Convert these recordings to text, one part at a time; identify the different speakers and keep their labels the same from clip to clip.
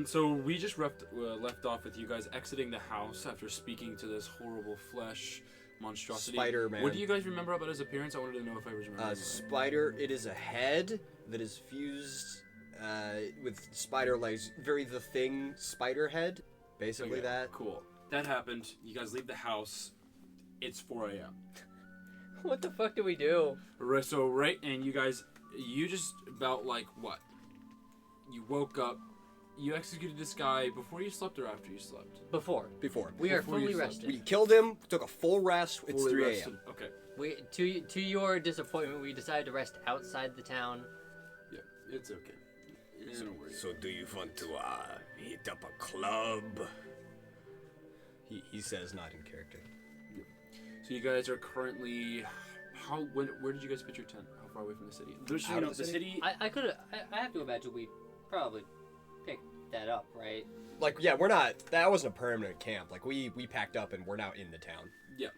Speaker 1: So we just left off with you guys exiting the house after speaking to this horrible flesh monstrosity.
Speaker 2: Spider-Man.
Speaker 1: What do you guys remember about his appearance? I wanted to know if I was remembering.
Speaker 2: Spider. It is a head that is fused with spider legs. Very The Thing spider head. Basically
Speaker 1: Okay,
Speaker 2: that.
Speaker 1: Cool. That happened. You guys leave the house. It's 4 a.m.
Speaker 3: What the fuck do we do?
Speaker 1: And you guys, you just about like what? You woke up. You executed this guy before you slept or after you slept?
Speaker 3: Before. We are
Speaker 1: Before you
Speaker 3: fully
Speaker 1: slept.
Speaker 3: rested.
Speaker 2: We killed him. Took a full rest. It's
Speaker 1: Fully
Speaker 2: 3
Speaker 1: rested.
Speaker 2: a.m.
Speaker 1: Okay.
Speaker 3: To your disappointment, we decided to rest outside the town.
Speaker 1: Yeah, it's okay.
Speaker 4: So,
Speaker 1: No worries.
Speaker 4: so do you want to hit up a club?
Speaker 2: He says not in character.
Speaker 1: So you guys are currently, where did you guys pitch your tent? How far away from the city?
Speaker 2: Out of the city?
Speaker 3: I have to imagine we probably picked that up, right?
Speaker 2: Like, yeah, that wasn't a permanent camp. Like, we packed up and we're now in the town.
Speaker 1: Yeah.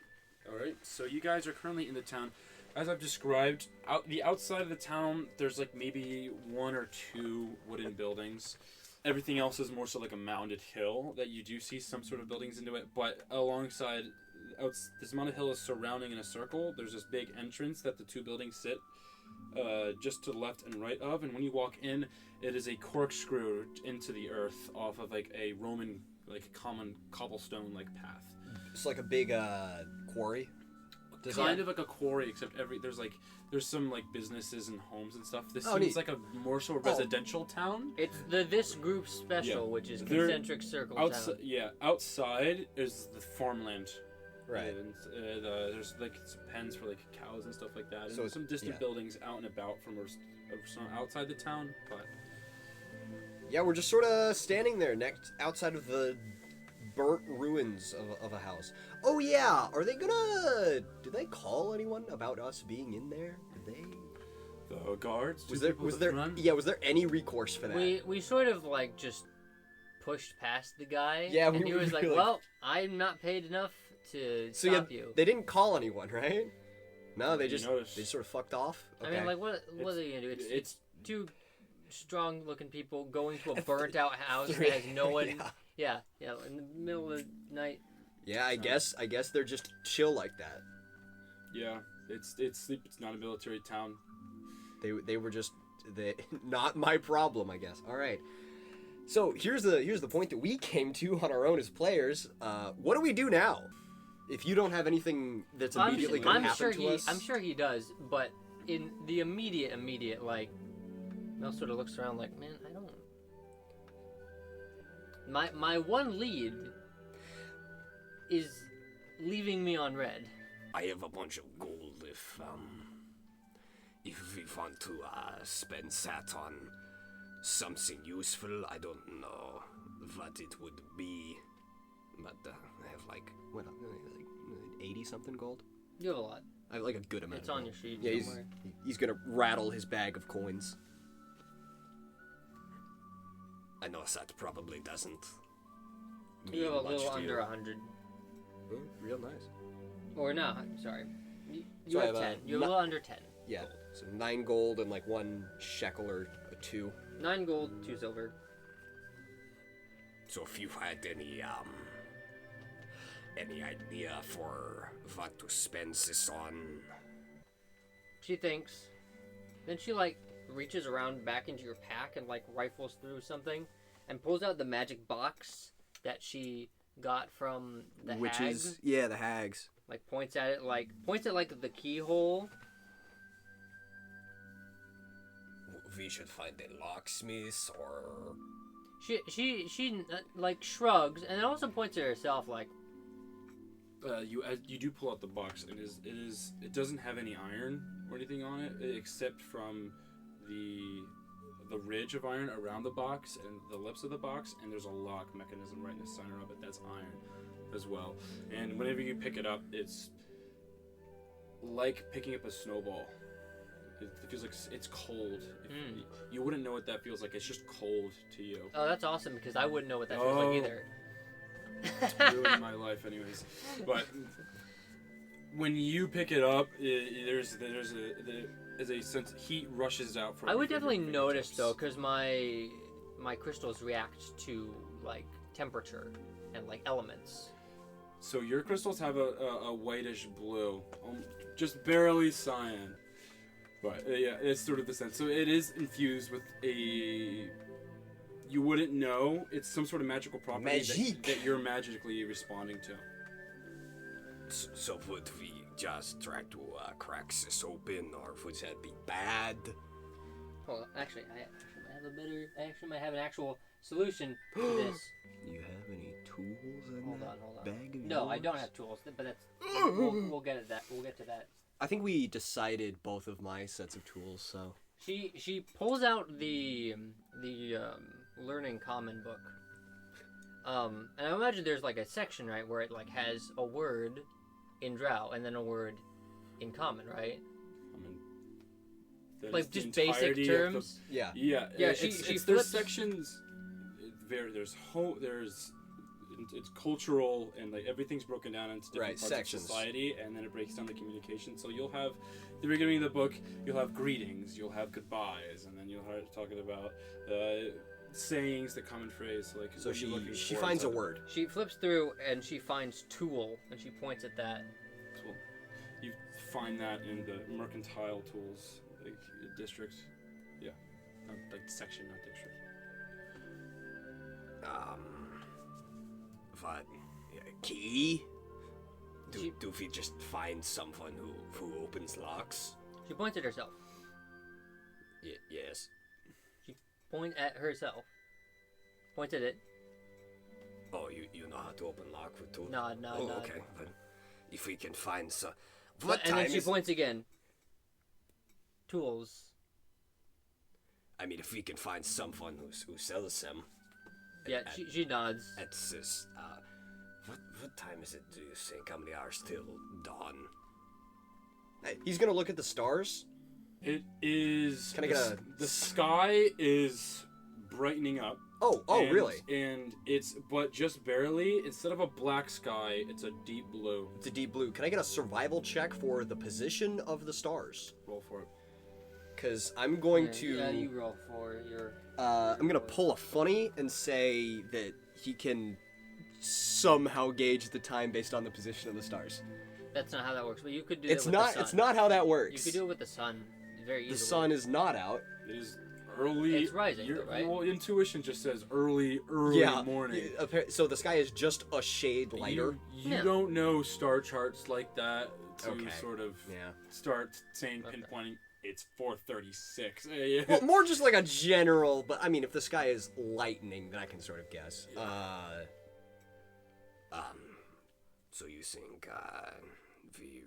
Speaker 1: All right. So you guys are currently in the town. As I've described, the outside of the town, there's like maybe 1 or 2 wooden buildings. Everything else is more so like a mounded hill that you do see some sort of buildings into it. But alongside, this mounded hill is surrounding in a circle. There's this big entrance that the 2 buildings sit just to the left and right of. And when you walk in, it is a corkscrew into the earth off of like a Roman, like common cobblestone like path.
Speaker 2: It's like a big quarry.
Speaker 1: Kind of like a quarry, except there's some like businesses and homes and stuff. This seems
Speaker 2: neat.
Speaker 1: like a more so residential town.
Speaker 3: It's this group special, which is
Speaker 1: They're
Speaker 3: concentric circle town.
Speaker 1: Outside is the farmland.
Speaker 2: Right.
Speaker 1: And, there's like some pens for like cows and stuff like that, and
Speaker 2: So
Speaker 1: some distant buildings out and about from outside the town. But
Speaker 2: Yeah, we're just sort of standing there outside of the burnt ruins of a house. Oh yeah, do they call anyone about us being in there? Did they?
Speaker 1: the guards.
Speaker 2: Was there any recourse for that?
Speaker 3: We sort of like just pushed past the guy.
Speaker 2: Yeah,
Speaker 3: and he was like, "Well, I'm not paid enough to stop you."
Speaker 2: They didn't call anyone, right? No, they just sort of fucked off. Okay.
Speaker 3: I mean, like, what are they gonna do? It's 2 strong-looking people going to a burnt-out house that has no one. Yeah, in the middle of the night.
Speaker 2: Yeah, I guess they're just chill like that.
Speaker 1: Yeah, it's not a military town.
Speaker 2: They were just not my problem, I guess. All right. So here's the point that we came to on our own as players. What do we do now? If you don't have anything that's immediately going to happen to us,
Speaker 3: I'm sure he does. But in the immediate, like, Mel sort of looks around like, man, I don't. My one lead is leaving me on red.
Speaker 4: I have a bunch of gold if we want to spend that on something useful. I don't know what it would be, but I have like
Speaker 2: 80 something gold.
Speaker 3: You have a lot.
Speaker 2: I have like a good amount.
Speaker 3: It's
Speaker 2: of
Speaker 3: on
Speaker 2: gold.
Speaker 3: your sheet.
Speaker 2: Yeah,
Speaker 3: somewhere.
Speaker 2: he's gonna rattle his bag of coins.
Speaker 4: I know that probably doesn't.
Speaker 3: You have a
Speaker 4: mean much
Speaker 3: little
Speaker 4: to
Speaker 3: under
Speaker 4: you.
Speaker 3: 100.
Speaker 2: Real nice.
Speaker 3: Or no, I'm sorry. You
Speaker 2: So I
Speaker 3: have
Speaker 2: have
Speaker 3: 10. You have a little under 10.
Speaker 2: Yeah, so 9 gold and like 1 shekel or a 2.
Speaker 3: 9 gold, 2 silver.
Speaker 4: So if you had any idea for what to spend this on?
Speaker 3: She thinks. Then she like reaches around back into your pack and like rifles through something and pulls out the magic box that she got from the hags.
Speaker 2: Yeah, the hags.
Speaker 3: Like points at the keyhole.
Speaker 4: We should find a locksmith or...
Speaker 3: She like shrugs and then also points at herself like,
Speaker 1: you do pull out the box, and it doesn't have any iron or anything on it except from the ridge of iron around the box and the lips of the box, and there's a lock mechanism right in the center of it that's iron as well. And whenever you pick it up, it's like picking up a snowball. It feels like it's cold. You wouldn't know what that feels like. It's just cold to you.
Speaker 3: oh, that's awesome because I wouldn't know what that feels like either.
Speaker 1: It's ruined my life anyways. But when you pick it up, there's a sense heat rushes out from
Speaker 3: I would
Speaker 1: your
Speaker 3: definitely notice
Speaker 1: fingertips.
Speaker 3: though, because my my crystals react to like temperature and like elements.
Speaker 1: So your crystals have a whitish blue, just barely cyan. But yeah, it's sort of the sense. So it is infused with a. You wouldn't know. It's some sort of magical property that you're magically responding to.
Speaker 4: So would we just try to crack this open, or would that be bad?
Speaker 3: Hold on, actually, I might have an actual solution to this.
Speaker 2: You have any tools in
Speaker 3: Hold
Speaker 2: that
Speaker 3: on.
Speaker 2: bag of
Speaker 3: No, I
Speaker 2: yours?
Speaker 3: don't have tools, but that's we'll get at that. We'll get to that.
Speaker 2: I think we decided both of my sets of tools, so...
Speaker 3: She pulls out the learning common book. And I imagine there's like a section, right, where it like has a word in Drow and then a word in common, right?
Speaker 1: I mean, that
Speaker 3: Like
Speaker 1: is the
Speaker 3: just basic
Speaker 1: entirety of
Speaker 3: terms.
Speaker 2: Yeah.
Speaker 1: Yeah.
Speaker 3: She
Speaker 1: There's
Speaker 3: flips.
Speaker 1: sections. There's it's cultural, and like everything's broken down into different
Speaker 2: Right,
Speaker 1: parts
Speaker 2: sections.
Speaker 1: of society, and then it breaks down the communication. So you'll have, at the beginning of the book, you'll have greetings, you'll have goodbyes, and then you'll start talking about sayings, the common phrase. Like,
Speaker 2: So
Speaker 1: what you're looking
Speaker 2: she
Speaker 1: for,
Speaker 2: finds a
Speaker 1: etc.
Speaker 2: word.
Speaker 3: She flips through and she finds tool and she points at that.
Speaker 1: Well, you find that in the mercantile tools like district. Yeah, not like section, not district.
Speaker 4: What? Key?
Speaker 3: She-
Speaker 4: Do we just find someone who opens locks?
Speaker 3: She points at herself.
Speaker 4: Yes.
Speaker 3: Point at herself. Point at it.
Speaker 4: Oh, you know how to open lock with tools?
Speaker 3: Nod.
Speaker 4: Okay. But if we can find some...
Speaker 3: And then she points again. Tools.
Speaker 4: I mean, if we can find someone who sells them...
Speaker 3: Yeah, she nods.
Speaker 4: At this, what time is it, do you think? How many hours till dawn?
Speaker 2: Hey, he's gonna look at the stars.
Speaker 1: It is.
Speaker 2: Can I get
Speaker 1: the sky is brightening up.
Speaker 2: Oh, really?
Speaker 1: And it's, but just barely. Instead of a black sky, it's a deep blue.
Speaker 2: It's a deep blue. Can I get a survival check for the position of the stars?
Speaker 1: Roll for it.
Speaker 2: Because I'm going to...
Speaker 3: Yeah, you roll for your...
Speaker 2: I'm gonna pull a funny and say that he can somehow gauge the time based on the position of the stars.
Speaker 3: That's not how that works, but you could do
Speaker 2: It's
Speaker 3: that with
Speaker 2: not.
Speaker 3: the sun.
Speaker 2: It's not how that
Speaker 3: You
Speaker 2: works.
Speaker 3: could do it with the sun very easily.
Speaker 2: The sun is not out.
Speaker 1: It is early.
Speaker 3: It's rising, though, right?
Speaker 1: Well, intuition just says early morning.
Speaker 2: So the sky is just a shade lighter.
Speaker 1: You
Speaker 3: Yeah.
Speaker 1: don't know star charts like that to
Speaker 2: Okay.
Speaker 1: sort of
Speaker 2: Yeah.
Speaker 1: start saying,
Speaker 3: Okay.
Speaker 1: pinpointing, it's 4:36. Yeah.
Speaker 2: Well, more just like a general. But I mean, if the sky is lightening, then I can sort of guess.
Speaker 4: So you think,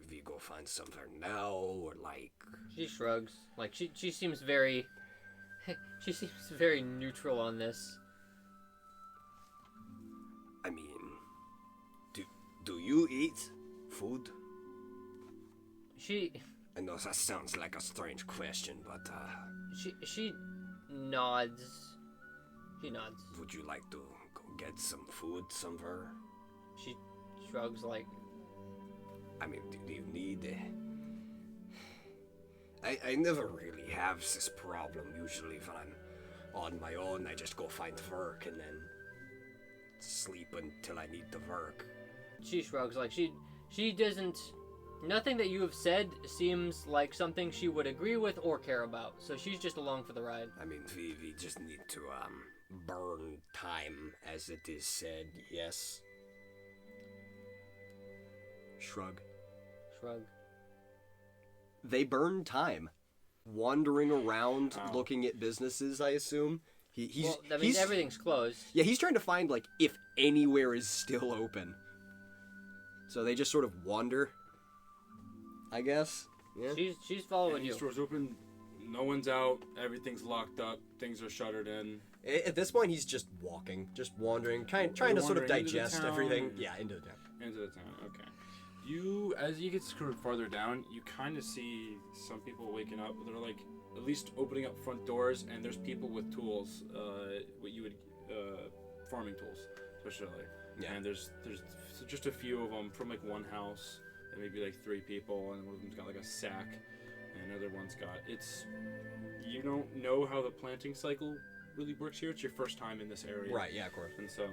Speaker 4: we go find somewhere now, or like...
Speaker 3: She shrugs. Like, she seems very... she seems very neutral on this.
Speaker 4: I mean, do you eat food?
Speaker 3: She
Speaker 4: I know that sounds like a strange question, but,
Speaker 3: she nods. She nods.
Speaker 4: would you like to go get some food somewhere?
Speaker 3: She shrugs like...
Speaker 4: I mean, do you need... I never really have this problem. Usually when I'm on my own, I just go find work and then sleep until I need to work.
Speaker 3: She shrugs like she doesn't... Nothing that you have said seems like something she would agree with or care about. So she's just along for the ride.
Speaker 4: I mean, we just need to, burn time, as it is said, yes?
Speaker 2: Shrug.
Speaker 3: Shrug.
Speaker 2: They burn time, wandering around,
Speaker 1: Oh.
Speaker 2: looking at businesses. I assume he's.
Speaker 3: Well, I mean,
Speaker 2: he's
Speaker 3: everything's closed.
Speaker 2: Yeah, he's trying to find like if anywhere is still open. So they just sort of wander. I guess. Yeah.
Speaker 3: She's following
Speaker 1: Any
Speaker 3: you.
Speaker 1: stores open, no one's out, everything's locked up, things are shuttered in.
Speaker 2: At this point, he's just walking, just wandering, trying to sort of
Speaker 1: wandering into the
Speaker 2: digest
Speaker 1: town.
Speaker 2: everything. Yeah, into the town.
Speaker 1: Into the town, okay. As you get screwed farther down, you kind of see some people waking up. They're like at least opening up front doors, and there's people with tools, what you would, farming tools, especially.
Speaker 2: Yeah.
Speaker 1: And there's just a few of them from like one house, and maybe like 3 people, and one of them's got like a sack, and another one's got, you don't know how the planting cycle really works here. It's your first time in this area.
Speaker 2: Right. Yeah. Of course.
Speaker 1: And so,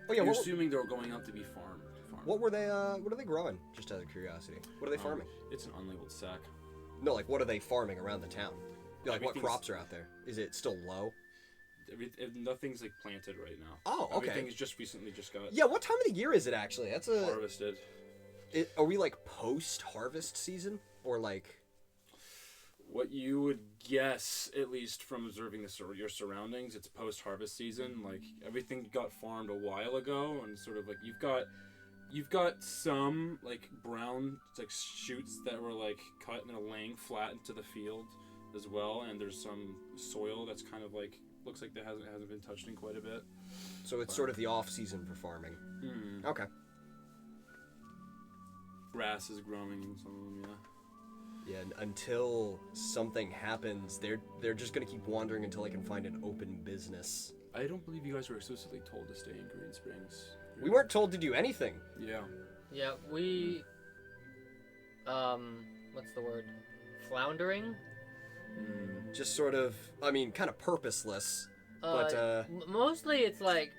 Speaker 2: Oh yeah.
Speaker 1: you're assuming they're going out to be farmed.
Speaker 2: What were they? What are they growing? Just out of curiosity. What are they farming?
Speaker 1: It's an unlabeled sack.
Speaker 2: No, like what are they farming around the town? Like what
Speaker 1: Everything's-
Speaker 2: crops are out there? Is it still low?
Speaker 1: Nothing's like planted right now.
Speaker 2: Oh, okay.
Speaker 1: Everything's just recently just got
Speaker 2: Yeah. What time of the year is it actually? That's a.
Speaker 1: harvested.
Speaker 2: Are we like post-harvest season or like?
Speaker 1: What you would guess, at least from observing your surroundings, it's post-harvest season. Like everything got farmed a while ago, and sort of like you've got some like brown like shoots that were like cut and are laying flat into the field as well, and there's some soil that's kind of like looks like that hasn't been touched in quite a bit.
Speaker 2: So it's sort of the off-season for farming. Okay.
Speaker 1: Grass is growing in some of them, yeah.
Speaker 2: Yeah, until something happens, they're just gonna keep wandering until they can find an open business.
Speaker 1: I don't believe you guys were explicitly told to stay in Green Springs.
Speaker 2: We weren't told to do anything.
Speaker 1: Yeah.
Speaker 3: Yeah, we. What's the word? Floundering.
Speaker 2: Just sort of, I mean, kind of purposeless. But
Speaker 3: Mostly, it's like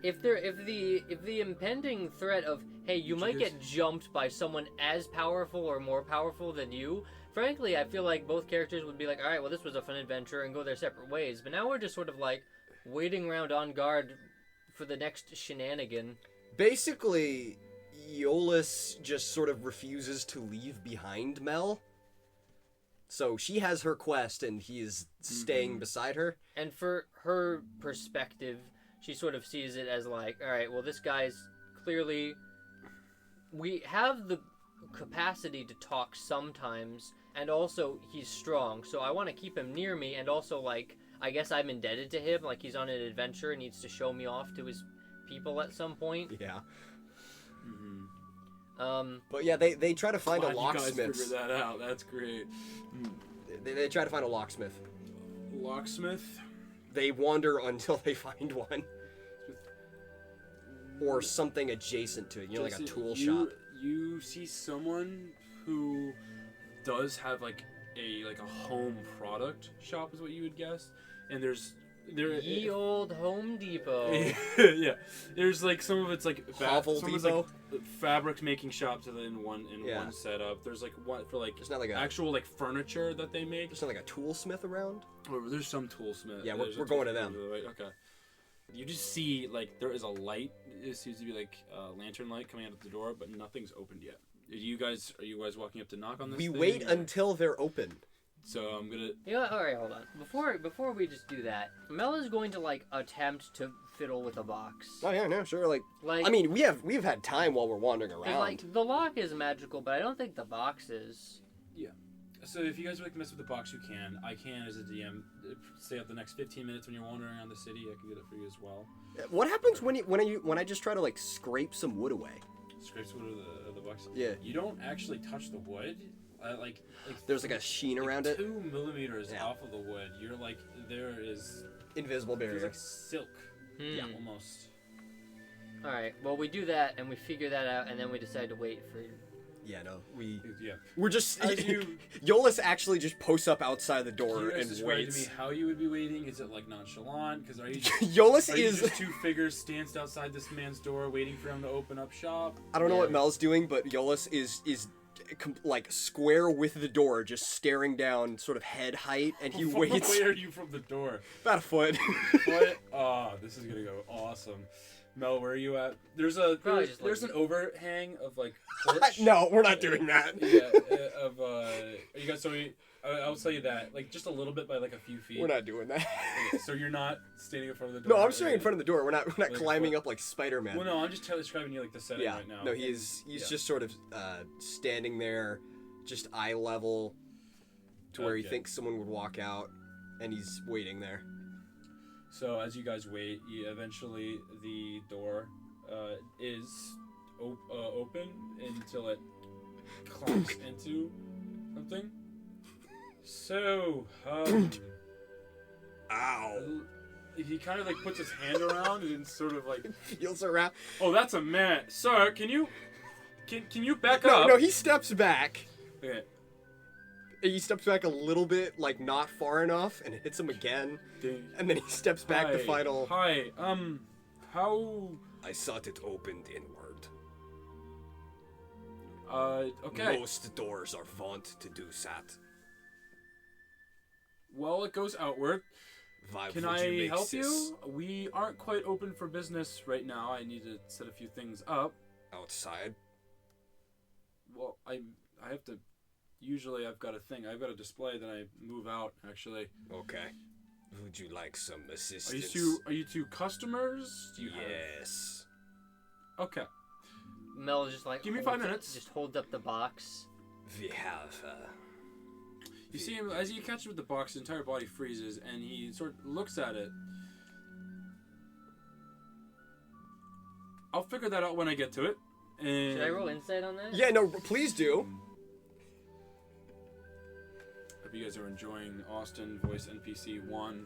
Speaker 3: if the impending threat of hey, you might get jumped by someone as powerful or more powerful than you. Frankly, I feel like both characters would be like, all right, well, this was a fun adventure and go their separate ways. But now we're just sort of like waiting around on guard for the next shenanigan.
Speaker 2: basically, Iollus just sort of refuses to leave behind Mel. So she has her quest, and he is staying beside her.
Speaker 3: And for her perspective, she sort of sees it as like, all right, well, this guy's clearly... We have the capacity to talk sometimes, and also he's strong, so I want to keep him near me, and also, like, I guess I'm indebted to him, like he's on an adventure and needs to show me off to his people at some point.
Speaker 2: Yeah.
Speaker 3: Mm-hmm.
Speaker 2: But yeah, they try to find a
Speaker 1: Glad you guys
Speaker 2: locksmith.
Speaker 1: figured that out. That's great.
Speaker 2: They try to find a locksmith.
Speaker 1: Locksmith?
Speaker 2: They wander until they find one. Or something adjacent to it, you know, like a tool shop.
Speaker 1: You see someone who does have like a home product shop, is what you would guess, and
Speaker 3: Ye old Home Depot.
Speaker 1: yeah, there's like some of it's like
Speaker 2: Hovel
Speaker 1: some of it's
Speaker 2: Depot?
Speaker 1: like fabric making shops in one setup. There's like one for like
Speaker 2: There's not like a
Speaker 1: actual like furniture that they make.
Speaker 2: There's not like a toolsmith around.
Speaker 1: Or there's some toolsmith.
Speaker 2: Yeah,
Speaker 1: There's
Speaker 2: we're
Speaker 1: a
Speaker 2: going to
Speaker 1: toolsmith
Speaker 2: them.
Speaker 1: to the right. Okay. You just see like there is a light. It seems to be like a lantern light coming out of the door, but nothing's opened yet. Are you guys walking up to knock on this?
Speaker 2: We
Speaker 1: thing,
Speaker 2: wait
Speaker 1: or-
Speaker 2: until they're open.
Speaker 1: So I'm gonna.
Speaker 3: Yeah, alright, hold on. Before we just do that, Mel is going to like attempt to fiddle with a box.
Speaker 2: Oh yeah, no, sure. Like
Speaker 3: Like
Speaker 2: I mean, we've had time while we're wandering
Speaker 3: 'cause,
Speaker 2: around.
Speaker 3: like the lock is magical, but I don't think the box is.
Speaker 1: So if you guys would like to mess with the box, you can. I can as a DM. Stay up the next 15 minutes when you're wandering around the city. I can get it for you as well.
Speaker 2: What happens when I just try to like scrape some wood away?
Speaker 1: Scrapes wood of the box.
Speaker 2: Yeah.
Speaker 1: You don't actually touch the wood. Like
Speaker 2: There's like a sheen around it.
Speaker 1: 2 millimeters
Speaker 2: Yeah.
Speaker 1: off of the wood. You're like there is.
Speaker 2: Invisible
Speaker 1: Feels
Speaker 2: barrier.
Speaker 1: like silk.
Speaker 3: Yeah.
Speaker 1: Almost.
Speaker 3: Alright, well we do that and we figure that out and then we decide to wait for
Speaker 2: Yeah, no,
Speaker 1: Yeah.
Speaker 2: we're just
Speaker 1: As you-
Speaker 2: Iollus actually just posts up outside the
Speaker 1: Can
Speaker 2: door
Speaker 1: you guys
Speaker 2: and
Speaker 1: describe to me
Speaker 2: waits.
Speaker 1: how you would be waiting? Is it like nonchalant? Because are you just,
Speaker 2: Iollus
Speaker 1: are you
Speaker 2: is
Speaker 1: just two figures stanced outside this man's door waiting for him to open up shop?
Speaker 2: I don't know
Speaker 3: Yeah.
Speaker 2: what Mel's doing, but Iollus is like square with the door, just staring down, sort of head height, and he
Speaker 1: How
Speaker 2: waits
Speaker 1: far away are you from the door?
Speaker 2: about a foot.
Speaker 1: What? Oh, this is gonna go awesome. Mel, where are you at? There's
Speaker 3: Probably just
Speaker 1: there's
Speaker 3: like-
Speaker 1: an overhang of like porch.
Speaker 2: No, we're not doing that.
Speaker 1: Yeah, you guys. So I'll tell you that like just a little bit by like a few feet.
Speaker 2: We're not doing that.
Speaker 1: Okay, so you're not standing in front of the door.
Speaker 2: No, I'm standing in front of the door. We're not
Speaker 1: Like
Speaker 2: climbing
Speaker 1: what?
Speaker 2: up like Spider-Man.
Speaker 1: Well, no, I'm just describing you like the setting
Speaker 2: Yeah,
Speaker 1: right now.
Speaker 2: no, he's
Speaker 1: Yeah.
Speaker 2: just sort of standing there, just eye level, to where he
Speaker 1: Okay.
Speaker 2: thinks someone would walk out, and he's waiting there.
Speaker 1: So as you guys wait, eventually the door is open until it clocks into something. So,
Speaker 2: Ow!
Speaker 1: he kind of like puts his hand around and sort of like,
Speaker 2: Feels around.
Speaker 1: oh, that's a man. Sir, can you back
Speaker 2: No,
Speaker 1: up?
Speaker 2: no, he steps back.
Speaker 1: Okay.
Speaker 2: He steps back a little bit, like not far enough, and it hits him again.
Speaker 1: Ding.
Speaker 2: And then he steps back to
Speaker 1: Hi.
Speaker 2: final.
Speaker 1: Hi. How?
Speaker 4: I thought it opened inward.
Speaker 1: Okay.
Speaker 4: Most doors are wont to do that.
Speaker 1: Well, it goes outward.
Speaker 4: Why
Speaker 1: Can
Speaker 4: would
Speaker 1: I
Speaker 4: make
Speaker 1: help
Speaker 4: this
Speaker 1: you? We aren't quite open for business right now. I need to set a few things up.
Speaker 4: outside?
Speaker 1: Well, I have to. Usually, I've got a thing. I've got a display. Then I move out. Actually.
Speaker 4: Okay. Would you like some assistance?
Speaker 1: Are you two customers? Do you
Speaker 4: Yes.
Speaker 1: have... Okay.
Speaker 3: Mel just like
Speaker 1: Give me
Speaker 3: holds
Speaker 1: 5 minutes.
Speaker 3: Just holds up the box.
Speaker 4: We have.
Speaker 1: You see him as you catch him with the box. His entire body freezes, and he sort of looks at it. I'll figure that out when I get to it. And
Speaker 3: Should I roll insight on that?
Speaker 2: Yeah, no, please do.
Speaker 1: Hope you guys are enjoying Austin Voice NPC 1.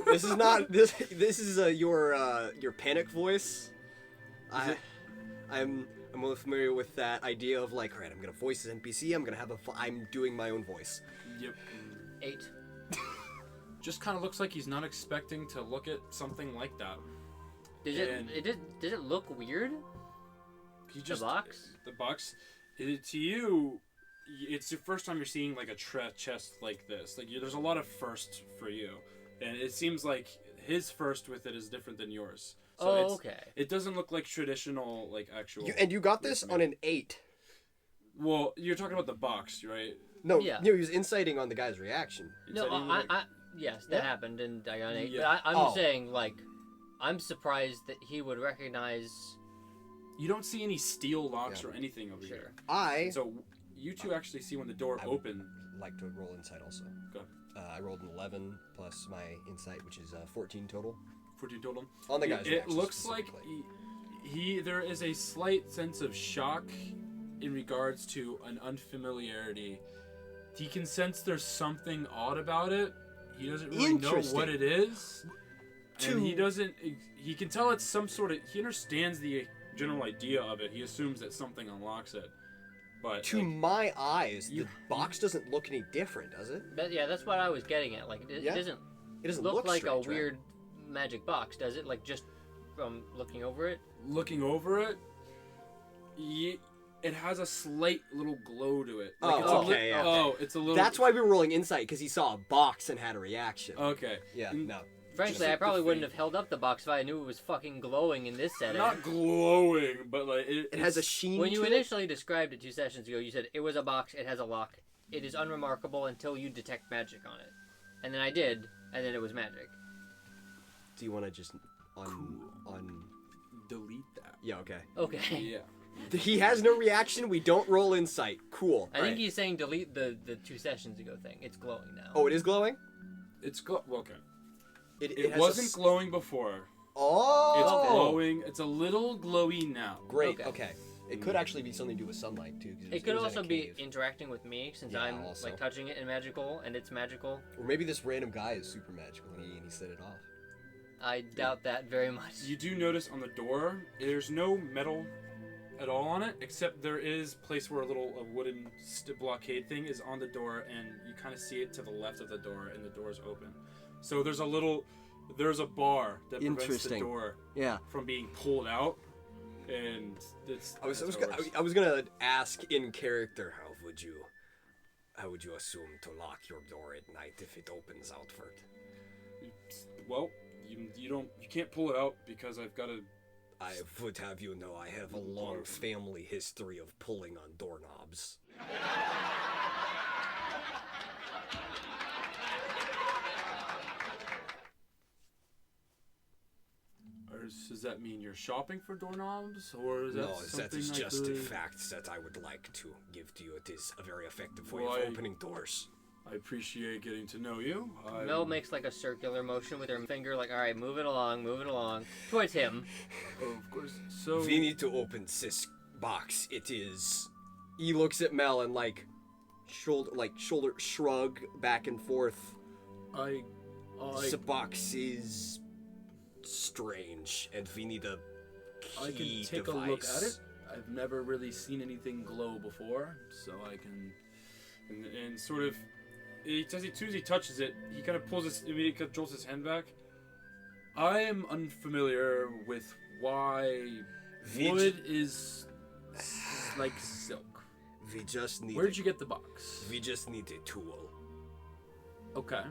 Speaker 2: This is not this. This is your panic voice. I'm well familiar with that idea of like, all right, I'm gonna voice this NPC. I'm doing my own voice.
Speaker 1: Yep.
Speaker 3: 8.
Speaker 1: Just kind of looks like he's not expecting to look at something like that.
Speaker 3: Did it look weird?
Speaker 1: He just,
Speaker 3: the box?
Speaker 1: The box. To you, it's the first time you're seeing like a chest like this. Like there's a lot of firsts for you, and it seems like his first with it is different than yours. So
Speaker 3: Okay.
Speaker 1: It doesn't look like traditional, like actual.
Speaker 2: And you got this on an 8.
Speaker 1: Well, you're talking about the box, right?
Speaker 2: No,
Speaker 3: Yeah.
Speaker 2: he was inciting on the guy's reaction.
Speaker 3: No,
Speaker 1: Is that even, like-
Speaker 3: yes, that
Speaker 2: Yeah.
Speaker 3: happened, and I got an 8.
Speaker 1: Yeah.
Speaker 3: But I'm
Speaker 2: Oh.
Speaker 3: saying, like, I'm surprised that he would recognize.
Speaker 1: You don't see any steel locks
Speaker 2: Yeah.
Speaker 1: or anything over
Speaker 3: Sure.
Speaker 1: here.
Speaker 2: I
Speaker 1: So you two actually see when the door
Speaker 2: I would-
Speaker 1: opened.
Speaker 2: like to roll insight also.
Speaker 1: Go.
Speaker 2: I rolled an 11 plus my insight, which is 14 total.
Speaker 1: 14 total.
Speaker 2: On the guy's
Speaker 1: It
Speaker 2: reaction
Speaker 1: looks like
Speaker 2: specifically.
Speaker 1: there is a slight sense of shock in regards to an unfamiliarity. He can sense there's something odd about it. He doesn't really know
Speaker 2: Interesting.
Speaker 1: what it is. And he
Speaker 2: To-
Speaker 1: doesn't. He can tell it's some sort of. He understands the general idea of it. He assumes that something unlocks it. But
Speaker 2: To
Speaker 1: like,
Speaker 2: my eyes,
Speaker 1: you-
Speaker 2: the box doesn't look any different, does it?
Speaker 3: That's what I was getting at. Like, it
Speaker 2: Yeah.
Speaker 3: doesn't
Speaker 2: It doesn't
Speaker 3: look like
Speaker 2: strange,
Speaker 3: a
Speaker 2: right?
Speaker 3: weird magic box, does it? Like, just from looking over it?
Speaker 1: looking over it, it has a slight little glow to it.
Speaker 2: Oh,
Speaker 1: it's a
Speaker 2: okay, yeah.
Speaker 1: Oh, it's a little.
Speaker 2: That's why we were rolling insight, because he saw a box and had a reaction.
Speaker 1: Okay.
Speaker 2: Yeah,
Speaker 1: Mm,
Speaker 2: no.
Speaker 3: Frankly,
Speaker 1: Just
Speaker 3: I probably
Speaker 1: the
Speaker 3: wouldn't
Speaker 1: faint-
Speaker 3: have held up the box if I knew it was fucking glowing in this setting.
Speaker 1: Not glowing, but like
Speaker 2: It has a sheen
Speaker 3: When you
Speaker 2: to it.
Speaker 3: initially described it 2 sessions ago, you said it was a box, it has a lock. It is unremarkable until you detect magic on it. And then I did, and then it was magic.
Speaker 2: Do you want to just
Speaker 1: delete that.
Speaker 2: Yeah, okay.
Speaker 3: Okay.
Speaker 1: Yeah.
Speaker 2: He has no reaction. We don't roll insight. Cool.
Speaker 3: I think
Speaker 2: Alright.
Speaker 3: he's saying delete the 2 sessions ago thing. It's glowing now.
Speaker 2: Oh, it is glowing.
Speaker 1: It's okay.
Speaker 2: It
Speaker 1: It
Speaker 2: has
Speaker 1: wasn't glowing before.
Speaker 2: Oh.
Speaker 1: It's glowing. It's a little glowy now.
Speaker 2: Great.
Speaker 3: Okay.
Speaker 2: Okay. It could actually be something to do with sunlight too. 'Cause
Speaker 3: It could
Speaker 2: was in a
Speaker 3: also be
Speaker 2: cave.
Speaker 3: interacting with me since
Speaker 2: Yeah,
Speaker 3: I'm
Speaker 2: also.
Speaker 3: like touching it and magical, and it's magical.
Speaker 2: Or maybe this random guy is super magical and he set it off.
Speaker 3: I doubt that very much.
Speaker 1: You do notice on the door, there's no metal at all on it, except there is place where a wooden blockade thing is on the door, and you kind of see it to the left of the door, and the door is open. So there's a bar that prevents the
Speaker 2: Interesting.
Speaker 1: door
Speaker 2: Yeah.
Speaker 1: from being pulled out, and
Speaker 2: I was
Speaker 1: that's how it works.
Speaker 2: gonna ask in character.
Speaker 4: How would you assume to lock your door at night if it opens outward?
Speaker 1: Well, you can't pull it out because I've got to.
Speaker 4: I would have you know I have a long family history of pulling on doorknobs.
Speaker 1: Does that mean you're shopping for doorknobs, or is that
Speaker 4: No,
Speaker 1: something
Speaker 4: that is
Speaker 1: like
Speaker 4: just
Speaker 1: the...
Speaker 4: a fact that I would like to give to you. It is a very effective way
Speaker 1: Well,
Speaker 4: of opening doors.
Speaker 1: I appreciate getting to know you.
Speaker 3: Mel makes like a circular motion with her finger, like, all right, move it along, towards him.
Speaker 1: Oh, of course. So
Speaker 4: We need to open this box. It is.
Speaker 2: He looks at Mel and shoulder shrug back and forth.
Speaker 4: The box is strange, and we need a key
Speaker 1: I can take
Speaker 4: device.
Speaker 1: a look at it. I've never really seen anything glow before, so I can and sort of, as soon as he touches it, he kind of immediately jolts his hand back. I am unfamiliar with why wood is like silk.
Speaker 4: We just need.
Speaker 1: Where'd you get the box?
Speaker 4: We just need a tool.
Speaker 1: Okay.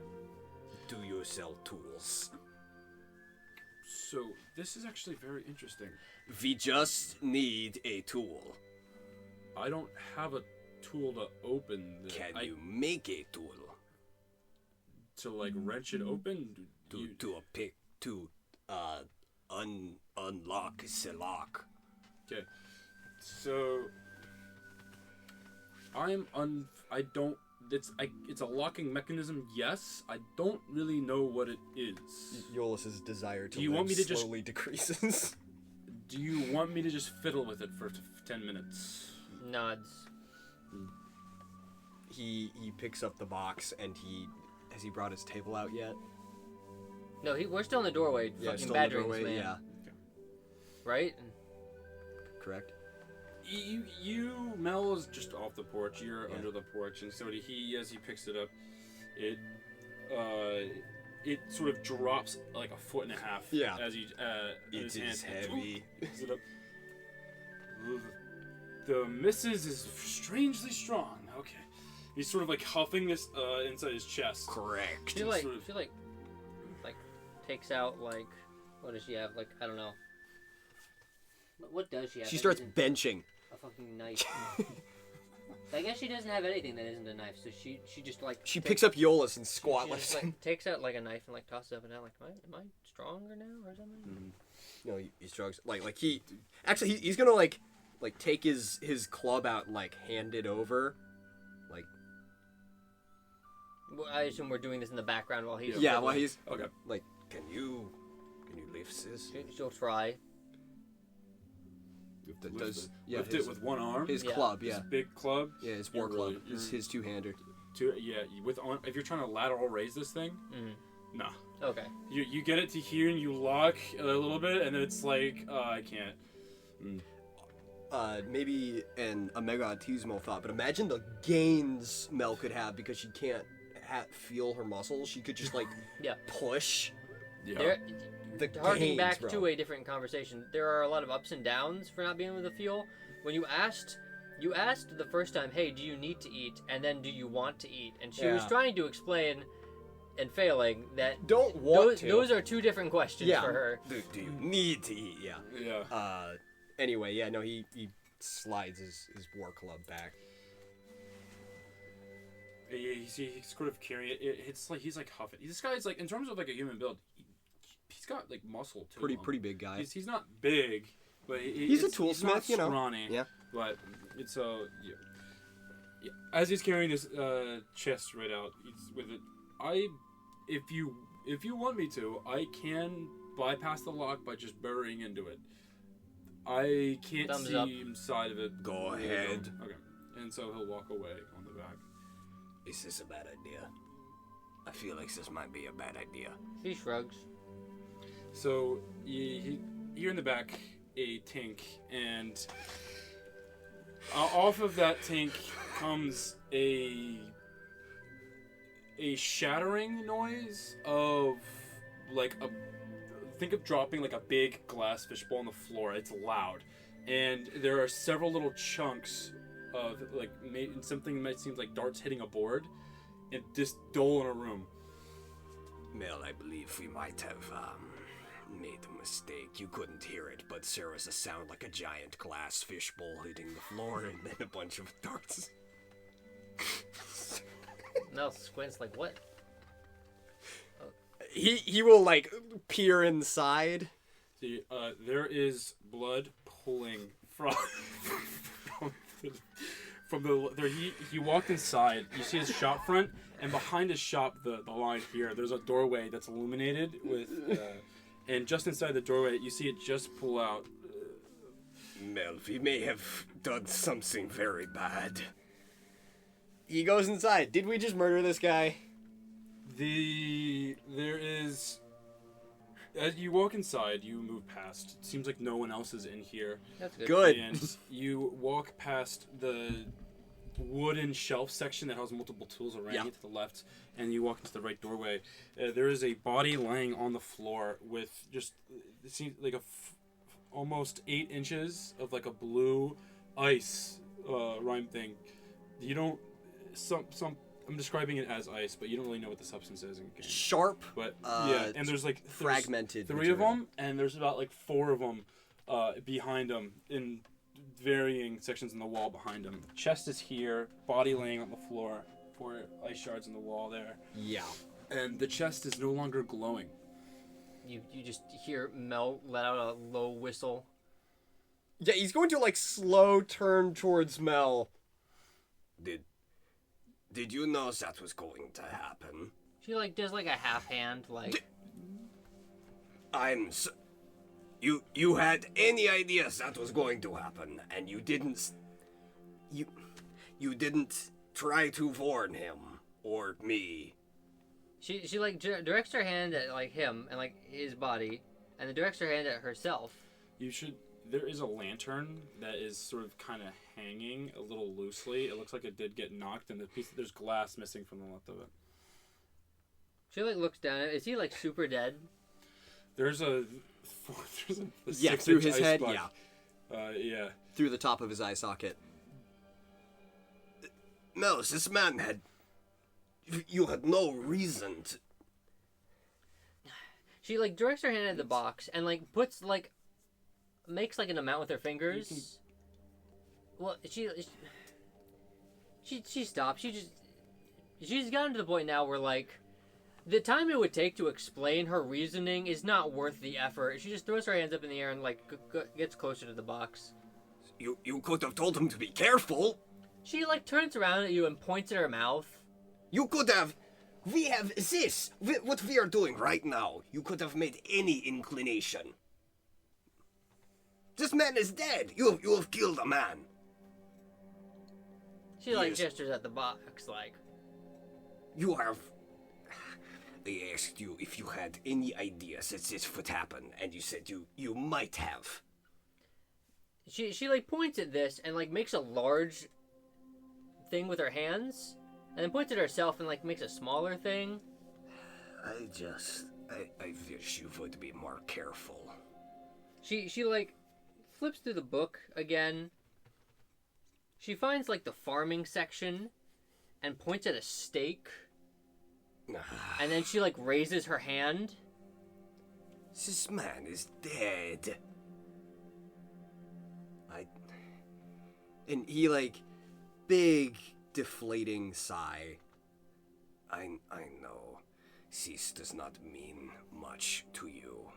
Speaker 4: Do you sell tools?
Speaker 1: So this is actually very interesting.
Speaker 4: We just need a tool.
Speaker 1: I don't have a tool to open the...
Speaker 4: Can you make a tool?
Speaker 1: To like wrench it open?
Speaker 4: Unlock the lock.
Speaker 1: Okay. So it's a locking mechanism, yes. I don't really know what it is.
Speaker 2: Iollus' desire to
Speaker 1: Do you
Speaker 2: live
Speaker 1: want me to just-
Speaker 2: slowly decreases.
Speaker 1: Do you want me to just fiddle with it for 10 minutes?
Speaker 3: Nods.
Speaker 2: He picks up the box and has he brought his table out yet?
Speaker 3: No, we're still in the doorway.
Speaker 2: Yeah,
Speaker 3: fucking
Speaker 2: still in the
Speaker 3: badgering this
Speaker 2: doorway.
Speaker 3: man.
Speaker 2: Yeah,
Speaker 3: Right?
Speaker 2: correct.
Speaker 1: Mel is just off the porch. You're
Speaker 2: Yeah.
Speaker 1: under the porch, and so as he picks it up, it sort of drops like a foot and a half.
Speaker 2: Yeah.
Speaker 1: As he
Speaker 4: It
Speaker 1: his
Speaker 4: is
Speaker 1: hand
Speaker 4: heavy.
Speaker 1: picks it up. The missus is strangely strong. Okay. He's sort of like huffing this inside his chest.
Speaker 4: Correct.
Speaker 3: She like
Speaker 1: sort of-
Speaker 3: takes out like, what does she have? Like, I don't know. What does she have?
Speaker 2: She
Speaker 3: that
Speaker 2: starts
Speaker 3: isn't
Speaker 2: benching.
Speaker 3: a fucking knife. I guess she doesn't have anything that isn't a knife, so she just like
Speaker 2: She picks up Iollus and
Speaker 3: she
Speaker 2: squat
Speaker 3: just,
Speaker 2: like
Speaker 3: like takes out like a knife and like tosses it up and down. Like, am I stronger now or something?
Speaker 2: No, he shrugs. Like he actually he's gonna like take his club out and like hand it over. Like
Speaker 3: Well, I assume we're doing this in the background while he's
Speaker 2: yeah, while he's
Speaker 1: Okay.
Speaker 2: like
Speaker 4: Can you lift this?
Speaker 3: she'll try.
Speaker 2: does
Speaker 1: Lift it with one arm.
Speaker 2: his
Speaker 3: Yeah.
Speaker 2: club,
Speaker 1: His
Speaker 2: yeah.
Speaker 1: big club.
Speaker 2: Yeah, his
Speaker 1: You're
Speaker 2: war club.
Speaker 1: really-
Speaker 2: His two-hander.
Speaker 1: If you're trying to lateral raise this thing, nah.
Speaker 3: Okay.
Speaker 1: You get it to here and you lock a little bit, and then it's like I can't.
Speaker 2: Maybe a mega autismo thought, but imagine the gains Mel could have because she can't feel her muscles. She could just like
Speaker 3: Yeah.
Speaker 2: push
Speaker 1: Yeah.
Speaker 3: There,
Speaker 2: the
Speaker 3: harking
Speaker 2: gains,
Speaker 3: back
Speaker 2: bro.
Speaker 3: to a different conversation, there are a lot of ups and downs for not being able to feel. When you asked the first time, hey, do you need to eat? And then do you want to eat? And she was
Speaker 2: Yeah.
Speaker 3: trying to explain, and failing, that
Speaker 2: Don't want to.
Speaker 3: those are two different questions
Speaker 2: Yeah.
Speaker 3: for her.
Speaker 4: Do you need to eat? Yeah.
Speaker 1: Yeah.
Speaker 2: Anyway, yeah, no, he slides his war club back.
Speaker 1: He's sort of carrying it. It's like he's like huffing. This guy's like, in terms of like a human build, he's got like muscle too.
Speaker 2: Pretty big guy.
Speaker 1: He's not big, but
Speaker 2: He's a toolsmith,
Speaker 1: he's not
Speaker 2: you know.
Speaker 1: scrawny,
Speaker 2: Yeah.
Speaker 1: But it's yeah. As he's carrying this chest right out, he's with it. If you want me to, I can bypass the lock by just burying into it. I can't
Speaker 3: Thumbs
Speaker 1: see
Speaker 3: up.
Speaker 1: inside of it.
Speaker 4: Go ahead.
Speaker 1: Okay. And so he'll walk away on the back.
Speaker 4: Is this a bad idea? I feel like this might be a bad idea.
Speaker 3: She shrugs.
Speaker 1: So you're in the back, a tank, and off of that tank comes a shattering noise of like think of dropping like a big glass fishbowl on the floor. It's loud, and there are several little chunks of like something that might seem like darts hitting a board, and just dull in a room.
Speaker 4: Mel, I believe we might have made a mistake. You couldn't hear it, but there was a sound like a giant glass fishbowl hitting the floor and then a bunch of darts.
Speaker 3: Mel squints like, what?
Speaker 2: He will like peer inside.
Speaker 1: See, there is blood pooling from the there. He walked inside. You see his shop front, and behind his shop, the line here, there's a doorway that's illuminated with, and just inside the doorway, you see it just pull out.
Speaker 4: Mel, we may have done something very bad.
Speaker 2: He goes inside. Did we just murder this guy?
Speaker 1: There is. As you walk inside, you move past. It seems like no one else is in here.
Speaker 3: That's good.
Speaker 2: Good.
Speaker 1: And you walk past the wooden shelf section that has multiple tools around
Speaker 2: Yeah.
Speaker 1: it to the left, and you walk into the right doorway. There is a body laying on the floor with just it seems like almost 8 inches of like a blue ice rhyme thing. You don't I'm describing it as ice, but you don't really know what the substance is in game.
Speaker 2: Sharp,
Speaker 1: But yeah, and there's like
Speaker 2: fragmented.
Speaker 1: three of them, and there's about like 4 of them behind them in varying sections in the wall behind him. Chest is here, body laying on the floor, 4 ice shards in the wall there,
Speaker 2: Yeah.
Speaker 1: and the chest is no longer glowing.
Speaker 3: You just hear Mel let out a low whistle.
Speaker 2: Yeah, he's going to like slow turn towards Mel.
Speaker 4: Did you know that was going to happen?
Speaker 3: She like does like a half hand like.
Speaker 4: You had any idea that was going to happen, and you didn't try to warn him or me.
Speaker 3: She like directs her hand at like him and like his body, and then directs her hand at herself.
Speaker 1: There is a lantern that is sort of kind of hanging a little loosely. It looks like it did get knocked, and there's glass missing from the left of it.
Speaker 3: She like looks down at it. Is he like super dead?
Speaker 1: There's a
Speaker 2: Yeah, through his head.
Speaker 1: buck.
Speaker 2: Yeah,
Speaker 1: Yeah.
Speaker 2: through the top of his eye socket.
Speaker 4: No, this man had. You had no reason to.
Speaker 3: She like directs her hand at the box and like puts like makes like an amount with her fingers. Well, she stops. She's gotten to the point now where like the time it would take to explain her reasoning is not worth the effort. She just throws her hands up in the air and like gets closer to the box.
Speaker 4: You could have told him to be careful.
Speaker 3: She like turns around at you and points at her mouth.
Speaker 4: You could have. We have this. What we are doing right now. You could have made any inclination. This man is dead. You have killed a man.
Speaker 3: She like
Speaker 4: Yes.
Speaker 3: gestures at the box like.
Speaker 4: You have. They asked you if you had any idea that this would happen, and you said you might have.
Speaker 3: She like points at this and like makes a large thing with her hands, and then points at herself and like makes a smaller thing.
Speaker 4: I wish you would be more careful.
Speaker 3: She like flips through the book again. She finds like the farming section and points at a stake. And then she like raises her hand.
Speaker 4: This man is dead.
Speaker 2: And he like big deflating sigh.
Speaker 4: I know this does not mean much to you,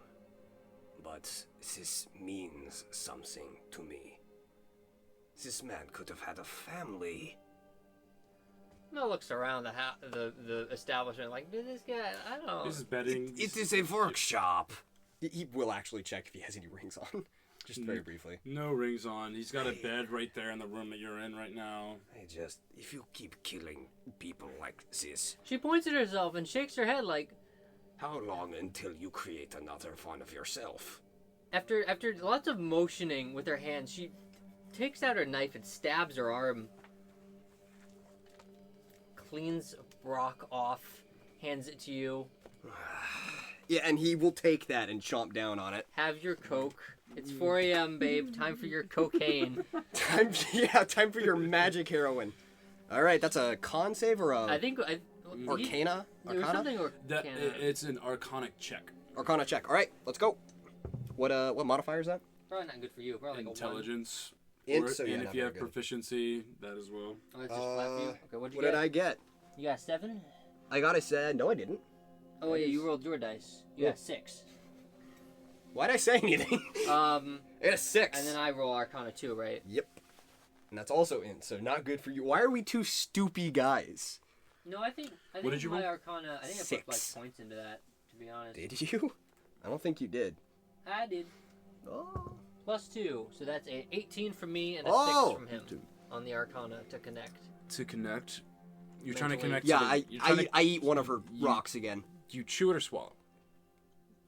Speaker 4: but this means something to me. This man could have had a family.
Speaker 3: Mel looks around the establishment like, did this guy? I don't know.
Speaker 1: This is bedding.
Speaker 4: It is a workshop.
Speaker 2: He will actually check if he has any rings on. Just very briefly.
Speaker 1: No rings on. He's got a bed right there in the room that you're in right now.
Speaker 4: If you keep killing people like this,
Speaker 3: She points at herself and shakes her head like,
Speaker 4: how long until you create another one of yourself?
Speaker 3: after lots of motioning with her hands, she takes out her knife and stabs her arm. Cleans Brock off, hands it to you.
Speaker 2: Yeah, and he will take that and chomp down on it.
Speaker 3: Have your Coke. It's 4 a.m., babe. Time for your cocaine.
Speaker 2: Time for your magic heroin. All right, that's a con save or a
Speaker 3: I think
Speaker 2: Arcana?
Speaker 3: There was something
Speaker 1: It's an arcanic check.
Speaker 2: Arcana check. All right, let's go. What modifier is that?
Speaker 3: Probably not good for you. Probably like
Speaker 1: Intelligence.
Speaker 2: Int, so yeah,
Speaker 1: and
Speaker 2: not
Speaker 1: if you have
Speaker 2: very good.
Speaker 1: proficiency, that as well.
Speaker 3: a 1. Oh, it's just flat for you? Okay, what'd you
Speaker 2: What
Speaker 3: get?
Speaker 2: did I get?
Speaker 3: You got 7?
Speaker 2: I got a said. No, I didn't.
Speaker 3: Oh, yeah, you rolled your dice. You got 6.
Speaker 2: Why'd I say anything? I got a 6.
Speaker 3: And then I roll Arcana 2, right?
Speaker 2: Yep. And that's also int, so not good for you. Why are we two stoopy guys?
Speaker 3: No, I think
Speaker 1: What did you
Speaker 3: my
Speaker 1: roll?
Speaker 3: Arcana, I think I put like
Speaker 2: 6.
Speaker 3: points into that, to be honest.
Speaker 2: Did you? I don't think you did.
Speaker 3: I did.
Speaker 2: Oh.
Speaker 3: Plus 2, so that's a 18 from me and a
Speaker 2: Oh!
Speaker 3: 6 from him on the Arcana to connect.
Speaker 1: To connect, you're trying to
Speaker 3: Mentally.
Speaker 1: connect.
Speaker 2: Yeah,
Speaker 1: to the, you're trying
Speaker 2: I eat one of her rocks again.
Speaker 1: You chew it or swallow.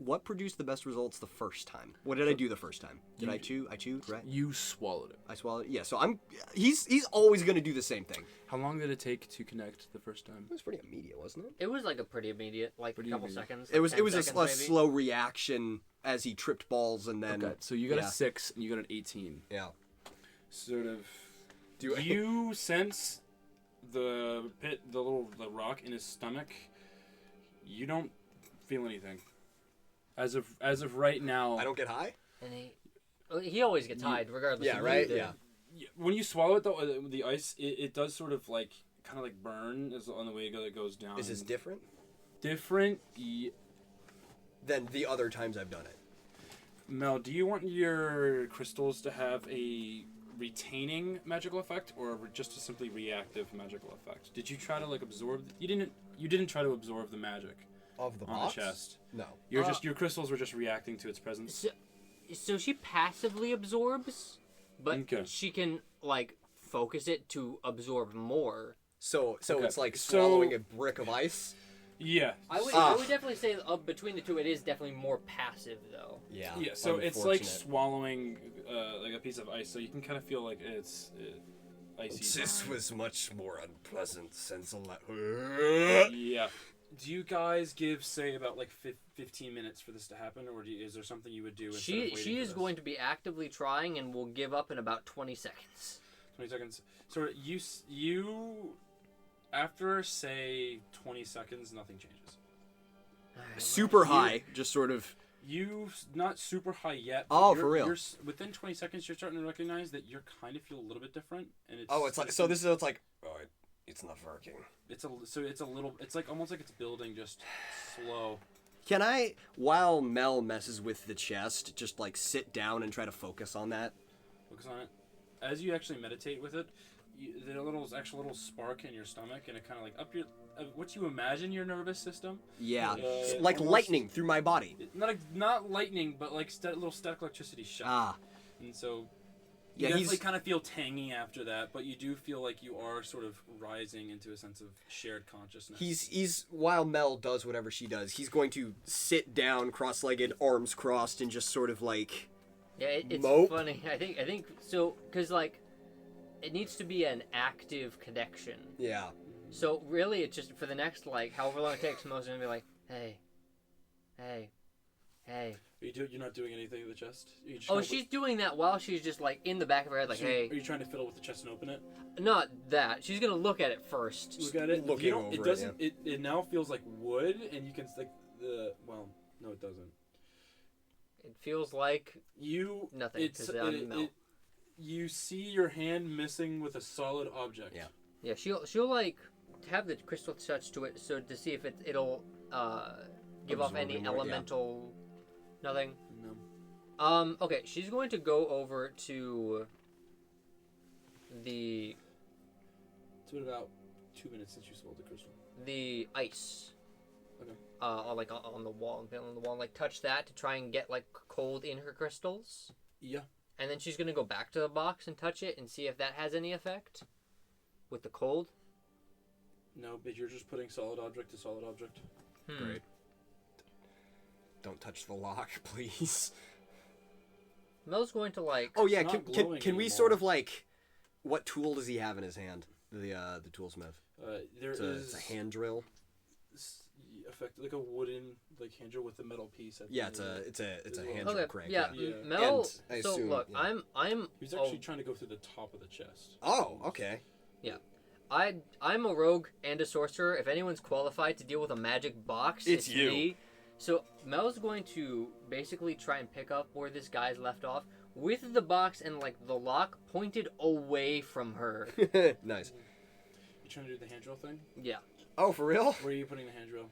Speaker 2: what produced the best results the first time? What did I do the first time? Did I chew? I chewed, right?
Speaker 1: You swallowed it.
Speaker 2: I swallowed it. Yeah, so he's always going to do the same thing.
Speaker 1: How long did it take to connect the first time?
Speaker 2: It was pretty immediate, wasn't it?
Speaker 3: It was like a pretty immediate, like a couple seconds.
Speaker 2: It was
Speaker 3: 10
Speaker 2: a
Speaker 3: seconds, maybe.
Speaker 2: slow reaction as he tripped balls and then
Speaker 1: Okay, so you got a 6 and you got an 18.
Speaker 2: Yeah.
Speaker 1: Sort of. Do you sense the rock in his stomach? You don't feel anything. As of right now.
Speaker 2: I don't get high?
Speaker 3: And he always gets high, regardless.
Speaker 2: Yeah,
Speaker 3: of
Speaker 2: right?
Speaker 3: what you do.
Speaker 2: Yeah.
Speaker 1: When you swallow it, though, the ice, it does sort of like, kind of like burn as on the way it goes down.
Speaker 2: Is this different?
Speaker 1: Different?
Speaker 2: Than the other times I've done it.
Speaker 1: Mel, do you want your crystals to have a retaining magical effect or just a simply reactive magical effect? Did you try to like absorb? You didn't try to absorb the magic
Speaker 2: Of the
Speaker 1: on
Speaker 2: box?
Speaker 1: the chest.
Speaker 2: No.
Speaker 1: Your crystals were just reacting to its presence.
Speaker 3: So she passively absorbs, but
Speaker 1: Okay.
Speaker 3: she can like focus it to absorb more.
Speaker 2: So
Speaker 1: Okay.
Speaker 2: it's like
Speaker 1: So-
Speaker 2: swallowing a brick of ice?
Speaker 1: Yeah.
Speaker 3: I would definitely say between the two, it is definitely more passive though.
Speaker 2: Yeah.
Speaker 1: Yeah. So it's like
Speaker 2: unfortunate.
Speaker 1: swallowing like a piece of ice. So you can kind of feel like it's icy.
Speaker 4: This was much more unpleasant since
Speaker 1: Yeah. Do you guys give, say, about like 15 minutes for this to happen, or is there something you would do?
Speaker 3: She is going to be actively trying and will give up in about 20 seconds.
Speaker 1: 20 seconds. So you after say 20 seconds, nothing changes.
Speaker 2: Super high, just sort of.
Speaker 1: You not super high yet. But
Speaker 2: Oh, for real?
Speaker 1: You're, within 20 seconds, you're starting to recognize that you're kind of feel a little bit different, and it's.
Speaker 2: Oh, it's like so. It's like
Speaker 4: it's not working.
Speaker 1: It's a little. It's like almost like it's building just slow.
Speaker 2: Can I, while Mel messes with the chest, just like sit down and try to focus on that?
Speaker 1: Focus on it. As you actually meditate with it, there's a actual little spark in your stomach, and it kind of like up your what you imagine your nervous system.
Speaker 2: Yeah,
Speaker 1: Uh,
Speaker 2: like
Speaker 1: almost-
Speaker 2: lightning through my body.
Speaker 1: Not lightning, but like little static electricity shot.
Speaker 2: Ah,
Speaker 1: And so
Speaker 2: yeah,
Speaker 1: you definitely kind of feel tangy after that, but you do feel like you are sort of rising into a sense of shared consciousness.
Speaker 2: he's while Mel does whatever she does, he's going to sit down, cross-legged, arms crossed, and just sort of like.
Speaker 3: Yeah, it's
Speaker 2: Mope.
Speaker 3: funny. I think so because like it needs to be an active connection.
Speaker 2: Yeah.
Speaker 3: So really, it's just for the next like however long it takes, Mo's gonna be like, hey.
Speaker 1: You're not doing anything to the chest. You just
Speaker 3: Oh,
Speaker 1: kinda-
Speaker 3: she's doing that while she's just like in the back of her head, like,
Speaker 1: so
Speaker 3: hey.
Speaker 1: Are you trying to fiddle with the chest and open it?
Speaker 3: Not that. She's gonna look at it first.
Speaker 1: Look at it.
Speaker 2: Looking
Speaker 1: You don't-
Speaker 2: over
Speaker 1: it
Speaker 2: it,
Speaker 1: doesn't. It now feels like wood, and you can like the. Well, no, it doesn't.
Speaker 3: It feels like
Speaker 1: You
Speaker 3: nothing.
Speaker 1: It's
Speaker 3: 'Cause I'm Mel.
Speaker 1: you see your hand missing with a solid object.
Speaker 2: Yeah.
Speaker 3: Yeah, she'll like have the crystal touch to it, so to see if it'll give off any
Speaker 2: Absorb more, yeah.
Speaker 3: elemental. Nothing.
Speaker 1: No.
Speaker 3: Okay, she's going to go over to the
Speaker 1: It's been about 2 minutes since you swallowed the crystal.
Speaker 3: ice.
Speaker 1: Okay.
Speaker 3: On the wall, like touch that to try and get like cold in her crystals.
Speaker 1: Yeah.
Speaker 3: And then she's gonna go back to the box and touch it and see if that has any effect with the cold.
Speaker 1: No, but you're just putting solid object to solid object.
Speaker 2: Great. Don't touch the lock, please.
Speaker 3: Mel's going to like.
Speaker 2: Oh yeah,
Speaker 1: It's not
Speaker 2: can
Speaker 1: glowing
Speaker 2: we
Speaker 1: anymore.
Speaker 2: sort of like, what tool does he have in his hand? The toolsmith.
Speaker 1: There
Speaker 2: It's
Speaker 1: is
Speaker 2: a hand drill.
Speaker 1: effect like a wooden like hand drill with a metal piece. At the
Speaker 2: Yeah,
Speaker 1: end of it.
Speaker 2: it's a
Speaker 1: Okay,
Speaker 2: hand drill
Speaker 3: Okay,
Speaker 2: crank.
Speaker 3: yeah,
Speaker 1: Yeah.
Speaker 3: Mel.
Speaker 2: And I
Speaker 3: so
Speaker 2: assume,
Speaker 3: look,
Speaker 2: yeah.
Speaker 3: I'm.
Speaker 1: He's actually trying to go through the top of the chest.
Speaker 2: Oh, okay.
Speaker 3: I'm a rogue and a sorcerer. If anyone's qualified to deal with a magic box,
Speaker 2: It's you.
Speaker 3: me. So Mel's going to basically try and pick up where this guy's left off with the box and like the lock pointed away from her.
Speaker 2: Nice.
Speaker 1: You trying to do the hand drill thing?
Speaker 3: Yeah.
Speaker 2: Oh, for real?
Speaker 1: Where are you putting the hand drill?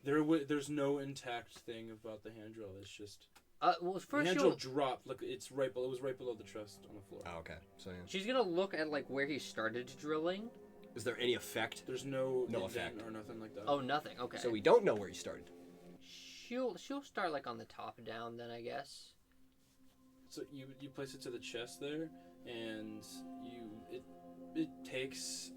Speaker 1: There's no intact thing about the hand drill. It's just
Speaker 3: Well,
Speaker 1: the
Speaker 3: first
Speaker 1: hand drill dropped. Look, it was right below the chest on the floor.
Speaker 2: Oh, okay. So yeah.
Speaker 3: she's gonna look at like where he started drilling.
Speaker 2: Is there any effect?
Speaker 1: There's no indent
Speaker 2: effect.
Speaker 1: or nothing like that.
Speaker 3: Oh, nothing. Okay.
Speaker 2: So we don't know where he started.
Speaker 3: She'll start like on the top down then, I guess.
Speaker 1: So you place it to the chest there, and it takes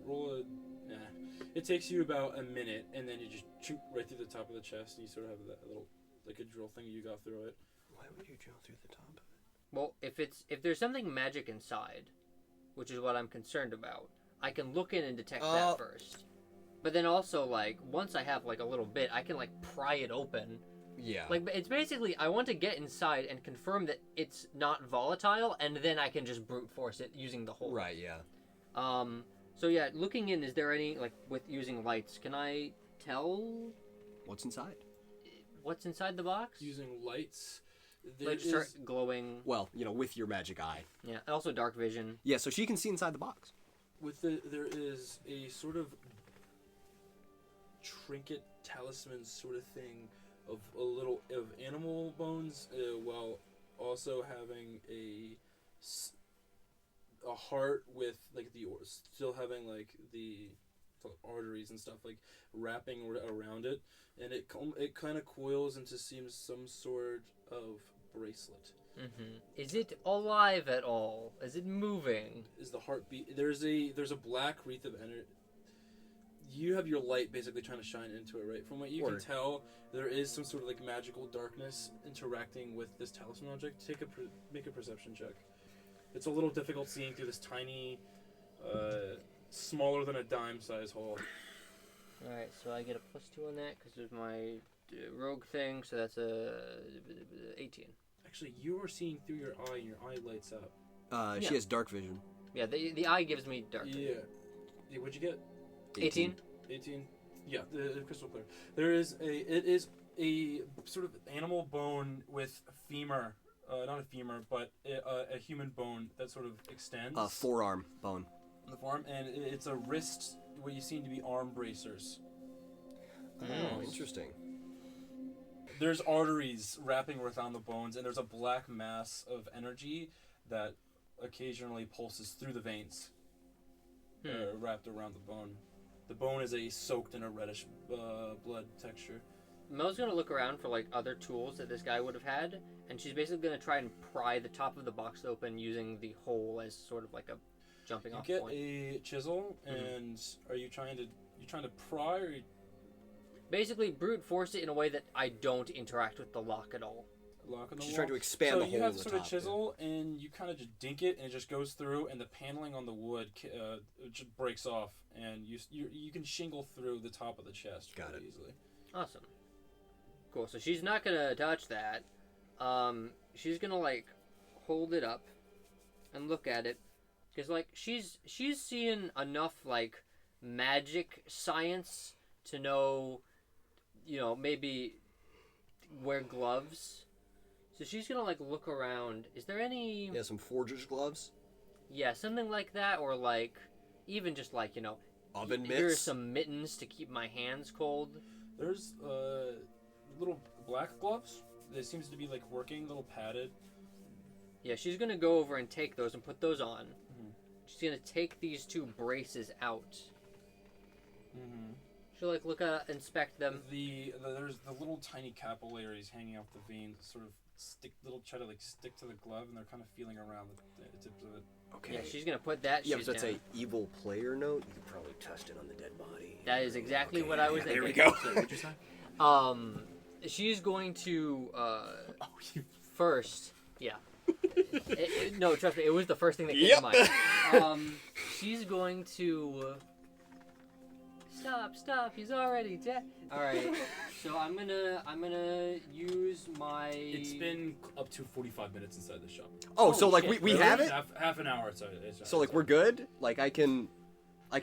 Speaker 1: roll a It takes you about a minute, and then you just shoot right through the top of the chest, and you sort of have that little, like a drill thing you got through it.
Speaker 2: Why would you drill through the top of it?
Speaker 3: Well, if there's something magic inside, which is what I'm concerned about, I can look in and detect that first. But then also, like, once I have, like, a little bit, I can, like, pry it open.
Speaker 2: Yeah.
Speaker 3: Like, it's basically, I want to get inside and confirm that it's not volatile, and then I can just brute force it using the hole.
Speaker 2: Right, yeah.
Speaker 3: So yeah, looking in, is there any, like, with using lights, can I tell
Speaker 2: What's inside?
Speaker 3: what's inside the box?
Speaker 1: Using lights,
Speaker 3: Like, start glowing.
Speaker 2: Well, with your magic eye.
Speaker 3: Yeah, and also dark vision.
Speaker 2: Yeah, so she can see inside the box.
Speaker 1: there is a sort of trinket talisman sort of thing of of animal bones, while also having a heart with like still having like the arteries and stuff like wrapping around it, and it kind of coils into seems some sort of bracelet.
Speaker 3: Mm-hmm. Is it alive at all? Is it moving?
Speaker 1: Is the heartbeat? There's a black wreath of energy. You have your light basically trying to shine into it, right? From what you can tell, there is some sort of like magical darkness interacting with this talisman object. Make a perception check. It's a little difficult seeing through this tiny, smaller than a dime size hole.
Speaker 3: Alright, so I get a +2 on that because there's my rogue thing, so that's a 18.
Speaker 1: Actually, you are seeing through your eye, and your eye lights up.
Speaker 2: She has dark vision.
Speaker 3: Yeah, the eye gives me dark vision.
Speaker 1: Yeah. What'd you get?
Speaker 3: 18.
Speaker 1: 18. Yeah, the crystal clear. It is a sort of animal bone with a femur. Not a femur, but a human bone that sort of extends.
Speaker 2: Forearm bone.
Speaker 1: On the forearm, and it's a wrist, what you seem to be arm bracers.
Speaker 2: Oh, interesting.
Speaker 1: There's arteries wrapping around the bones, and there's a black mass of energy that occasionally pulses through the veins, wrapped around the bone. The bone is soaked in a reddish blood texture.
Speaker 3: Mel's gonna look around for like other tools that this guy would have had, and she's basically gonna try and pry the top of the box open using the hole as sort of like a jumping off point.
Speaker 1: You get a chisel, and are you trying to pry, or
Speaker 3: basically brute force it in a way that I don't interact with the lock at all.
Speaker 1: Lock on the
Speaker 2: She's
Speaker 1: wall?
Speaker 2: trying to expand the hole.
Speaker 1: So you have
Speaker 2: in the
Speaker 1: sort of
Speaker 2: top,
Speaker 1: chisel, and you kind of just dink it, and it just goes through, and the paneling on the wood it just breaks off, and you can shingle through the top of the chest really easily.
Speaker 3: Awesome. Cool. So she's not gonna touch that. She's gonna like hold it up and look at it, because like she's seeing enough like magic science to know, maybe wear gloves. So she's gonna like look around. Is there any?
Speaker 2: Yeah, some forger's gloves.
Speaker 3: Yeah, something like that, or like even just like
Speaker 2: oven mitts.
Speaker 3: Here's some mittens to keep my hands cold.
Speaker 1: There's little black gloves. They seems to be like working, little padded.
Speaker 3: Yeah, she's gonna go over and take those and put those on.
Speaker 1: Mm-hmm.
Speaker 3: She's gonna take these two braces out.
Speaker 1: Mm-hmm.
Speaker 3: She'll like inspect them.
Speaker 1: There's the little tiny capillaries hanging off the veins, sort of try to stick to the glove, and they're kind of feeling around the tips of it.
Speaker 2: Okay.
Speaker 3: Yeah, she's gonna put that.
Speaker 2: Yeah,
Speaker 3: she's
Speaker 2: but that's
Speaker 3: down.
Speaker 2: a evil player note. You could probably test it on the dead body.
Speaker 3: That is exactly what I was thinking.
Speaker 2: There we go.
Speaker 1: What'd you say?
Speaker 3: She's going to first. Yeah. No, trust me, it was the first thing that came to mind. She's going to stop. He's already dead. All right. So I'm gonna use my.
Speaker 1: It's been up to 45 minutes inside the shop.
Speaker 2: Oh, so like
Speaker 3: shit,
Speaker 2: we
Speaker 1: Really?
Speaker 2: have it.
Speaker 1: Half an hour.
Speaker 2: So like we're good. Like I can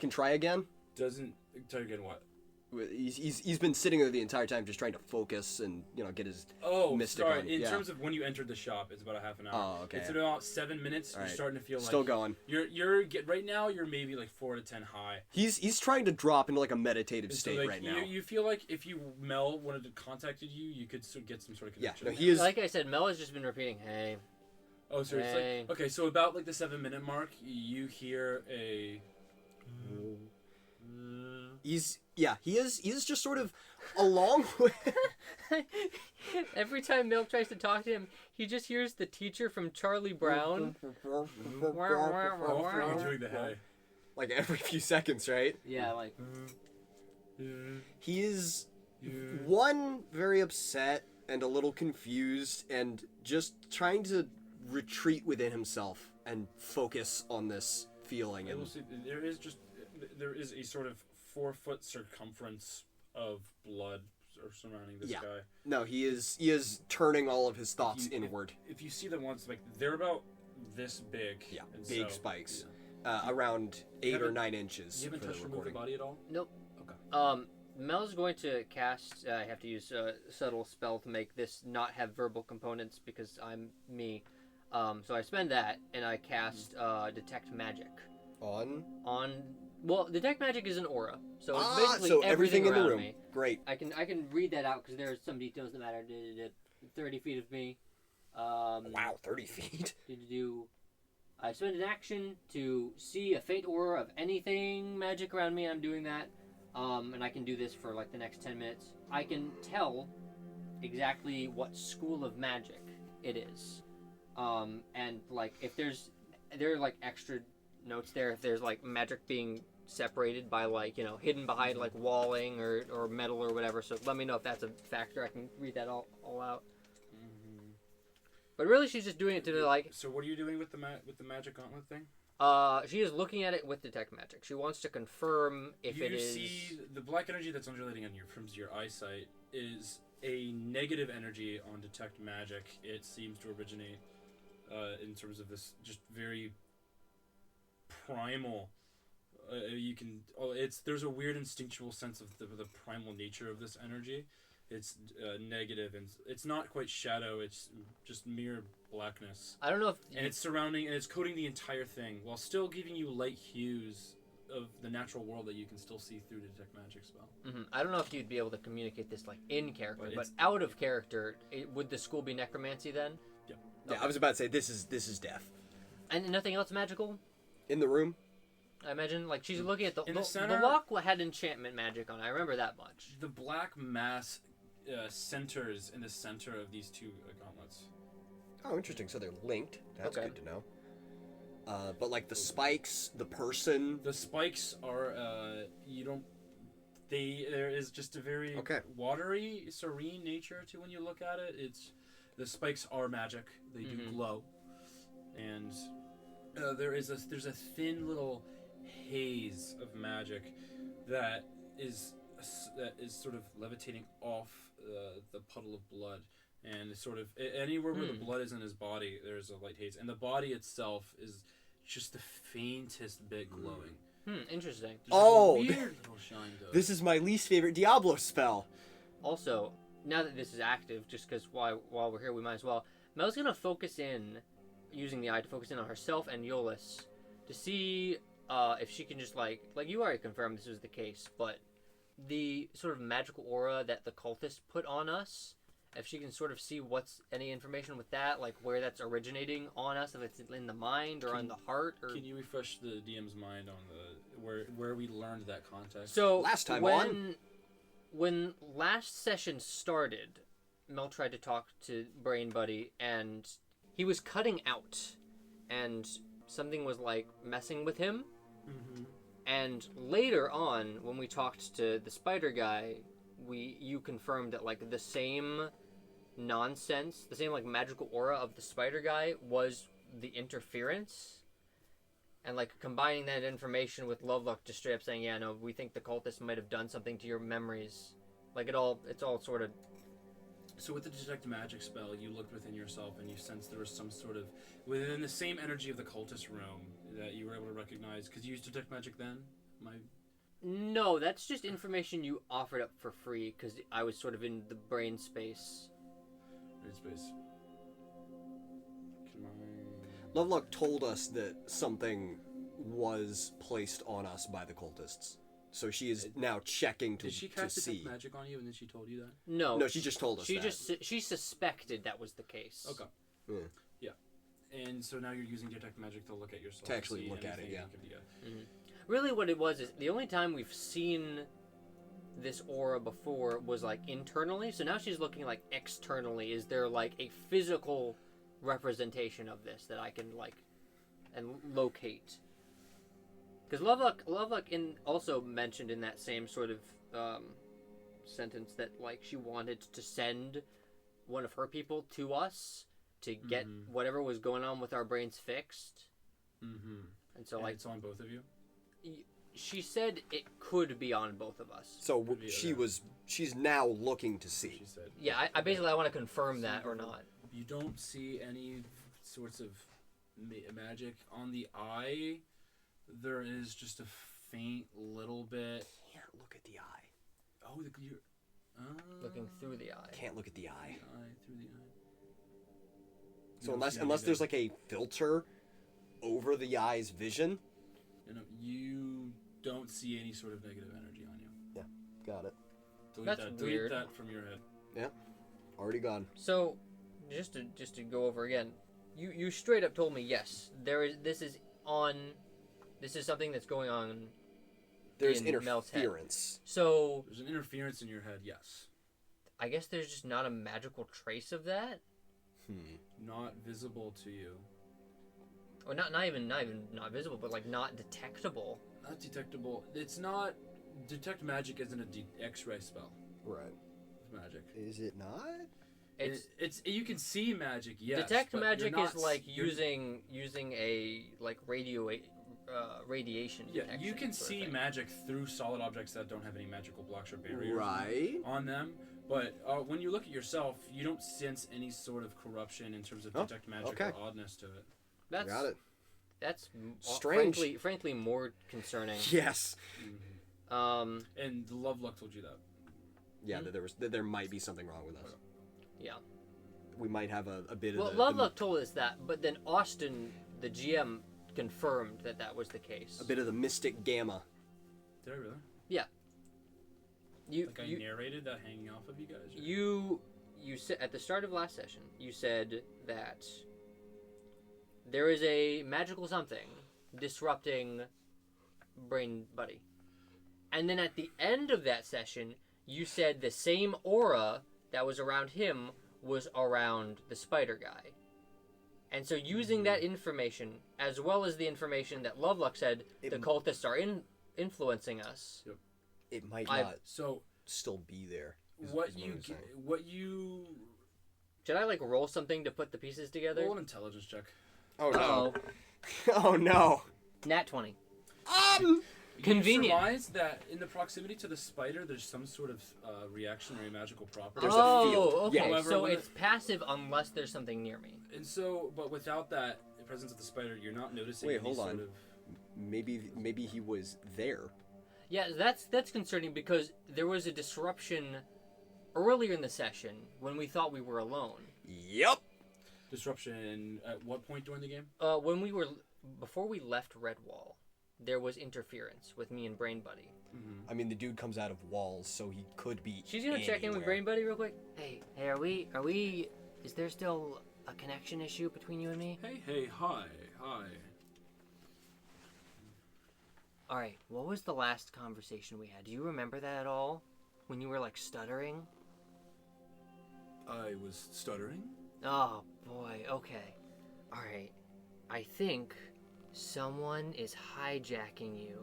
Speaker 2: try again.
Speaker 1: Doesn't tell you again what?
Speaker 2: He's been sitting there the entire time just trying to focus and get his mystic
Speaker 1: sorry.
Speaker 2: on.
Speaker 1: In
Speaker 2: Yeah.
Speaker 1: terms of when you entered the shop, it's about a half an hour.
Speaker 2: Oh, okay.
Speaker 1: It's about 7 minutes.
Speaker 2: All
Speaker 1: You're
Speaker 2: right.
Speaker 1: starting to feel
Speaker 2: Still
Speaker 1: like
Speaker 2: going.
Speaker 1: You're right now. You're maybe like 4 to 10 high.
Speaker 2: He's trying to drop into like a meditative
Speaker 1: So,
Speaker 2: state
Speaker 1: like,
Speaker 2: right now.
Speaker 1: You feel like if Mel wanted to contacted you, you could get some sort of
Speaker 2: Yeah,
Speaker 1: connection.
Speaker 2: no, he is.
Speaker 3: Like I said, Mel has just been repeating, "Hey."
Speaker 1: Oh, so it's
Speaker 3: Hey.
Speaker 1: like okay. So about like the 7 minute mark, you hear a.
Speaker 2: He is just sort of along with.
Speaker 3: Every time Mel tries to talk to him, he just hears the teacher from Charlie Brown.
Speaker 1: You're doing the hay.
Speaker 2: Like every few seconds, right?
Speaker 3: Yeah, like.
Speaker 2: He is one, very upset and a little confused and just trying to retreat within himself and focus on this feeling.
Speaker 1: I will
Speaker 2: And
Speaker 1: say there is a sort of 4-foot circumference of blood surrounding this
Speaker 2: Yeah.
Speaker 1: guy.
Speaker 2: no, he is turning all of his thoughts
Speaker 1: If you-
Speaker 2: inward.
Speaker 1: If you see the ones like they're about this big.
Speaker 2: Yeah,
Speaker 1: and
Speaker 2: big
Speaker 1: so-
Speaker 2: spikes.
Speaker 1: yeah.
Speaker 2: Around 8 or
Speaker 1: haven't-
Speaker 2: 9 inches.
Speaker 1: You haven't
Speaker 2: for the
Speaker 1: touched remove the
Speaker 2: recording.
Speaker 1: body at all.
Speaker 3: Nope.
Speaker 1: Okay.
Speaker 3: Mel's going to cast. I have to use a subtle spell to make this not have verbal components because I'm me. So I spend that and I cast detect magic
Speaker 2: On
Speaker 3: on. Well, detect magic is an aura, so it's basically
Speaker 2: so
Speaker 3: everything
Speaker 2: everything in the
Speaker 3: around
Speaker 2: room.
Speaker 3: me.
Speaker 2: Great.
Speaker 3: I can read that out because there's some details that matter. 30 feet of me.
Speaker 2: Wow, 30 feet.
Speaker 3: I spend an action to see a fate aura of anything magic around me. I'm doing that. And I can do this for like the next 10 minutes. I can tell exactly what school of magic it is. And like if there are like extra notes there if there's like magic being separated by like, hidden behind like walling or metal or whatever. So let me know if that's a factor. I can read that all out. But really, she's just doing it to like.
Speaker 1: So what are you doing with the magic gauntlet thing?
Speaker 3: She is looking at it with detect magic. She wants to confirm if
Speaker 1: you
Speaker 3: it is.
Speaker 1: see the black energy that's undulating on from your eyesight is a negative energy on detect magic. It seems to originate in terms of this just very primal. There's a weird instinctual sense of the primal nature of this energy. It's negative and it's not quite shadow. It's just mere blackness.
Speaker 3: I don't know if.
Speaker 1: And it's surrounding and it's coating the entire thing while still giving you light hues of the natural world that you can still see through the detect magic spell.
Speaker 3: I don't know if you'd be able to communicate this like in character,
Speaker 1: But
Speaker 3: but
Speaker 1: it's-
Speaker 3: out of character, would the school be necromancy then?
Speaker 2: Yeah, I was about to say this is death.
Speaker 3: And nothing else magical?
Speaker 2: In the room.
Speaker 3: I imagine like she's looking at the
Speaker 1: In the center-
Speaker 3: lock had enchantment magic on it. I remember that much.
Speaker 1: The black mass centers in the center of these two gauntlets.
Speaker 2: Oh, interesting. So they're linked. That's
Speaker 3: Okay.
Speaker 2: good to know. But like the spikes, the person.
Speaker 1: The spikes are there is just a very
Speaker 2: Okay.
Speaker 1: watery, serene nature to when you look at it. The spikes are magic. They do glow, and there's a thin little haze of magic that is sort of levitating off the puddle of blood, and it's sort of anywhere where the blood is in his body, there's a light haze, and the body itself is just the faintest bit glowing.
Speaker 3: Interesting.
Speaker 1: There's
Speaker 2: Oh,
Speaker 1: like a weird little shine to it.
Speaker 2: This is my least favorite Diablo spell.
Speaker 3: Also, now that this is active, just because while we're here, we might as well. Mel's gonna focus in, using the eye to focus in on herself and Iollus, to see if she can just like you already confirmed this was the case, but the sort of magical aura that the cultists put on us, if she can sort of see what's any information with that, like where that's originating on us, if it's in the mind or on the heart, or
Speaker 1: Can you refresh the DM's mind on where we learned that context?
Speaker 3: so
Speaker 2: Last time
Speaker 3: when last session started, Mel tried to talk to Brain Buddy and he was cutting out, and something was like messing with him. And later on, when we talked to the spider guy, you confirmed that like the same nonsense, the same like magical aura of the spider guy was the interference, and like combining that information with Lovelock just straight up saying, yeah, no, we think the cultists might have done something to your memories. Like it's all sort of.
Speaker 1: So with the detect magic spell, you looked within yourself and you sensed there was some sort of within the same energy of the cultist room that you were able to recognize. Because you used detect magic then.
Speaker 3: No, that's just information you offered up for free because I was sort of in the brain space.
Speaker 1: Brain space. Can I?
Speaker 2: Lovelock told us that something was placed on us by the cultists. So she is now checking to
Speaker 1: Did she cast
Speaker 2: see.
Speaker 1: detect magic on you and then she told you that?
Speaker 3: No,
Speaker 2: She just told us that.
Speaker 3: She suspected that was the case.
Speaker 1: Okay.
Speaker 2: Yeah.
Speaker 1: And so now you're using detect magic to look at yourself.
Speaker 2: To actually
Speaker 1: see
Speaker 2: look at it,
Speaker 1: anything
Speaker 2: yeah.
Speaker 1: you could-
Speaker 3: Really, what it was is the only time we've seen this aura before was like internally. So now she's looking like externally. Is there like a physical representation of this that I can like and locate? Because Lovelock also mentioned in that same sort of sentence that like she wanted to send one of her people to us to get whatever was going on with our brains fixed.
Speaker 1: Mm-hmm.
Speaker 3: And so,
Speaker 1: And
Speaker 3: like,
Speaker 1: it's on both of you?
Speaker 3: she said it could be on both of us.
Speaker 2: So
Speaker 1: Yeah.
Speaker 2: she's now looking to see.
Speaker 1: She said.
Speaker 3: Yeah, I basically I want to confirm that or not.
Speaker 1: You don't see any sorts of magic on the eye. There is just a faint little bit.
Speaker 2: Can't look at the eye.
Speaker 1: Oh, you're
Speaker 3: Looking through the eye.
Speaker 2: Can't look at the eye.
Speaker 1: Through the eye.
Speaker 2: So
Speaker 1: You don't see
Speaker 2: unless there's
Speaker 1: anything.
Speaker 2: like a filter over the eye's vision.
Speaker 1: You don't see any sort of negative energy on you.
Speaker 2: Yeah, got it.
Speaker 3: That's
Speaker 1: Delete
Speaker 3: weird.
Speaker 1: that from your head.
Speaker 2: Yeah, already gone.
Speaker 3: So, just to go over again, you straight up told me yes. This is something that's going on.
Speaker 2: There's
Speaker 3: in Mel's head.
Speaker 2: interference.
Speaker 3: So
Speaker 1: There's an interference in your head, yes.
Speaker 3: I guess there's just not a magical trace of that,
Speaker 1: Not visible to you.
Speaker 3: or not even not visible, but like not detectable.
Speaker 1: Not detectable. It's not. Detect magic isn't a X-ray spell.
Speaker 2: Right.
Speaker 1: It's magic.
Speaker 2: Is it not?
Speaker 3: It's
Speaker 1: you can see magic, yes.
Speaker 3: detect
Speaker 1: but
Speaker 3: magic
Speaker 1: you're
Speaker 3: is
Speaker 1: not
Speaker 3: like
Speaker 1: you're-
Speaker 3: using a like radiation.
Speaker 1: Yeah,
Speaker 3: detection
Speaker 1: you can
Speaker 3: sort of
Speaker 1: see
Speaker 3: thing.
Speaker 1: magic through solid objects that don't have any magical blocks or barriers
Speaker 2: Right.
Speaker 1: on them. But when you look at yourself, you don't sense any sort of corruption in terms of
Speaker 2: Oh,
Speaker 1: detect magic
Speaker 2: okay.
Speaker 1: or oddness to it.
Speaker 3: That's
Speaker 2: Got it.
Speaker 3: That's
Speaker 2: Strange.
Speaker 3: frankly more concerning.
Speaker 2: Yes.
Speaker 1: And the love luck told you that.
Speaker 2: Yeah, that there might be something wrong with us.
Speaker 3: Yeah.
Speaker 2: We might have a bit of
Speaker 3: Well, Loveluck told us that, but then Austin, the GM, confirmed that was the case.
Speaker 2: a bit of the mystic gamma.
Speaker 1: Did I really?
Speaker 3: Yeah. You
Speaker 1: I narrated that hanging off of you guys? Or?
Speaker 3: you said at the start of last session, you said that there is a magical something disrupting Brain Buddy. And then at the end of that session, you said the same aura that was around him was around the spider guy. And so using that information, as well as the information that Loveluck said the cultists are influencing us.
Speaker 1: Yep.
Speaker 2: It might
Speaker 3: I've-
Speaker 2: not
Speaker 1: So
Speaker 2: still be there. is
Speaker 1: what
Speaker 2: I'm
Speaker 1: you
Speaker 2: saying.
Speaker 1: what you
Speaker 3: Should I like roll something to put the pieces together?
Speaker 1: roll an intelligence check.
Speaker 2: Oh no.
Speaker 3: Uh-oh.
Speaker 2: Oh no.
Speaker 3: Nat 20.
Speaker 1: You
Speaker 3: Convenient.
Speaker 1: surmise that in the proximity to the spider, there's some sort of reactionary magical property.
Speaker 2: There's a
Speaker 3: Oh,
Speaker 2: field.
Speaker 3: okay.
Speaker 1: However,
Speaker 3: so
Speaker 1: when
Speaker 3: it's passive unless there's something near me.
Speaker 1: And so, but without that the presence of the spider, you're not noticing.
Speaker 2: Wait,
Speaker 1: any
Speaker 2: hold
Speaker 1: sort
Speaker 2: on.
Speaker 1: Of,
Speaker 2: Maybe he was there.
Speaker 3: Yeah, that's concerning because there was a disruption earlier in the session when we thought we were alone.
Speaker 2: Yep.
Speaker 1: disruption at what point during the game?
Speaker 3: When we were before we left Redwall, there was interference with me and Brain Buddy.
Speaker 2: I mean, the dude comes out of walls, so he could be.
Speaker 3: She's gonna check in with
Speaker 2: anywhere.
Speaker 3: Brain Buddy real quick. Hey, are we? Is there still a connection issue between you and me?
Speaker 1: Hey, hi.
Speaker 3: All right. What was the last conversation we had? Do you remember that at all? When you were like stuttering?
Speaker 1: I was stuttering.
Speaker 3: Oh boy. Okay. All right. I think someone is hijacking you.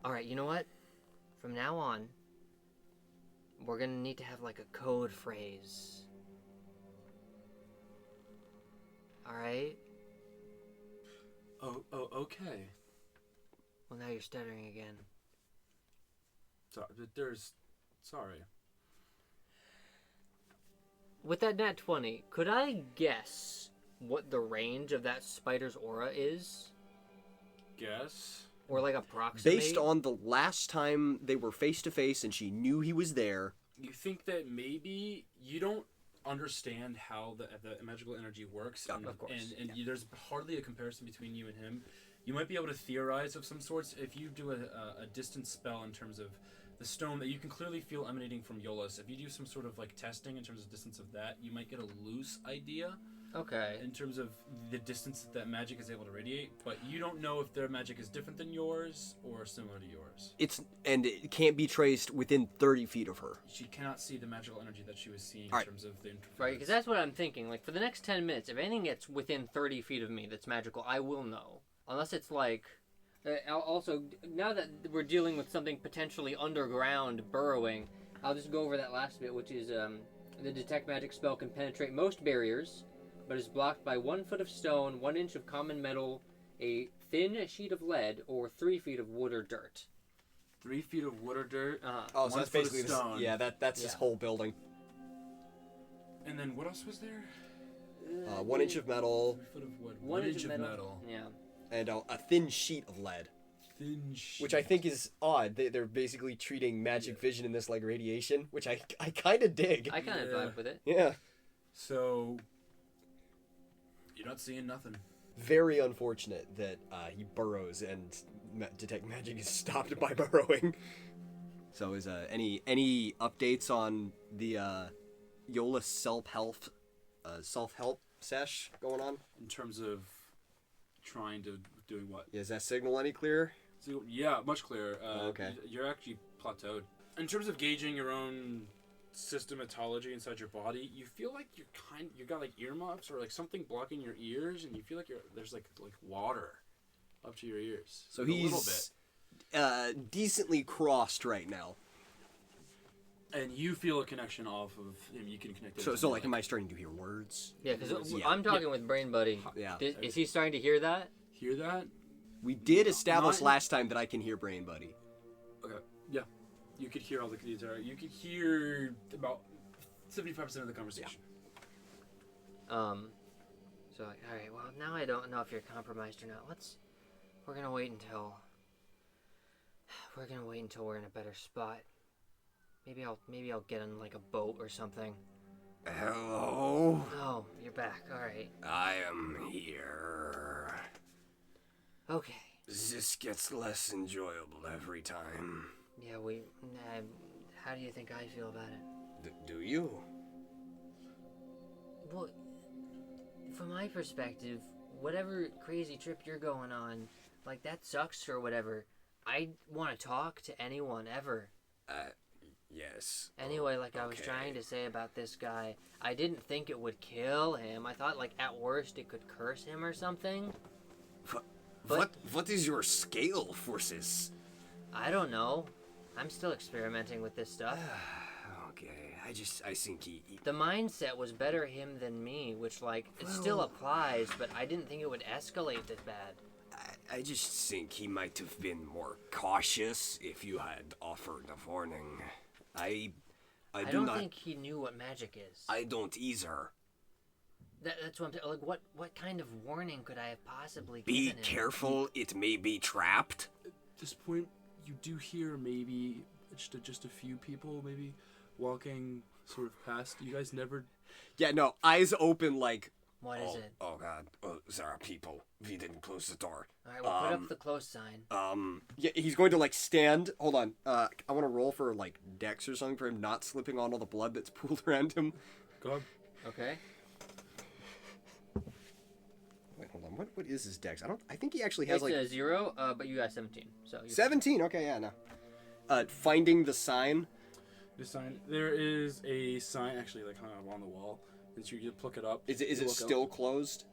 Speaker 3: All right. You know what? From now on, we're gonna need to have like a code phrase. All right.
Speaker 1: Oh, okay.
Speaker 3: Well, now you're stuttering again.
Speaker 1: Sorry.
Speaker 3: With that nat 20, could I guess what the range of that spider's aura is?
Speaker 1: Guess.
Speaker 3: Or like approximate?
Speaker 2: Based on the last time they were face to face and she knew he was there.
Speaker 1: You think that maybe you don't understand how the magical energy works,
Speaker 2: Yeah,
Speaker 1: and,
Speaker 3: of course,
Speaker 1: and there's hardly a comparison between you and him. You might be able to theorize of some sorts if you do a distance spell in terms of the stone that you can clearly feel emanating from Iollus. If you do some sort of like testing in terms of distance of that, you might get a loose idea
Speaker 3: Okay.
Speaker 1: in terms of the distance that magic is able to radiate, but you don't know if their magic is different than yours or similar to yours.
Speaker 2: And it can't be traced within 30 feet of her.
Speaker 1: She cannot see the magical energy that she was seeing in
Speaker 2: Alright.
Speaker 1: terms of the interference.
Speaker 3: Right, because that's what I'm thinking. Like, for the next 10 minutes, if anything gets within 30 feet of me that's magical, I will know. Unless it's like Also, now that we're dealing with something potentially underground burrowing, I'll just go over that last bit, which is the detect magic spell can penetrate most barriers, but is blocked by 1 foot of stone, 1 inch of common metal, a thin sheet of lead, or 3 feet of wood or dirt.
Speaker 1: 3 feet of wood or dirt.
Speaker 2: Oh, so that's basically
Speaker 1: stone.
Speaker 2: that's his whole building.
Speaker 1: And then what else was there?
Speaker 2: 1 inch of metal.
Speaker 1: 3 foot of wood.
Speaker 3: 1 inch of metal. Yeah.
Speaker 2: And a thin sheet of lead.
Speaker 1: Thin sheet.
Speaker 2: Which I think is odd. They're basically treating magic vision in this like radiation, which I kind of dig.
Speaker 3: I kind of vibe with it.
Speaker 2: Yeah.
Speaker 1: So you're not seeing nothing.
Speaker 2: Very unfortunate that he burrows and detect magic is stopped by burrowing. So is any updates on the Iollus self-help sesh going on?
Speaker 1: In terms of trying to doing what?
Speaker 2: Is that signal any clearer?
Speaker 1: So, yeah, much clearer.
Speaker 2: Okay.
Speaker 1: You're actually plateaued. In terms of gauging your own systematology inside your body, you feel like you got like earmuffs or like something blocking your ears, and you feel like there's like water up to your ears.
Speaker 2: So
Speaker 1: like
Speaker 2: he's
Speaker 1: a little bit.
Speaker 2: Decently crossed right now.
Speaker 1: And you feel a connection off of him. You can connect.
Speaker 2: So like, am I starting to hear words?
Speaker 3: Yeah, because
Speaker 2: Yeah.
Speaker 3: I'm talking with Brain Buddy.
Speaker 2: Yeah.
Speaker 3: Is he starting to hear that?
Speaker 1: Hear that?
Speaker 2: We did establish
Speaker 1: Not-
Speaker 2: last time that I can hear Brain Buddy.
Speaker 1: Okay. Yeah. You could hear all the entire. You could hear about 75% of the conversation.
Speaker 3: So like, all right. Well, now I don't know if you're compromised or not. We're gonna wait until we're in a better spot. Maybe I'll get on like a boat or something.
Speaker 4: Hello?
Speaker 3: Oh, you're back. All right.
Speaker 4: I am here.
Speaker 3: Okay.
Speaker 4: This gets less enjoyable every time.
Speaker 3: Yeah, how do you think I feel about it?
Speaker 4: Do you?
Speaker 3: Well, from my perspective, whatever crazy trip you're going on, like that sucks or whatever. I want to talk to anyone ever.
Speaker 4: Yes.
Speaker 3: Anyway, like I was
Speaker 4: Okay.
Speaker 3: trying to say about this guy, I didn't think it would kill him. I thought like at worst it could curse him or something.
Speaker 4: What is your scale for this?
Speaker 3: I don't know. I'm still experimenting with this stuff.
Speaker 4: Okay, I think he
Speaker 3: The mindset was better him than me, which like it still applies, but I didn't think it would escalate this bad.
Speaker 4: I just think he might have been more cautious if you had offered a warning. I
Speaker 3: I
Speaker 4: do
Speaker 3: don't
Speaker 4: not.
Speaker 3: think he knew what magic is.
Speaker 4: I don't either.
Speaker 3: That's what I'm saying. Like, what kind of warning could I have possibly
Speaker 4: Be
Speaker 3: given him?
Speaker 4: careful, it may be trapped.
Speaker 1: At this point, you do hear maybe just a few people maybe walking sort of past. You guys never.
Speaker 2: Yeah, no, eyes open like.
Speaker 3: What is it?
Speaker 4: Oh God, there are people. We didn't close the door.
Speaker 3: All right, we'll put up the close sign.
Speaker 2: Yeah, he's going to like stand. Hold on. I want to roll for like dex or something for him not slipping on all the blood that's pooled around him.
Speaker 1: Go ahead.
Speaker 3: Okay.
Speaker 2: Wait, hold on. What is his dex? I think he actually has
Speaker 3: It's
Speaker 2: like
Speaker 3: a 0, but you got 17. So you're
Speaker 2: 17. Okay, yeah, no. Finding the sign.
Speaker 1: The sign. There is a sign actually like hung up on the wall. And so you pluck it up.
Speaker 2: Is
Speaker 1: you
Speaker 2: it
Speaker 1: look
Speaker 2: still
Speaker 1: up.
Speaker 2: closed?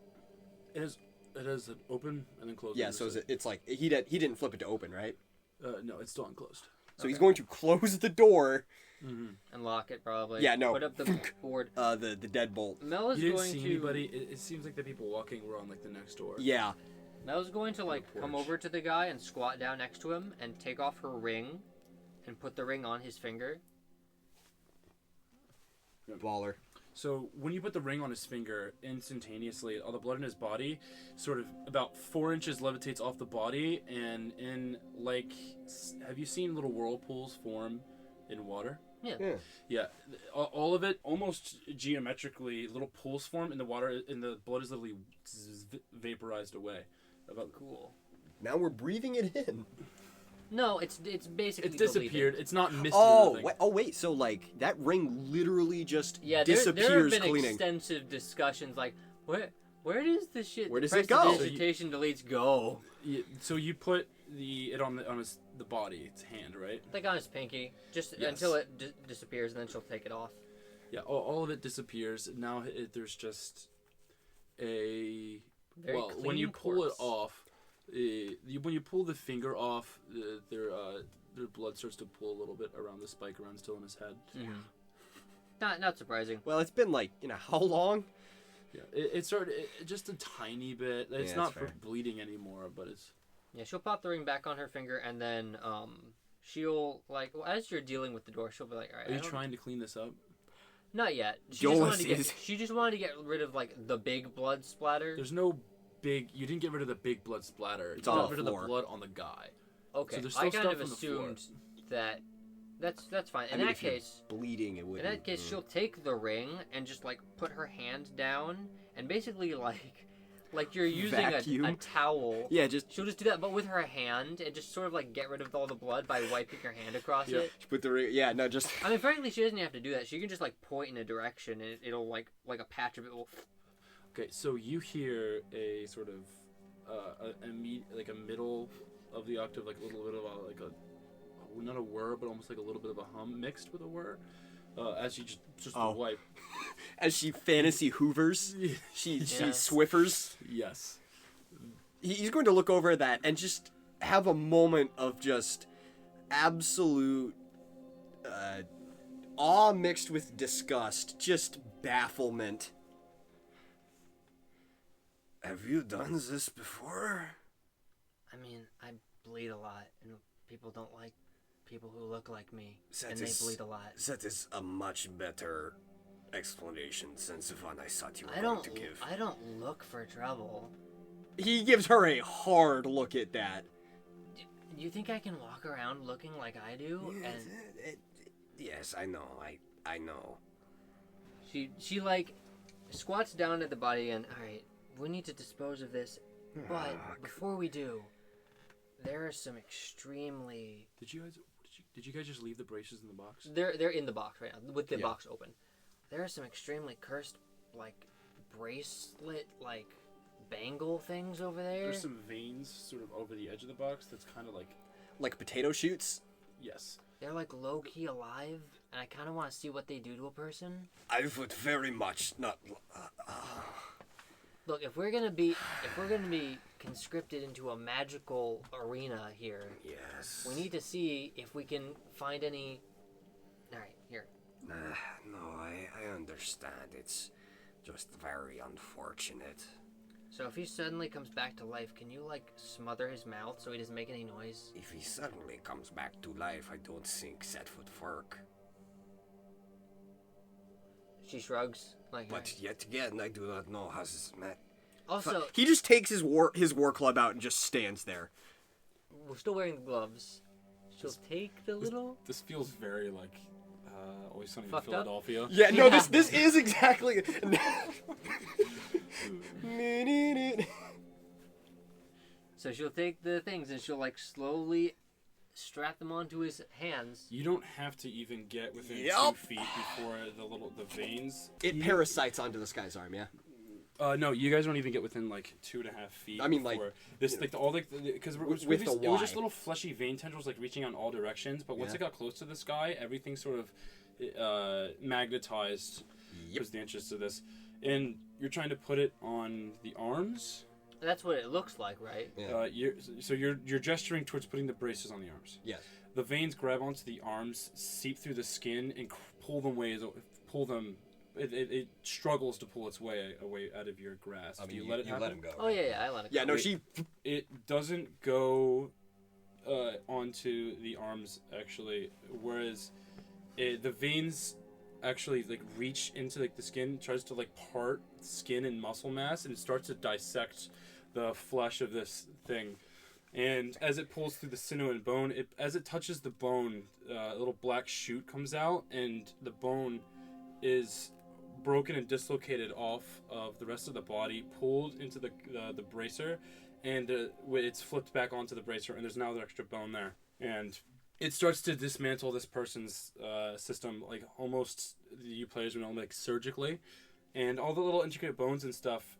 Speaker 1: It is an open and then closed.
Speaker 2: Yeah. So it's like he didn't flip it to open, right?
Speaker 1: No, it's still unclosed.
Speaker 2: So he's going to close the door.
Speaker 3: and lock it probably.
Speaker 2: Yeah, no.
Speaker 3: Put up the board.
Speaker 2: The deadbolt.
Speaker 3: Mel is
Speaker 1: You didn't
Speaker 3: going
Speaker 1: see
Speaker 3: to.
Speaker 1: anybody. It seems like the people walking were on like the next door.
Speaker 2: Yeah.
Speaker 3: Mel's going to like come
Speaker 1: porch.
Speaker 3: over to the guy and squat down next to him and take off her ring, and put the ring on his finger.
Speaker 2: Baller.
Speaker 1: So when you put the ring on his finger, instantaneously, all the blood in his body, sort of about 4 inches levitates off the body, and in like, have you seen little whirlpools form in water?
Speaker 3: Yeah.
Speaker 2: Yeah.
Speaker 1: Yeah, all of it almost geometrically, little pools form in the water, and the blood is literally vaporized away. About
Speaker 3: Cool.
Speaker 2: Now we're breathing it in.
Speaker 3: No, it's basically
Speaker 1: it's disappeared.
Speaker 3: deleted.
Speaker 1: It's not misted.
Speaker 2: Oh,
Speaker 1: or nothing.
Speaker 2: wait. So like that ring literally just
Speaker 3: Yeah,
Speaker 2: disappears
Speaker 3: there have been
Speaker 2: cleaning.
Speaker 3: extensive discussions like where does this shit?
Speaker 2: Where does
Speaker 3: press
Speaker 2: it go?
Speaker 3: Digitation deletes go.
Speaker 1: So you put it on the body, its hand, right?
Speaker 3: Like on his pinky, just
Speaker 1: Yes.
Speaker 3: until it disappears, and then she'll take it off.
Speaker 1: Yeah, all of it disappears. Now there's just a
Speaker 3: Very
Speaker 1: when you
Speaker 3: clean
Speaker 1: pull
Speaker 3: corpse.
Speaker 1: it off, when you pull the finger off, their blood starts to pool a little bit around the spike around still in his head.
Speaker 3: Not surprising.
Speaker 2: Well, it's been like, how long?
Speaker 1: Yeah, it started just a tiny bit. It's
Speaker 2: Yeah,
Speaker 1: not
Speaker 2: that's
Speaker 1: for bleeding anymore, but it's.
Speaker 3: Yeah, she'll pop the ring back on her finger, and then she'll as you're dealing with the door, she'll be like, "All right."
Speaker 1: Are you trying to clean this up?
Speaker 3: Not yet. She just wanted to get rid of the big blood splatter.
Speaker 1: There's no big. You didn't get rid of the big blood splatter.
Speaker 2: It's
Speaker 1: you
Speaker 2: on
Speaker 1: got
Speaker 2: the
Speaker 1: rid of the
Speaker 2: floor.
Speaker 1: blood on the guy.
Speaker 3: Okay,
Speaker 1: So there's still
Speaker 3: I kind
Speaker 1: stuff
Speaker 3: of
Speaker 1: on the floor.
Speaker 3: assumed that. That's fine.
Speaker 2: I
Speaker 3: In
Speaker 2: mean,
Speaker 3: that
Speaker 2: if you're
Speaker 3: case,
Speaker 2: bleeding, it would.
Speaker 3: she'll take the ring and just put her hand down and basically like you're using
Speaker 2: Vacuum?
Speaker 3: a towel.
Speaker 2: Yeah, just
Speaker 3: She'll just do that, but with her hand, and just sort of get rid of all the blood by wiping her hand across it.
Speaker 2: put the ring. Yeah, no, just.
Speaker 3: I mean, frankly, she doesn't have to do that. She can just point in a direction, and it'll like a patch of it will.
Speaker 1: Okay, so you hear a sort of a middle of the octave, like a little bit of a not a whir, but almost like a little bit of a hum mixed with a whir. As she just wipe.
Speaker 2: As she fantasy hoovers, she swiffers.
Speaker 1: Yes.
Speaker 2: He's going to look over that and just have a moment of just absolute awe mixed with disgust, just bafflement.
Speaker 4: Have you done this before?
Speaker 3: I mean, I bleed a lot, and people don't like people who look like me,
Speaker 4: That
Speaker 3: and
Speaker 4: is-
Speaker 3: they bleed a lot.
Speaker 4: That is a much better explanation than the one I thought you were
Speaker 3: I
Speaker 4: going
Speaker 3: don't.
Speaker 4: to give.
Speaker 3: I don't look for trouble.
Speaker 2: He gives her a hard look at that.
Speaker 3: You think I can walk around looking like I do?
Speaker 4: Yes,
Speaker 3: And
Speaker 4: yes, I know. I know.
Speaker 3: she squats down at the body and, all right, we need to dispose of this, but before we do, there are some extremely.
Speaker 1: Did you guys just leave the braces in the box?
Speaker 3: They're in the box right now with the box open. There are some extremely cursed bracelet bangle things over there.
Speaker 1: There's some veins sort of over the edge of the box that's kind of
Speaker 2: Like potato shoots?
Speaker 1: yes.
Speaker 3: They're low key alive, and I kind of want to see what they do to a person.
Speaker 4: I would very much not.
Speaker 3: Look, if we're gonna be conscripted into a magical arena here,
Speaker 4: Yes.
Speaker 3: we need to see if we can find any. All right, here.
Speaker 4: No, I understand. It's just very unfortunate.
Speaker 3: So if he suddenly comes back to life, can you smother his mouth so he doesn't make any noise?
Speaker 4: If he suddenly comes back to life, I don't think that would work.
Speaker 3: She shrugs.
Speaker 4: But yet again, I do not know how this met.
Speaker 3: Also,
Speaker 2: He just takes his war club out and just stands there.
Speaker 3: we're still wearing the gloves. She'll take the little.
Speaker 1: This feels very Always Sunny in
Speaker 3: Fucked up?
Speaker 1: Philadelphia.
Speaker 2: Yeah, no,
Speaker 3: Yeah.
Speaker 2: this is exactly.
Speaker 3: So she'll take the things and she'll slowly strap them onto his hands.
Speaker 1: You don't have to even get within 2
Speaker 2: Yup.
Speaker 1: feet before the veins.
Speaker 2: It parasites onto this guy's arm, yeah.
Speaker 1: No, you guys don't even get within 2.5 feet.
Speaker 2: I mean,
Speaker 1: before this because
Speaker 2: with
Speaker 1: it
Speaker 2: the
Speaker 1: was just
Speaker 2: Y.
Speaker 1: little fleshy vein tendrils reaching on all directions. But once
Speaker 2: Yeah.
Speaker 1: it got close to this guy, everything sort of magnetized.
Speaker 2: Yep.
Speaker 1: Was the interest of this, and you're trying to put it on the arms.
Speaker 3: That's what it looks like, right?
Speaker 2: Yeah.
Speaker 1: You're gesturing towards putting the braces on the arms.
Speaker 2: Yes.
Speaker 1: The veins grab onto the arms, seep through the skin, and pull them. It struggles to pull its way away out of your grasp.
Speaker 2: I mean,
Speaker 1: Do you let it happen?
Speaker 2: let him go.
Speaker 3: Oh yeah, I let it.
Speaker 2: Yeah,
Speaker 3: go.
Speaker 2: no,
Speaker 1: It doesn't go onto the arms actually, whereas the veins actually reach into the skin, tries to part skin and muscle mass, and it starts to dissect the flesh of this thing. And as it pulls through the sinew and bone, as it touches the bone, a little black shoot comes out, and the bone is broken and dislocated off of the rest of the body, pulled into the bracer, and it's flipped back onto the bracer, and there's now an extra bone there. And it starts to dismantle this person's system, almost you players would know, surgically, and all the little intricate bones and stuff.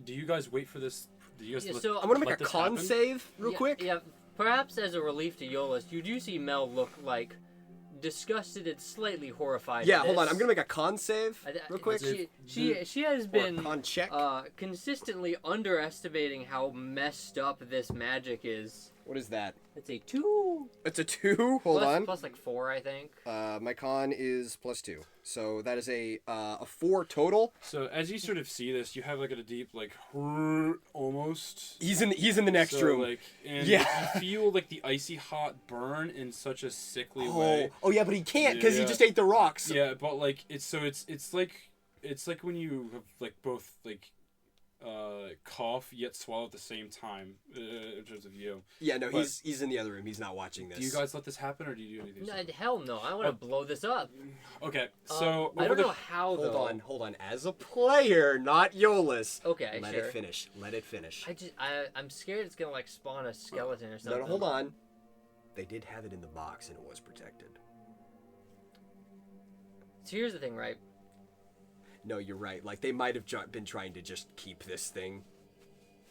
Speaker 1: Do you guys wait for this? Do you guys?
Speaker 3: So
Speaker 2: I'm gonna make
Speaker 1: let
Speaker 2: a
Speaker 1: this
Speaker 2: con
Speaker 1: happen?
Speaker 2: save real quick.
Speaker 3: Yeah, perhaps as a relief to Iollus, you do see Mel look disgusted and slightly horrified.
Speaker 2: Yeah,
Speaker 3: at
Speaker 2: hold on.
Speaker 3: this.
Speaker 2: I'm gonna make a con save real quick.
Speaker 3: She has
Speaker 2: Or a
Speaker 3: been
Speaker 2: con check.
Speaker 3: consistently underestimating how messed up this magic is.
Speaker 2: What is that?
Speaker 3: It's a 2.
Speaker 2: It's a 2. Hold on.
Speaker 3: Plus like 4, I think.
Speaker 2: My con is +2, so that is a 4 total.
Speaker 1: So as you sort of see this, you have like a deep like almost.
Speaker 2: He's in the next room.
Speaker 1: Like, and
Speaker 2: Yeah.
Speaker 1: you feel like the icy hot burn in such a sickly way.
Speaker 2: Oh yeah, but he can't because he
Speaker 1: Yeah.
Speaker 2: just ate the rocks.
Speaker 1: Yeah, but like it's like when you have like both like cough yet swallow at the same time in terms of you.
Speaker 2: Yeah, no,
Speaker 1: But-
Speaker 2: he's in the other room. He's not watching this.
Speaker 1: Do you guys let this happen or do you do anything?
Speaker 3: No, hell no. I want to blow this up.
Speaker 1: Okay, so
Speaker 3: I
Speaker 1: over
Speaker 3: don't
Speaker 1: the
Speaker 3: know how though.
Speaker 2: Hold on. As a player, not Iollus.
Speaker 3: Okay,
Speaker 2: Let
Speaker 3: sure.
Speaker 2: it finish. Let it finish.
Speaker 3: I'm scared it's gonna like spawn a skeleton or something.
Speaker 2: No, hold on. They did have it in the box and it was protected.
Speaker 3: So here's the thing, right?
Speaker 2: No, you're right. Like they might have been trying to just keep this thing.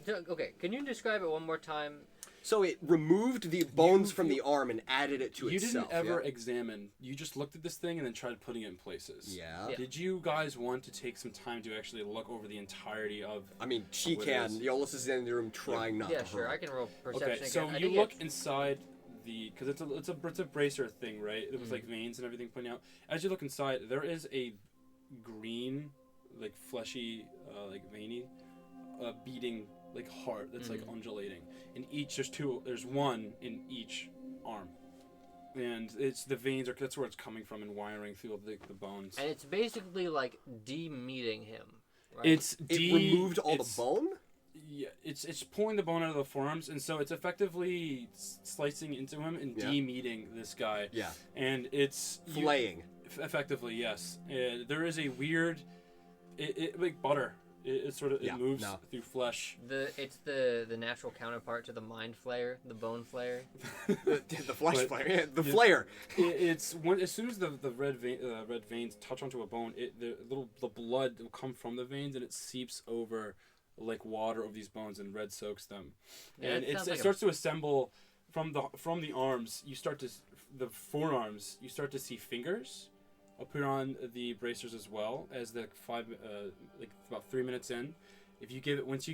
Speaker 3: Okay, can you describe it one more time?
Speaker 2: So it removed the bones from the arm and added it to
Speaker 1: you
Speaker 2: itself.
Speaker 1: didn't ever
Speaker 2: yeah?
Speaker 1: examine. You just looked at this thing and then tried putting it in places.
Speaker 2: Yeah.
Speaker 3: Yeah.
Speaker 1: Did you guys want to take some time to actually look over the entirety of?
Speaker 2: I mean, she
Speaker 1: What it
Speaker 2: can.
Speaker 1: is.
Speaker 2: Iollus is in the room trying not
Speaker 3: Yeah,
Speaker 2: to
Speaker 3: sure.
Speaker 2: hurt.
Speaker 3: I can roll perception
Speaker 1: Okay, so
Speaker 3: again. I
Speaker 1: you
Speaker 3: did
Speaker 1: look
Speaker 3: get-
Speaker 1: inside the because it's a bracer thing, right? It was like veins and everything pointing out. As you look inside, there is a green, like fleshy, like veiny, beating like heart that's like undulating. In each, there's one in each arm, and it's the veins are that's where it's coming from and wiring through the bones.
Speaker 3: And it's basically like de-meating him. Right?
Speaker 1: It
Speaker 2: Removed all the bone?
Speaker 1: Yeah, it's pulling the bone out of the forearms, and so it's effectively slicing into him and
Speaker 2: Yeah.
Speaker 1: de-meating this guy.
Speaker 2: Yeah.
Speaker 1: And it's
Speaker 2: Flaying.
Speaker 1: Effectively, yes. There is a weird, it like butter. It sort of
Speaker 2: Yeah,
Speaker 1: it moves
Speaker 2: no.
Speaker 1: through flesh.
Speaker 3: It's the natural counterpart to the mind flayer, the bone flayer.
Speaker 2: the flesh
Speaker 1: But-
Speaker 2: flare. Yeah, the
Speaker 1: yeah.
Speaker 2: flare.
Speaker 1: It's when as soon as the red veins touch onto a bone, the blood will come from the veins and it seeps over like water over these bones and red soaks them.
Speaker 3: Yeah,
Speaker 1: And
Speaker 3: that sounds
Speaker 1: it
Speaker 3: like
Speaker 1: starts to assemble from the arms. The forearms. You start to see fingers appear on the bracers as well as the about 3 minutes in. If you give it once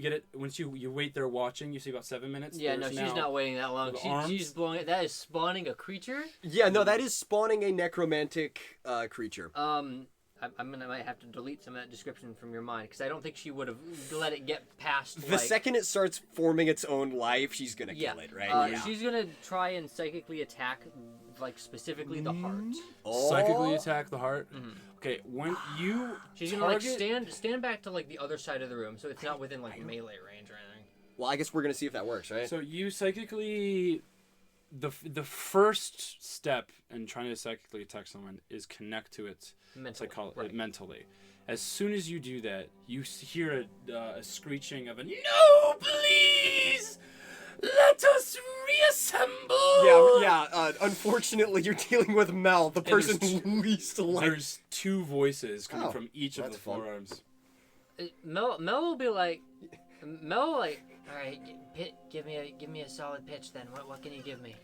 Speaker 1: you wait there watching, you see about 7 minutes.
Speaker 3: Yeah, no,
Speaker 1: There's
Speaker 3: she's
Speaker 1: now
Speaker 3: not waiting that long.
Speaker 1: the arms.
Speaker 3: She's blowing it. That is spawning a creature.
Speaker 2: Yeah, no, that is spawning a necromantic creature.
Speaker 3: I might have to delete some of that description from your mind because I don't think she would have let it get past.
Speaker 2: The second it starts forming its own life, she's gonna kill it, right?
Speaker 3: She's gonna try and psychically attack, like specifically the heart.
Speaker 1: psychically attack the heart. Okay, when you
Speaker 3: She's gonna like stand back to like the other side of the room, so it's not within like melee range or anything.
Speaker 2: Well, I guess we're gonna see if that works, right?
Speaker 1: So you psychically, the first step in trying to psychically attack someone is connect to it mentally. As soon as you do that, you hear a screeching of a "No, please, let us reassemble."
Speaker 2: Yeah. Unfortunately, you're dealing with Mel, the person
Speaker 1: there's
Speaker 2: least liked.
Speaker 1: There's two voices coming
Speaker 2: Oh,
Speaker 1: from each of the
Speaker 2: that's fun.
Speaker 1: forearms.
Speaker 3: Mel will be like, all right, give me a solid pitch then. What can you give me?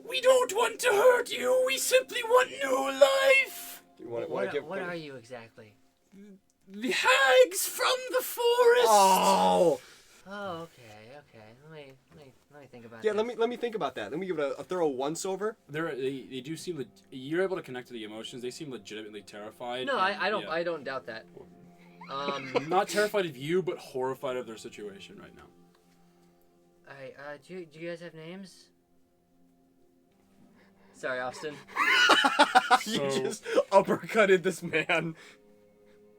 Speaker 1: We don't want to hurt you. We simply want new life.
Speaker 3: What are you exactly?
Speaker 1: The hags from the forest.
Speaker 2: Oh.
Speaker 3: Oh, okay. Let me think about
Speaker 2: Yeah,
Speaker 3: this.
Speaker 2: let me think about that. Let me give it a thorough once over.
Speaker 1: They do seem you're able to connect to the emotions. They seem legitimately terrified.
Speaker 3: No,
Speaker 1: and,
Speaker 3: I don't.
Speaker 1: yeah.
Speaker 3: I don't doubt that.
Speaker 1: Not terrified of you, but horrified of their situation right now.
Speaker 3: Alright, do you guys have names? Sorry, Austin.
Speaker 2: You
Speaker 1: So-
Speaker 2: just uppercutted this man.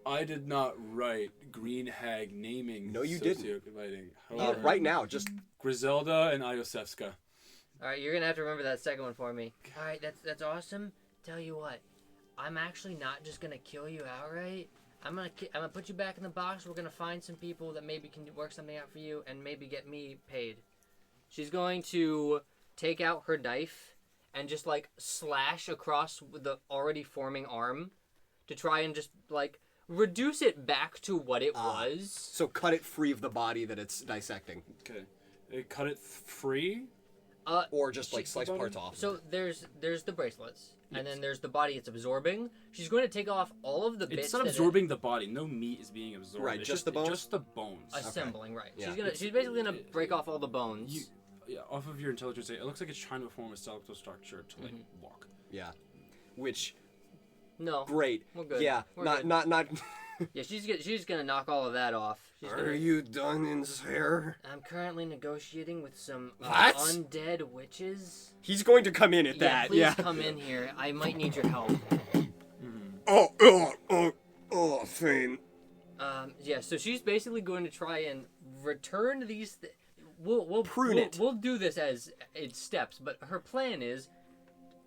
Speaker 1: I did not write Green Hag naming.
Speaker 2: No, you didn't.
Speaker 1: Sociopathing. However,
Speaker 2: Right now, just
Speaker 1: Griselda and Iosefska.
Speaker 3: Alright, you're gonna have to remember that second one for me. Alright, that's awesome. Tell you what, I'm actually not just gonna kill you outright. I'm gonna put you back in the box. We're gonna find some people that maybe can work something out for you and maybe get me paid. She's going to take out her knife and just like slash across the already forming arm to try and just like reduce it back to what it was.
Speaker 2: so cut it free of the body that it's dissecting.
Speaker 1: Okay, they cut it free.
Speaker 2: or just like slice parts off.
Speaker 3: So there's the bracelets, and then there's the body it's absorbing. She's going to take off all of the bits.
Speaker 1: It's not absorbing the body. No meat is being absorbed.
Speaker 2: Right,
Speaker 1: It's
Speaker 2: just the bones?
Speaker 1: Just the bones.
Speaker 3: Assembling, right?
Speaker 2: Yeah.
Speaker 3: She's basically gonna break off all the bones.
Speaker 1: Yeah, off of your intelligence, it looks like it's trying to form a skeletal structure to like walk.
Speaker 2: Yeah, which
Speaker 3: No,
Speaker 2: great.
Speaker 3: we're good.
Speaker 2: Yeah,
Speaker 3: We're
Speaker 2: not
Speaker 3: good.
Speaker 2: not.
Speaker 3: Yeah, she's gonna knock all of that off. She's
Speaker 4: Are
Speaker 3: gonna,
Speaker 4: you done in there?
Speaker 3: I'm currently negotiating with some
Speaker 2: What?
Speaker 3: undead witches.
Speaker 2: He's going to come in at
Speaker 3: Yeah,
Speaker 2: that.
Speaker 3: please
Speaker 2: Yeah.
Speaker 3: come in here. I might need your help.
Speaker 4: Oh, Thane.
Speaker 3: Yeah, so she's basically going to try and return these. We'll
Speaker 2: Prune it.
Speaker 3: We'll do this as in steps, but her plan is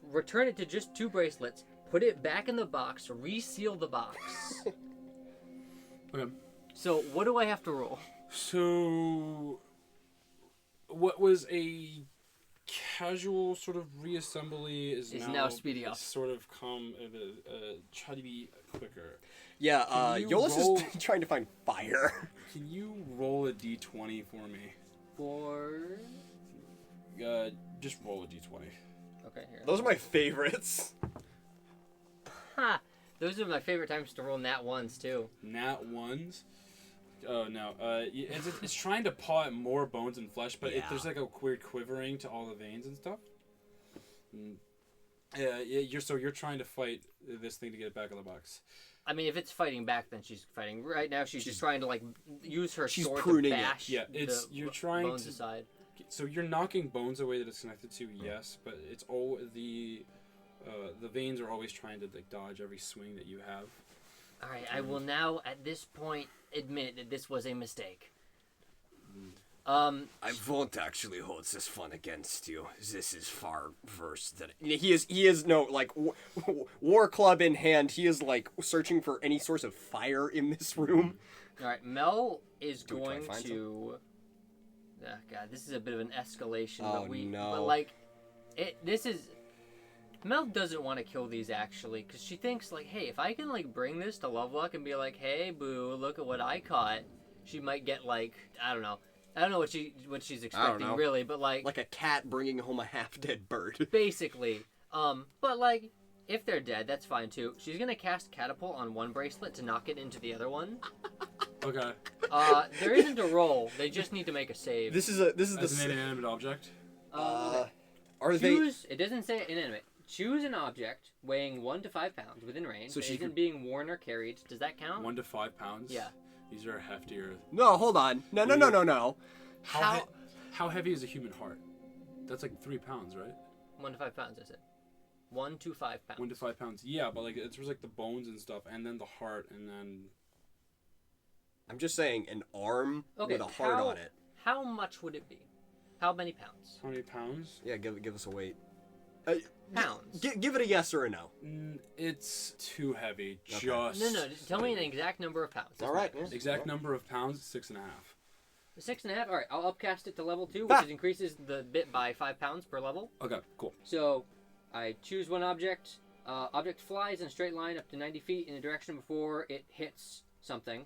Speaker 3: return it to just 2 bracelets, put it back in the box, reseal the box.
Speaker 1: Okay.
Speaker 3: So what do I have to roll?
Speaker 1: So, what was a casual sort of reassembly is
Speaker 3: now speedy up.
Speaker 1: Sort of try to be quicker.
Speaker 2: Yeah.
Speaker 1: Can you
Speaker 2: Iollus
Speaker 1: roll-
Speaker 2: is trying to find fire.
Speaker 1: Can you roll a d20 for me?
Speaker 3: For
Speaker 1: Just roll a d20.
Speaker 3: okay, here.
Speaker 2: Those are my favorites.
Speaker 3: Ha! Those are my favorite times to roll nat ones too.
Speaker 1: Nat ones. Oh no. It's trying to paw at more bones and flesh, but
Speaker 2: Yeah.
Speaker 1: there's like a weird quivering to all the veins and stuff. Yeah, you're trying to fight this thing to get it back in the box.
Speaker 3: I mean, if it's fighting back, then she's fighting. Right now, she's just trying to like use her
Speaker 2: She's
Speaker 3: sword
Speaker 2: pruning
Speaker 3: to
Speaker 2: it.
Speaker 3: bash
Speaker 1: Yeah, you're trying
Speaker 3: bones
Speaker 1: to.
Speaker 3: aside.
Speaker 1: So you're knocking bones away that it's connected to, yes, but it's all the veins are always trying to like dodge every swing that you have.
Speaker 3: All right, I will now at this point admit that this was a mistake.
Speaker 4: I won't actually hold this fun against you. This is far worse than
Speaker 2: He is no like war club in hand. He is like searching for any source of fire in this room.
Speaker 3: All right, Mel is
Speaker 2: we try
Speaker 3: going
Speaker 2: and find
Speaker 3: to. Oh, God, this is a bit of an escalation.
Speaker 2: Oh,
Speaker 3: but
Speaker 2: no.
Speaker 3: But like, this is. Mel doesn't want to kill these actually, because she thinks like, hey, if I can like bring this to Lovelock and be like, hey, boo, look at what I caught, she might get like, I don't know what she's expecting
Speaker 2: know.
Speaker 3: really, but
Speaker 2: Like a cat bringing home a half-dead bird.
Speaker 3: basically, but like. If they're dead, that's fine too. She's gonna cast Catapult on one bracelet to knock it into the other one.
Speaker 1: Okay.
Speaker 3: There isn't a roll. They just need to make a save.
Speaker 2: This is
Speaker 1: As an
Speaker 2: the
Speaker 1: inanimate object.
Speaker 2: are they?
Speaker 3: Choose. It doesn't say inanimate. Choose an object weighing 1 to 5 pounds within range.
Speaker 2: So
Speaker 3: that
Speaker 2: she
Speaker 3: isn't
Speaker 2: could-
Speaker 3: being worn or carried. Does that count?
Speaker 1: 1 to 5 pounds.
Speaker 3: Yeah.
Speaker 1: These are heftier.
Speaker 2: No, hold on. No.
Speaker 1: How heavy is a human heart? That's like 3 pounds, right?
Speaker 3: 1 to 5 pounds. I said. 1 to 5 pounds.
Speaker 1: 1 to 5 pounds. Yeah, but like it's like the bones and stuff, and then the heart, and then
Speaker 2: I'm just saying an arm
Speaker 3: Okay,
Speaker 2: with a heart
Speaker 3: how-
Speaker 2: on it.
Speaker 3: How much would it be? How many pounds?
Speaker 1: how many pounds?
Speaker 2: Yeah, give us a weight.
Speaker 3: Pounds.
Speaker 2: Give it a yes or a no.
Speaker 1: It's too heavy.
Speaker 2: Okay.
Speaker 1: Just
Speaker 3: No. Tell me an exact number of pounds.
Speaker 2: All right.
Speaker 3: matters.
Speaker 1: exact number of pounds. 6.5.
Speaker 3: 6.5. All right. I'll upcast it to level 2,
Speaker 2: Ah.
Speaker 3: which increases the bit by 5 pounds per level.
Speaker 1: Okay, cool.
Speaker 3: So, I choose one object. Object flies in a straight line up to 90 feet in a direction before it hits something.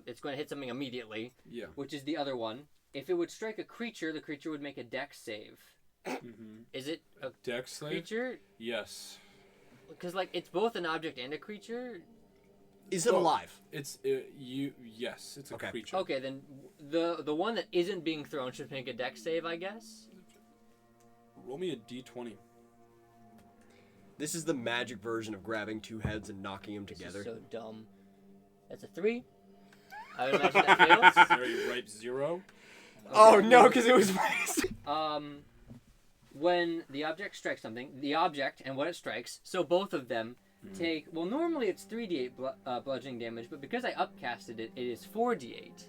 Speaker 3: It's going to hit something immediately,
Speaker 1: Yeah.
Speaker 3: which is the other one. If it would strike a creature, the creature would make a dex save.
Speaker 1: Mm-hmm.
Speaker 3: Is it a
Speaker 1: Dex slave.
Speaker 3: creature?
Speaker 1: Yes.
Speaker 3: Because like it's both an object and a creature.
Speaker 2: Is it alive?
Speaker 1: It's Yes, it's a
Speaker 2: Okay.
Speaker 1: creature.
Speaker 3: Okay, then the one that isn't being thrown should make a dex save, I guess.
Speaker 1: Roll me a d20.
Speaker 2: This is the magic version of grabbing 2 heads and knocking them
Speaker 3: This
Speaker 2: together.
Speaker 3: is so dumb. That's a 3. I would imagine that fails.
Speaker 1: Very ripe 0.
Speaker 2: Oh no, because it was.
Speaker 3: When the object strikes something, the object and what it strikes, so both of them take. Well, normally it's 3d8 bludgeoning damage, but because I upcasted it, it is 4d8.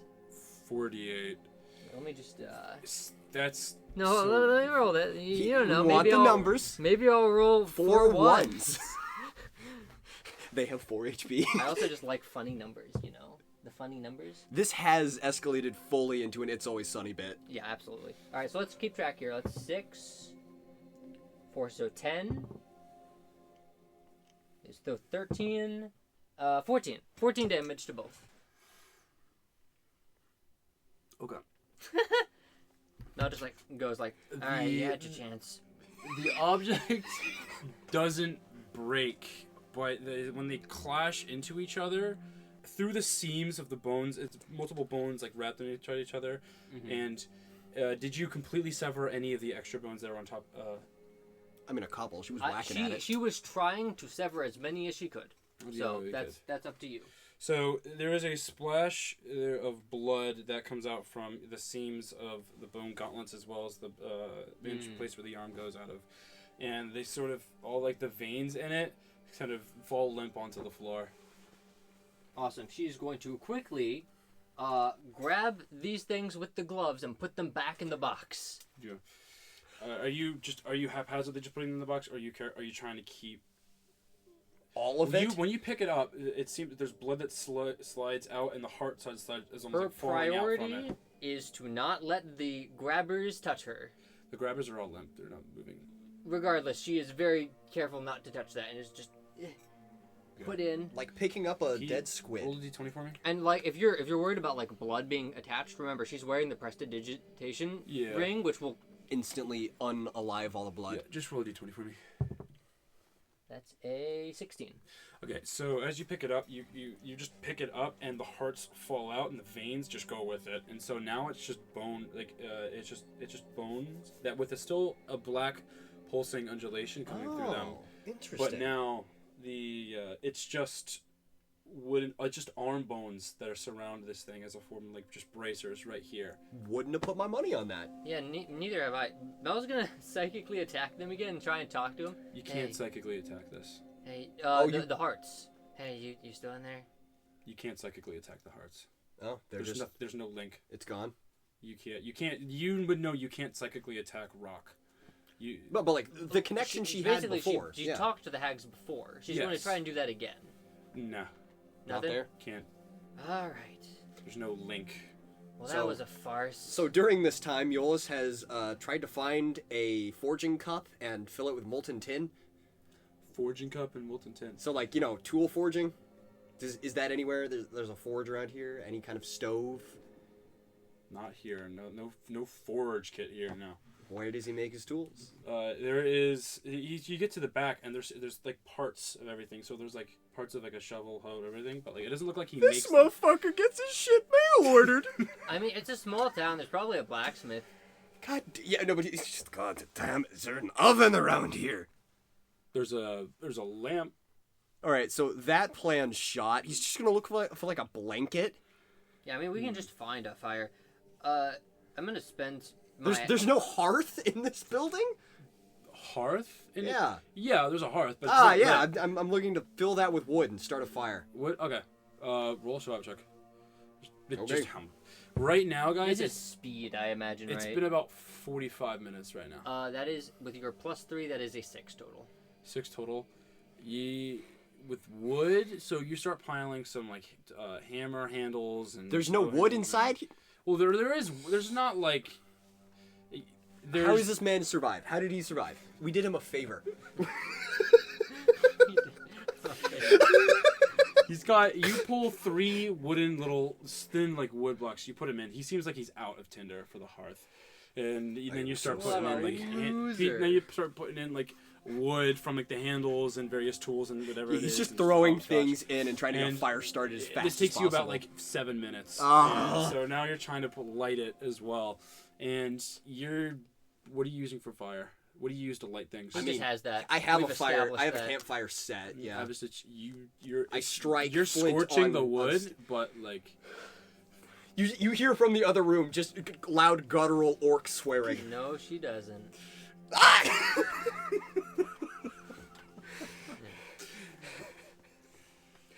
Speaker 1: 48.
Speaker 3: Let me just.
Speaker 1: That's
Speaker 3: No,
Speaker 1: so-
Speaker 3: let me roll that. You don't know.
Speaker 2: We want
Speaker 3: Maybe
Speaker 2: the
Speaker 3: I'll,
Speaker 2: numbers.
Speaker 3: Maybe I'll roll 4 ones.
Speaker 2: They have 4 HP.
Speaker 3: I also just like funny numbers, you know? The funny numbers?
Speaker 2: This has escalated fully into an It's Always Sunny bit.
Speaker 3: Yeah, absolutely. Alright, so let's keep track here. Let's 6, 4, so 10. So 13, 14. 14 damage to both.
Speaker 1: Okay.
Speaker 3: Mel just like goes like, all right, you had your chance.
Speaker 1: The object doesn't break, but when they clash into each other, through the seams of the bones, it's multiple bones like wrapped into each other. Mm-hmm. And did you completely sever any of the extra bones that are on top?
Speaker 2: I mean, a couple. She was whacking at it.
Speaker 3: She was trying to sever as many as she could. So that's up to you.
Speaker 1: So there is a splash of blood that comes out from the seams of the bone gauntlets as well as the place where the arm goes out of. And they sort of, all like the veins in it, kind of fall limp onto the floor.
Speaker 3: Awesome. She's going to quickly grab these things with the gloves and put them back in the box.
Speaker 1: Yeah. Are you haphazardly just putting them in the box, or are you trying to keep
Speaker 2: all of it?
Speaker 1: When you pick it up, it seems that there's blood that slides out, and the heart side is almost
Speaker 3: her
Speaker 1: like falling out from
Speaker 3: priority
Speaker 1: it.
Speaker 3: is to not let the grabbers touch her.
Speaker 1: The grabbers are all limp; they're not moving.
Speaker 3: Regardless, she is very careful not to touch that, and is just put in.
Speaker 2: Like picking up a dead squid.
Speaker 1: Roll a d20 for me.
Speaker 3: And like, if you're worried about like blood being attached, remember she's wearing the prestidigitation ring, which will
Speaker 2: instantly unalive all the blood.
Speaker 1: Yeah, just roll a d20 for me.
Speaker 3: That's a 16.
Speaker 1: Okay, so as you pick it up, you just pick it up, and the hearts fall out, and the veins just go with it, and so now it's just bone, like it's just bones that with still a black pulsing undulation coming through them.
Speaker 2: Interesting.
Speaker 1: But now it's just wooden, just arm bones that are surround this thing as a form like just bracers right here.
Speaker 2: Wouldn't have put my money on that.
Speaker 3: Yeah, neither have I. Mel's gonna psychically attack them again and try and talk to him.
Speaker 1: You can't psychically attack this.
Speaker 3: Hey, the hearts. Hey, you still in there?
Speaker 1: You can't psychically attack the hearts.
Speaker 2: Oh,
Speaker 1: there's no link.
Speaker 2: It's gone.
Speaker 1: You would know you can't psychically attack rock.
Speaker 2: But like the connection she had before.
Speaker 3: She talked to the hags before. She's going to try and do that again.
Speaker 1: No.
Speaker 2: Not there?
Speaker 1: Can't.
Speaker 3: All right.
Speaker 1: There's no link.
Speaker 3: Well, that was a farce.
Speaker 2: So during this time, Iollus has tried to find a forging cup and fill it with molten tin.
Speaker 1: Forging cup and molten tin.
Speaker 2: So like, tool forging? Is that anywhere? There's a forge around here? Any kind of stove?
Speaker 1: Not here. No forge kit here, no.
Speaker 2: Where does he make his tools?
Speaker 1: There is. You get to the back, and there's like parts of everything. So there's like parts of like a shovel, hoe, everything. But like it doesn't look like he makes.
Speaker 2: This motherfucker gets his shit mail ordered.
Speaker 3: I mean, it's a small town. There's probably a blacksmith.
Speaker 2: God, yeah, no, but it's just
Speaker 4: God damn, is there an oven around here?
Speaker 1: There's a lamp.
Speaker 2: All right, so that plan's shot. He's just gonna look for like a blanket.
Speaker 3: Yeah, I mean, we can just find a fire. I'm gonna spend.
Speaker 2: There's no hearth in this building?
Speaker 1: Hearth?
Speaker 2: Yeah.
Speaker 1: Yeah, there's a hearth. But
Speaker 2: yeah. I'm looking to fill that with wood and start a fire.
Speaker 1: Wood? Okay. Roll a survival check.
Speaker 2: Okay.
Speaker 1: Right now, guys,
Speaker 3: it's speed, I imagine,
Speaker 1: It's
Speaker 3: right?
Speaker 1: been about 45 minutes right now.
Speaker 3: That is, with your +3, that is a 6 total.
Speaker 1: 6 total. With wood, so you start piling some, like, hammer handles and...
Speaker 2: There's no wood inside?
Speaker 1: Well, there's not, like...
Speaker 2: How does this man survive? How did he survive? We did him a favor.
Speaker 1: You pull 3 wooden little thin like wood blocks. You put him in. He seems like he's out of tinder for the hearth, and then you start putting in like wood from like the handles and various tools and whatever.
Speaker 2: He's just throwing things in and trying to get a fire started as fast as possible.
Speaker 1: This takes you about like 7 minutes. So now you're trying to light it as well, and what are you using for fire? What do you use to light things?
Speaker 3: He just has that.
Speaker 2: I have a fire. I have a campfire set. Yeah. You're
Speaker 1: scorching the wood, but like
Speaker 2: you hear from the other room just loud guttural orc swearing.
Speaker 3: No, she doesn't.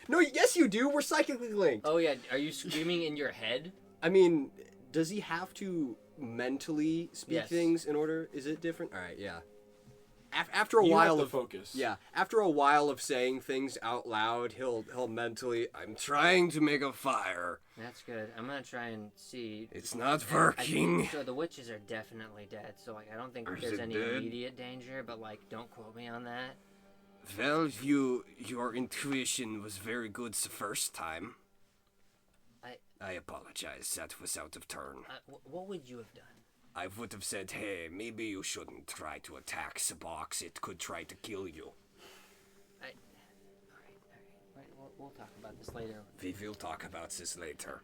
Speaker 2: No, yes you do. We're psychically linked.
Speaker 3: Oh yeah, are you screaming in your head?
Speaker 2: I mean, does he have to mentally speak things in order? Is it different? All right, yeah. After a while of
Speaker 1: focus.
Speaker 2: Yeah, after a while of saying things out loud, he'll mentally.
Speaker 4: I'm trying to make a fire.
Speaker 3: That's good. I'm gonna try and see.
Speaker 4: It's not working.
Speaker 3: So the witches are definitely dead. So like, I don't think there's any immediate danger. But like, don't quote me on that.
Speaker 4: Well, your intuition was very good the first time. I apologize. That was out of turn.
Speaker 3: What would you have done?
Speaker 4: I would have said, hey, maybe you shouldn't try to attack the box. It could try to kill you.
Speaker 3: All right. We'll talk about this later.
Speaker 4: We will talk about this later.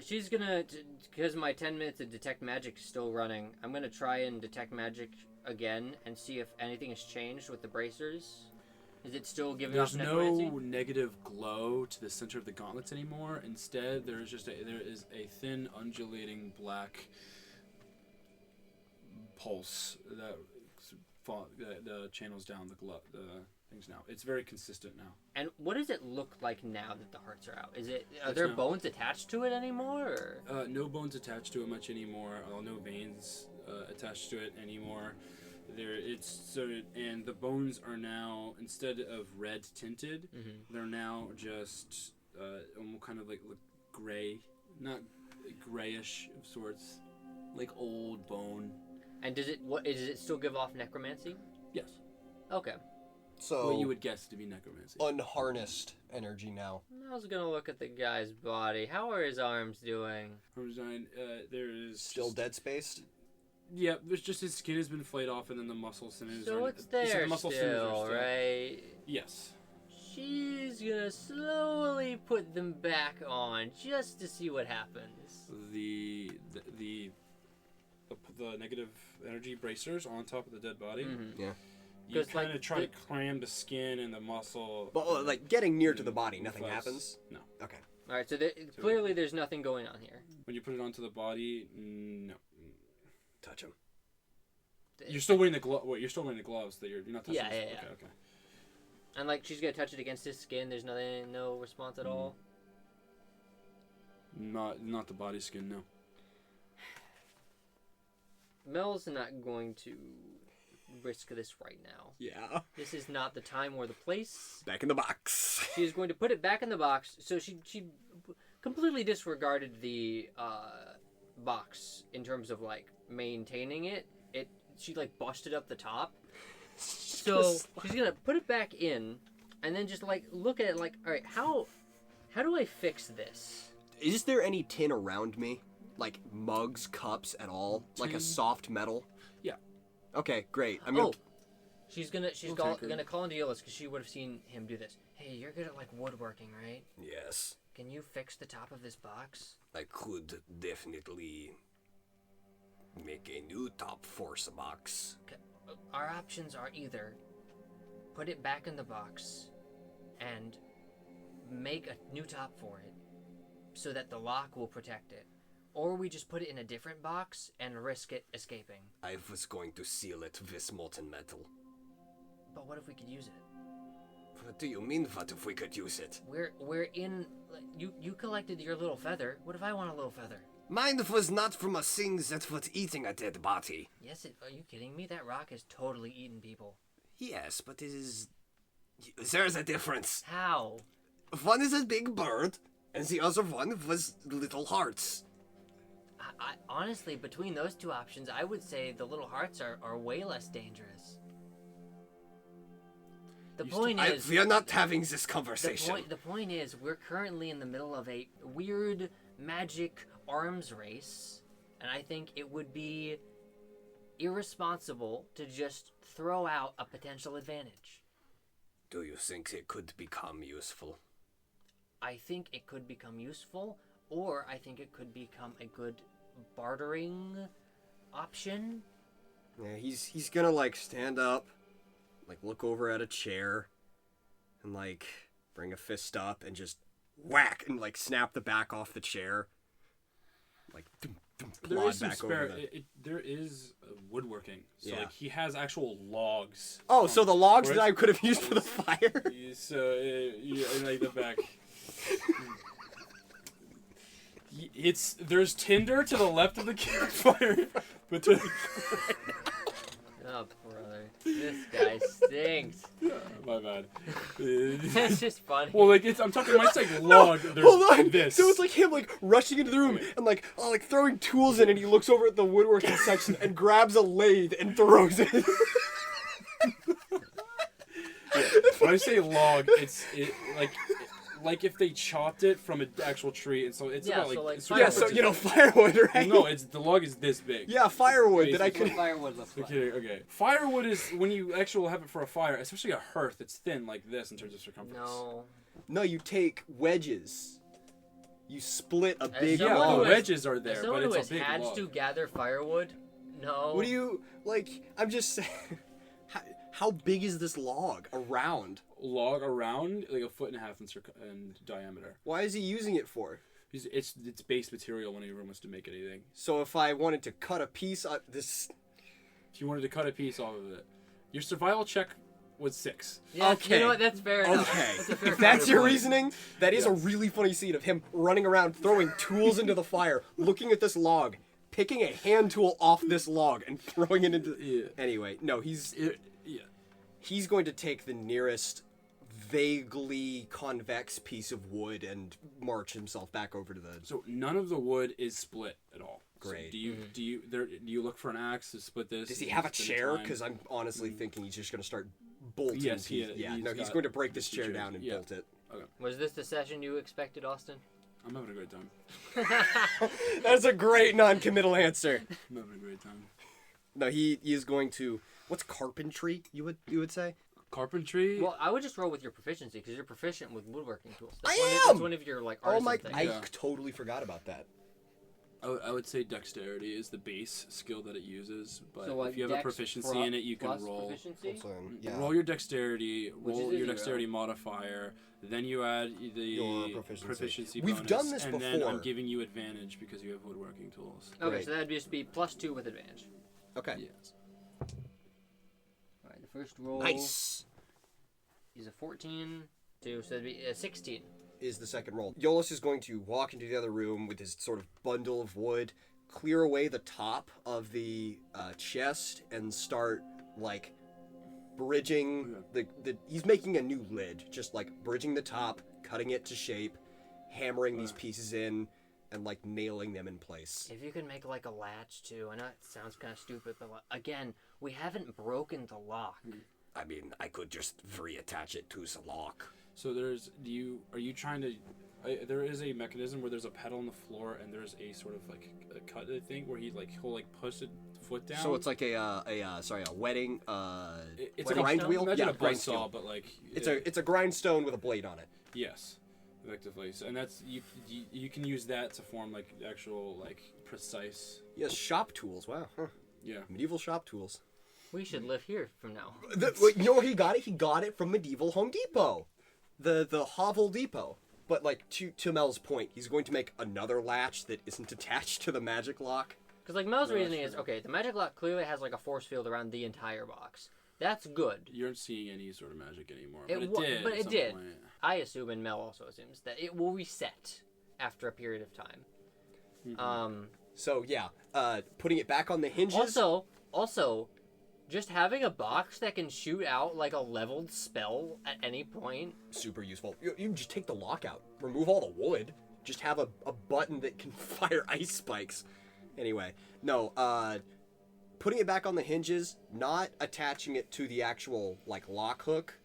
Speaker 3: She's gonna, because my 10 minutes of detect magic is still running, I'm gonna try and detect magic again and see if anything has changed with the bracers. Is it still giving
Speaker 1: There's
Speaker 3: off necromancy?
Speaker 1: no negative glow to the center of the gauntlets anymore. Instead, there is a thin, undulating black pulse that channels down the things now. It's very consistent now.
Speaker 3: And what does it look like now that the hearts are out? Are there bones attached to it anymore? Or?
Speaker 1: No bones attached to it much anymore. No veins attached to it anymore. And the bones are now, instead of red tinted, they're now just kind of like gray, not grayish of sorts, like old bone.
Speaker 3: And does it still give off necromancy?
Speaker 1: Yes.
Speaker 3: Okay.
Speaker 2: So
Speaker 1: What you would guess to be necromancy.
Speaker 2: unharnessed energy now.
Speaker 3: I was gonna look at the guy's body. How are his arms doing?
Speaker 1: There is
Speaker 2: Still dead spaced?
Speaker 1: Yeah, there's just his skin has been flayed off, and then the muscle centers.
Speaker 3: So it's there still, right?
Speaker 1: Yes.
Speaker 3: She's gonna slowly put them back on just to see what happens.
Speaker 1: The negative energy bracers on top of the dead body.
Speaker 2: Yeah.
Speaker 1: You kind of try to cram the skin and the muscle.
Speaker 2: But like getting near to the body, nothing
Speaker 1: Flesh.
Speaker 2: happens?
Speaker 1: No.
Speaker 2: Okay.
Speaker 3: All right, so clearly there's nothing going on here.
Speaker 1: When you put it onto the body, no.
Speaker 2: Touch him.
Speaker 1: You're still wearing the glove. You're still wearing the gloves. That you're not touching.
Speaker 3: Yeah.
Speaker 1: Okay.
Speaker 3: And like she's gonna touch it against his skin. There's no response at all.
Speaker 1: Not the body skin. No.
Speaker 3: Mel's not going to risk this right now.
Speaker 2: Yeah.
Speaker 3: This is not the time or the place.
Speaker 2: Back in the box.
Speaker 3: She is going to put it back in the box. So she completely disregarded the box in terms of like maintaining it. She like busted up the top. So she's gonna put it back in, and then just like look at it like, all right, how do I fix this?
Speaker 2: Is there any tin around me? Like mugs, cups at all? Like a
Speaker 1: Tin?
Speaker 2: soft metal?
Speaker 1: Yeah.
Speaker 2: Okay, great. I'm gonna...
Speaker 3: She's gonna call into Iollus because she would have seen him do this. Hey, you're good at like woodworking, right?
Speaker 4: Yes,
Speaker 3: Can you fix the top of this box?
Speaker 4: I could definitely make a new top force box.
Speaker 3: Our options are either put it back in the box and make a new top for it so that the lock will protect it, or we just put it in a different box and risk it escaping.
Speaker 4: I was going to seal it with molten metal.
Speaker 3: But what if we could use it?
Speaker 4: What do you mean, what if we could use it?
Speaker 3: We're in... You collected your little feather. What if I want a little feather?
Speaker 4: Mine was not from a thing that was eating a dead body.
Speaker 3: Yes, are you kidding me? That rock has totally eaten people.
Speaker 4: Yes, but it is... There's a difference.
Speaker 3: How?
Speaker 4: One is a big bird, and the other one was little hearts.
Speaker 3: I honestly, between those two options, I would say the little hearts are way less dangerous. The point is...
Speaker 4: We are not having this conversation.
Speaker 3: The point is, we're currently in the middle of a weird magic arms race, and I think it would be irresponsible to just throw out a potential advantage.
Speaker 4: Do you think it could become useful?
Speaker 3: I think it could become useful, or I think it could become a good bartering option.
Speaker 2: Yeah, he's gonna like stand up, like look over at a chair, and like bring a fist up and just whack and like snap the back off the chair. Like
Speaker 1: There is some
Speaker 2: back
Speaker 1: spare.
Speaker 2: over
Speaker 1: There is woodworking. So
Speaker 2: Yeah.
Speaker 1: like he has actual logs.
Speaker 2: Oh, so the logs
Speaker 1: Where's-
Speaker 2: that I could have used for the fire?
Speaker 1: So yeah, like the back. There's tinder to the left of the campfire, but
Speaker 3: Oh, brother. This guy stinks.
Speaker 1: my bad.
Speaker 3: It's just funny.
Speaker 1: Well, like I'm talking. When it's like log. There's
Speaker 2: Hold on.
Speaker 1: this.
Speaker 2: So it's like him like rushing into the room and like throwing tools in, and he looks over at the woodworking section and grabs a lathe and throws it.
Speaker 1: When I say log, like if they chopped it from an actual tree, and so it's
Speaker 3: Yeah,
Speaker 1: about
Speaker 3: so, like,
Speaker 1: it's
Speaker 2: Yeah, so firewood, right?
Speaker 1: no, it's the log is this big.
Speaker 2: Yeah, firewood that I
Speaker 3: What
Speaker 2: could.
Speaker 3: firewood looks like.
Speaker 1: Okay. Firewood is when you actually have it for a fire, especially a hearth. It's thin like this in terms of circumference.
Speaker 3: No.
Speaker 2: No, you take wedges. You split a big
Speaker 3: someone
Speaker 1: Yeah,
Speaker 3: who
Speaker 1: the
Speaker 2: log.
Speaker 3: has-
Speaker 1: wedges are
Speaker 3: As
Speaker 1: there,
Speaker 3: someone
Speaker 1: but
Speaker 3: who
Speaker 1: it's
Speaker 3: has
Speaker 1: a big
Speaker 3: had
Speaker 1: log.
Speaker 3: to gather firewood, no.
Speaker 2: What do you like? I'm just saying. How big is this log around?
Speaker 1: Log around like 1.5 feet in diameter.
Speaker 2: Why is he using it for?
Speaker 1: It's base material whenever he wants to make anything.
Speaker 2: So if I wanted to cut a piece of this,
Speaker 1: If you wanted to cut a piece off of it, your survival check was 6.
Speaker 3: Yeah,
Speaker 2: Okay.
Speaker 3: You know what? That's fair enough.
Speaker 2: okay,
Speaker 3: That's a fair
Speaker 2: if that's your
Speaker 3: counterpoint.
Speaker 2: reasoning, that is a
Speaker 1: Yes.
Speaker 2: really funny scene of him running around, throwing tools into the fire, looking at this log, picking a hand tool off this log, and throwing it into.
Speaker 1: Yeah.
Speaker 2: Anyway, no, he's
Speaker 1: Yeah.
Speaker 2: he's going to take the nearest vaguely convex piece of wood and march himself back over to the.
Speaker 1: So none of the wood is split at all.
Speaker 2: Great.
Speaker 1: So do you look for an axe to split this?
Speaker 2: Does he
Speaker 1: and
Speaker 2: have a
Speaker 1: spend
Speaker 2: chair?
Speaker 1: time?
Speaker 2: Because I'm honestly thinking he's just going to start bolting.
Speaker 1: Yes, he-
Speaker 2: pieces. Yeah,
Speaker 1: he's
Speaker 2: no, he's
Speaker 1: got
Speaker 2: going to break this
Speaker 1: two
Speaker 2: chair
Speaker 1: chairs.
Speaker 2: down and
Speaker 1: Yeah.
Speaker 2: bolt it.
Speaker 3: Was this the session you expected, Austin?
Speaker 1: I'm having a great time.
Speaker 2: That's a great non-committal answer.
Speaker 1: I'm having a great time.
Speaker 2: No, he is going to. What's carpentry? You would say?
Speaker 1: Carpentry.
Speaker 3: Well, I would just roll with your proficiency because you're proficient with woodworking tools.
Speaker 2: I
Speaker 3: That's
Speaker 2: am!
Speaker 3: one of your like
Speaker 2: Oh
Speaker 3: artisan
Speaker 2: my!
Speaker 3: things.
Speaker 2: I
Speaker 1: Yeah.
Speaker 2: totally forgot about that.
Speaker 1: I would say dexterity is the base skill that it uses, but
Speaker 3: So,
Speaker 1: if you have a
Speaker 3: dex
Speaker 1: proficiency
Speaker 3: pro-
Speaker 1: in it, you can
Speaker 3: plus
Speaker 1: roll.
Speaker 3: Proficiency?
Speaker 2: Yeah.
Speaker 1: Roll your dexterity.
Speaker 3: Which
Speaker 1: Roll
Speaker 3: is a
Speaker 1: your
Speaker 3: 0.
Speaker 1: dexterity modifier. Then you add the
Speaker 2: Your proficiency.
Speaker 1: bonus,
Speaker 2: We've done this
Speaker 1: and then
Speaker 2: before.
Speaker 1: I'm giving you advantage because you have woodworking tools.
Speaker 3: Okay,
Speaker 2: Great.
Speaker 3: so that'd just be +2 with advantage.
Speaker 2: Okay.
Speaker 1: Yes.
Speaker 3: All right, the first roll
Speaker 2: Nice.
Speaker 3: is a 14. So that'd be a 16.
Speaker 2: Is the second roll. Iollus is going to walk into the other room with his sort of bundle of wood, clear away the top of the chest, and start like bridging the. He's making a new lid, just like bridging the top, cutting it to shape, hammering these pieces in, and like nailing them in place.
Speaker 3: If you could make like a latch too, I know it sounds kind of stupid, but again, we haven't broken the lock.
Speaker 4: I mean, I could just reattach it to the lock.
Speaker 1: So are you trying to? There is a mechanism where there's a pedal on the floor and there's a sort of like a cut thing where he'll push it foot down.
Speaker 2: So it's like a wedding
Speaker 1: it's
Speaker 2: like
Speaker 1: like
Speaker 2: a grind wheel.
Speaker 1: Imagine
Speaker 2: Yeah,
Speaker 1: a
Speaker 2: grind
Speaker 1: buzzsaw,
Speaker 2: wheel.
Speaker 1: but like
Speaker 2: It's a grindstone with a blade on it.
Speaker 1: yes, effectively. So and that's you can use that to form like actual like precise.
Speaker 2: Yes, shop tools. Wow, huh.
Speaker 1: Yeah.
Speaker 2: Medieval shop tools.
Speaker 3: We should live here from now.
Speaker 2: Wait, you know where he got it? He got it from medieval Home Depot, the Hovel Depot. But like to Mel's point, he's going to make another latch that isn't attached to the magic lock.
Speaker 3: Because like Mel's
Speaker 1: No,
Speaker 3: reasoning
Speaker 1: that's
Speaker 3: is, okay, the magic lock clearly has like a force field around the entire box. That's good.
Speaker 1: You aren't seeing any sort of magic anymore,
Speaker 3: It
Speaker 1: but it
Speaker 3: wa-
Speaker 1: did.
Speaker 3: but
Speaker 1: at
Speaker 3: it
Speaker 1: some
Speaker 3: did.
Speaker 1: point.
Speaker 3: I assume, and Mel also assumes, that it will reset after a period of time.
Speaker 1: Mm-hmm.
Speaker 2: So yeah, putting it back on the hinges.
Speaker 3: Also, just having a box that can shoot out like a leveled spell at any point.
Speaker 2: Super useful. You just take the lock out, remove all the wood, just have a button that can fire ice spikes. Anyway, no, putting it back on the hinges, not attaching it to the actual like lock hook,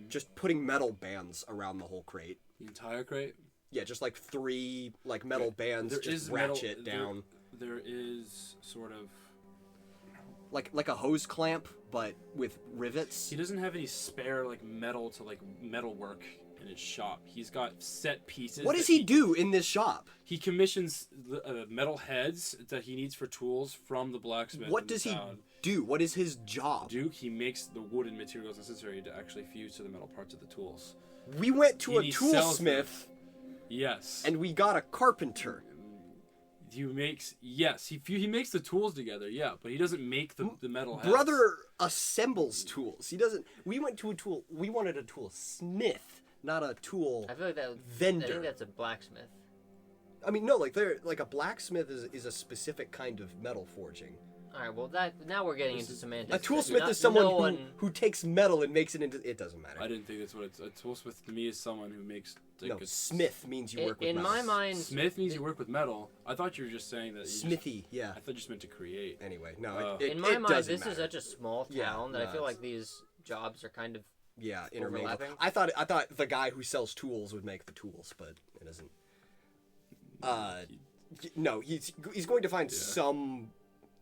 Speaker 2: just putting metal bands around the whole crate.
Speaker 1: The entire crate.
Speaker 2: Yeah, just like 3 like metal bands,
Speaker 1: There
Speaker 2: just
Speaker 1: is metal-
Speaker 2: ratchet down.
Speaker 1: There is sort of.
Speaker 2: Like a hose clamp, but with rivets.
Speaker 1: He doesn't have any spare like metal to like metal work in his shop. He's got set pieces.
Speaker 2: What does
Speaker 1: that
Speaker 2: he do in this shop?
Speaker 1: He commissions the metal heads that he needs for tools from the blacksmith.
Speaker 2: What
Speaker 1: in the
Speaker 2: does he
Speaker 1: town.
Speaker 2: do? What is his job?
Speaker 1: Duke, he makes the wooden materials necessary to actually fuse to the metal parts of the tools.
Speaker 2: We went to
Speaker 1: And
Speaker 2: a
Speaker 1: he sells them.
Speaker 2: toolsmith
Speaker 1: Yes.
Speaker 2: and we got a carpenter.
Speaker 1: he makes he makes the tools together, yeah, but he doesn't make the metal heads.
Speaker 2: Brother assembles tools. He doesn't. We went to a tool. We wanted a tool smith, not a tool
Speaker 3: I feel like that. I
Speaker 2: vendor.
Speaker 3: think that's a blacksmith.
Speaker 2: I mean, no, like a blacksmith is a specific kind of metal forging.
Speaker 3: All right, well now we're getting into semantics.
Speaker 2: A toolsmith
Speaker 3: Not-
Speaker 2: is someone
Speaker 3: no one-
Speaker 2: who takes metal and makes it into. It doesn't matter.
Speaker 1: I didn't think that's what it's. A toolsmith to me is someone who makes. Like,
Speaker 2: No,
Speaker 1: a
Speaker 2: smith means you work with
Speaker 3: in
Speaker 2: metal.
Speaker 3: my mind,
Speaker 1: Smith means you work with metal. I thought you were just saying that.
Speaker 2: Smithy, yeah.
Speaker 1: I thought you just meant to create.
Speaker 2: Anyway, no,
Speaker 1: Oh.
Speaker 2: it
Speaker 3: in my mind,
Speaker 2: doesn't
Speaker 3: this is
Speaker 2: matter.
Speaker 3: such a small
Speaker 2: Yeah,
Speaker 3: town that I
Speaker 2: no,
Speaker 3: feel
Speaker 2: it's-
Speaker 3: like these jobs are kind of
Speaker 2: intermingled.
Speaker 3: Overlapping?
Speaker 2: I thought the guy who sells tools would make the tools, but it isn't. No, he's going to find some.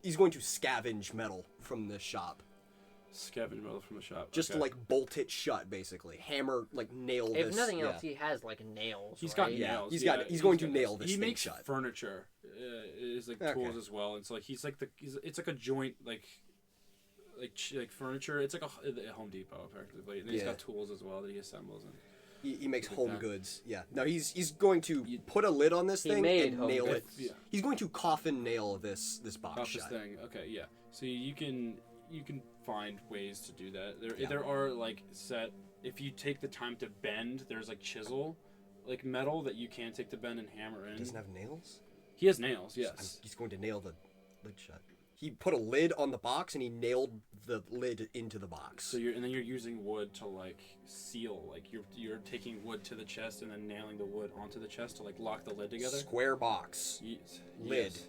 Speaker 2: He's going to scavenge metal from the shop.
Speaker 1: Scavenge metal from the shop.
Speaker 2: Just
Speaker 1: okay.
Speaker 2: to, like, bolt it shut, basically. Hammer, like, nail this.
Speaker 3: If nothing else, he has like nails.
Speaker 1: He's
Speaker 3: right?
Speaker 1: got nails.
Speaker 2: He's
Speaker 1: He's
Speaker 2: going to
Speaker 1: got
Speaker 2: nail
Speaker 1: nails.
Speaker 2: this
Speaker 1: He
Speaker 2: thing
Speaker 1: makes
Speaker 2: shut.
Speaker 1: furniture. Is like
Speaker 2: Okay.
Speaker 1: tools as well. It's like he's like it's like a joint like furniture. It's like a Home Depot effectively. And he's got tools as well that he assembles. And
Speaker 2: He makes
Speaker 1: like
Speaker 2: home
Speaker 1: that.
Speaker 2: goods. Yeah. No, he's going to put a lid on this
Speaker 3: He
Speaker 2: thing
Speaker 3: made
Speaker 2: and
Speaker 3: home
Speaker 2: nail
Speaker 3: goods.
Speaker 2: it.
Speaker 1: Yeah.
Speaker 2: He's going to coffin nail this box
Speaker 1: off this
Speaker 2: shut.
Speaker 1: thing. Okay, yeah. So you can find ways to do that.
Speaker 2: Yeah.
Speaker 1: There are like set. If you take the time to bend, there's like chisel, like metal that you can take to bend and hammer in.
Speaker 2: Doesn't have nails?
Speaker 1: He has nails. Yes.
Speaker 2: He's going to nail the lid shut. He put a lid on the box and he nailed the lid into the box.
Speaker 1: So you're using wood to like seal, like you're taking wood to the chest and then nailing the wood onto the chest to like lock the lid together.
Speaker 2: Square box.
Speaker 1: Yes.
Speaker 2: Lid.
Speaker 1: Yes.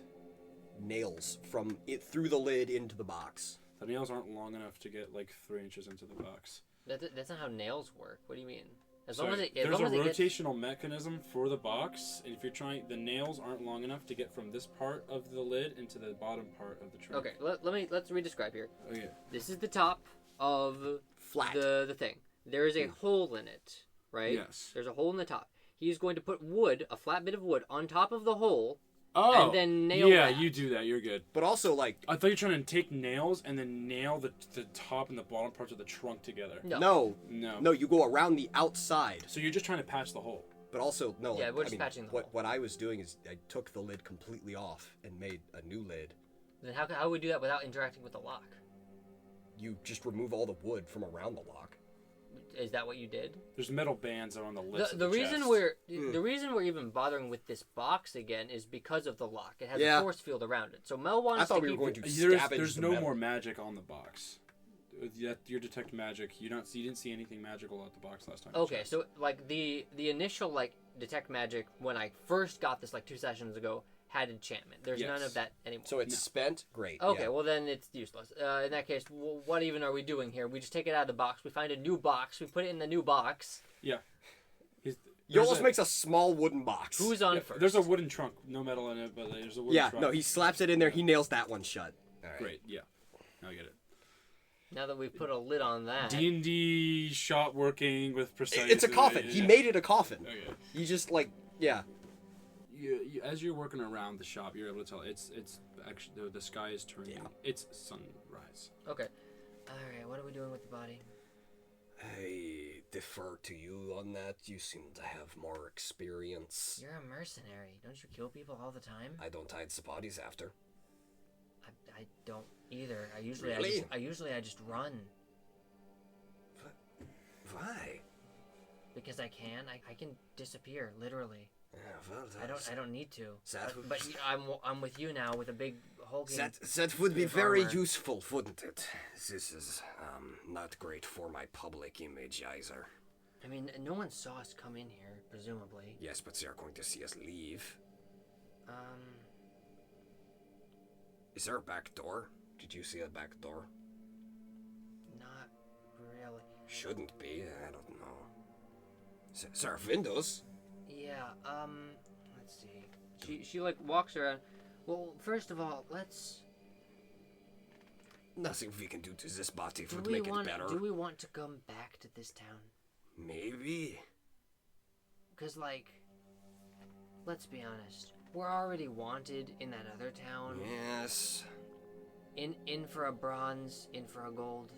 Speaker 2: Nails from it through the lid into the box.
Speaker 1: The nails aren't long enough to get like 3 inches into the box.
Speaker 3: That's not how nails work. What do you mean? As
Speaker 1: Sorry,
Speaker 3: long as
Speaker 1: there's a
Speaker 3: it gets-
Speaker 1: rotational mechanism for the box, and if you're trying, the nails aren't long enough to get from this part of the lid into the bottom part of the trunk.
Speaker 3: Okay, let's redescribe here.
Speaker 1: Okay.
Speaker 3: This is the top of
Speaker 2: Flat.
Speaker 3: the thing. There is a hole in it, right?
Speaker 1: Yes.
Speaker 3: There's a hole in the top. He's going to put wood, a flat bit of wood, on top of the hole,
Speaker 1: Oh.
Speaker 3: and then nail
Speaker 1: Yeah,
Speaker 3: that.
Speaker 1: you do that. You're good.
Speaker 2: But also, like,
Speaker 1: I thought you were trying to take nails and then nail the top and the bottom parts of the trunk together.
Speaker 3: No.
Speaker 2: no, you go around the outside.
Speaker 1: So you're just trying to patch the hole.
Speaker 2: But also, no.
Speaker 3: Yeah, we're
Speaker 2: I
Speaker 3: just
Speaker 2: mean,
Speaker 3: patching the hole.
Speaker 2: What I was doing is I took the lid completely off and made a new lid.
Speaker 3: Then how would we do that without interacting with the lock?
Speaker 2: You just remove all the wood from around the lock.
Speaker 3: Is that what you did?
Speaker 1: There's metal bands on the lips.
Speaker 3: The
Speaker 1: of the
Speaker 3: reason
Speaker 1: chest.
Speaker 3: the reason we're even bothering with this box again is because of the lock. It has
Speaker 2: Yeah.
Speaker 3: a force field around it. So Mel wants
Speaker 2: I thought
Speaker 3: to
Speaker 2: we were
Speaker 3: keep
Speaker 2: going
Speaker 3: it-
Speaker 2: to scavenge
Speaker 1: There's
Speaker 2: the
Speaker 1: no
Speaker 2: metal.
Speaker 1: more magic on the box. Your detect magic. You didn't see anything magical at the box last time. you
Speaker 3: Okay,
Speaker 1: checked.
Speaker 3: so like the initial like detect magic when I first got this like 2 sessions ago had enchantment. There's none
Speaker 1: Yes.
Speaker 3: of that anymore.
Speaker 2: So it's spent? Great.
Speaker 3: Okay,
Speaker 2: yeah.
Speaker 3: well then it's useless. In that case, what even are we doing here? We just take it out of the box. We find a new box. We put it in the new box.
Speaker 1: Yeah.
Speaker 2: Iollus makes a small wooden box.
Speaker 3: Who's on first?
Speaker 1: There's a wooden trunk, no metal in it, but there's a wooden trunk.
Speaker 2: no, he slaps it in there. He nails that one shut. All right.
Speaker 1: Great, yeah. Now I get it.
Speaker 3: Now that we've put a lid on that.
Speaker 1: D&D shot working with precise.
Speaker 2: It's a coffin. He made it a coffin.
Speaker 1: Okay.
Speaker 2: He just like, yeah.
Speaker 1: You, as you're working around the shop, you're able to tell it's actually the sky is turning.
Speaker 2: Yeah.
Speaker 1: It's sunrise.
Speaker 3: Okay. All right. What are we doing with the body?
Speaker 4: I defer to you on that. You seem to have more experience.
Speaker 3: You're a mercenary. Don't you kill people all the time?
Speaker 4: I don't hide the bodies after.
Speaker 3: I don't either. I usually
Speaker 4: Really?
Speaker 3: I just run
Speaker 4: Why?
Speaker 3: because I can. I can disappear literally.
Speaker 4: Yeah, well,
Speaker 3: I don't need to.
Speaker 4: That
Speaker 3: But I'm with you now with a big hulking.
Speaker 4: that would be
Speaker 3: big
Speaker 4: very
Speaker 3: armor.
Speaker 4: useful, wouldn't it? This is not great for my public image either.
Speaker 3: I mean, no one saw us come in here, presumably.
Speaker 4: Yes, but they're going to see us leave. Is there a back door? Did you see a back door?
Speaker 3: Not really.
Speaker 4: Shouldn't be. I don't know. There are windows.
Speaker 3: Yeah. Let's see. She like walks around. Well, first of all, let's.
Speaker 4: Nothing we can do to this body
Speaker 3: Do
Speaker 4: would
Speaker 3: we
Speaker 4: make it
Speaker 3: want?
Speaker 4: better.
Speaker 3: Do we want to come back to this town?
Speaker 4: Maybe.
Speaker 3: Cause like, let's be honest. We're already wanted in that other town.
Speaker 4: Yes.
Speaker 3: In for a bronze, in for a gold.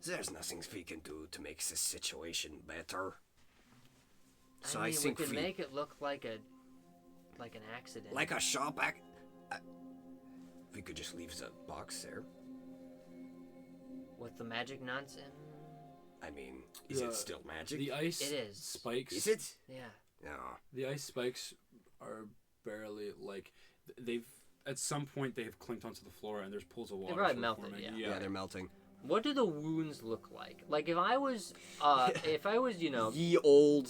Speaker 4: There's nothing we can do to make this situation better. So
Speaker 3: I mean,
Speaker 4: think
Speaker 3: we can make it look like an accident.
Speaker 4: like a shop act. We could just leave the box there.
Speaker 3: With the magic nonsense.
Speaker 4: I mean, is it still magic?
Speaker 1: The ice
Speaker 3: It is.
Speaker 1: spikes.
Speaker 4: Is it?
Speaker 3: Yeah.
Speaker 4: No.
Speaker 1: The ice spikes are barely like they've at some point they've clinked onto the floor and there's pools of water.
Speaker 3: probably
Speaker 1: sort of
Speaker 3: melted,
Speaker 1: forming.
Speaker 3: yeah.
Speaker 2: Yeah, they're melting.
Speaker 3: What do the wounds look like? Like if I was, you know,
Speaker 2: Ye old,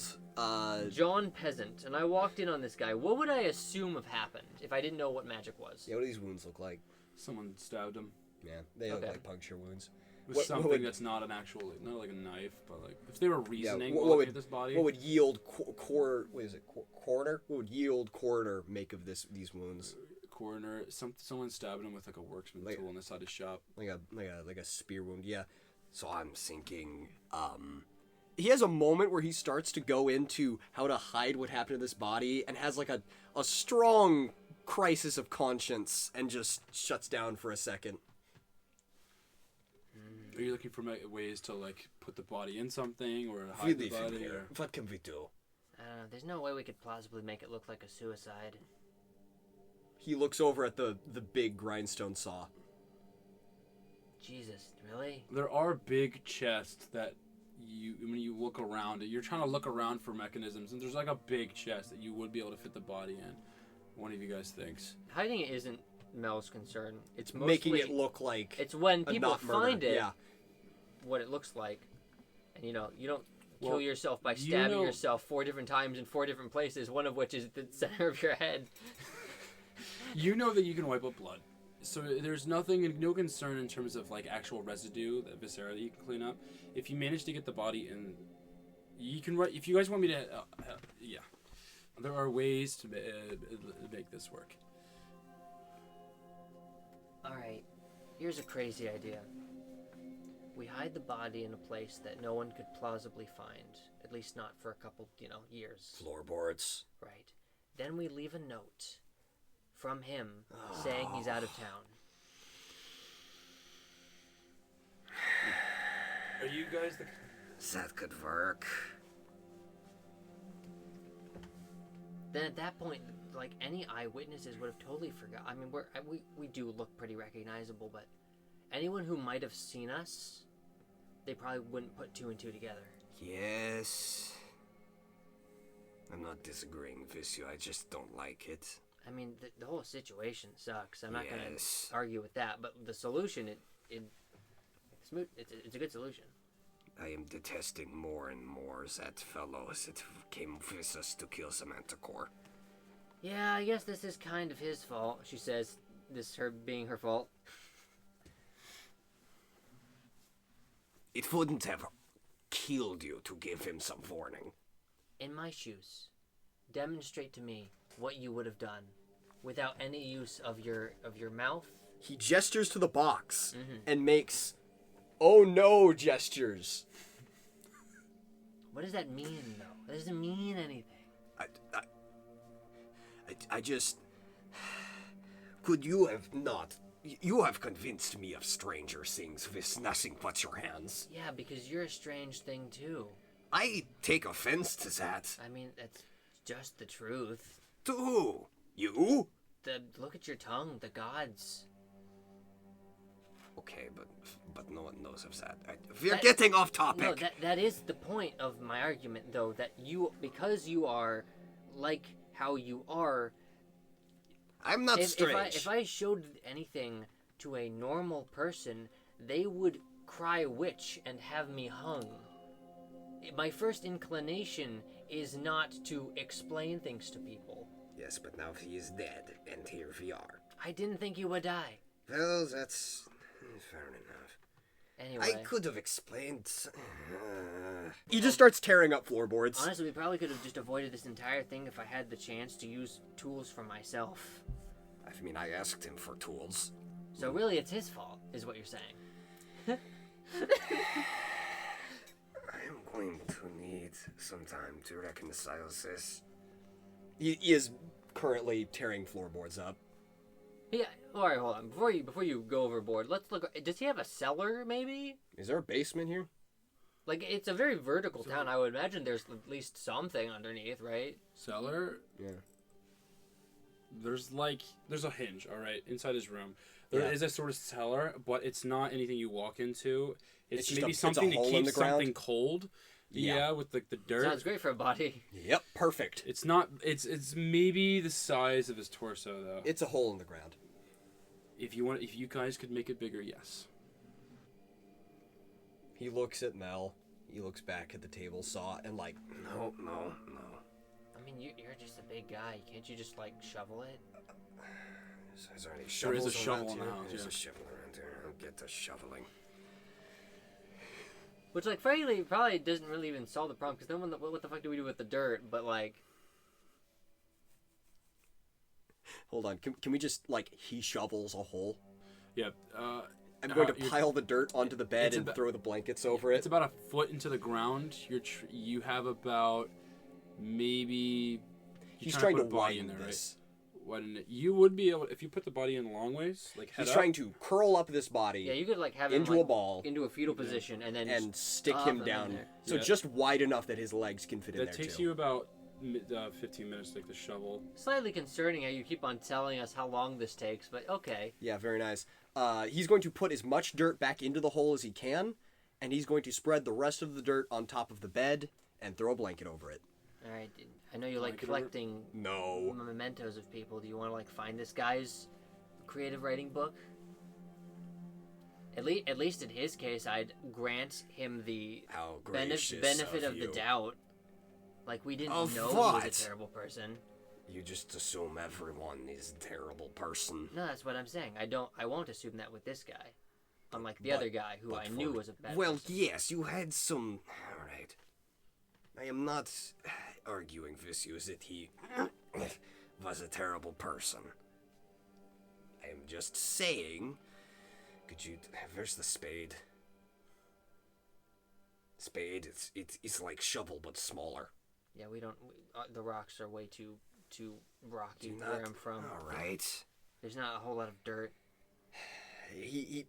Speaker 3: John Peasant, and I walked in on this guy, what would I assume have happened if I didn't know what magic was?
Speaker 2: yeah, what do these wounds look like?
Speaker 1: Someone stabbed him.
Speaker 2: Yeah, they look
Speaker 3: Okay.
Speaker 2: like puncture wounds.
Speaker 1: With
Speaker 2: What
Speaker 1: something
Speaker 2: would-
Speaker 1: that's not an actual, not like a knife, but like if they were reasoning
Speaker 2: what
Speaker 1: looking
Speaker 2: would-
Speaker 1: at this body.
Speaker 2: What would yield coroner? What would yield coroner make of these wounds?
Speaker 1: Coroner, someone stabbing him with like a worksman
Speaker 2: Like-
Speaker 1: tool inside his shop.
Speaker 2: Like a spear wound. Yeah.
Speaker 4: So I'm thinking,
Speaker 2: He has a moment where he starts to go into how to hide what happened to this body and has like a strong crisis of conscience and just shuts down for a second.
Speaker 1: Are you looking for ways to like put the body in something or hide the body? Or...
Speaker 4: What can we do?
Speaker 3: I don't know. There's no way we could plausibly make it look like a suicide.
Speaker 2: He looks over at the big grindstone saw.
Speaker 3: Jesus, really?
Speaker 1: There are big chests that when you look around it, you're trying to look around for mechanisms, and there's like a big chest that you would be able to fit the body in. One of you guys thinks.
Speaker 3: Hiding it isn't Mel's concern. It's mostly
Speaker 2: Making it look like
Speaker 3: It's when
Speaker 2: a
Speaker 3: people
Speaker 2: not murder.
Speaker 3: find it,
Speaker 2: Yeah.
Speaker 3: what it looks like, and you don't kill
Speaker 1: Well,
Speaker 3: yourself by
Speaker 1: you
Speaker 3: stabbing
Speaker 1: know-
Speaker 3: yourself 4 different times in 4 different places. One of which is the center of your head.
Speaker 1: You know that you can wipe up blood, so there's no concern in terms of like actual residue, the viscera that you can clean up. If you manage to get the body in, you can. If you guys want me to, yeah, there are ways to make this work.
Speaker 3: All right, here's a crazy idea. We hide the body in a place that no one could plausibly find, at least not for a couple, years.
Speaker 4: Floorboards.
Speaker 3: Right. Then we leave a note from him saying he's out of town.
Speaker 1: Are you guys the?
Speaker 4: That could work.
Speaker 3: Then at that point, like any eyewitnesses would have totally forgot. I mean, we do look pretty recognizable, but anyone who might have seen us, they probably wouldn't put 2 and 2 together.
Speaker 4: Yes. I'm not disagreeing with you. I just don't like it.
Speaker 3: I mean, the whole situation sucks. I'm not
Speaker 4: Yes.
Speaker 3: going to argue with that, but the solution, it's a good solution.
Speaker 4: I am detesting more and more that fellow that came with us to kill Samantha Core.
Speaker 3: Yeah, I guess this is kind of his fault, she says. This her being her fault.
Speaker 4: It wouldn't have killed you to give him some warning.
Speaker 3: In my shoes, demonstrate to me what you would have done without any use of your mouth.
Speaker 2: He gestures to the box
Speaker 3: Mm-hmm.
Speaker 2: and makes "oh no" gestures.
Speaker 3: What does that mean, though? It doesn't mean anything.
Speaker 4: I just... Could you have not... You have convinced me of stranger things with nothing but your hands.
Speaker 3: Yeah, because you're a strange thing, too.
Speaker 4: I take offense to that.
Speaker 3: I mean, that's just the truth.
Speaker 4: To who? You?
Speaker 3: Look at your tongue, the gods.
Speaker 4: Okay, but no one knows of that. We're
Speaker 3: That-
Speaker 4: getting off topic.
Speaker 3: No, that is the point of my argument, though, that because you are like how you are,
Speaker 4: I'm not strange.
Speaker 3: if I showed anything to a normal person, they would cry witch and have me hung. My first inclination is not to explain things to people.
Speaker 4: Yes, but now he is dead, and here we are.
Speaker 3: I didn't think you would die.
Speaker 4: Well, that's fair enough.
Speaker 3: Anyway,
Speaker 4: I could have explained.
Speaker 2: He just starts tearing up floorboards.
Speaker 3: honestly, we probably could have just avoided this entire thing if I had the chance to use tools for myself.
Speaker 4: I mean, I asked him for tools.
Speaker 3: So really, it's his fault, is what you're saying.
Speaker 4: I am going to need some time to reconcile this.
Speaker 2: He is currently tearing floorboards up.
Speaker 3: Yeah. All right, hold on. Before you go overboard, let's look. Does he have a cellar? Maybe.
Speaker 2: Is there a basement here?
Speaker 3: Like it's a very vertical town. I would imagine there's at least something underneath, right?
Speaker 1: Cellar.
Speaker 2: Yeah.
Speaker 1: There's a hinge, all right, inside his room. There is
Speaker 2: Yeah.
Speaker 1: a sort of cellar, but it's not anything you walk into. It's
Speaker 2: just
Speaker 1: maybe
Speaker 2: it's a
Speaker 1: something to
Speaker 2: hole in
Speaker 1: keep
Speaker 2: the ground?
Speaker 1: something cold.
Speaker 2: Yeah.
Speaker 1: Yeah, with like the dirt.
Speaker 3: Sounds great for a body.
Speaker 2: Yep, perfect.
Speaker 1: It's not. It's maybe the size of his torso though.
Speaker 2: It's a hole in the ground.
Speaker 1: If you guys could make it bigger, yes.
Speaker 2: He looks at Mel. He looks back at the table saw and like,
Speaker 4: No.
Speaker 3: I mean, you're just a big guy. Can't you just like shovel it?
Speaker 4: Is there any
Speaker 1: There is a
Speaker 4: shovels
Speaker 1: shovel
Speaker 4: around
Speaker 1: in the
Speaker 4: here?
Speaker 1: house,
Speaker 4: There's
Speaker 1: yeah.
Speaker 4: a shovel around here. get to shoveling.
Speaker 3: Which, like, frankly, probably doesn't really even solve the problem, because then what the fuck do we do with the dirt? But, like...
Speaker 2: Hold on, can we just, like, he shovels a hole?
Speaker 1: Yeah.
Speaker 2: I'm going to pile the dirt onto the bed and throw the blankets over it.
Speaker 1: It's about a foot into the ground. You have about maybe...
Speaker 2: He's trying to
Speaker 1: put a body in
Speaker 2: widen
Speaker 1: there,
Speaker 2: this.
Speaker 1: right? Widen it. You would be able, if you put the body in long ways, like head
Speaker 2: He's
Speaker 1: up,
Speaker 2: trying to curl up this body
Speaker 3: Yeah, you could, like, have him,
Speaker 2: into
Speaker 3: like,
Speaker 2: a ball
Speaker 3: into a fetal position, and then
Speaker 2: and
Speaker 3: just
Speaker 2: stick
Speaker 3: stuff
Speaker 2: him
Speaker 3: in
Speaker 2: down.
Speaker 3: there.
Speaker 2: So
Speaker 1: Yeah.
Speaker 2: just wide enough that his legs can fit in there,
Speaker 1: That takes
Speaker 2: too.
Speaker 1: you about 15 minutes, like the shovel.
Speaker 3: Slightly concerning how you keep on telling us how long this takes, but okay.
Speaker 2: Yeah, very nice. He's going to put as much dirt back into the hole as he can, and he's going to spread the rest of the dirt on top of the bed and throw a blanket over it.
Speaker 3: Alright, I know you like
Speaker 1: Blanket
Speaker 3: collecting
Speaker 2: No.
Speaker 3: mementos of people. Do you want to, like, find this guy's creative writing book? At least in his case, I'd grant him the
Speaker 4: How gracious
Speaker 3: benefit of
Speaker 4: you.
Speaker 3: the doubt. Like, we didn't
Speaker 4: Of
Speaker 3: know he
Speaker 4: what?
Speaker 3: was a terrible person.
Speaker 4: You just assume everyone is a terrible person.
Speaker 3: No, that's what I'm saying. I won't assume that with this guy. Unlike the
Speaker 4: But-
Speaker 3: other guy who
Speaker 4: but
Speaker 3: I
Speaker 4: for-
Speaker 3: knew was a bad
Speaker 4: Well,
Speaker 3: person.
Speaker 4: yes, you had some... Alright. I am not arguing with you that he was a terrible person. I am just saying... Could you... Where's the spade? Spade, it's like shovel, but smaller.
Speaker 3: Yeah, we don't. The rocks are way too rocky
Speaker 4: Do
Speaker 3: where
Speaker 4: not...
Speaker 3: I'm from.
Speaker 4: Alright.
Speaker 3: There's not a whole lot of dirt.
Speaker 2: He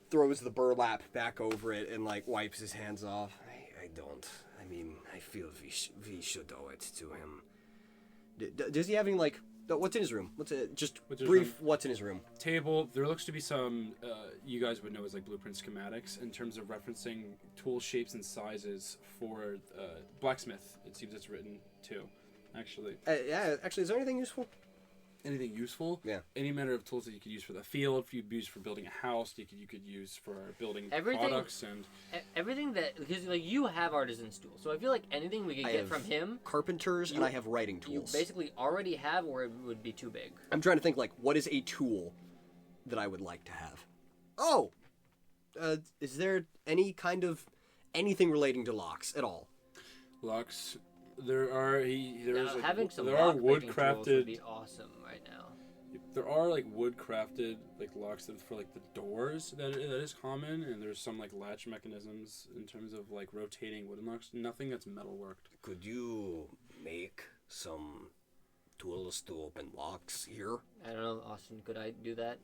Speaker 2: throws the burlap back over it and, like, wipes his hands off.
Speaker 4: I don't. I mean, I feel we should owe it to him.
Speaker 2: Does he have any, like... What's in his room? What's in
Speaker 1: his
Speaker 2: brief,
Speaker 1: room?
Speaker 2: what's in his room?
Speaker 1: Table. There looks to be some, you guys would know as like blueprint schematics in terms of referencing tool shapes and sizes for blacksmith. It seems it's written too, actually.
Speaker 2: Yeah, actually, is there anything useful?
Speaker 1: Anything useful?
Speaker 2: Yeah.
Speaker 1: Any manner of tools that you could use for the field, if you use for building a house, you could use for building
Speaker 3: Everything-
Speaker 1: products and.
Speaker 3: Everything that, because, like, you have artisan's tools, so I feel like anything we could
Speaker 2: I
Speaker 3: get
Speaker 2: have
Speaker 3: from him,
Speaker 2: Carpenters, and
Speaker 3: You-
Speaker 2: I have writing
Speaker 3: you
Speaker 2: tools.
Speaker 3: basically already have, or it would be too big.
Speaker 2: I'm trying to think, like, what is a tool that I would like to have? Oh! Is there any kind of anything relating to locks at all?
Speaker 1: Locks. There are
Speaker 3: Now, having some
Speaker 1: there are wood
Speaker 3: lock-picking tools would be
Speaker 1: crafted.
Speaker 3: awesome right now.
Speaker 1: There are like wood crafted like locks that for like the doors that is common, and there's some like latch mechanisms in terms of like rotating wooden locks. Nothing that's metal worked.
Speaker 4: Could you make some tools to open locks here?
Speaker 3: I don't know, Austin, could I do that?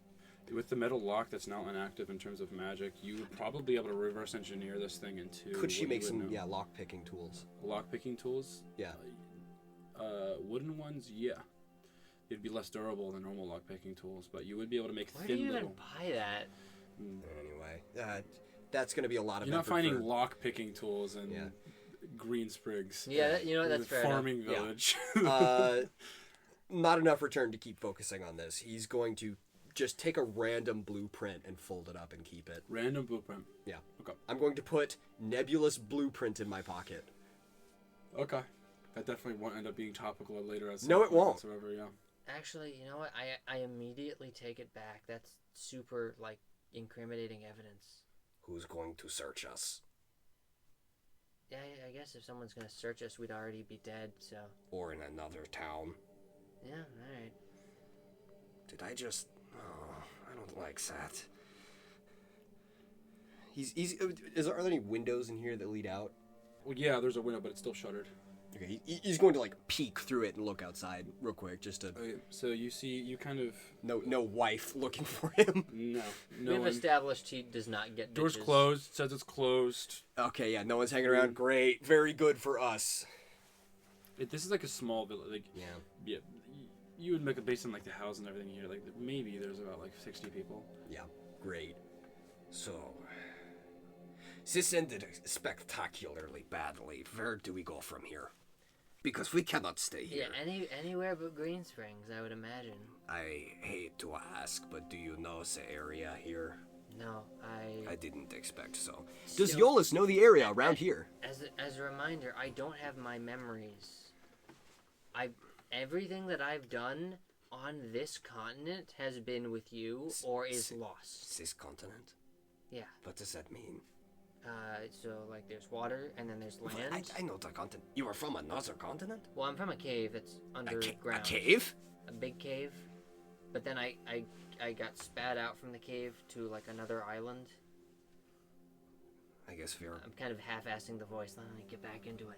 Speaker 1: With the metal lock that's now inactive in terms of magic, you would probably be able to reverse engineer this thing into.
Speaker 2: Could she
Speaker 1: what
Speaker 2: make
Speaker 1: you would
Speaker 2: some,
Speaker 1: know.
Speaker 2: lock picking tools?
Speaker 1: Lock picking tools?
Speaker 2: Yeah.
Speaker 1: Wooden ones, yeah. It'd be less durable than normal lock picking tools, but you would be able to make
Speaker 3: Where do
Speaker 1: thin
Speaker 3: you even
Speaker 1: little.
Speaker 3: buy that?
Speaker 2: Anyway, that's going to be a lot of
Speaker 1: You're not
Speaker 2: effort
Speaker 1: finding
Speaker 2: for-
Speaker 1: lock picking tools in
Speaker 2: Yeah.
Speaker 1: Green Sprigs.
Speaker 3: Yeah, you know what, that's fair enough.
Speaker 1: Farming
Speaker 2: Yeah.
Speaker 1: village.
Speaker 2: Not enough return to keep focusing on this. He's going to just take a random blueprint and fold it up and keep it.
Speaker 1: Random blueprint.
Speaker 2: Yeah.
Speaker 1: Okay.
Speaker 2: I'm going to put nebulous blueprint in my pocket.
Speaker 1: Okay. That definitely won't end up being topical later. As
Speaker 2: No, it won't.
Speaker 1: Whatsoever, yeah.
Speaker 3: Actually, you know what? I immediately take it back. That's super, like, incriminating evidence.
Speaker 4: Who's going to search us?
Speaker 3: Yeah, I guess if someone's gonna search us, we'd already be dead, so...
Speaker 4: Or in another town?
Speaker 3: Yeah, alright.
Speaker 4: Did I just... Oh, I don't like that.
Speaker 2: Are there any windows in here that lead out?
Speaker 1: Well, yeah, there's a window, but it's still shuttered.
Speaker 2: Okay, he's going to, like, peek through it and look outside real quick, just to...
Speaker 1: Okay, so you kind of...
Speaker 2: No wife looking for him.
Speaker 1: No
Speaker 3: We've
Speaker 1: one...
Speaker 3: established he does not get
Speaker 1: Door's
Speaker 3: bitches.
Speaker 1: closed. Says it's closed.
Speaker 2: Okay, yeah, no one's hanging around. Great. Very good for us.
Speaker 1: This is like a small village. Like,
Speaker 2: Yeah.
Speaker 1: yeah, you would make it based on like the house and everything here. Like maybe there's about like 60 people.
Speaker 2: Yeah, great.
Speaker 4: So... This ended spectacularly badly. Where do we go from here? Because we cannot stay here.
Speaker 3: Yeah, anywhere but Green Springs, I would imagine.
Speaker 4: I hate to ask, but do you know the area here?
Speaker 3: No,
Speaker 4: I didn't expect so.
Speaker 2: Does
Speaker 3: Still-
Speaker 2: Iollus know the area around here?
Speaker 3: As a reminder, I don't have my memories. Everything that I've done on this continent has been with you or is lost.
Speaker 4: This continent?
Speaker 3: Yeah.
Speaker 4: What does that mean?
Speaker 3: So like there's water and then there's land.
Speaker 4: I know the continent. You are from another continent?
Speaker 3: Well, I'm from a cave that's underground.
Speaker 4: A cave?
Speaker 3: A big cave. But then I got spat out from the cave to like another island.
Speaker 4: I guess we're
Speaker 3: I'm kind of half-assing the voice. Let me get back into it.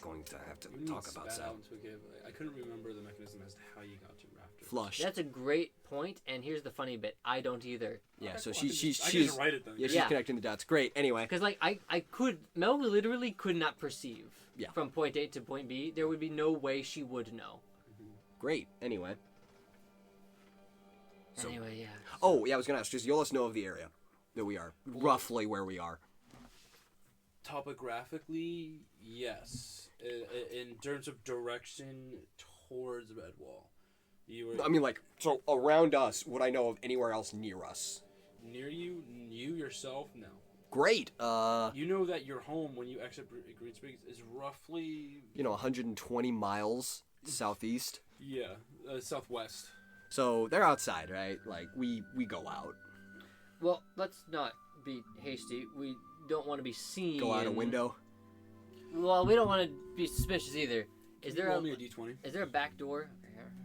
Speaker 4: going to have to
Speaker 1: What do you
Speaker 4: talk
Speaker 1: mean
Speaker 4: about
Speaker 1: spat
Speaker 4: that.
Speaker 1: out into a cave? I couldn't remember the mechanism as to how you got to Raptor.
Speaker 2: Flush.
Speaker 3: That's a great point, and here's the funny bit. I don't either.
Speaker 2: Yeah,
Speaker 1: Okay,
Speaker 2: so
Speaker 1: cool. I
Speaker 2: she's
Speaker 1: can just write it then.
Speaker 2: yeah, she's
Speaker 3: Yeah.
Speaker 2: connecting the dots. Great. Anyway,
Speaker 3: Because, like, Mel literally could not perceive
Speaker 2: Yeah.
Speaker 3: from point A to point B. There would be no way she would know.
Speaker 2: great. Anyway. So-
Speaker 3: Anyway, yeah.
Speaker 2: Oh, yeah, I was gonna ask. Does Iollus know of the area that we are? Roughly where we are.
Speaker 1: Topographically, yes. In terms of direction towards Redwall, you were
Speaker 2: I mean, like, so around us, would I know of anywhere else near us?
Speaker 1: near you. You yourself, no.
Speaker 2: Great.
Speaker 1: You know that your home when you exit Green Springs is roughly
Speaker 2: 120 miles southeast.
Speaker 1: southwest.
Speaker 2: So they're outside, right? Like we go out,
Speaker 3: Well, let's not be hasty. We don't want to be seen.
Speaker 2: go out a window.
Speaker 3: Well, we don't want to be suspicious either. Is there
Speaker 1: Roll
Speaker 3: a
Speaker 1: me a d20?
Speaker 3: is there a back door?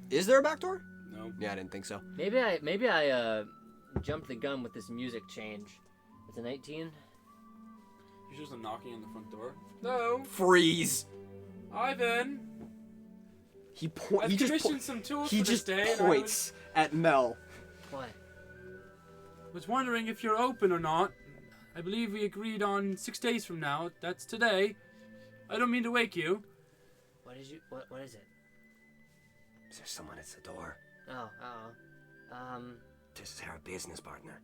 Speaker 2: Is there a back door?
Speaker 1: No.
Speaker 2: Yeah, I didn't think so.
Speaker 3: Maybe I jumped the gun with this music change. It's an 18.
Speaker 1: You're just knocking on the front door. No,
Speaker 2: Freeze.
Speaker 1: Ivan.
Speaker 2: He
Speaker 1: I've commissioned some tools
Speaker 2: he
Speaker 1: for this
Speaker 2: just
Speaker 1: day. and
Speaker 2: points at Mel.
Speaker 3: What?
Speaker 1: was wondering if you're open or not. I believe we agreed on 6 days from now. That's today. I don't mean to wake you.
Speaker 3: What is it?
Speaker 4: Is there someone at the door?
Speaker 3: Oh.
Speaker 4: Is there a business partner?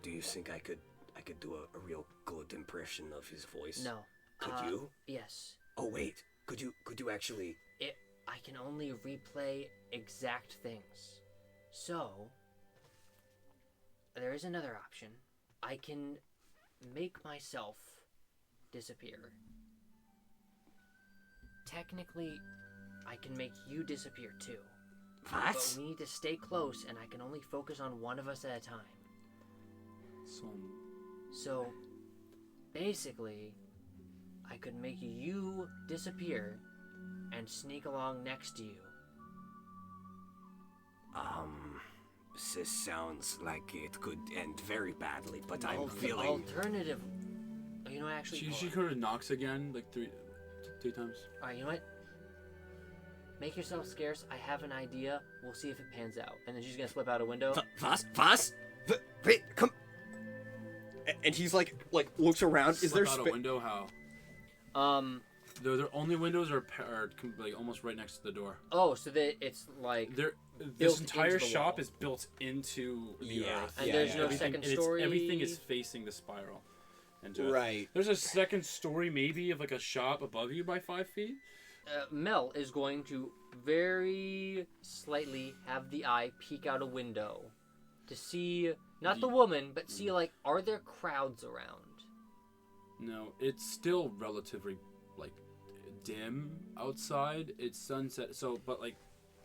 Speaker 4: Do you think I could do a real good impression of his voice?
Speaker 3: No.
Speaker 4: Could you?
Speaker 3: Yes.
Speaker 4: Oh wait. Could you actually?
Speaker 3: I can only replay exact things. So, there is another option. I can make myself disappear. Technically, I can make you disappear too.
Speaker 4: What?
Speaker 3: But we need to stay close, and I can only focus on one of us at a time. So, basically, I could make you disappear and sneak along next to you.
Speaker 4: This sounds like it could end very badly, but I'm
Speaker 3: Al-
Speaker 4: feeling.
Speaker 3: Alternative. You know, actually.
Speaker 1: She kind of knocks again, like three times.
Speaker 3: Alright, you know what? Make yourself scarce. I have an idea. We'll see if it pans out. And then she's gonna slip out a window.
Speaker 4: Was?
Speaker 2: Wait, come. And he's like looks around. Is there
Speaker 1: Slip out a window? How? Their only windows are like almost right next to the door.
Speaker 3: Oh, so that it's like.
Speaker 1: This entire
Speaker 3: into the
Speaker 1: shop
Speaker 3: wall.
Speaker 1: is built into the
Speaker 2: Yeah.
Speaker 1: earth.
Speaker 3: And there's no
Speaker 1: Everything-
Speaker 3: second
Speaker 1: and it's-
Speaker 3: story?
Speaker 1: Everything is facing the spiral. Into it.
Speaker 2: Right.
Speaker 1: There's a second story maybe of like a shop above you by 5 feet.
Speaker 3: Mel is going to very slightly have the eye peek out a window to see, not the woman, but see, like, are there crowds around?
Speaker 1: No, it's still relatively like dim outside. It's sunset, so but like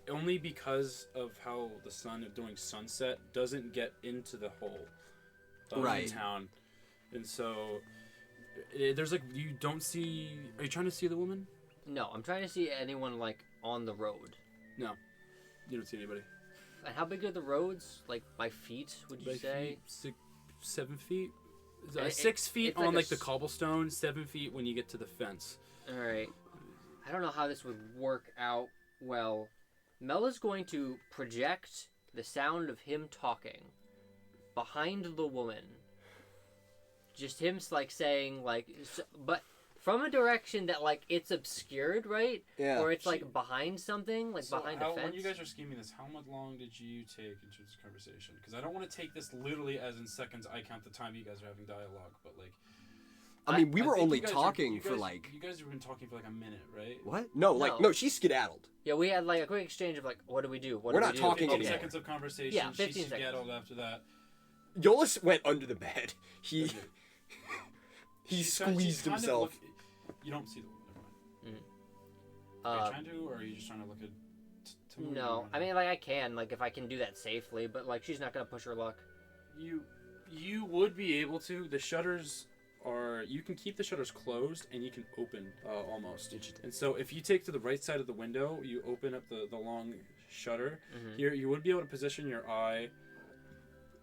Speaker 1: only because of how the sun during sunset doesn't get into the whole of
Speaker 2: Right.
Speaker 1: the town, and so there's like you don't see. Are you trying to see the woman?
Speaker 3: No, I'm trying to see anyone, like, on the road.
Speaker 1: No, you don't see anybody.
Speaker 3: And how big are the roads? Like, by feet, would you
Speaker 1: By
Speaker 3: say?
Speaker 1: feet, 7 feet.
Speaker 3: It-
Speaker 1: 6 feet
Speaker 3: it's like
Speaker 1: on
Speaker 3: a
Speaker 1: like the
Speaker 3: s-
Speaker 1: cobblestone. 7 feet when you get to the fence.
Speaker 3: Alright. I don't know how this would work out well. Mel is going to project the sound of him talking behind the woman. Just him, like, saying, like, but from a direction that, like, it's obscured, right?
Speaker 2: Yeah.
Speaker 3: Or it's, like, behind something, like, behind a fence.
Speaker 1: When you guys are scheming this, how much long did you take into this conversation? Because I don't want to take this literally as in seconds. I count the time you guys are having dialogue, but like.
Speaker 2: I mean, we
Speaker 1: I
Speaker 2: were
Speaker 1: think
Speaker 2: only
Speaker 1: you guys
Speaker 2: talking
Speaker 1: you
Speaker 2: for
Speaker 1: guys-
Speaker 2: like.
Speaker 1: You guys have been talking for like a minute, right?
Speaker 2: What? No, like no, she skedaddled.
Speaker 3: Yeah, we had, like, a quick exchange of, like, what do we do? What
Speaker 2: We're
Speaker 3: do
Speaker 2: not
Speaker 3: we do?
Speaker 2: talking
Speaker 1: 15
Speaker 2: anymore.
Speaker 1: seconds of conversation.
Speaker 3: Yeah,
Speaker 1: She
Speaker 3: 15 seconds.
Speaker 1: skedaddled after that.
Speaker 2: Iollus went under the bed. He
Speaker 1: She's
Speaker 2: squeezed
Speaker 1: kind of
Speaker 2: himself.
Speaker 1: you don't see the woman. Never mind. Are you trying to, or are you just trying to look at?
Speaker 3: No, I mean, like, I can, like, if I can do that safely, but, like, she's not gonna push her luck.
Speaker 1: You would be able to. The shutters are. You can keep the shutters closed, and you can open almost. And so, if you take to the right side of the window, you open up the long shutter.
Speaker 3: Mm-hmm.
Speaker 1: Here, you would be able to position your eye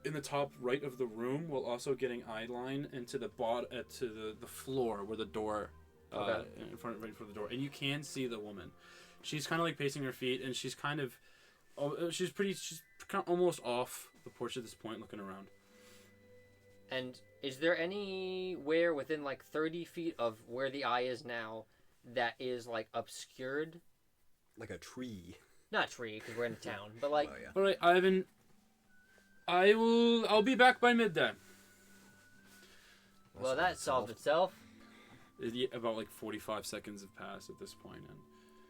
Speaker 1: in the top right of the room, while also getting eye line into the to the floor where the door, right in front of the door, and you can see the woman. She's kind of like pacing her feet, and she's kind of almost off the porch at this point, looking around.
Speaker 3: And is there anywhere within, like, 30 feet of where the eye is now that is, like, obscured?
Speaker 2: Like a tree.
Speaker 3: Not a tree, because we're in a town, but, like...
Speaker 2: Oh, yeah.
Speaker 1: All right, Ivan. I'll be back by midday.
Speaker 3: Well, that solved itself.
Speaker 1: About like 45 seconds have passed at this point, and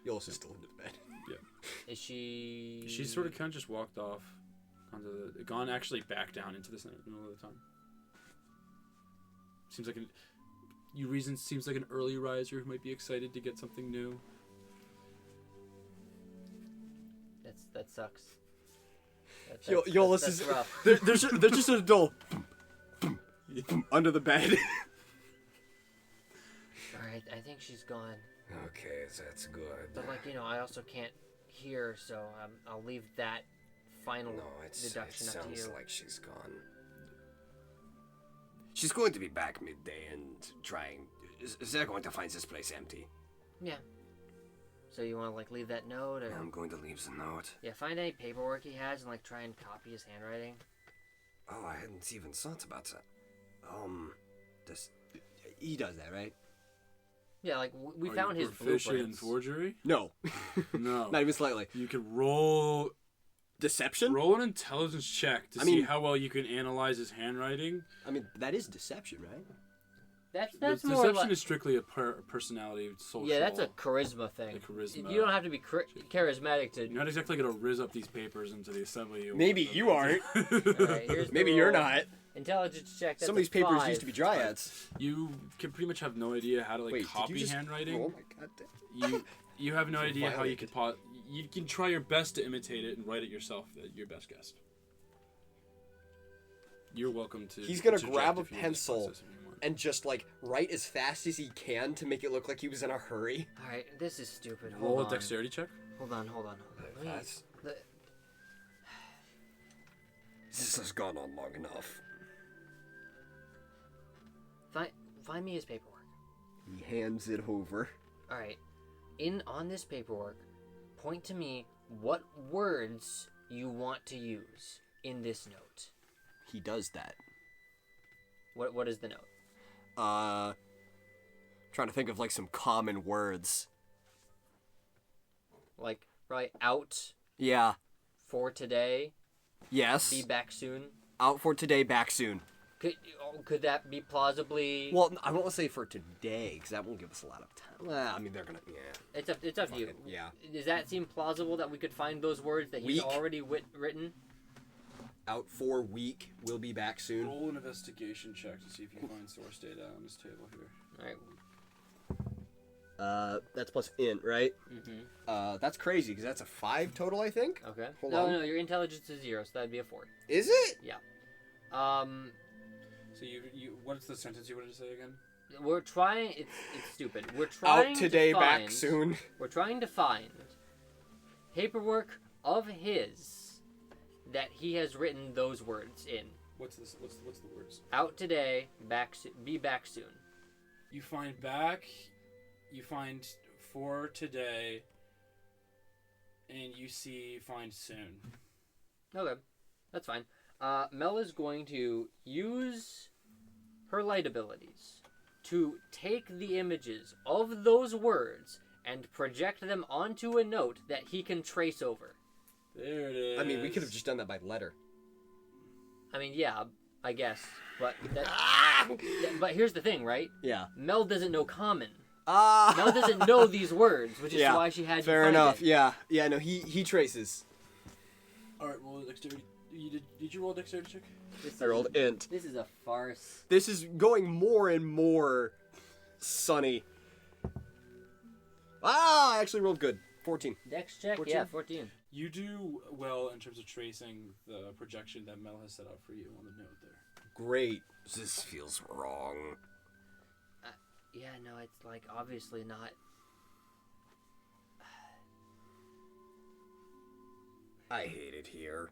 Speaker 2: Iollus is still in bed.
Speaker 3: Is she...
Speaker 1: she sort of kind of just walked off, gone actually back down into the middle of the town. Seems like an early riser who might be excited to get something new.
Speaker 3: That sucks.
Speaker 2: Iollus
Speaker 3: that's
Speaker 2: is
Speaker 3: rough.
Speaker 2: there's just a dull under the bed.
Speaker 3: Alright, I think she's gone.
Speaker 4: Okay, that's good.
Speaker 3: But, like, you know, I also can't hear, so I'll leave that final deduction
Speaker 4: it
Speaker 3: up to you.
Speaker 4: sounds like she's gone. She's going to be back midday and trying. They're going to find this place empty.
Speaker 3: Yeah. So you want to, like, leave that note, or...
Speaker 4: I'm going to leave the note.
Speaker 3: Yeah, find any paperwork he has and, like, try and copy his handwriting.
Speaker 4: Oh, I hadn't even thought about that.
Speaker 2: He does that, right?
Speaker 3: Yeah, like, we
Speaker 1: Are
Speaker 3: found
Speaker 1: you
Speaker 3: his
Speaker 1: proficient in
Speaker 3: blueprints.
Speaker 1: forgery?
Speaker 2: No.
Speaker 1: No.
Speaker 2: Not even slightly.
Speaker 1: You could roll
Speaker 2: Deception?
Speaker 1: an intelligence check to see how well you can analyze his handwriting.
Speaker 2: I mean, that is deception, right?
Speaker 3: That's more
Speaker 1: Deception
Speaker 3: like...
Speaker 1: is strictly a personality social.
Speaker 3: Yeah, that's a charisma thing.
Speaker 1: A charisma.
Speaker 3: You don't have to be charismatic to...
Speaker 1: You're not exactly gonna riz up these papers into the assembly.
Speaker 2: Maybe you aren't.
Speaker 3: Alright, here's the
Speaker 2: Maybe you're
Speaker 3: roll.
Speaker 2: not.
Speaker 3: Intelligence check, that's
Speaker 2: Some of these papers
Speaker 3: 5.
Speaker 2: used to be dryads.
Speaker 1: You can pretty much have no idea how to
Speaker 2: Wait, did you
Speaker 1: copy
Speaker 2: just...
Speaker 1: handwriting.
Speaker 2: Oh my god.
Speaker 1: You have no idea how you
Speaker 2: violated.
Speaker 1: could you can try your best to imitate it and write it yourself. Your best guess. You're welcome to.
Speaker 2: He's gonna
Speaker 1: interject
Speaker 2: grab a
Speaker 1: if you
Speaker 2: pencil
Speaker 1: process if you want.
Speaker 2: and just, like, write as fast as he can to make it look like he was in a hurry.
Speaker 3: Alright, this is stupid.
Speaker 1: Roll
Speaker 3: Hold
Speaker 1: a
Speaker 3: on.
Speaker 1: dexterity check.
Speaker 3: Hold on.
Speaker 4: That's-
Speaker 3: The-
Speaker 4: This has gone on long enough.
Speaker 3: Find me his paperwork.
Speaker 2: He hands it over.
Speaker 3: Alright. On this paperwork, point to me what words you want to use in this note.
Speaker 2: He does that.
Speaker 3: What is the note?
Speaker 2: Trying to think of, like, some common words.
Speaker 3: Like, right, out
Speaker 2: Yeah.
Speaker 3: for today,
Speaker 2: Yes.
Speaker 3: be back soon.
Speaker 2: Out for today, back soon.
Speaker 3: Could that be plausibly...
Speaker 2: Well, I don't want to say for today, because that won't give us a lot of time. Well, I mean, they're gonna... Yeah.
Speaker 3: It's up to you.
Speaker 2: Yeah.
Speaker 3: Does that seem plausible that we could find those words that he's
Speaker 2: Week.
Speaker 3: already written?
Speaker 2: Out for week. We'll be back soon.
Speaker 1: Roll an investigation check to see if you find source data on this table here.
Speaker 3: Alright.
Speaker 2: That's plus int, right?
Speaker 3: Mm-hmm.
Speaker 2: That's crazy, because that's a 5 total, I think?
Speaker 3: Okay.
Speaker 2: Hold
Speaker 3: no,
Speaker 2: on.
Speaker 3: your intelligence is 0, so that'd be a 4.
Speaker 2: Is it?
Speaker 1: So you what's the sentence you wanted to say again?
Speaker 3: We're trying... It's stupid. We're trying
Speaker 2: Out today,
Speaker 3: to
Speaker 2: back
Speaker 3: find,
Speaker 2: soon.
Speaker 3: We're trying to find paperwork of his that he has written those words in.
Speaker 1: What's this? What's the words?
Speaker 3: Out today, be back soon.
Speaker 1: You find back. You find for today. And you find soon.
Speaker 3: Okay, that's fine. Mel is going to use her light abilities to take the images of those words and project them onto a note that he can trace over.
Speaker 1: There it is.
Speaker 2: I mean, we could have just done that by letter.
Speaker 3: I mean, yeah, I guess, but but here's the thing, right?
Speaker 2: Yeah.
Speaker 3: Mel doesn't know common.
Speaker 2: Ah.
Speaker 3: Mel doesn't know these words, which is why she had
Speaker 2: Fair
Speaker 3: you find
Speaker 2: enough.
Speaker 3: it.
Speaker 2: Yeah. Yeah. No, he traces.
Speaker 1: All right. Well, dexterity. Did you roll a dexterity check?
Speaker 2: I rolled int.
Speaker 3: This is a farce.
Speaker 2: This is going more and more sunny. Ah, I actually rolled good. 14.
Speaker 3: Dex check?
Speaker 2: 14?
Speaker 3: Yeah, 14.
Speaker 1: You do well in terms of tracing the projection that Mel has set up for you on the note there.
Speaker 2: Great.
Speaker 4: This feels wrong.
Speaker 3: Yeah, no, it's like obviously not.
Speaker 4: I hate it here.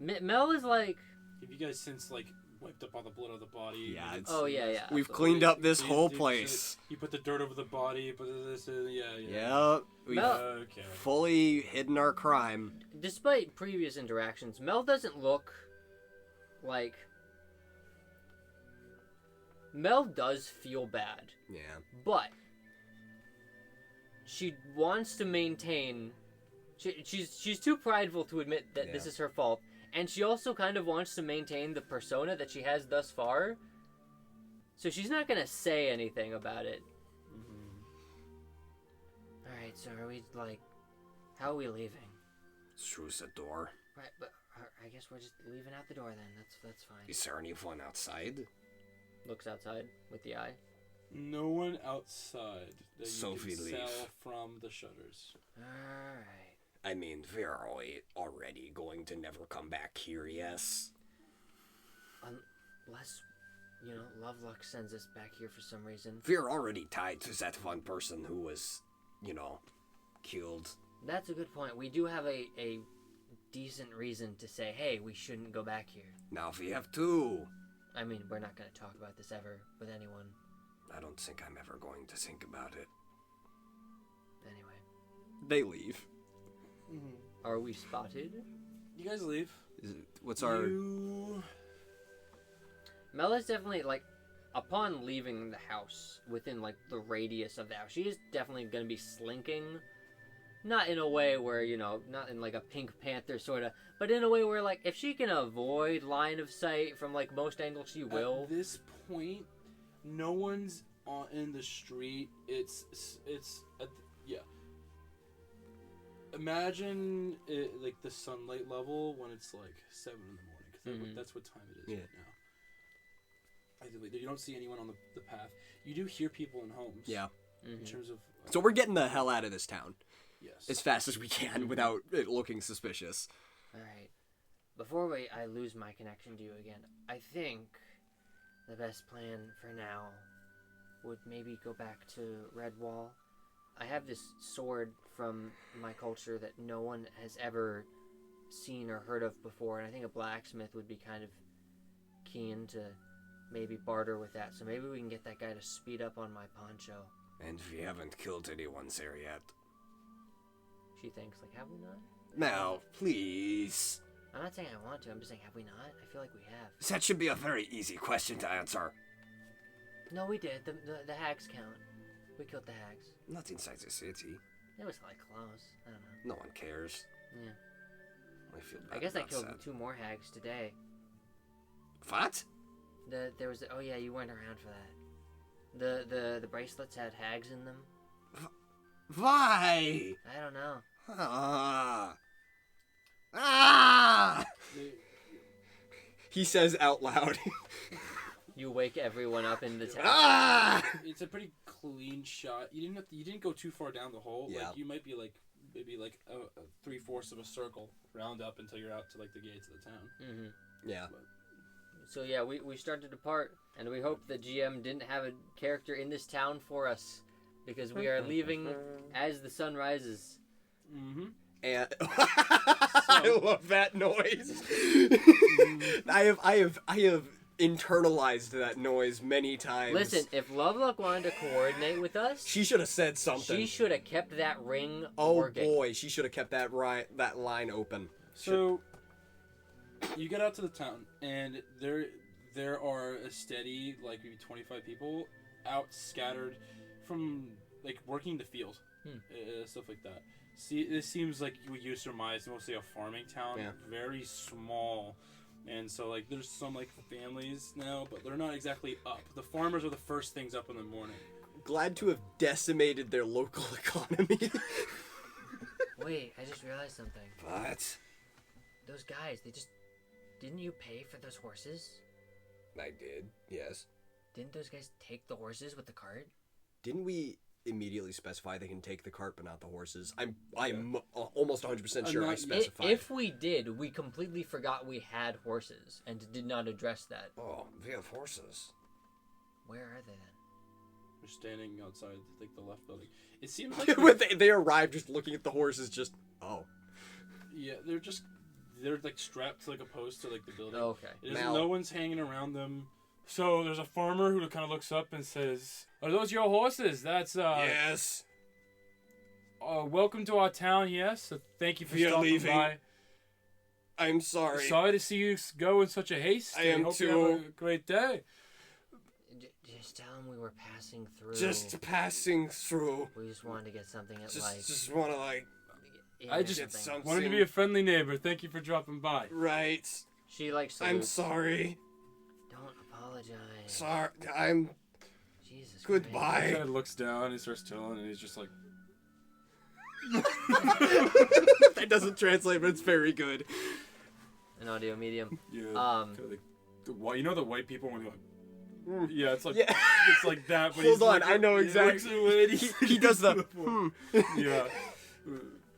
Speaker 3: Mel is like.
Speaker 1: Have you guys since like wiped up all the blood of the body?
Speaker 2: Yeah, it's-
Speaker 3: Oh, yeah, yeah.
Speaker 2: We've
Speaker 3: absolutely.
Speaker 2: cleaned up this
Speaker 1: You-
Speaker 2: whole
Speaker 1: you-
Speaker 2: place.
Speaker 1: You put the dirt over the body, but this, yeah.
Speaker 2: Yep. We've
Speaker 3: Mel-
Speaker 1: Okay.
Speaker 2: fully hidden our crime.
Speaker 3: Despite previous interactions, Mel doesn't look like. Mel does feel bad,
Speaker 2: Yeah.
Speaker 3: but she wants to maintain. She's too prideful to admit that this
Speaker 2: Yeah.
Speaker 3: is her fault, and she also kind of wants to maintain the persona that she has thus far. So she's not gonna say anything about it.
Speaker 1: Mm-hmm.
Speaker 3: All right, so are we like, how are we leaving?
Speaker 4: Through the door.
Speaker 3: Right, but I guess we're just leaving out the door then. That's fine.
Speaker 4: Is there anyone outside?
Speaker 3: Looks outside with the eye.
Speaker 1: No one outside that you
Speaker 4: Sophie,
Speaker 1: can
Speaker 4: leave.
Speaker 1: sell from the shutters.
Speaker 3: All right.
Speaker 4: I mean, we're already going to never come back here, yes?
Speaker 3: Unless, Lovelock sends us back here for some reason.
Speaker 4: We're already tied to that one person who was, killed.
Speaker 3: That's a good point. We do have a decent reason to say, hey, we shouldn't go back here.
Speaker 4: Now we have two.
Speaker 3: I mean, we're not going to talk about this ever with anyone.
Speaker 4: I don't think I'm ever going to think about it.
Speaker 3: Anyway.
Speaker 2: They leave.
Speaker 3: Are we spotted?
Speaker 1: You guys leave.
Speaker 2: What's our...
Speaker 3: Mel is definitely, upon leaving the house, within, the radius of the house, she is definitely going to be slinking. Not in a way where, not in, a Pink Panther sort of, but in a way where, if she can avoid line of sight from, most angles, she will.
Speaker 1: At this point, no one's in the street. It's yeah. Imagine it, the sunlight level when it's 7 in the morning, because that's what time it is right now. You don't see anyone on the path. You do hear people in homes.
Speaker 2: Yeah.
Speaker 1: In terms of.
Speaker 2: So we're getting the hell out of this town.
Speaker 1: Yes.
Speaker 2: As fast as we can without it looking suspicious.
Speaker 3: Alright. Before I lose my connection to you again, I think the best plan for now would maybe go back to Redwall. I have this sword from my culture that no one has ever seen or heard of before, and I think a blacksmith would be kind of keen to maybe barter with that. So maybe we can get that guy to speed up on my poncho.
Speaker 4: And we haven't killed anyone there yet.
Speaker 3: She thinks, have we not?
Speaker 4: Now, please.
Speaker 3: I'm not saying I want to, I'm just saying, have we not? I feel like we have.
Speaker 4: That should be a very easy question to answer.
Speaker 3: No, we did. The hags count. We killed the hags.
Speaker 4: Not inside the city.
Speaker 3: It was close. I don't know.
Speaker 4: No one cares.
Speaker 3: Yeah.
Speaker 4: I feel bad
Speaker 3: I guess I
Speaker 4: about
Speaker 3: killed
Speaker 4: that.
Speaker 3: 2 more hags today.
Speaker 4: What?
Speaker 3: There was oh yeah, you weren't around for that. The bracelets had hags in them.
Speaker 4: Why?
Speaker 3: I don't know.
Speaker 2: He says out loud.
Speaker 3: You wake everyone up in the town.
Speaker 1: It's a pretty clean shot. You didn't go too far down the hole.
Speaker 2: Yeah.
Speaker 1: You might be maybe a 3/4 of a circle round up until you're out to the gates of the town.
Speaker 3: Mm-hmm.
Speaker 2: Yeah.
Speaker 3: So yeah, we start to depart, and we hope the GM didn't have a character in this town for us, because we are leaving as the sun rises.
Speaker 1: Mm-hmm.
Speaker 2: And I love that noise. I have internalized that noise many times.
Speaker 3: Listen, if Lovelock wanted to coordinate with us,
Speaker 2: She should have said something.
Speaker 3: she should have kept that ring
Speaker 2: Oh
Speaker 3: working.
Speaker 2: boy, she should have kept that line open.
Speaker 1: So you get out to the town, and there are a steady maybe 25 people out scattered from working the field, stuff like that. See, this seems like what you surmise mostly a farming town,
Speaker 2: Yeah.
Speaker 1: very small, and so there's some families now, but they're not exactly up. The farmers are the first things up in the morning.
Speaker 2: Glad to have decimated their local economy.
Speaker 3: Wait, I just realized something.
Speaker 4: What?
Speaker 3: Those guys, didn't you pay for those horses?
Speaker 4: I did, yes.
Speaker 3: Didn't those guys take the horses with the cart?
Speaker 2: Didn't we immediately specify they can take the cart but not the horses. I'm almost 100% sure I
Speaker 1: not-
Speaker 2: specified.
Speaker 3: If we did, we completely forgot we had horses and did not address that.
Speaker 4: Oh, we have horses.
Speaker 3: Where are they then?
Speaker 1: We're standing outside, like, the left building. It seems like...
Speaker 2: When they arrive just looking at the horses, just
Speaker 1: Yeah, they're like strapped to like a post to like the building.
Speaker 3: Oh, okay.
Speaker 1: It isn't-
Speaker 2: Mal.
Speaker 1: no one's hanging around them. So there's a farmer who kind of looks up and says, "Are those your horses? That's
Speaker 2: yes.
Speaker 1: welcome to our town. Yes, so thank you for
Speaker 2: We are
Speaker 1: stopping
Speaker 2: leaving.
Speaker 1: by.
Speaker 2: I'm sorry.
Speaker 1: Sorry to see you go in such a haste.
Speaker 2: I am
Speaker 1: hope you
Speaker 2: too.
Speaker 1: have a great day."
Speaker 3: Just tell them we were passing through.
Speaker 2: Just passing through.
Speaker 3: We just wanted to get something at
Speaker 2: Just want to
Speaker 1: I just
Speaker 2: get something.
Speaker 1: wanted to be a friendly neighbor. Thank you for dropping by.
Speaker 2: Right.
Speaker 3: She like
Speaker 2: I'm
Speaker 3: salutes.
Speaker 2: sorry.
Speaker 3: Don't apologize.
Speaker 2: Sorry. I'm.
Speaker 3: Jesus.
Speaker 1: He
Speaker 2: Goodbye.
Speaker 1: kind of looks down and he starts telling, and he's just like,
Speaker 2: That doesn't translate, but it's very good.
Speaker 3: Christ. An audio medium.
Speaker 1: yeah.
Speaker 3: Um,
Speaker 1: Kinda like, you know the white people when they're like, yeah, it's like
Speaker 2: Yeah.
Speaker 1: it's like that. But
Speaker 2: Hold
Speaker 1: he's
Speaker 2: on,
Speaker 1: like,
Speaker 2: I know
Speaker 1: he
Speaker 2: exactly.
Speaker 1: looks away and
Speaker 2: He does the.
Speaker 1: yeah.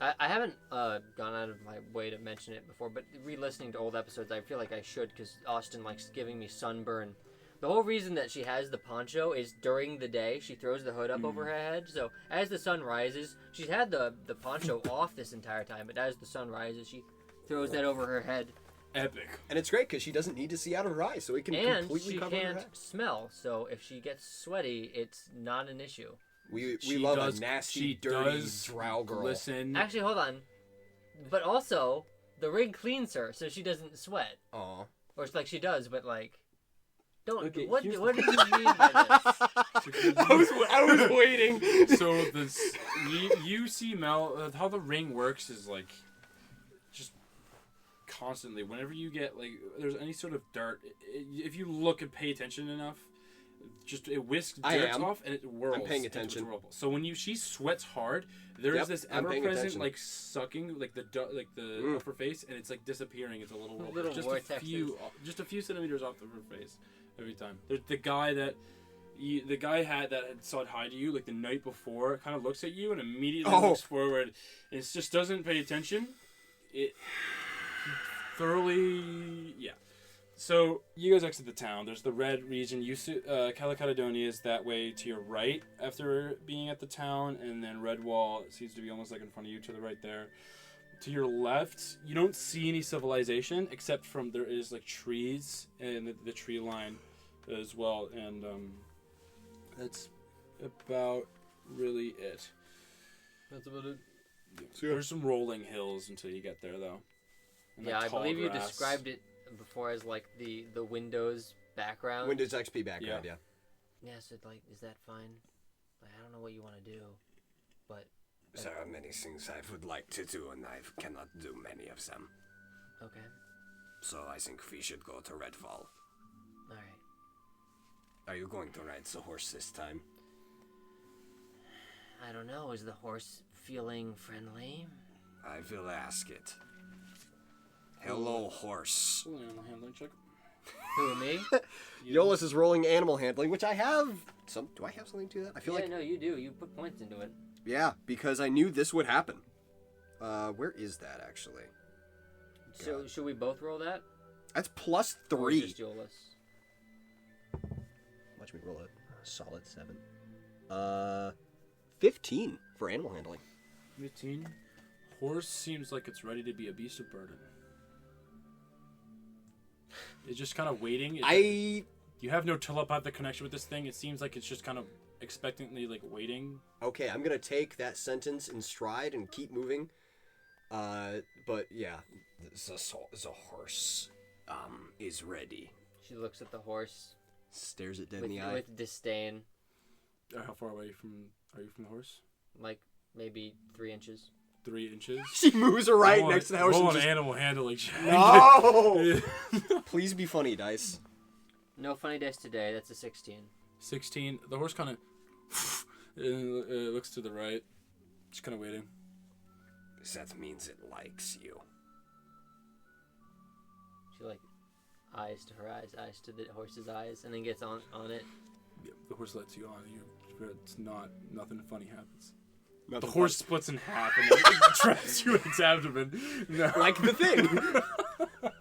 Speaker 3: I haven't gone out of my way to mention it before, but re-listening to old episodes, I feel like I should because Austin likes giving me sunburn. The whole reason that she has the poncho is during the day she throws the hood up over her head. So as the sun rises, she's had the poncho off this entire time, but as the sun rises, she throws that over her head.
Speaker 1: Epic.
Speaker 2: And it's great because she doesn't need to see out of her eyes, so it can
Speaker 3: And
Speaker 2: completely
Speaker 3: she
Speaker 2: cover her
Speaker 3: can't
Speaker 2: head.
Speaker 3: smell, so if she gets sweaty, it's not an issue.
Speaker 2: We
Speaker 1: She
Speaker 2: love
Speaker 1: does-
Speaker 2: a nasty,
Speaker 1: she
Speaker 2: dirty
Speaker 1: does
Speaker 2: drow girl.
Speaker 1: Listen.
Speaker 3: Actually, hold on. But also, the rig cleans her, so she doesn't sweat.
Speaker 2: Aw.
Speaker 3: Or it's like she does, but like, don't.
Speaker 1: Okay,
Speaker 3: what
Speaker 1: here's
Speaker 3: did
Speaker 1: the-
Speaker 3: you mean by this?
Speaker 2: I was waiting.
Speaker 1: So this, you see Mel. How the ring works is like, just constantly. Whenever you get like, there's any sort of dirt. If you look and pay attention enough, just it whisks
Speaker 2: I
Speaker 1: dirt
Speaker 2: am.
Speaker 1: off and it whirls.
Speaker 2: I'm paying
Speaker 1: into its
Speaker 2: attention.
Speaker 1: whirlpool. So when she sweats hard, there
Speaker 2: Yep,
Speaker 1: is this
Speaker 2: I'm paying
Speaker 1: ever-present
Speaker 2: attention.
Speaker 1: like sucking like the upper face, and it's like disappearing into a little whirlpool.
Speaker 3: Little
Speaker 1: just
Speaker 3: vortexes.
Speaker 1: just a few centimeters off of her face every time. There's the guy that. The guy had saw it hi to you like the night before. Kind of looks at you and immediately looks forward. And it just doesn't pay attention. It thoroughly, yeah. So you guys exit the town. There's the red region. Calicadonia is that way to your right after being at the town, and then Redwall seems to be almost like in front of you to the right there. To your left, you don't see any civilization except from there is like trees and the tree line as well, and that's about really it.
Speaker 3: That's about it.
Speaker 1: There's some rolling hills until you get there, though. And,
Speaker 3: Yeah,
Speaker 1: like,
Speaker 3: I
Speaker 1: tall
Speaker 3: believe you
Speaker 1: grass.
Speaker 3: described it before as like the Windows background.
Speaker 2: Windows XP background, yeah.
Speaker 3: Yeah, so like, is that fine? Like, I don't know what you want to do, but
Speaker 4: There are many things I would like to do, and I cannot do many of them.
Speaker 3: okay,
Speaker 4: So I think we should go to Redwall.
Speaker 3: all right.
Speaker 4: Are you going to ride the horse this time?
Speaker 3: I don't know. Is the horse feeling friendly?
Speaker 4: I will ask it. Hello, horse.
Speaker 1: Roll an animal handling check.
Speaker 3: Who, me?
Speaker 2: Iollus is rolling animal handling, which I have. Do I have something to that? I feel
Speaker 3: Yeah,
Speaker 2: like.
Speaker 3: no, you do. You put points into it.
Speaker 2: Yeah, because I knew this would happen. Where is that actually?
Speaker 3: So should we both roll that?
Speaker 2: That's plus
Speaker 3: Or
Speaker 2: 3.
Speaker 3: just Iollus?
Speaker 2: Watch me roll a solid 7. 15 for animal handling.
Speaker 1: 15. Horse seems like it's ready to be a beast of burden. It's just kind of waiting. You have no telepathic connection with this thing. It seems like it's just kind of expectantly like waiting.
Speaker 2: Okay, I'm gonna take that sentence in stride and keep moving. But yeah,
Speaker 4: The horse is ready.
Speaker 3: She looks at the horse
Speaker 2: stares it dead
Speaker 3: with,
Speaker 2: in the eye.
Speaker 3: with disdain,
Speaker 1: How far away are you from the horse?
Speaker 3: like maybe 3 inches.
Speaker 1: 3 inches.
Speaker 2: She moves her right
Speaker 1: Roll
Speaker 2: next to the horse.
Speaker 1: Roll
Speaker 2: And
Speaker 1: an
Speaker 2: just,
Speaker 1: animal handling check.
Speaker 2: no! Please be funny, dice.
Speaker 3: No funny dice today. That's a 16.
Speaker 1: 16. The horse kind of looks to the right. Just kind of waiting.
Speaker 4: That means it likes you.
Speaker 3: She like eyes to her eyes to the horse's eyes, and then gets on it.
Speaker 1: Yeah, the horse lets you on. And you're but it's not. Nothing funny happens.
Speaker 2: Nothing
Speaker 1: The horse splits in half and then traps you in its abdomen. No.
Speaker 2: like the thing.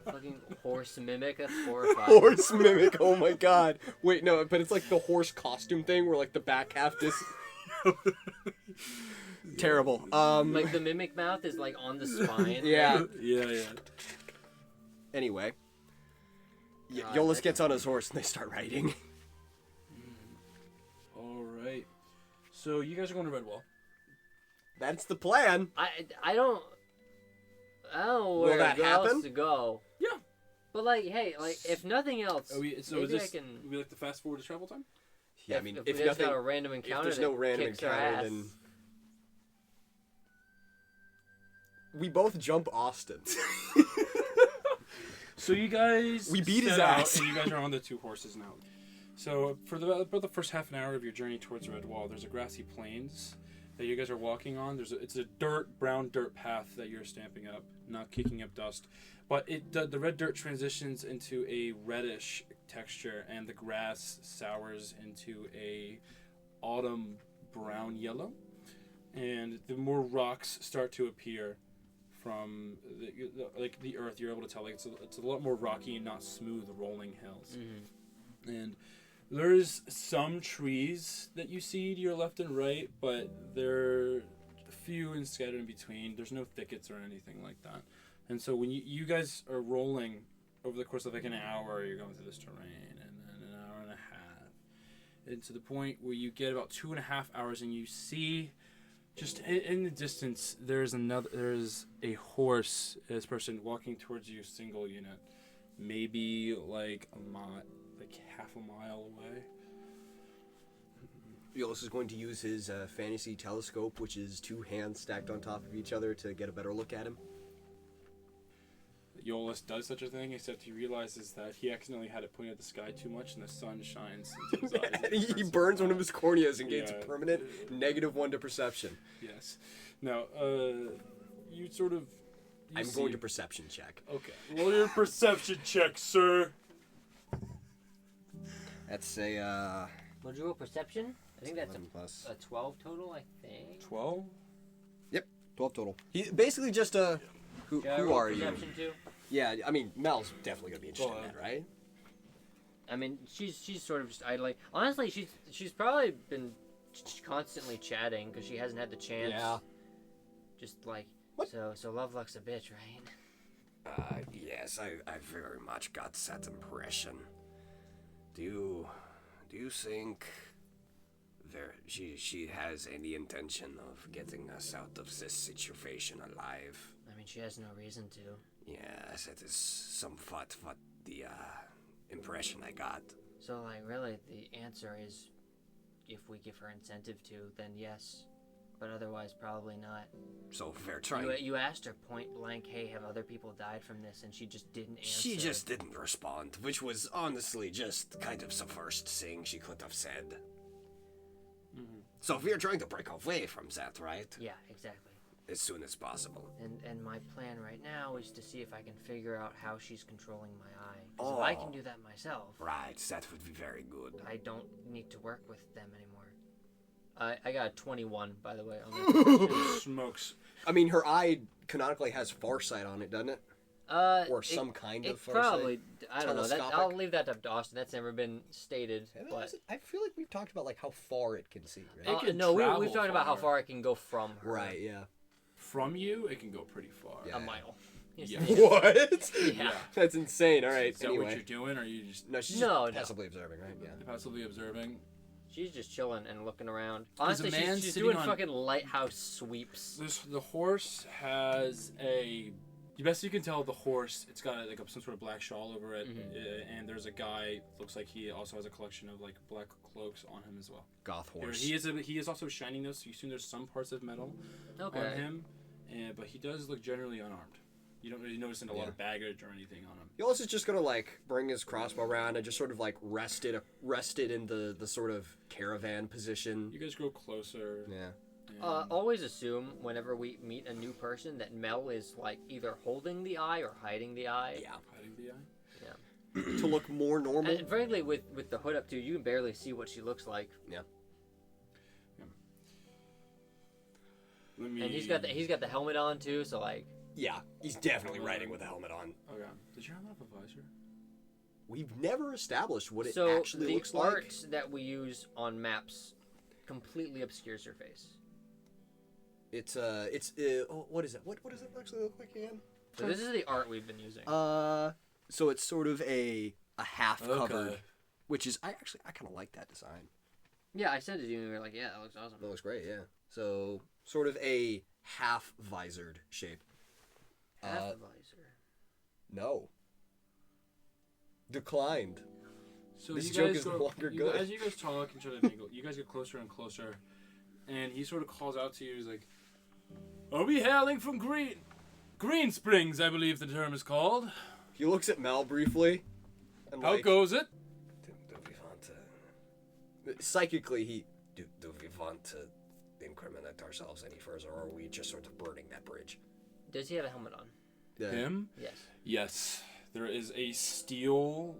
Speaker 3: Fucking horse mimic. That's horrifying.
Speaker 2: Horse mimic. Oh my god. Wait, no, but it's like the horse costume thing where like the back half terrible.
Speaker 3: Like the mimic mouth is like on the spine.
Speaker 2: Yeah.
Speaker 1: Yeah.
Speaker 2: Anyway,
Speaker 3: God,
Speaker 2: Iollus
Speaker 3: that's-
Speaker 2: gets on his horse and they start riding.
Speaker 1: All right. So you guys are going to Redwall.
Speaker 2: That's the plan.
Speaker 3: I don't know
Speaker 2: Will
Speaker 3: where
Speaker 2: that
Speaker 3: else
Speaker 2: happen?
Speaker 3: to go.
Speaker 1: Yeah.
Speaker 3: But like, hey, like if nothing else,
Speaker 1: So
Speaker 3: maybe
Speaker 1: is this?
Speaker 3: I can.
Speaker 1: We like to fast forward to travel time?
Speaker 2: Yeah, I
Speaker 3: if,
Speaker 2: mean,
Speaker 3: if,
Speaker 2: if
Speaker 3: we just
Speaker 2: nothing,
Speaker 3: got a random encounter,
Speaker 2: if there's
Speaker 3: that
Speaker 2: no random
Speaker 3: kicks our
Speaker 2: encounter,
Speaker 3: ass.
Speaker 2: then we both jump Austin.
Speaker 1: So you guys
Speaker 2: We beat his
Speaker 1: set out,
Speaker 2: ass.
Speaker 1: and you guys are on the two horses now. So for about the first half an hour of your journey towards Redwall, there's a grassy plains that you guys are walking on. It's a brown dirt path that you're stamping up, not kicking up dust. But the red dirt transitions into a reddish texture, and the grass sours into a autumn brown yellow, and the more rocks start to appear from the earth. You're able to tell like it's a lot more rocky and not smooth rolling hills.
Speaker 3: Mm-hmm.
Speaker 1: And there's some trees that you see to your left and right, but they're few and scattered in between. There's no thickets or anything like that. And so when you guys are rolling over the course of like an hour, you're going through this terrain, and then an hour and a half, and to the point where you get about 2.5 hours, and you see just in the distance there's a horse, this person walking towards you, single unit, maybe like half a mile away.
Speaker 2: Iollus is going to use his fantasy telescope, which is 2 hands stacked on top of each other, to get a better look at him.
Speaker 1: Iollus does such a thing, except he realizes that he accidentally had it pointed at the sky too much, and the sun shines into his eyes. and
Speaker 2: he
Speaker 1: hurts
Speaker 2: burns
Speaker 1: him.
Speaker 2: one of his corneas and gains
Speaker 1: Yeah.
Speaker 2: a permanent -1 to perception.
Speaker 1: Yes. Now, you sort of...
Speaker 2: I'm going to perception check.
Speaker 1: Okay. Roll your perception check, sir.
Speaker 2: That's a
Speaker 3: Would you roll perception? I think that's
Speaker 2: 11 plus.
Speaker 3: a 12 total. I think.
Speaker 1: 12?
Speaker 2: 12 total. He basically just who
Speaker 3: Should I roll
Speaker 2: are you?
Speaker 3: perception too?
Speaker 2: Yeah, I mean Mel's definitely gonna be interested in
Speaker 1: Well,
Speaker 2: that, right?
Speaker 3: I mean, she's sort of just idling. Honestly, she's probably been constantly chatting because she hasn't had the chance.
Speaker 2: Yeah.
Speaker 3: Just like
Speaker 2: What?
Speaker 3: so Lovelock's a bitch, right?
Speaker 4: Yes, I very much got that impression. Do you think she has any intention of getting us out of this situation alive?
Speaker 3: I mean, she has no reason to.
Speaker 4: Yes, that is somewhat what the impression I got.
Speaker 3: So like, really, the answer is, if we give her incentive to, then yes, but otherwise probably not.
Speaker 4: So we're trying.
Speaker 3: You asked her point blank, hey, have other people died from this, and she just didn't answer.
Speaker 4: She just didn't respond, which was honestly just kind of the first thing she could have said.
Speaker 1: Mm-hmm.
Speaker 4: So we're trying to break away from that, right?
Speaker 3: Yeah, exactly.
Speaker 4: As soon as possible.
Speaker 3: And my plan right now is to see if I can figure out how she's controlling my eye. 'Cause if I can do that myself,
Speaker 4: Right, that would be very good.
Speaker 3: I don't need to work with them anymore. I got a 21, by the way, on that.
Speaker 1: Smokes.
Speaker 2: I mean, her eye canonically has farsight on it, doesn't it? Or some kind of farsight?
Speaker 3: Probably, I don't know.
Speaker 2: Telescopic?
Speaker 3: I'll leave that up to Austin. That's never been stated. But
Speaker 2: I feel like we've talked about like how far it can see, right?
Speaker 1: It can
Speaker 3: no,
Speaker 1: travel
Speaker 3: we've talked about how
Speaker 1: far.
Speaker 3: far I can go from her.
Speaker 2: Right, yeah.
Speaker 1: From you, it can go pretty far.
Speaker 2: Yeah.
Speaker 3: A mile.
Speaker 1: Yeah.
Speaker 2: What?
Speaker 3: Yeah.
Speaker 2: That's insane. All right.
Speaker 1: Is that
Speaker 2: anyway.
Speaker 1: what you're doing, or are you just
Speaker 2: No, she's
Speaker 3: No,
Speaker 2: just
Speaker 3: no.
Speaker 2: passively observing, right? Yeah.
Speaker 1: passively observing?
Speaker 3: She's just chilling and looking around.
Speaker 1: There's a
Speaker 3: Honestly,
Speaker 1: man
Speaker 3: she's
Speaker 1: sitting
Speaker 3: doing
Speaker 1: on-
Speaker 3: fucking lighthouse sweeps.
Speaker 1: The horse has the best you can tell, the horse, it's got like some sort of black shawl over it, and there's a guy, looks like he also has a collection of like black cloaks on him as well.
Speaker 2: Goth horse.
Speaker 1: He is also shining those, so you assume there's some parts of metal on him, but he does look generally unarmed. You don't really notice a lot of baggage or anything on him.
Speaker 2: Iollus is just gonna like bring his crossbow around and just sort of like rest it in the sort of caravan position.
Speaker 1: You guys grow closer.
Speaker 2: Yeah.
Speaker 1: and-
Speaker 3: Always assume whenever we meet a new person that Mel is like either holding the eye or hiding the eye.
Speaker 2: Yeah.
Speaker 1: hiding the eye.
Speaker 2: To look more normal.
Speaker 3: And frankly, with the hood up too, you can barely see what she looks like.
Speaker 2: Yeah.
Speaker 1: Let me...
Speaker 3: And he's got the helmet on too, so like.
Speaker 2: Yeah, he's definitely riding with a helmet on.
Speaker 1: Okay. Did your helmet have a visor?
Speaker 2: We've never established what it
Speaker 3: So
Speaker 2: actually looks
Speaker 3: the
Speaker 2: like.
Speaker 3: art that we use on maps completely obscures her face.
Speaker 2: It's what is it? What does it actually look like again?
Speaker 3: So this is the art we've been using.
Speaker 2: So it's sort of a half covered,
Speaker 1: Okay.
Speaker 2: which is I kind of like that design.
Speaker 3: Yeah, I said it to you, and you were like, "Yeah, that looks awesome."
Speaker 2: That looks great, yeah. So sort of a half visored shape.
Speaker 3: Half a visor.
Speaker 2: No. Declined.
Speaker 1: So
Speaker 2: This
Speaker 1: you
Speaker 2: joke
Speaker 1: guys
Speaker 2: is
Speaker 1: go,
Speaker 2: no longer
Speaker 1: you,
Speaker 2: good.
Speaker 1: As you guys talk and try to mingle, you guys get closer and closer, and he sort of calls out to you. He's like, "Are we hailing from Green Springs? I believe the term is called.
Speaker 2: He looks at Mel briefly. And
Speaker 1: How goes it?"
Speaker 4: Do we want to...
Speaker 2: Psychically,
Speaker 4: Do we want to incriminate ourselves any further, or are we just sort of burning that bridge?
Speaker 3: Does he have a helmet on?
Speaker 1: Him?
Speaker 3: Yes.
Speaker 1: Yes. There is a steel.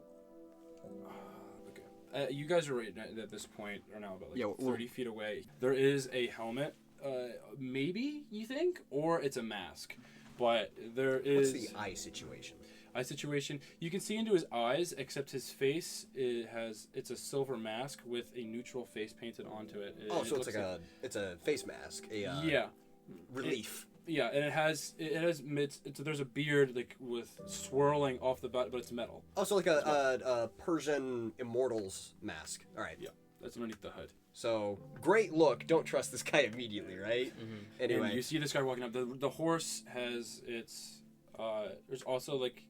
Speaker 1: Okay. You guys are right at this point, are now about like 30 feet away. There is a helmet. Maybe you think, or it's a mask, but there is.
Speaker 2: what's the eye situation?
Speaker 1: Eye situation. You can see into his eyes, except his face. It's a silver mask with a neutral face painted onto it.
Speaker 2: So it's like it's a face mask.
Speaker 1: Yeah.
Speaker 2: Relief.
Speaker 1: Yeah, and it has there's a beard like with swirling off the butt, but it's metal.
Speaker 2: Also like a Persian immortals mask. All right.
Speaker 1: Yeah, that's underneath the hood.
Speaker 2: So great look. Don't trust this guy immediately, right?
Speaker 3: Mm-hmm.
Speaker 2: Anyway,
Speaker 1: And you see this guy walking up. The horse has its. There's also like,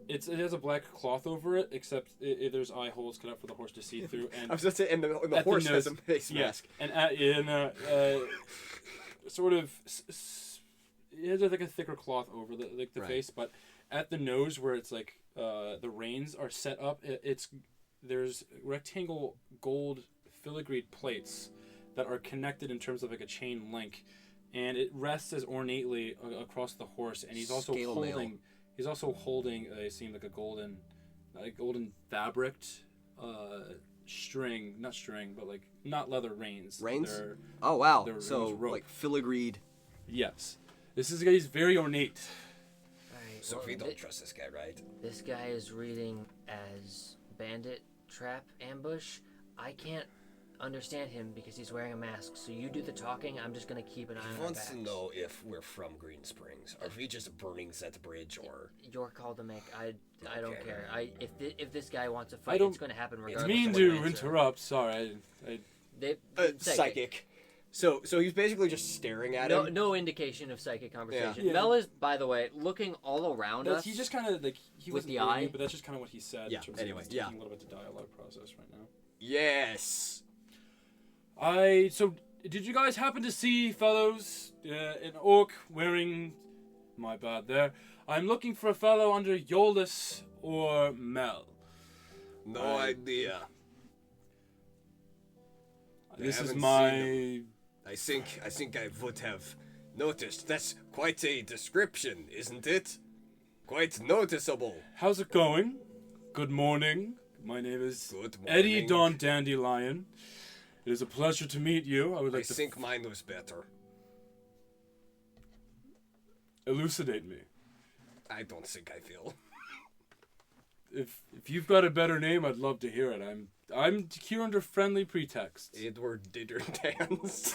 Speaker 1: it has a black cloth over it, except there's eye holes cut out for the horse to see through. And
Speaker 2: I was going to say, and the horse has a face mask.
Speaker 1: And sort of. It has like a thicker cloth over the
Speaker 2: Right.
Speaker 1: face, but at the nose where it's like the reins are set up, there's rectangle gold filigreed plates that are connected in terms of like a chain link, and it rests as ornately across the horse. And he's also
Speaker 2: Scale mail.
Speaker 1: holding it seemed like a golden fabricked string, not string, but like not leather reins.
Speaker 2: Reins? Oh wow!
Speaker 1: they're
Speaker 2: So
Speaker 1: rope.
Speaker 2: like filigreed.
Speaker 1: Yes. He's very ornate.
Speaker 3: Alright,
Speaker 4: So
Speaker 3: well,
Speaker 4: we don't trust this guy, right?
Speaker 3: This guy is reading as bandit trap ambush. I can't understand him because he's wearing a mask. So you do the talking. I'm just gonna keep an eye on
Speaker 4: He
Speaker 3: our
Speaker 4: wants
Speaker 3: backs.
Speaker 4: to know if we're from Green Springs. Are we just burning that bridge, or...
Speaker 3: Your call to make. I don't
Speaker 4: Okay.
Speaker 3: care. If this guy wants to
Speaker 1: I
Speaker 3: fight,
Speaker 1: don't-
Speaker 3: it's gonna happen
Speaker 1: I
Speaker 3: regardless.
Speaker 1: mean
Speaker 3: of what you
Speaker 1: to
Speaker 3: answer.
Speaker 1: interrupt. Sorry.
Speaker 2: Psychic. So he's basically just staring at him.
Speaker 3: No indication of psychic conversation.
Speaker 1: Yeah.
Speaker 3: Mel is, by the way, looking all around us.
Speaker 1: He just kind of like he
Speaker 3: With
Speaker 1: wasn't
Speaker 3: the
Speaker 1: hearing
Speaker 3: eye?
Speaker 1: you, but that's just kind of what he said.
Speaker 2: Yeah,
Speaker 1: In terms
Speaker 2: anyway,
Speaker 1: of he's
Speaker 2: yeah.
Speaker 1: taking a little bit to dialogue process right now.
Speaker 2: Yes.
Speaker 1: So did you guys happen to see, fellows, an orc wearing? My bad there. I'm looking for a fellow under Iollus or Mel.
Speaker 4: No
Speaker 1: I-
Speaker 4: idea.
Speaker 1: This is
Speaker 4: haven't
Speaker 1: my.
Speaker 4: I think I would have noticed. That's quite a description, isn't it? Quite noticeable.
Speaker 1: How's it going? Good morning. My name is
Speaker 4: Good
Speaker 1: Eddie
Speaker 4: morning.
Speaker 1: Don Dandelion. It is a pleasure to meet you. I would
Speaker 4: I
Speaker 1: like to
Speaker 4: think mine was better.
Speaker 1: elucidate me.
Speaker 4: I don't think I will.
Speaker 1: If you've got a better name, I'd love to hear it. I'm here under friendly pretext.
Speaker 4: Edward Didderdance.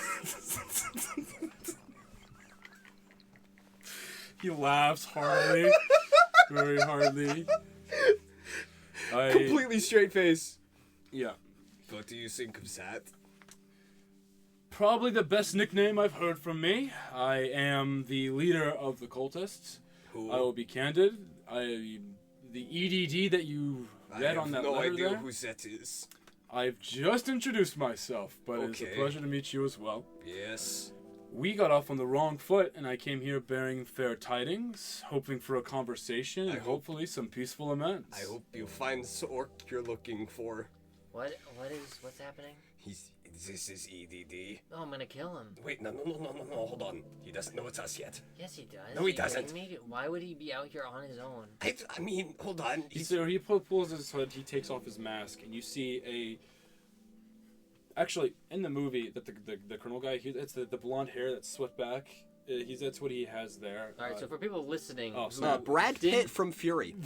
Speaker 1: He laughs heartily, very heartily.
Speaker 2: Completely straight face.
Speaker 1: Yeah.
Speaker 4: What do you think of that?
Speaker 1: Probably the best nickname I've heard from me. I am the leader of the cultists.
Speaker 4: Who?
Speaker 1: I will be candid. The EDD that you read on that
Speaker 4: I have no
Speaker 1: letter
Speaker 4: idea
Speaker 1: there.
Speaker 4: who that is.
Speaker 1: I've just introduced myself, but it's a
Speaker 4: Okay.
Speaker 1: pleasure to meet you as well.
Speaker 4: Yes.
Speaker 1: We got off on the wrong foot, and I came here bearing fair tidings, hoping for a conversation and
Speaker 4: hope-
Speaker 1: hopefully some peaceful amends.
Speaker 4: I hope you find the orc you're looking for.
Speaker 3: What's happening?
Speaker 4: This is EDD.
Speaker 3: Oh, I'm gonna kill him.
Speaker 4: Wait, no, hold on. He doesn't know it's us yet.
Speaker 3: Yes, he does.
Speaker 4: No, he
Speaker 3: Are you
Speaker 4: doesn't.
Speaker 3: kidding me? Why would he be out here on his own?
Speaker 4: I mean, hold on.
Speaker 1: So he pulls his hood, he takes off his mask, and you see Actually, in the movie, that the colonel guy, it's the blonde hair that's swept back. That's what he has there.
Speaker 3: All right, so for people listening,
Speaker 1: Oh,
Speaker 3: who
Speaker 1: so
Speaker 2: Brad Pitt from Fury.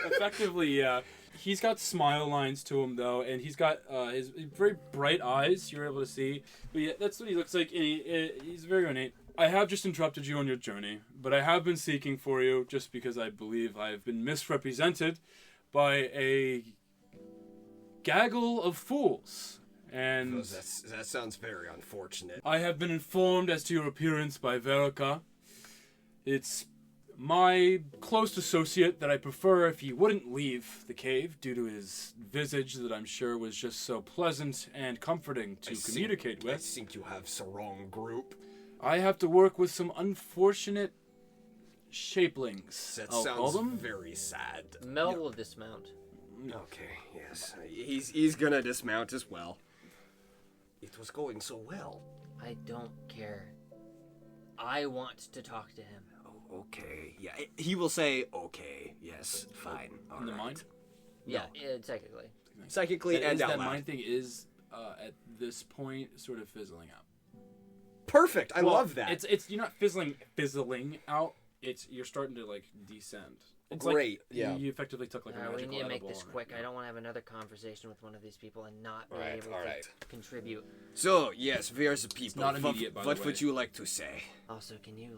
Speaker 1: Effectively, yeah. He's got smile lines to him though, and he's got his very bright eyes. You're able to see, but yeah, that's what he looks like. And he's very ornate. I have just interrupted you on your journey, but I have been seeking for you just because I believe I've been misrepresented by a gaggle of fools. And
Speaker 2: That sounds very unfortunate.
Speaker 1: I have been informed as to your appearance by Verica. It's my close associate that I prefer if he wouldn't leave the cave due to his visage that I'm sure was just so pleasant and comforting to communicate
Speaker 2: I
Speaker 1: with.
Speaker 2: think you have the wrong group.
Speaker 1: I have to work with some unfortunate shapelings.
Speaker 2: That
Speaker 1: I'll call
Speaker 2: sounds
Speaker 1: them.
Speaker 2: very sad.
Speaker 3: Mel will dismount.
Speaker 2: Okay, yes. He's gonna dismount as well. It was going so well.
Speaker 3: I don't care. I want to talk to him.
Speaker 2: Oh, okay. Yeah, he will say, okay, yes, fine. All
Speaker 1: In the
Speaker 2: right.
Speaker 1: mind?
Speaker 3: Yeah, technically.
Speaker 2: Psychically
Speaker 1: That
Speaker 2: and out
Speaker 1: that
Speaker 2: loud.
Speaker 1: mind thing is, at this point, sort of fizzling out.
Speaker 2: Perfect. I
Speaker 1: Well,
Speaker 2: love that.
Speaker 1: It's you're not fizzling out. You're starting to like descend. It's
Speaker 2: Great,
Speaker 1: Like,
Speaker 2: yeah.
Speaker 1: You effectively took like a
Speaker 3: We
Speaker 1: magical
Speaker 3: need to make
Speaker 1: edible
Speaker 3: this
Speaker 1: and-
Speaker 3: quick. I don't want to have another conversation with one of these people and not be
Speaker 2: Alright,
Speaker 3: able to
Speaker 2: alright.
Speaker 3: contribute.
Speaker 2: So, yes, where's the people?
Speaker 1: not immediate, by the
Speaker 2: what
Speaker 1: way.
Speaker 2: would you like to say?
Speaker 3: Also, can you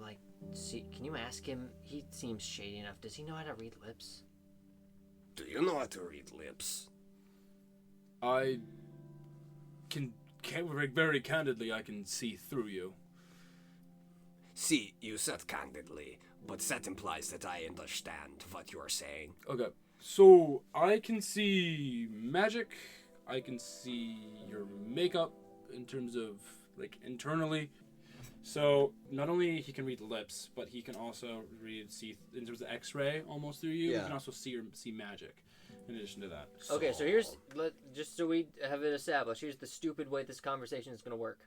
Speaker 3: can you ask him? He seems shady enough. Does he know how to read lips?
Speaker 4: Do you know how to read lips?
Speaker 1: I can very candidly, I can see through you.
Speaker 4: See, you said candidly, but that implies that I understand what you are saying.
Speaker 1: Okay, so I can see magic. I can see your makeup in terms of like internally. So not only he can read lips, but he can also see in terms of X-ray almost through you.
Speaker 2: Yeah.
Speaker 1: He can also see magic. In addition to that,
Speaker 3: Okay, so here's just so we have it established. Here's the stupid way this conversation is going to work.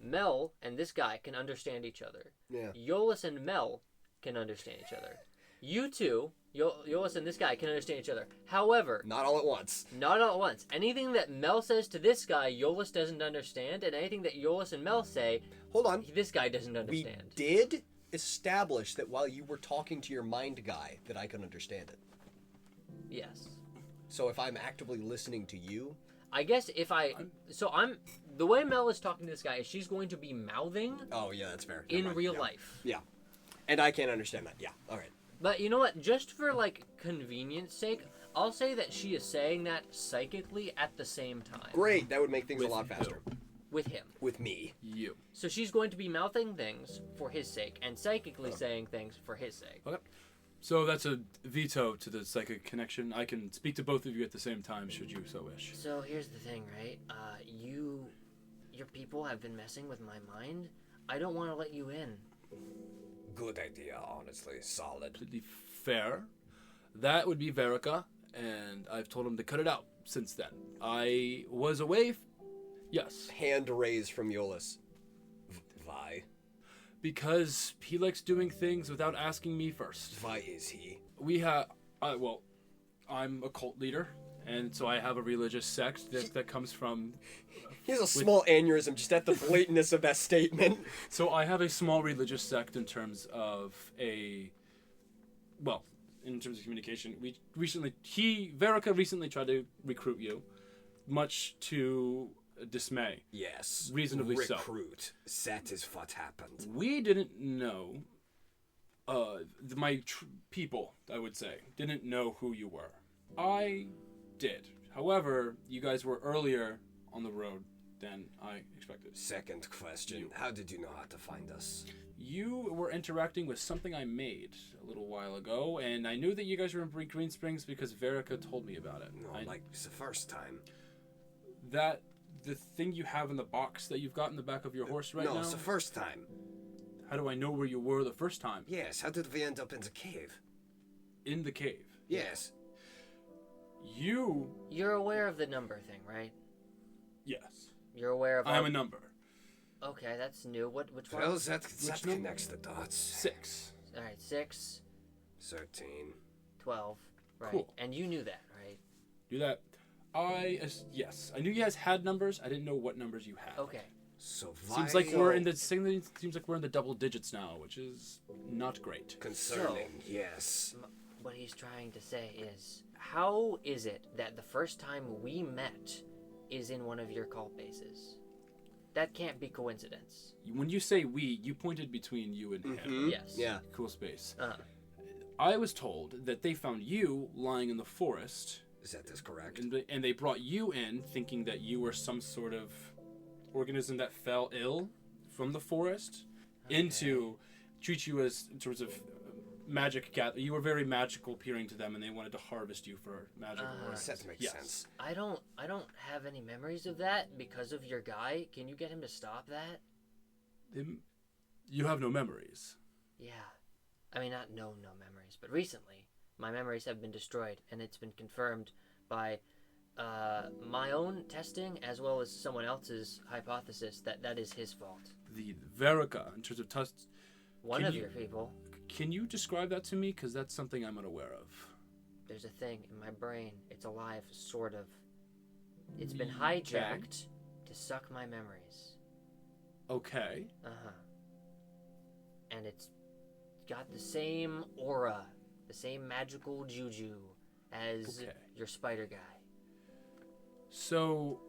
Speaker 3: Mel and this guy can understand each other.
Speaker 2: Yeah.
Speaker 3: Iollus and Mel can understand each other. You two, Iollus and this guy, can understand each other. However,
Speaker 2: Not all at once.
Speaker 3: not all at once. Anything that Mel says to this guy, Iollus doesn't understand, and anything that Iollus and Mel say,
Speaker 2: Hold on.
Speaker 3: this guy doesn't
Speaker 2: We
Speaker 3: understand.
Speaker 2: did establish that while you were talking to your mind guy, that I could understand it.
Speaker 3: Yes.
Speaker 2: So if I'm actively listening to you,
Speaker 3: I guess if the way Mel is talking to this guy is she's going to be mouthing
Speaker 2: oh yeah, that's fair. Never
Speaker 3: in
Speaker 2: mind.
Speaker 3: real
Speaker 2: Yeah.
Speaker 3: life.
Speaker 2: Yeah. And I can't understand that. Yeah. All right.
Speaker 3: But you know what? Just for convenience sake, I'll say that she is saying that psychically at the same time
Speaker 2: Great. That would make things
Speaker 1: With
Speaker 2: a lot
Speaker 1: who?
Speaker 2: faster.
Speaker 3: with him.
Speaker 2: With me.
Speaker 1: you.
Speaker 3: So she's going to be mouthing things for his sake and psychically saying things for his sake.
Speaker 1: Okay. So that's a veto to the psychic connection. I can speak to both of you at the same time, should you so wish.
Speaker 3: So here's the thing, right? Your people have been messing with my mind. I don't want to let you in.
Speaker 4: Good idea, honestly. Solid.
Speaker 1: Completely fair. That would be Verica, and I've told him to cut it out since then. I was away. Yes.
Speaker 2: Hand raised from Iollus.
Speaker 4: Why?
Speaker 1: Because he likes doing things without asking me first.
Speaker 4: Why is he?
Speaker 1: We have, I'm a cult leader, and so I have a religious sect that comes from.
Speaker 2: He has a small aneurysm just at the blatantness of that statement.
Speaker 1: So I have a small religious sect in terms of in terms of communication. Verica recently tried to recruit you, much to dismay.
Speaker 4: Yes.
Speaker 1: Reasonably so.
Speaker 4: Recruit. That is what happened.
Speaker 1: We didn't know. My people, I would say, didn't know who you were. I did. However, you guys were earlier on the road than I expected.
Speaker 4: Second question. How did you know how to find us?
Speaker 1: You were interacting with something I made a little while ago, and I knew that you guys were in Green Springs because Verica told me about it.
Speaker 4: No, like the first time.
Speaker 1: The thing you have in the box that you've got in the back of your horse right
Speaker 4: no,
Speaker 1: now?
Speaker 4: it's the first time.
Speaker 1: How do I know where you were the first time?
Speaker 4: Yes, how did we end up in the cave?
Speaker 1: In the cave.
Speaker 4: Yes.
Speaker 3: You're aware of the number thing, right?
Speaker 1: Yes.
Speaker 3: You're aware of.
Speaker 1: I'm a number.
Speaker 3: Okay, that's new. Which one?
Speaker 4: Well, that
Speaker 1: number?
Speaker 4: connects the dots.
Speaker 1: 6.
Speaker 3: All right, 6,
Speaker 4: 13.
Speaker 3: 12. Right.
Speaker 1: Cool.
Speaker 3: And you knew that, right?
Speaker 1: Do that. Yes, I knew you guys had numbers. I didn't know what numbers you had.
Speaker 3: Okay.
Speaker 4: So
Speaker 1: Seems like we're in the double digits now, which is not great.
Speaker 4: concerning. Yes.
Speaker 3: What he's trying to say is, how is it that the first time we met is in one of your cult bases? That can't be coincidence.
Speaker 1: When you say we, you pointed between you and him.
Speaker 3: Yes.
Speaker 2: Yeah.
Speaker 1: Cool space.
Speaker 3: Uh-huh.
Speaker 1: I was told that they found you lying in the forest,
Speaker 4: That is correct.
Speaker 1: and they brought you in thinking that you were some sort of organism that fell ill from the forest into treat you as in terms of magic gather. You were very magical appearing to them, and they wanted to harvest you for magical work.
Speaker 4: That makes
Speaker 1: Yes.
Speaker 4: sense.
Speaker 3: I don't have any memories of that because of your guy. Can you get him to stop that?
Speaker 1: You have no memories.
Speaker 3: Yeah. I mean, not no memories, but recently my memories have been destroyed, and it's been confirmed by my own testing as well as someone else's hypothesis that is his fault.
Speaker 1: The Verica, in terms of tests,
Speaker 3: One
Speaker 1: Can
Speaker 3: of
Speaker 1: you-
Speaker 3: your people,
Speaker 1: can you describe that to me? Because that's something I'm unaware of.
Speaker 3: there's a thing in my brain. It's alive, sort of. It's been hijacked to suck my memories.
Speaker 1: Okay.
Speaker 3: Uh-huh. And it's got the same aura, the same magical juju as
Speaker 1: Okay.
Speaker 3: your spider guy.
Speaker 1: So,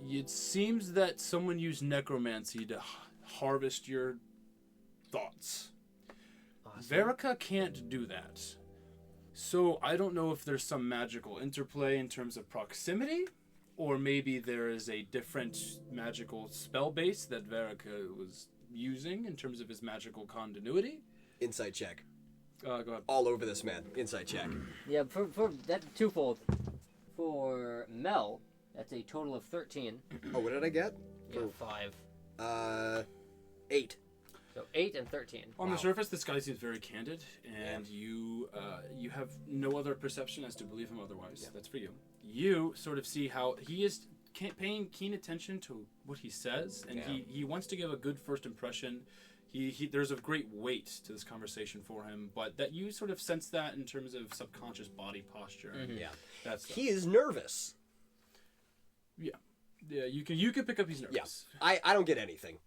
Speaker 1: it seems that someone used necromancy to harvest your thoughts.
Speaker 3: Awesome.
Speaker 1: Verica can't do that. So, I don't know if there's some magical interplay in terms of proximity, or maybe there is a different magical spell base that Verica was using in terms of his magical continuity.
Speaker 2: Insight check.
Speaker 1: Go ahead.
Speaker 2: All over this man. Insight check.
Speaker 3: Yeah, for that twofold. For Mel, that's a total of 13.
Speaker 2: Oh, what did I get?
Speaker 3: Yeah, 5.
Speaker 2: 8.
Speaker 3: So 8 and 13.
Speaker 1: On
Speaker 2: Wow.
Speaker 1: the surface, this guy seems very candid, and you have no other perception as to believe him otherwise.
Speaker 2: Yeah.
Speaker 1: That's for you. You sort of see how he is paying keen attention to what he says, and
Speaker 2: Yeah.
Speaker 1: he wants to give a good first impression. He there's a great weight to this conversation for him, but that you sort of sense that in terms of subconscious body posture.
Speaker 2: Yeah.
Speaker 1: That's
Speaker 2: He is nervous.
Speaker 1: yeah. You can pick up he's nervous.
Speaker 2: I don't get anything.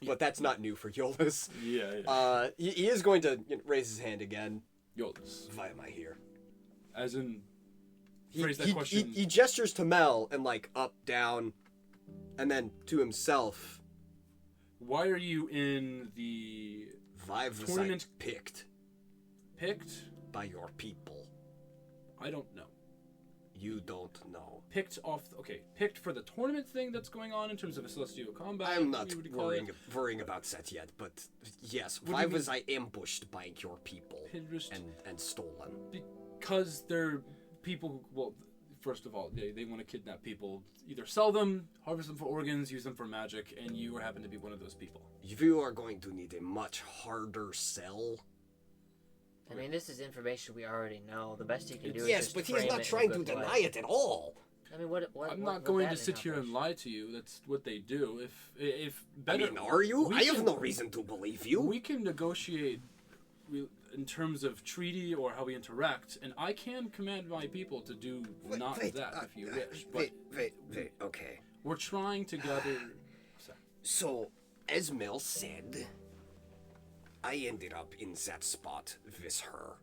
Speaker 2: But that's not new for Iollus.
Speaker 1: Yeah.
Speaker 2: He is going to raise his hand again.
Speaker 1: Iollus.
Speaker 4: Why am I here?
Speaker 1: As in,
Speaker 2: He,
Speaker 1: phrase that
Speaker 2: he,
Speaker 1: question.
Speaker 2: he gestures to Mel and like up, down, and then to himself.
Speaker 1: Why are you in the
Speaker 4: Why was
Speaker 1: Tournament-
Speaker 4: I picked
Speaker 1: picked?
Speaker 4: by your people?
Speaker 1: I don't know.
Speaker 4: You don't know.
Speaker 1: Picked for the tournament thing that's going on in terms of a celestial combat.
Speaker 4: I'm not
Speaker 1: you would call it.
Speaker 4: worrying about that yet, but yes,
Speaker 1: What do
Speaker 4: why
Speaker 1: you mean?
Speaker 4: was I ambushed by your people
Speaker 1: Pinterest,
Speaker 4: and stolen?
Speaker 1: because they're people. Well, first of all, they want to kidnap people, either sell them, harvest them for organs, use them for magic, and you happen to be one of those people.
Speaker 4: You are going to need a much harder sell.
Speaker 3: I mean, this is information we already know. The best he can do is
Speaker 4: Yes,
Speaker 3: just
Speaker 4: but he's
Speaker 3: frame
Speaker 4: not
Speaker 3: it in a
Speaker 4: trying to
Speaker 3: good
Speaker 4: deny
Speaker 3: light.
Speaker 4: it at all.
Speaker 3: I mean, what
Speaker 1: I'm
Speaker 3: what
Speaker 1: not
Speaker 3: would
Speaker 1: going
Speaker 3: that
Speaker 1: to sit here and
Speaker 3: accomplish?
Speaker 1: lie to you. That's what they do. If
Speaker 4: I
Speaker 1: better,
Speaker 4: mean, are you?
Speaker 1: we
Speaker 4: I have
Speaker 1: can-
Speaker 4: no reason to believe you.
Speaker 1: We can negotiate in terms of treaty or how we interact, and I can command my people to do not that if you wish. But
Speaker 4: wait. Okay.
Speaker 1: we're trying to gather.
Speaker 4: So, as Mel said, I ended up in that spot with her.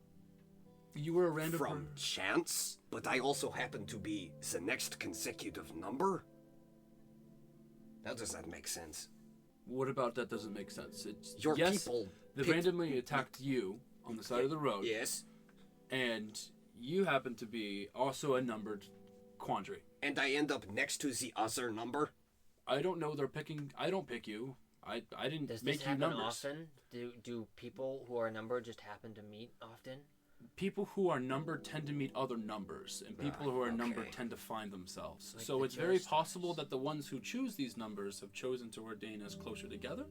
Speaker 1: You were a random
Speaker 4: From chance, but I also happen to be the next consecutive number. How does that make sense?
Speaker 1: What about that doesn't make sense? It's
Speaker 4: Your
Speaker 1: yes,
Speaker 4: people
Speaker 1: they
Speaker 4: picked-
Speaker 1: randomly attacked you on the side of the road,
Speaker 4: Yes,
Speaker 1: and you happen to be also a numbered quandary.
Speaker 4: and I end up next to the other number.
Speaker 1: I don't know. They're picking. I don't pick you. I didn't
Speaker 3: Does this
Speaker 1: make you
Speaker 3: happen
Speaker 1: numbers.
Speaker 3: often? Do people who are numbered just happen to meet often?
Speaker 1: People who are numbered tend to meet other numbers, and people who are numbered
Speaker 4: okay.
Speaker 1: tend to find themselves.
Speaker 3: Like
Speaker 1: So
Speaker 3: the
Speaker 1: it's very
Speaker 3: Joestars.
Speaker 1: possible that the ones who choose these numbers have chosen to ordain us closer together.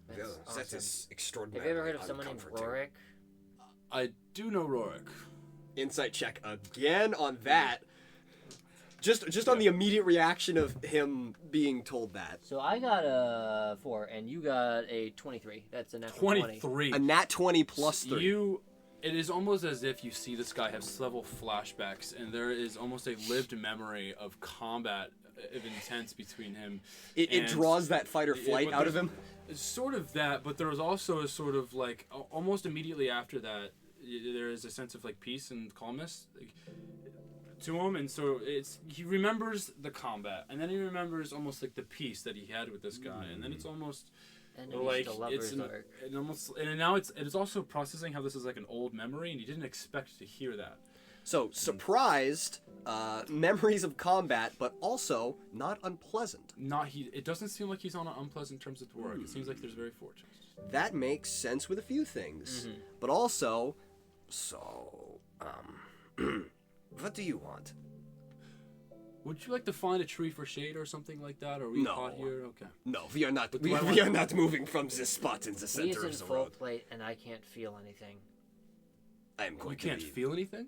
Speaker 3: That's
Speaker 4: Well,
Speaker 3: awesome.
Speaker 4: that is
Speaker 3: Have
Speaker 4: extraordinary.
Speaker 3: you ever heard of someone named Rorik?
Speaker 1: I do know Rorik.
Speaker 2: Insight check again on that. Just on the immediate reaction of him being told that.
Speaker 3: So I got a 4, and you got a 23. That's a natural 20.
Speaker 1: 23.
Speaker 2: A nat 20 plus 3.
Speaker 1: You It is almost as if you see this guy have several flashbacks, and there is almost a lived memory of combat of intense between him.
Speaker 2: It draws that fight or flight out of him.
Speaker 1: It's sort of that, but there was also a sort of like almost immediately after that, there is a sense of like peace and calmness to him, and so he remembers the combat, and then he remembers almost like the peace that he had with this guy, and then it's almost. Like and now it's also processing how this is like an old memory, and he didn't expect to hear that.
Speaker 2: So surprised, memories of combat, but also not unpleasant.
Speaker 1: It doesn't seem like he's on an unpleasant terms with work. It seems like there's very fortunate.
Speaker 2: That makes sense with a few things, but also,
Speaker 4: So, what do you want?
Speaker 1: Would you like to find a tree for shade or something like that? Or are we
Speaker 4: No.
Speaker 1: caught here? Okay.
Speaker 4: No, we are not. We are not moving from this spot in the
Speaker 3: He is
Speaker 4: center
Speaker 3: in
Speaker 4: of the
Speaker 3: full
Speaker 4: road.
Speaker 3: plate, and I can't feel anything.
Speaker 4: I am going
Speaker 1: You
Speaker 4: to
Speaker 1: can't
Speaker 4: be
Speaker 1: feel anything?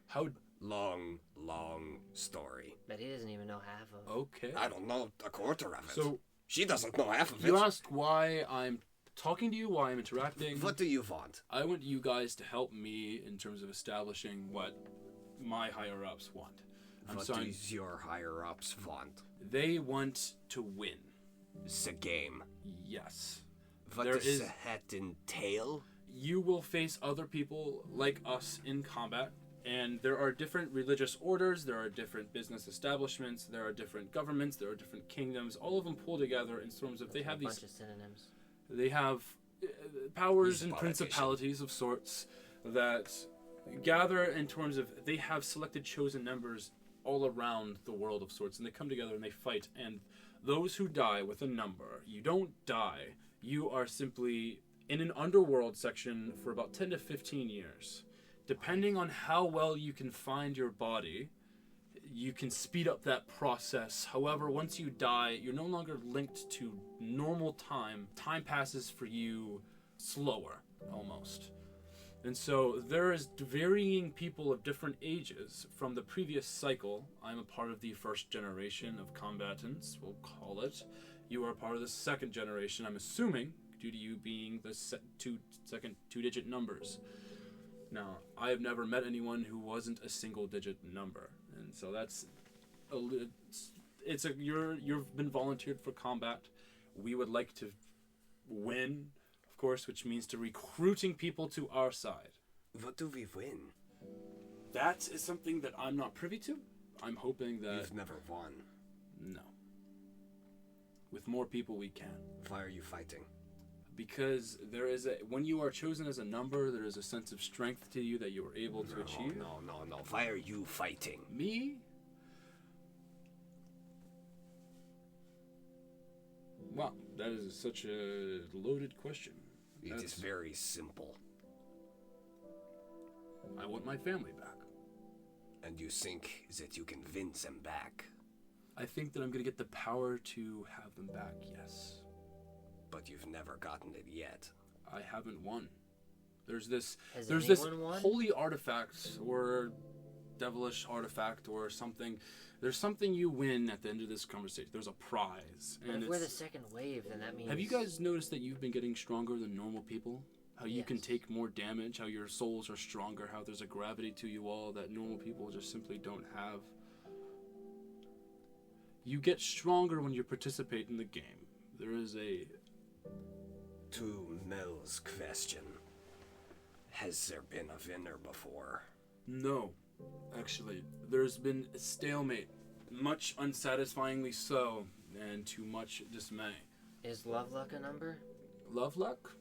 Speaker 1: How?
Speaker 4: long story.
Speaker 3: But he doesn't even know half of it.
Speaker 1: Okay.
Speaker 4: I don't know a quarter of it.
Speaker 1: So
Speaker 4: She doesn't know half of it.
Speaker 1: you asked why I'm talking to you, why I'm interacting.
Speaker 4: What do you want?
Speaker 1: I want you guys to help me in terms of establishing what my higher ups want.
Speaker 4: What does your higher ups want?
Speaker 1: They want to win.
Speaker 4: It's a game.
Speaker 1: Yes.
Speaker 4: What
Speaker 1: There
Speaker 4: does
Speaker 1: is-
Speaker 4: the hat entail?
Speaker 1: You will face other people like us in combat, and there are different religious orders, there are different business establishments, there are different governments, there are different kingdoms. All of them pull together in terms of they have
Speaker 3: a bunch
Speaker 1: these.
Speaker 3: of synonyms.
Speaker 1: They have powers
Speaker 4: These
Speaker 1: and
Speaker 4: politicians.
Speaker 1: principalities of sorts that gather in terms of they have selected chosen numbers all around the world of sorts, and they come together and they fight. And those who die with a number, you don't die. You are simply in an underworld section for about 10 to 15 years. Depending on how well you can find your body, you can speed up that process. However, once you die, you're no longer linked to normal time. Time passes for you slower, almost. And so there is varying people of different ages from the previous cycle. I'm a part of the first generation of combatants, we'll call it. You are part of the second generation, I'm assuming, due to you being the second two-digit numbers. Now, I have never met anyone who wasn't a single-digit number, and so that's you've been volunteered for combat. We would like to win, of course, which means to recruiting people to our side.
Speaker 4: What do we win?
Speaker 1: That is something that I'm not privy to. I'm hoping that
Speaker 4: You've never won.
Speaker 1: no. With more people, we can.
Speaker 4: Why are you fighting?
Speaker 1: Because there is when you are chosen as a number, there is a sense of strength to you that you are able to achieve.
Speaker 4: No. Why are you fighting?
Speaker 1: Me? Wow, that is such a loaded question.
Speaker 4: It is very simple.
Speaker 1: I want my family back.
Speaker 4: And you think that you can win them back,
Speaker 1: I think that I'm going to get the power to have them back, yes.
Speaker 4: but you've never gotten it yet.
Speaker 1: I haven't won. There's this
Speaker 3: Has
Speaker 1: this
Speaker 3: anyone won?
Speaker 1: holy artifact or devilish artifact or something. There's something you win at the end of this conversation. There's a prize.
Speaker 3: But
Speaker 1: And
Speaker 3: if we're the
Speaker 1: it's,
Speaker 3: second wave, then that means...
Speaker 1: have you guys noticed that you've been getting stronger than normal people? How you can
Speaker 3: Yes.
Speaker 1: take more damage, how your souls are stronger, how there's a gravity to you all that normal people just simply don't have. You get stronger when you participate in the game. There is a...
Speaker 4: To Mel's question, has there been a winner before?
Speaker 1: No, actually. There's been a stalemate, much unsatisfyingly so, and to much dismay.
Speaker 3: Is love luck a number?
Speaker 1: Love luck?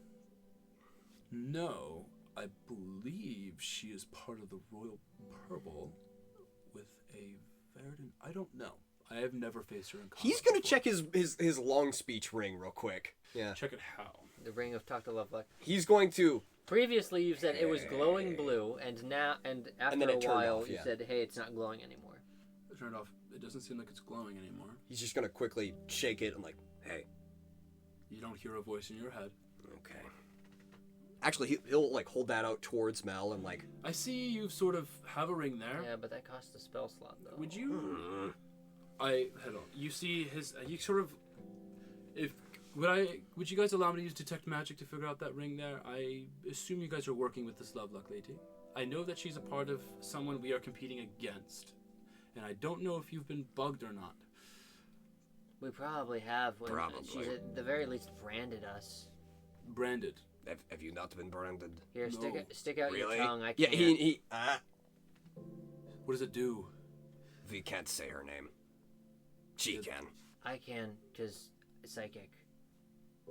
Speaker 1: No, I believe she is part of the Royal Purple with a Verdant. I don't know. I have never faced her in combat.
Speaker 2: He's gonna check his long speech ring real quick. Yeah.
Speaker 1: Check it how.
Speaker 3: The ring of talk to love luck.
Speaker 2: He's going to.
Speaker 3: Previously, you said it was glowing blue, and after
Speaker 2: then
Speaker 3: a
Speaker 2: it turned
Speaker 3: while,
Speaker 2: off,
Speaker 3: you
Speaker 2: yeah.
Speaker 3: said, "Hey, it's not glowing anymore."
Speaker 1: Turn it off. It doesn't seem like it's glowing anymore.
Speaker 2: He's just gonna quickly shake it and like.
Speaker 4: Hey,
Speaker 1: You don't hear a voice in your head.
Speaker 4: okay.
Speaker 2: Actually, he'll like hold that out towards Mel and like.
Speaker 1: I see you sort of have a ring there.
Speaker 3: Yeah, but that costs a spell slot, though.
Speaker 1: Would you...
Speaker 4: Hmm.
Speaker 1: Hold on. You see his... He sort of... Would you guys allow me to use detect magic to figure out that ring there? I assume you guys are working with this Lovelock lady. I know that she's a part of someone we are competing against, and I don't know if you've been bugged or not.
Speaker 3: We probably have.
Speaker 4: Probably.
Speaker 3: She's at the very least branded us.
Speaker 1: Branded.
Speaker 4: Have you not been branded?
Speaker 3: Here,
Speaker 1: No.
Speaker 3: stick out
Speaker 4: Really?
Speaker 3: your tongue. I
Speaker 2: Yeah,
Speaker 3: can't.
Speaker 1: What does it do?
Speaker 4: We can't say her name. She can.
Speaker 3: I can, because psychic.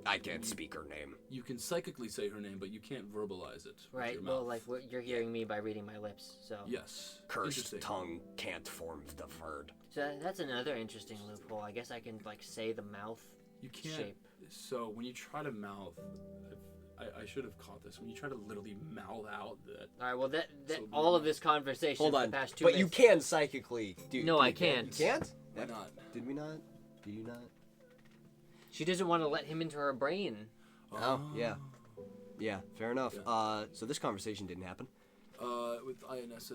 Speaker 4: I can't speak her name.
Speaker 1: You can psychically say her name, but you can't verbalize it. with
Speaker 3: Right,
Speaker 1: your
Speaker 3: well,
Speaker 1: mouth.
Speaker 3: like, you're hearing me by reading my lips, so...
Speaker 1: Yes.
Speaker 4: Cursed
Speaker 1: Interesting.
Speaker 4: tongue can't form the word.
Speaker 3: So that's another interesting loophole. I guess I can, like, say the mouth
Speaker 1: You can't.
Speaker 3: shape.
Speaker 1: So when you try to mouth, I should have caught this. When you try to literally mouth out that.
Speaker 3: Alright, well, that
Speaker 1: So
Speaker 3: all of this conversation
Speaker 2: Hold
Speaker 3: for
Speaker 2: on.
Speaker 3: the past 2
Speaker 2: But you
Speaker 3: minutes...
Speaker 2: can psychically do.
Speaker 3: No,
Speaker 2: do
Speaker 3: I
Speaker 2: you
Speaker 3: can't.
Speaker 2: You can't?
Speaker 1: Why not?
Speaker 2: Did we not? Do you not?
Speaker 3: She doesn't want to let him into her brain.
Speaker 2: Oh, yeah. Yeah, fair enough.
Speaker 1: Yeah.
Speaker 2: So this conversation didn't happen.
Speaker 1: With Iollus,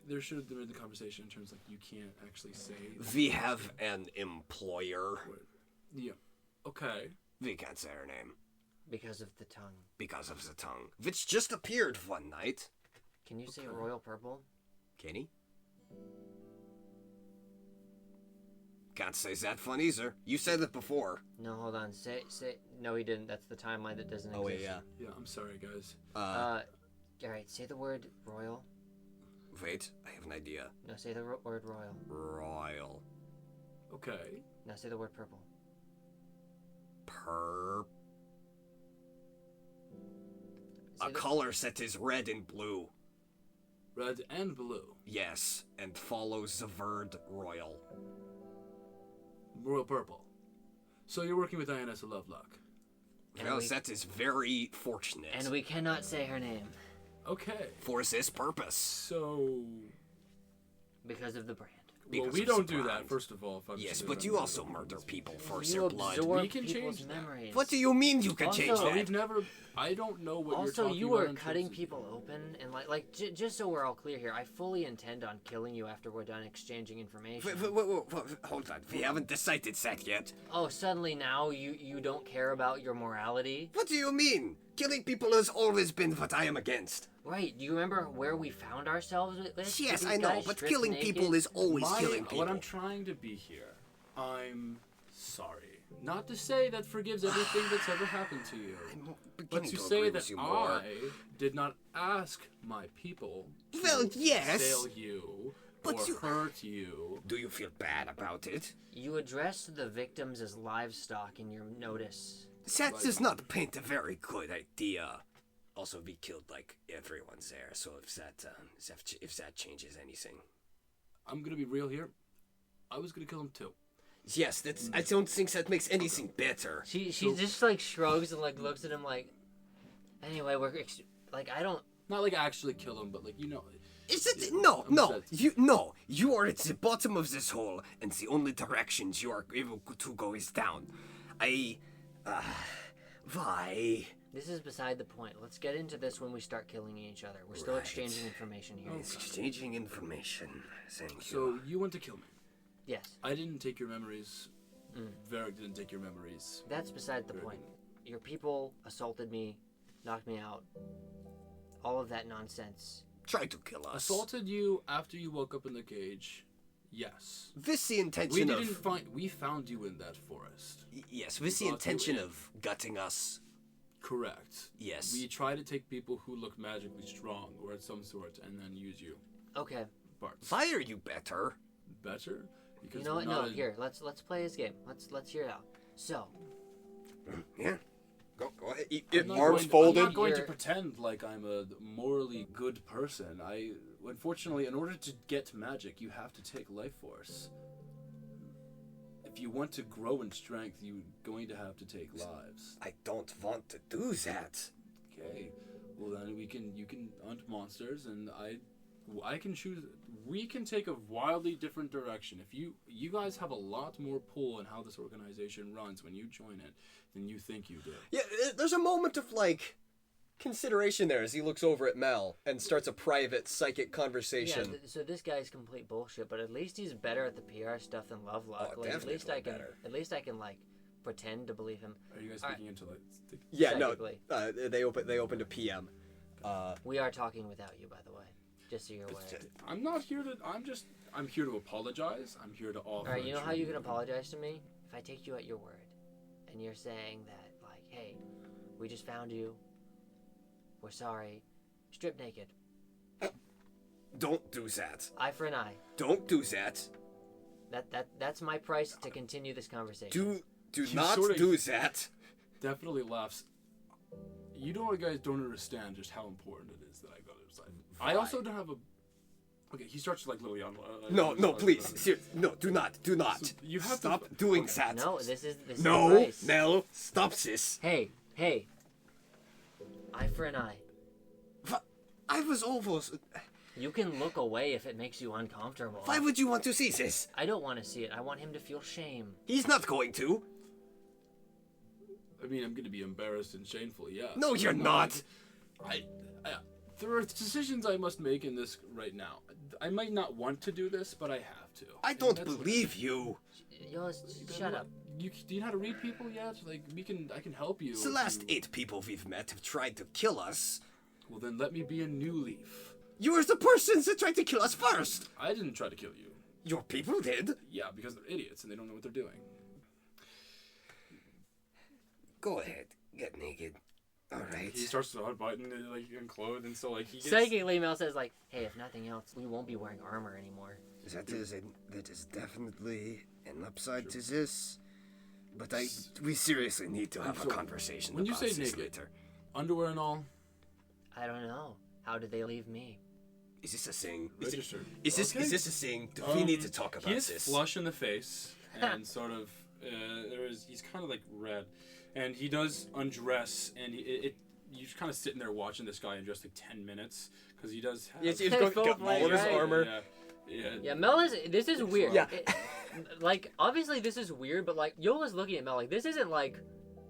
Speaker 1: there should have been the conversation in terms like you can't actually say.
Speaker 4: We have an employer.
Speaker 1: Yeah. Okay.
Speaker 4: We can't say her name
Speaker 3: Because of the tongue.
Speaker 4: because of the tongue, which just appeared one night.
Speaker 3: Can you say
Speaker 1: Okay.
Speaker 3: royal purple?
Speaker 2: Kenny?
Speaker 4: Can't say that one either. You said it before.
Speaker 3: No, hold on. Say. No, he didn't. That's the timeline that doesn't
Speaker 2: Oh, wait,
Speaker 3: exist.
Speaker 2: yeah.
Speaker 1: Yeah. I'm sorry, guys.
Speaker 3: Alright, say the word royal.
Speaker 4: Wait, I have an idea.
Speaker 3: No, say the word royal.
Speaker 4: Royal.
Speaker 1: Okay.
Speaker 3: Now say the word purple.
Speaker 4: A
Speaker 3: Say the-
Speaker 4: color that is red and blue.
Speaker 1: Red and blue.
Speaker 4: Yes, and follows the word royal.
Speaker 1: Royal purple. So you're working with Iollus Lovelock.
Speaker 3: And
Speaker 4: Well,
Speaker 3: we-
Speaker 4: that is very fortunate.
Speaker 3: And we cannot say her name
Speaker 1: Okay.
Speaker 4: For this purpose.
Speaker 1: So.
Speaker 3: because of the brand.
Speaker 1: Well,
Speaker 4: Because
Speaker 1: we
Speaker 4: of
Speaker 1: don't
Speaker 4: the
Speaker 1: do
Speaker 4: brand.
Speaker 1: that, first of all. If I'm
Speaker 4: Yes,
Speaker 1: just
Speaker 4: but you
Speaker 1: remembering
Speaker 4: also
Speaker 1: that.
Speaker 4: murder people for
Speaker 3: You
Speaker 4: their blood.
Speaker 3: absorb
Speaker 1: We can
Speaker 3: people's
Speaker 1: change that.
Speaker 3: memories.
Speaker 4: What do you mean you can
Speaker 3: Also-
Speaker 4: change
Speaker 1: So
Speaker 4: that?
Speaker 1: we've never. I don't know what you're
Speaker 3: Also,
Speaker 1: talking
Speaker 3: you
Speaker 1: about
Speaker 3: are
Speaker 1: in terms
Speaker 3: cutting
Speaker 1: of-
Speaker 3: people open, and just so we're all clear here, I fully intend on killing you after we're done exchanging information.
Speaker 4: Hold on, we haven't decided that yet.
Speaker 3: Oh, suddenly now you don't care about your morality?
Speaker 4: What do you mean? Killing people has always been what I am against.
Speaker 3: Right? Do you remember where we found ourselves with this?
Speaker 4: Yes,
Speaker 3: These
Speaker 4: I know,
Speaker 3: guys
Speaker 4: but
Speaker 3: stripped
Speaker 4: killing
Speaker 3: naked?
Speaker 4: people is always killing people.
Speaker 1: What I'm trying to be here, I'm sorry. Not to say that forgives everything that's ever happened to you,
Speaker 4: I'm
Speaker 1: but
Speaker 4: beginning
Speaker 1: to
Speaker 4: to
Speaker 1: say
Speaker 4: agree
Speaker 1: that
Speaker 4: with you more.
Speaker 1: I did not ask my people to
Speaker 4: Well, yes.
Speaker 1: fail you
Speaker 4: But
Speaker 1: or
Speaker 4: you-
Speaker 1: hurt you.
Speaker 4: Do you feel bad about it?
Speaker 3: You addressed the victims as livestock in your notice.
Speaker 4: That
Speaker 1: Right.
Speaker 4: does not paint a very good idea. Also, we killed like everyone there, so if that changes anything.
Speaker 1: I'm gonna be real here. I was gonna kill him too.
Speaker 4: Yes, that's. I don't think that makes anything better.
Speaker 3: She just like shrugs and like looks at him like. Anyway, I don't.
Speaker 1: Not like actually kill him, but like
Speaker 4: Is it?
Speaker 1: Yeah,
Speaker 4: No,
Speaker 1: I'm
Speaker 4: no.
Speaker 1: sad.
Speaker 4: You are at the bottom of this hole, and the only directions you are able to go is down. Why?
Speaker 3: This is beside the point. Let's get into this when we start killing each other. We're still
Speaker 4: Right.
Speaker 3: exchanging information here.
Speaker 4: Exchanging information. Thank you.
Speaker 1: So you want to kill me.
Speaker 3: Yes,
Speaker 1: I didn't take your memories. Varric didn't take your memories.
Speaker 3: that's beside the
Speaker 1: Very
Speaker 3: point. Your people assaulted me, knocked me out. All of that nonsense.
Speaker 4: Try to kill us.
Speaker 1: Assaulted you after you woke up in the cage. Yes.
Speaker 4: With the
Speaker 1: We
Speaker 4: intention
Speaker 1: didn't
Speaker 4: of.
Speaker 1: find. We found you in that forest.
Speaker 4: Yes, with the
Speaker 1: brought you
Speaker 4: intention
Speaker 1: in.
Speaker 4: of gutting us.
Speaker 1: Correct.
Speaker 4: Yes.
Speaker 1: We try to take people who look magically strong or of some sort, and then use you
Speaker 3: Okay.
Speaker 1: parts.
Speaker 4: Why are you better?
Speaker 1: Better. Because
Speaker 3: You know what?
Speaker 1: we're
Speaker 3: No,
Speaker 1: not
Speaker 3: here. Let's play his game. Let's hear it out. So,
Speaker 4: Yeah. Go ahead.
Speaker 1: I'm not
Speaker 2: arms
Speaker 1: going to-
Speaker 2: folded.
Speaker 1: I'm not going to
Speaker 3: You're-
Speaker 1: pretend like I'm a morally good person. Unfortunately, in order to get magic, you have to take life force. If you want to grow in strength, you're going to have to take lives.
Speaker 4: I don't want to do that.
Speaker 1: Okay. Well, then you can hunt monsters, and I can choose. We can take a wildly different direction. If you guys have a lot more pull in how this organization runs when you join it than you think you do.
Speaker 2: Yeah, there's a moment of, like, consideration there as he looks over at Mel and starts a private psychic
Speaker 3: yeah.
Speaker 2: conversation.
Speaker 3: So this guy's complete bullshit, but at least he's better at the PR stuff than Lovelock.
Speaker 2: Oh,
Speaker 3: Like, at least
Speaker 2: definitely
Speaker 3: I can.
Speaker 2: better.
Speaker 3: At least I can like pretend to believe him.
Speaker 1: Are you guys
Speaker 3: Alright.
Speaker 1: speaking into like?
Speaker 2: Yeah, no.
Speaker 3: Psychically.
Speaker 2: They opened a PM.
Speaker 3: We are talking without you, by the way. Just so you're aware.
Speaker 1: I'm not here to. I'm here to apologize. I'm here to offer.
Speaker 3: Alright, you know how you can apologize to me? If I take you at your word, and you're saying that, like, hey, we just found you. We're sorry. Strip naked.
Speaker 4: Don't do that.
Speaker 3: Eye for an eye.
Speaker 4: Don't do that.
Speaker 3: That's my price to continue this conversation.
Speaker 4: Do
Speaker 1: You
Speaker 4: not
Speaker 1: sorta-
Speaker 4: do that.
Speaker 1: Definitely laughs. You know what, guys don't understand just how important it is that I go to the side. I also don't have a. Okay, he starts like literally on.
Speaker 4: No, please. No, do not.
Speaker 1: So you have
Speaker 4: Stop
Speaker 1: to,
Speaker 4: doing
Speaker 1: okay.
Speaker 4: that.
Speaker 3: No, this is the
Speaker 4: No,
Speaker 3: price.
Speaker 4: Nell, stop this.
Speaker 3: Hey. Eye for an eye.
Speaker 4: I was almost.
Speaker 3: You can look away if it makes you uncomfortable.
Speaker 4: Why would you want to see this?
Speaker 3: I don't want to see it. I want him to feel shame.
Speaker 4: He's not going to.
Speaker 1: I mean, I'm going to be embarrassed and shameful. Yes.
Speaker 4: No, you're not.
Speaker 1: There are decisions I must make in this right now. I might not want to do this, but I have to.
Speaker 4: I
Speaker 1: And
Speaker 4: don't
Speaker 1: that's-
Speaker 4: believe you.
Speaker 3: Iollus, shut up.
Speaker 1: Do you know how to read people yet? Like I can help you.
Speaker 4: The last
Speaker 1: to-
Speaker 4: 8 people we've met have tried to kill us.
Speaker 1: Well, then let me be a new leaf.
Speaker 4: You were the persons that tried to kill us first.
Speaker 1: I didn't try to kill you.
Speaker 4: Your people did.
Speaker 1: Yeah, because they're idiots and they don't know what they're doing.
Speaker 4: Go ahead, get naked. All right.
Speaker 1: He starts to biting like and clothed, and so like he gets.
Speaker 3: Psychically, Mel says, like, hey, if nothing else, we won't be wearing armor anymore.
Speaker 4: That is definitely an upside to this. But we seriously need to have a conversation
Speaker 1: When you
Speaker 4: about
Speaker 1: say
Speaker 4: this
Speaker 1: naked,
Speaker 4: later.
Speaker 1: underwear and all,
Speaker 3: I don't know. How did they leave me?
Speaker 4: Is this a thing?
Speaker 1: registered.
Speaker 4: Is this
Speaker 1: Okay.
Speaker 4: a thing? Do we need to talk about
Speaker 1: He is
Speaker 4: this?
Speaker 1: flush in the face and sort of he's kind of like red, and he does undress, and you're kind of sitting there watching this guy undress like 10 minutes because he does have.
Speaker 2: He's
Speaker 3: Full
Speaker 2: got all of his
Speaker 3: right.
Speaker 2: armor.
Speaker 3: Yeah, Mel is. This is weird.
Speaker 2: Yeah.
Speaker 3: Like, obviously, this is weird, but like, Iola's looking at Mel like this isn't like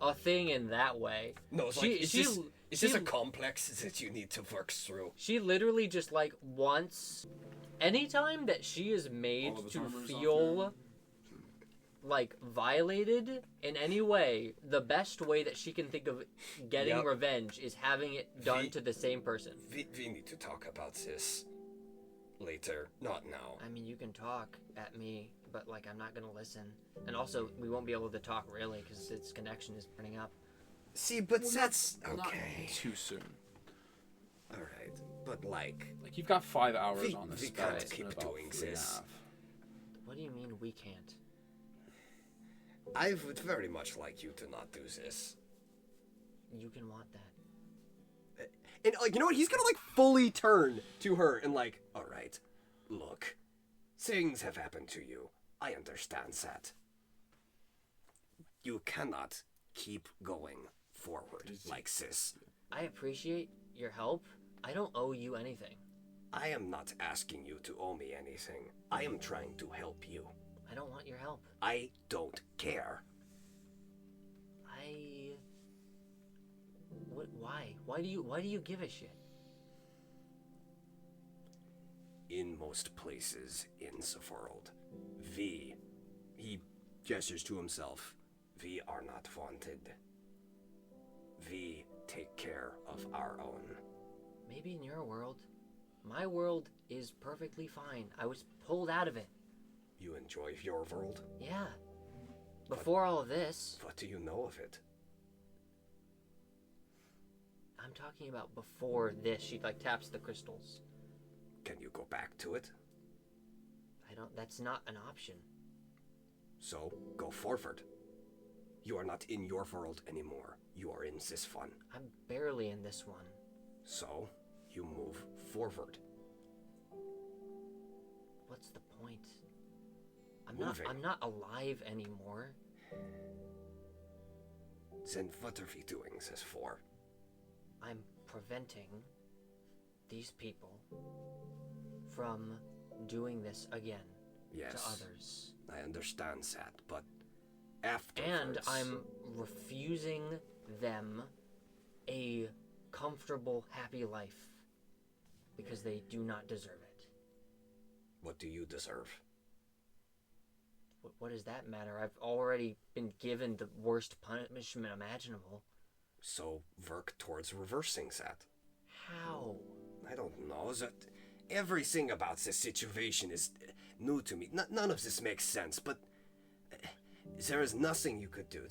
Speaker 3: a thing in that way.
Speaker 4: No, it's
Speaker 3: She-
Speaker 4: like, is
Speaker 3: she-
Speaker 4: this
Speaker 3: she-
Speaker 4: a complex that you need to work through?
Speaker 3: She literally just like wants. Anytime that she is made
Speaker 1: All of his
Speaker 3: to
Speaker 1: armor's off
Speaker 3: feel
Speaker 1: there.
Speaker 3: like violated in any way, the best way that she can think of getting
Speaker 4: Yep.
Speaker 3: revenge is having it done
Speaker 4: The-
Speaker 3: to the same person.
Speaker 4: We need to talk about this later, not now.
Speaker 3: I mean, you can talk at me, but like I'm not gonna listen. And also, we won't be able to talk really because its connection is burning up.
Speaker 4: See, but that's
Speaker 1: Not
Speaker 4: okay.
Speaker 1: too soon.
Speaker 4: All right, but like,
Speaker 1: Like you've got 5 hours
Speaker 4: We-
Speaker 1: on this.
Speaker 4: we
Speaker 1: spell
Speaker 4: can't
Speaker 1: and
Speaker 4: keep
Speaker 1: about
Speaker 4: doing
Speaker 1: 3 and a
Speaker 4: this.
Speaker 1: half.
Speaker 3: What do you mean we can't?
Speaker 4: I would very much like you to not do this.
Speaker 3: You can want that.
Speaker 2: And like, you know what? He's gonna like fully turn to her and like,
Speaker 4: All right, look, things have happened to you. I understand that. You cannot keep going forward like this.
Speaker 3: I appreciate your help. I don't owe you anything.
Speaker 4: I am not asking you to owe me anything. I am trying to help you.
Speaker 3: I don't want your help.
Speaker 4: I don't care.
Speaker 3: Why? Why do you give a shit?
Speaker 4: In most places in the world, he gestures to himself, we are not wanted. We take care of our own.
Speaker 3: Maybe in your world. My world is perfectly fine. I was pulled out of it.
Speaker 4: You enjoy your world?
Speaker 3: Yeah. Before all of this,
Speaker 4: What do you know of it?
Speaker 3: I'm talking about before this. She like taps the crystals.
Speaker 4: Can you go back to it?
Speaker 3: That's not an option.
Speaker 4: So, go forward. You are not in your world anymore. You are in this one.
Speaker 3: I'm barely in this one.
Speaker 4: So, you move forward.
Speaker 3: What's the point?
Speaker 4: Moving.
Speaker 3: I'm not alive anymore.
Speaker 4: Then what are we doing this for?
Speaker 3: I'm preventing these people from doing this again
Speaker 4: Yes,
Speaker 3: to others.
Speaker 4: I understand that, but afterwards...
Speaker 3: And I'm refusing them a comfortable, happy life because they do not deserve it.
Speaker 4: What do you deserve?
Speaker 3: What does that matter? I've already been given the worst punishment imaginable.
Speaker 4: So work towards reversing that.
Speaker 3: How?
Speaker 4: I don't know. That everything about this situation is new to me. None of this makes sense, but there is nothing you could do.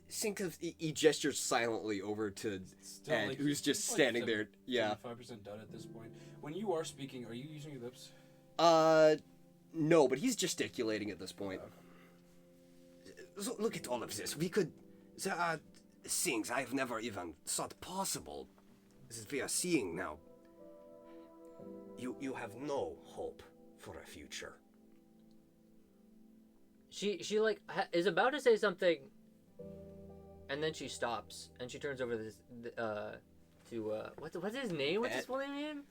Speaker 4: Think of...
Speaker 2: He gestures silently over to
Speaker 1: Still,
Speaker 2: Ed,
Speaker 1: like,
Speaker 2: who's just
Speaker 1: it's like
Speaker 2: standing there. Yeah.
Speaker 1: 75% done at this point. When you are speaking, are you using your lips?
Speaker 2: No, but he's gesticulating at this point.
Speaker 4: So look at all of this. There are things I've never even thought possible that we are seeing now. You have no hope for a future.
Speaker 3: She like is about to say something, and then she stops and she turns over to what's his name? What's his full name?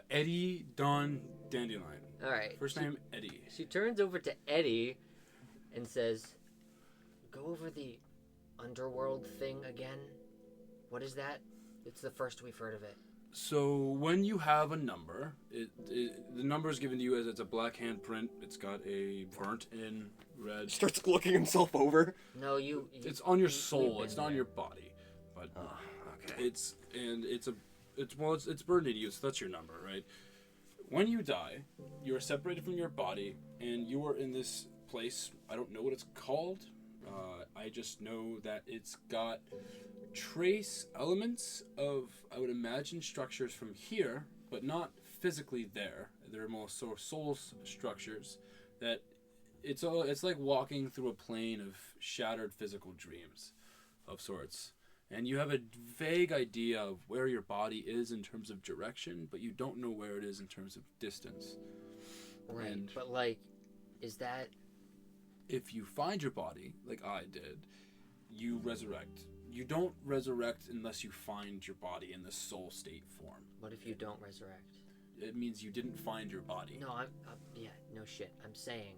Speaker 1: Eddie Don Dandelion.
Speaker 3: All right.
Speaker 1: First name Eddie.
Speaker 3: She turns over to Eddie, and says, "Go over the underworld thing again. What is that? It's the first we've heard of it."
Speaker 1: So when you have a number, the number is given to you as it's a black handprint. It's got a burnt in red.
Speaker 2: Starts looking himself over.
Speaker 3: No, you
Speaker 1: It's on your
Speaker 3: you've
Speaker 1: soul.
Speaker 3: been
Speaker 1: It's not on
Speaker 3: there.
Speaker 1: your body. But
Speaker 4: Okay.
Speaker 1: it's burned into you. So that's your number, right? When you die, you are separated from your body, and you are in this place. I don't know what it's called. I just know that it's got trace elements of, I would imagine, structures from here, but not physically there. They're more sort of soul structures that it's like walking through a plane of shattered physical dreams of sorts. And you have a vague idea of where your body is in terms of direction, but you don't know where it is in terms of distance.
Speaker 3: Right,
Speaker 1: And
Speaker 3: but like, is that...
Speaker 1: if you find your body, like I did, you resurrect. You don't resurrect unless you find your body in the soul state form.
Speaker 3: What if you don't resurrect?
Speaker 1: It means you didn't find your body.
Speaker 3: No, yeah, no shit. I'm saying,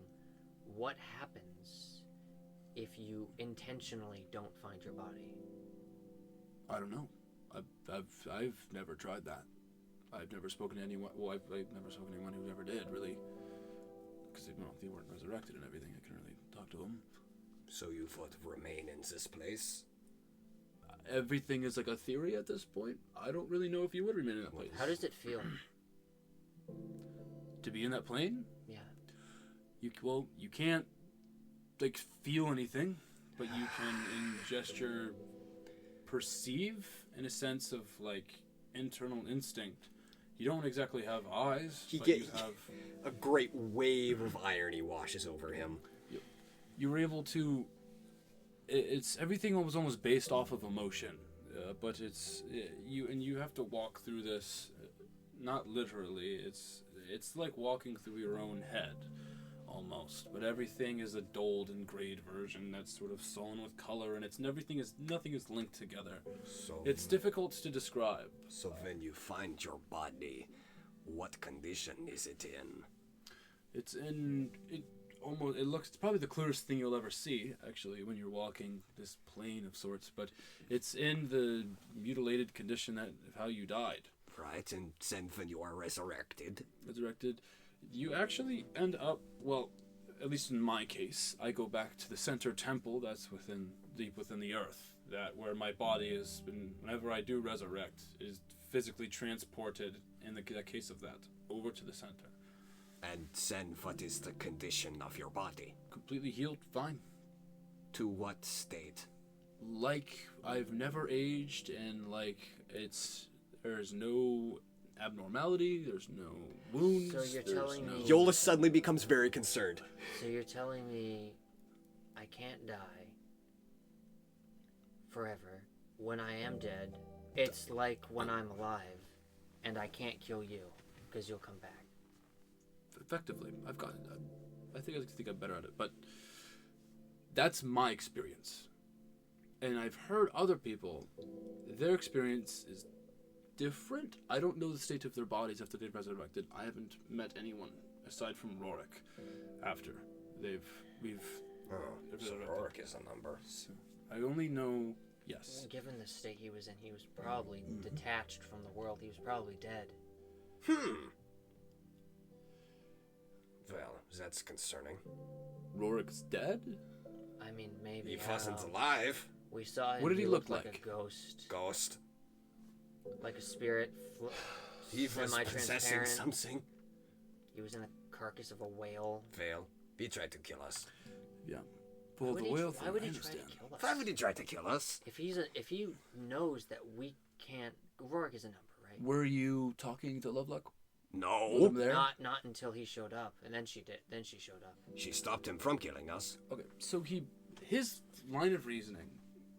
Speaker 3: what happens if you intentionally don't find your body?
Speaker 1: I don't know. I've never tried that. I've never spoken to anyone. Well, I've never spoken to anyone who ever did, really. Because they weren't resurrected and everything. I couldn't really talk to them.
Speaker 4: So you would remain in this place?
Speaker 1: Everything is like a theory at this point. I don't really know if you would remain in that place.
Speaker 3: How does it feel?
Speaker 1: To be in that plane?
Speaker 3: Yeah.
Speaker 1: You can't like feel anything, but you can in gesture perceive in a sense of like internal instinct. You don't exactly have eyes, but you have
Speaker 2: a great wave of irony washes over him.
Speaker 1: You were able to. It's everything was almost based off of emotion, but you have to walk through this, not literally. It's like walking through your own head, almost. But everything is a dulled and grayed version that's sort of sullen with color, and nothing is linked together.
Speaker 4: So
Speaker 1: It's difficult to describe.
Speaker 4: So when you find your body, what condition is it in?
Speaker 1: It's in it. It's probably the clearest thing you'll ever see, actually, when you're walking this plane of sorts. But it's in the mutilated condition of how you died.
Speaker 4: Right, and then when you are resurrected.
Speaker 1: You actually end up, well, at least in my case, I go back to the center temple that's deep within the earth. That where my body has been, whenever I do resurrect, is physically transported in the case of that over to the center.
Speaker 4: And then what is the condition of your body?
Speaker 1: Completely healed, fine.
Speaker 4: To what state?
Speaker 1: Like I've never aged, and like there's no abnormality, there's no wounds.
Speaker 3: So you're telling me...
Speaker 2: Iollus suddenly becomes very concerned.
Speaker 3: So you're telling me I can't die forever. When I am dead, it's like when I'm alive, and I can't kill you because you'll come back.
Speaker 1: Effectively, I think I'm better at it, but that's my experience. And I've heard other people, their experience is different. I don't know the state of their bodies after they've resurrected. I haven't met anyone aside from Rorik after we've
Speaker 4: So Rorik is a number.
Speaker 1: So I only know, yes.
Speaker 3: Given the state he was in, he was probably detached from the world. He was probably dead.
Speaker 4: Well, that's concerning.
Speaker 1: Rorik's dead?
Speaker 3: I mean, maybe.
Speaker 4: He
Speaker 3: I don't
Speaker 4: wasn't
Speaker 3: know.
Speaker 4: alive.
Speaker 3: We saw him.
Speaker 1: What did he look
Speaker 3: looked
Speaker 1: like?
Speaker 3: a ghost.
Speaker 4: Ghost.
Speaker 3: Like a spirit.
Speaker 4: He was possessing
Speaker 3: Semi-transparent.
Speaker 4: something.
Speaker 3: He was in a carcass of a whale.
Speaker 4: Fail. He tried to kill us.
Speaker 1: Yeah. Well, the whale thing,
Speaker 3: Why would
Speaker 1: I
Speaker 3: he try
Speaker 1: understand.
Speaker 3: to kill us?
Speaker 4: Why would he try to kill us?
Speaker 3: If he knows that we can't, Rorik is a number, right?
Speaker 1: Were you talking to Lovelock?
Speaker 4: No.
Speaker 1: Him there?
Speaker 3: Not until he showed up, and then she did. Then she showed up.
Speaker 4: She stopped him from killing us.
Speaker 1: Okay, so his line of reasoning,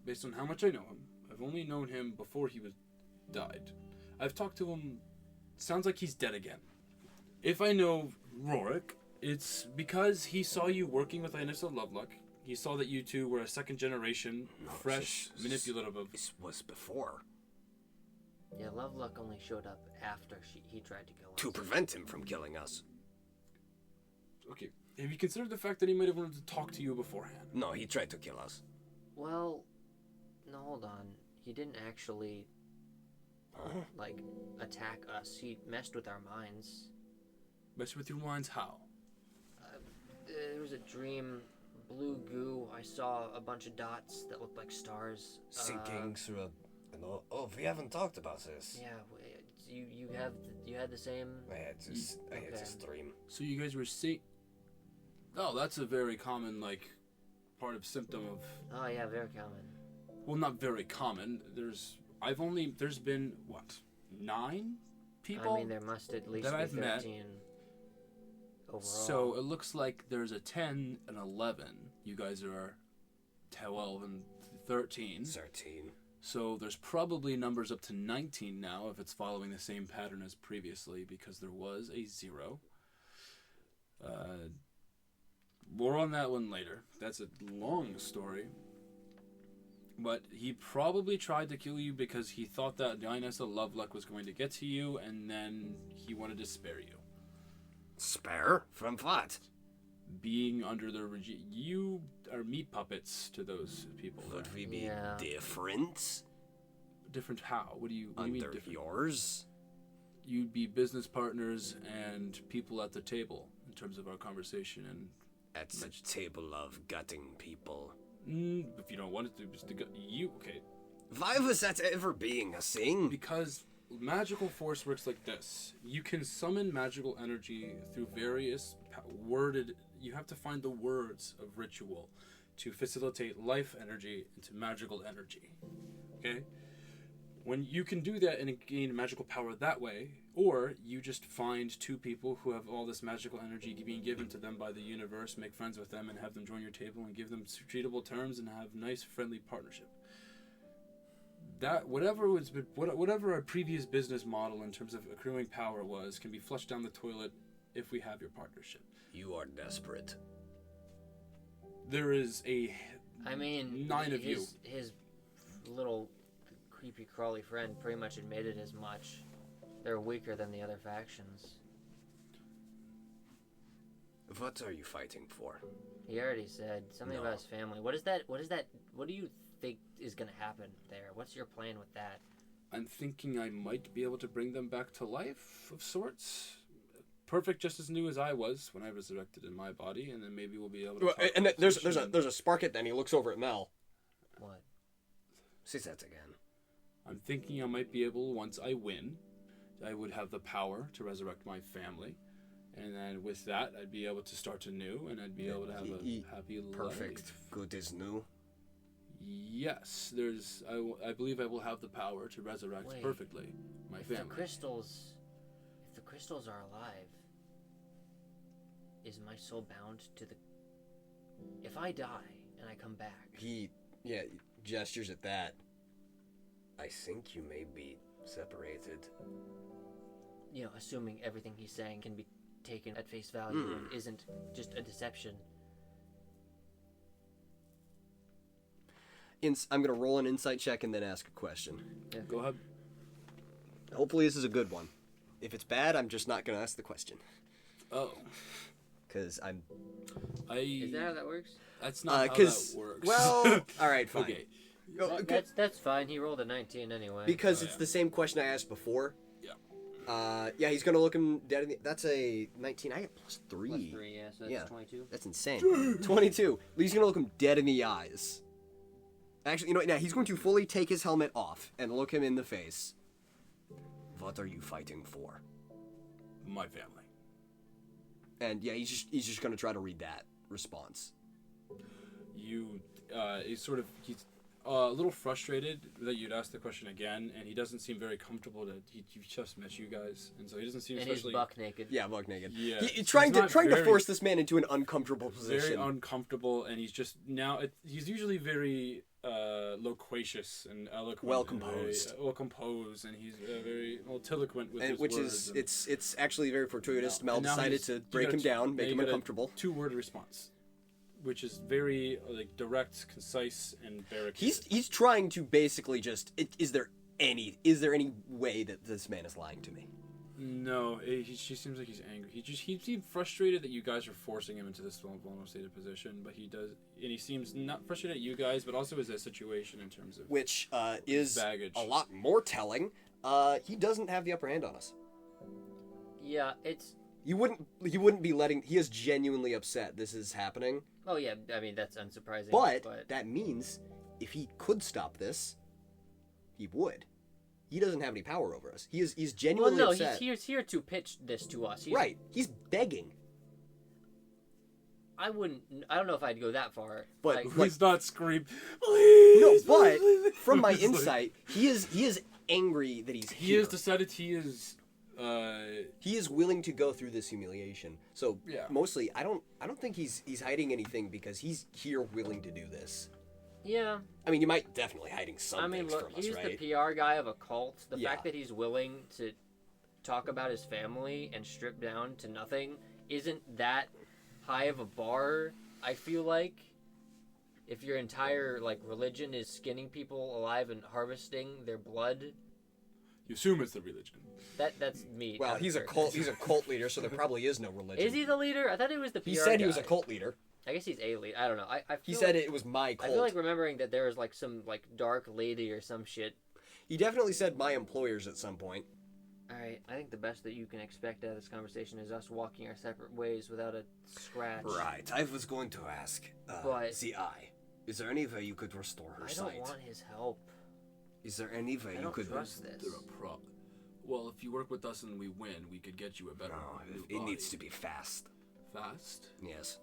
Speaker 1: based on how much I know him, I've only known him before he died. I've talked to him. Sounds like he's dead again. If I know Rorik, it's because he saw you working with Iollus Lovelock. He saw that you two were a second generation, fresh, manipulative of.
Speaker 4: This was before.
Speaker 3: Yeah, Lovelock only showed up after he tried to kill us.
Speaker 4: To prevent him from killing us.
Speaker 1: Okay, have you considered the fact that he might have wanted to talk to you beforehand?
Speaker 4: No, he tried to kill us.
Speaker 3: Well, no, hold on. He didn't actually attack us. He messed with our minds.
Speaker 1: Mess with your minds, how?
Speaker 3: There was a dream, blue goo. I saw a bunch of dots that looked like stars.
Speaker 4: Sinking through a... Oh, we haven't talked about this.
Speaker 3: Yeah, you had the same.
Speaker 4: I had this dream.
Speaker 1: So you guys were seeing. Oh, that's a very common part of symptom of.
Speaker 3: Oh yeah, very common.
Speaker 1: Well, not very common. There's been what, 9 people?
Speaker 3: I mean, there must at least
Speaker 1: that
Speaker 3: be
Speaker 1: I've met.
Speaker 3: 13 overall.
Speaker 1: So it looks like there's a 10 and 11. You guys are 12 and 13.
Speaker 4: 13.
Speaker 1: So there's probably numbers up to 19 now if it's following the same pattern as previously, because there was a 0. More on that one later. That's a long story. But he probably tried to kill you because he thought that Iollus Lovelock was going to get to you, and then he wanted to spare you.
Speaker 4: Spare? From what?
Speaker 1: Being under the regime, you are meat puppets to those people.
Speaker 4: Would we be
Speaker 3: Yeah.
Speaker 4: different?
Speaker 1: Different how? What do you mean
Speaker 4: Under
Speaker 1: different?
Speaker 4: yours?
Speaker 1: You'd be business partners and people at the table in terms of our conversation. And
Speaker 4: At the table of gutting people.
Speaker 1: if you don't want it to, just okay.
Speaker 4: Why was that ever being a thing?
Speaker 1: Because magical force works like this. You can summon magical energy through various worded. You have to find the words of ritual to facilitate life energy into magical energy. Okay? When you can do that and gain magical power that way, or you just find 2 people who have all this magical energy being given to them by the universe, make friends with them and have them join your table and give them treatable terms and have nice friendly partnership. That whatever our previous business model in terms of accruing power was can be flushed down the toilet if we have your partnership.
Speaker 4: You are desperate.
Speaker 1: There is
Speaker 3: I mean,
Speaker 1: 9 of you.
Speaker 3: His little creepy crawly friend pretty much admitted as much. They're weaker than the other factions.
Speaker 4: What are you fighting for?
Speaker 3: He already said something
Speaker 4: No.
Speaker 3: about his family. What is that? What do you think is going to happen there? What's your plan with that?
Speaker 1: I'm thinking I might be able to bring them back to life of sorts. Perfect, just as new as I was when I resurrected in my body, and then maybe we'll be able to.
Speaker 2: Well,
Speaker 1: talk
Speaker 2: and there's
Speaker 1: conversation.
Speaker 2: a spark at then he looks over at Mel.
Speaker 3: What?
Speaker 4: Say that again.
Speaker 1: I'm thinking I might be able, once I win, I would have the power to resurrect my family, and then with that, I'd be able to start anew, and I'd be able to have a happy life.
Speaker 4: Perfect. Good as new.
Speaker 1: Yes, I believe I will have the power to resurrect
Speaker 3: Wait,
Speaker 1: perfectly my
Speaker 3: If
Speaker 1: family.
Speaker 3: the crystals are alive, is my soul bound to the? If I die and I come back,
Speaker 2: He gestures at that.
Speaker 4: I think you may be separated.
Speaker 3: assuming everything he's saying can be taken at face value and isn't just a deception.
Speaker 2: I'm gonna roll an insight check and then ask a question.
Speaker 3: Yeah.
Speaker 1: Go ahead.
Speaker 2: Hopefully this is a good one. If it's bad, I'm just not gonna ask the question.
Speaker 1: Oh,
Speaker 2: Cause
Speaker 3: Is that how that works?
Speaker 1: That's not how
Speaker 2: 'cause-
Speaker 1: that works.
Speaker 2: well, all right, fine.
Speaker 1: Okay.
Speaker 2: Oh,
Speaker 3: That's fine. He rolled a 19 anyway.
Speaker 2: Because
Speaker 1: Oh,
Speaker 2: it's
Speaker 1: yeah.
Speaker 2: the same question I asked before.
Speaker 1: Yeah.
Speaker 2: Yeah, he's gonna look him dead in the... That's a 19. I get +3.
Speaker 3: +3, yeah, so that's
Speaker 2: Yeah.
Speaker 3: 22.
Speaker 2: That's insane. 22. He's gonna look him dead in the eyes. Actually, you know what? Now he's going to fully take his helmet off and look him in the face.
Speaker 4: What are you fighting for?
Speaker 1: My family.
Speaker 2: And yeah, he's just gonna try to read that response.
Speaker 1: He's a little frustrated that you'd ask the question again, and he doesn't seem very comfortable that he just met you guys, and so he doesn't seem
Speaker 3: And
Speaker 1: especially
Speaker 3: he's buck naked.
Speaker 2: Yeah, buck naked.
Speaker 1: Yeah,
Speaker 2: He's trying to
Speaker 1: very-
Speaker 2: force this man into an uncomfortable position.
Speaker 1: very uncomfortable, and he's just now. He's usually very loquacious and eloquent,
Speaker 2: Well composed.
Speaker 1: well composed, and he's very eloquent with his
Speaker 2: which
Speaker 1: words.
Speaker 2: is it's actually very fortuitous. Mel
Speaker 1: And now
Speaker 2: decided
Speaker 1: he's-
Speaker 2: to
Speaker 1: you
Speaker 2: break
Speaker 1: got
Speaker 2: him
Speaker 1: a-
Speaker 2: down,
Speaker 1: now
Speaker 2: make
Speaker 1: you
Speaker 2: him
Speaker 1: got a
Speaker 2: uncomfortable.
Speaker 1: 2-word response, which is very direct, concise, and barricaded.
Speaker 2: He's trying to basically just. Is there any way that this man is lying to me?
Speaker 1: No, he seems like he's angry. He seems frustrated that you guys are forcing him into this vulnerable state of position, but he seems not frustrated at you guys, but also as a situation in terms of
Speaker 2: Which is
Speaker 1: baggage.
Speaker 2: a lot more telling. He doesn't have the upper hand on us.
Speaker 3: Yeah, it's...
Speaker 2: He wouldn't be letting. He is genuinely upset this is happening.
Speaker 3: Oh, yeah, I mean, that's unsurprising.
Speaker 2: But that means if he could stop this, he would. He doesn't have any power over us. He's
Speaker 3: Well,
Speaker 2: genuinely
Speaker 3: no,
Speaker 2: upset.
Speaker 3: he's here to pitch this to us.
Speaker 2: Right. He's begging.
Speaker 3: I don't know if I'd go that far.
Speaker 2: But
Speaker 3: Like,
Speaker 2: like-
Speaker 1: Please not scream. Please.
Speaker 2: No, but
Speaker 1: please.
Speaker 2: from my
Speaker 1: It's like-
Speaker 2: insight, he is angry that he's
Speaker 1: he
Speaker 2: here.
Speaker 1: has decided he is.
Speaker 2: He is willing to go through this humiliation. So
Speaker 1: Yeah.
Speaker 2: mostly, I don't think he's hiding anything because he's here willing to do this.
Speaker 3: yeah,
Speaker 2: I mean, you might definitely hiding some
Speaker 3: I mean,
Speaker 2: things
Speaker 3: look,
Speaker 2: from us,
Speaker 3: he's
Speaker 2: right?
Speaker 3: the PR guy of a cult. The
Speaker 2: Yeah.
Speaker 3: fact that he's willing to talk about his family and strip down to nothing isn't that high of a bar, I feel like. If your entire, religion is skinning people alive and harvesting their blood,
Speaker 1: You assume it's the religion.
Speaker 3: that's me.
Speaker 2: Well, he's a cult. He's a cult leader, so there probably is no religion.
Speaker 3: Is he the leader? I thought he was the PR
Speaker 2: He said
Speaker 3: guy.
Speaker 2: he was a cult leader.
Speaker 3: I guess he's a leader. I don't know. I
Speaker 2: He
Speaker 3: feel
Speaker 2: said
Speaker 3: like,
Speaker 2: it was my
Speaker 3: I
Speaker 2: cult.
Speaker 3: feel like remembering that there was some dark lady or some shit.
Speaker 2: He definitely said my employers at some point.
Speaker 3: Alright, I think the best that you can expect out of this conversation is us walking our separate ways without a scratch.
Speaker 4: Right, I was going to ask,
Speaker 3: But-
Speaker 4: the eye. Is there any way you could restore her
Speaker 3: I don't
Speaker 4: sight?
Speaker 3: want his help.
Speaker 4: Is there any way
Speaker 3: I
Speaker 4: you
Speaker 3: don't
Speaker 4: could...
Speaker 3: trust this.
Speaker 1: They're a problem. Well, if you work with us and we win, we could get you a better.
Speaker 4: No,
Speaker 1: new
Speaker 4: it needs
Speaker 1: body.
Speaker 4: to be fast.
Speaker 1: Fast.
Speaker 4: Yes.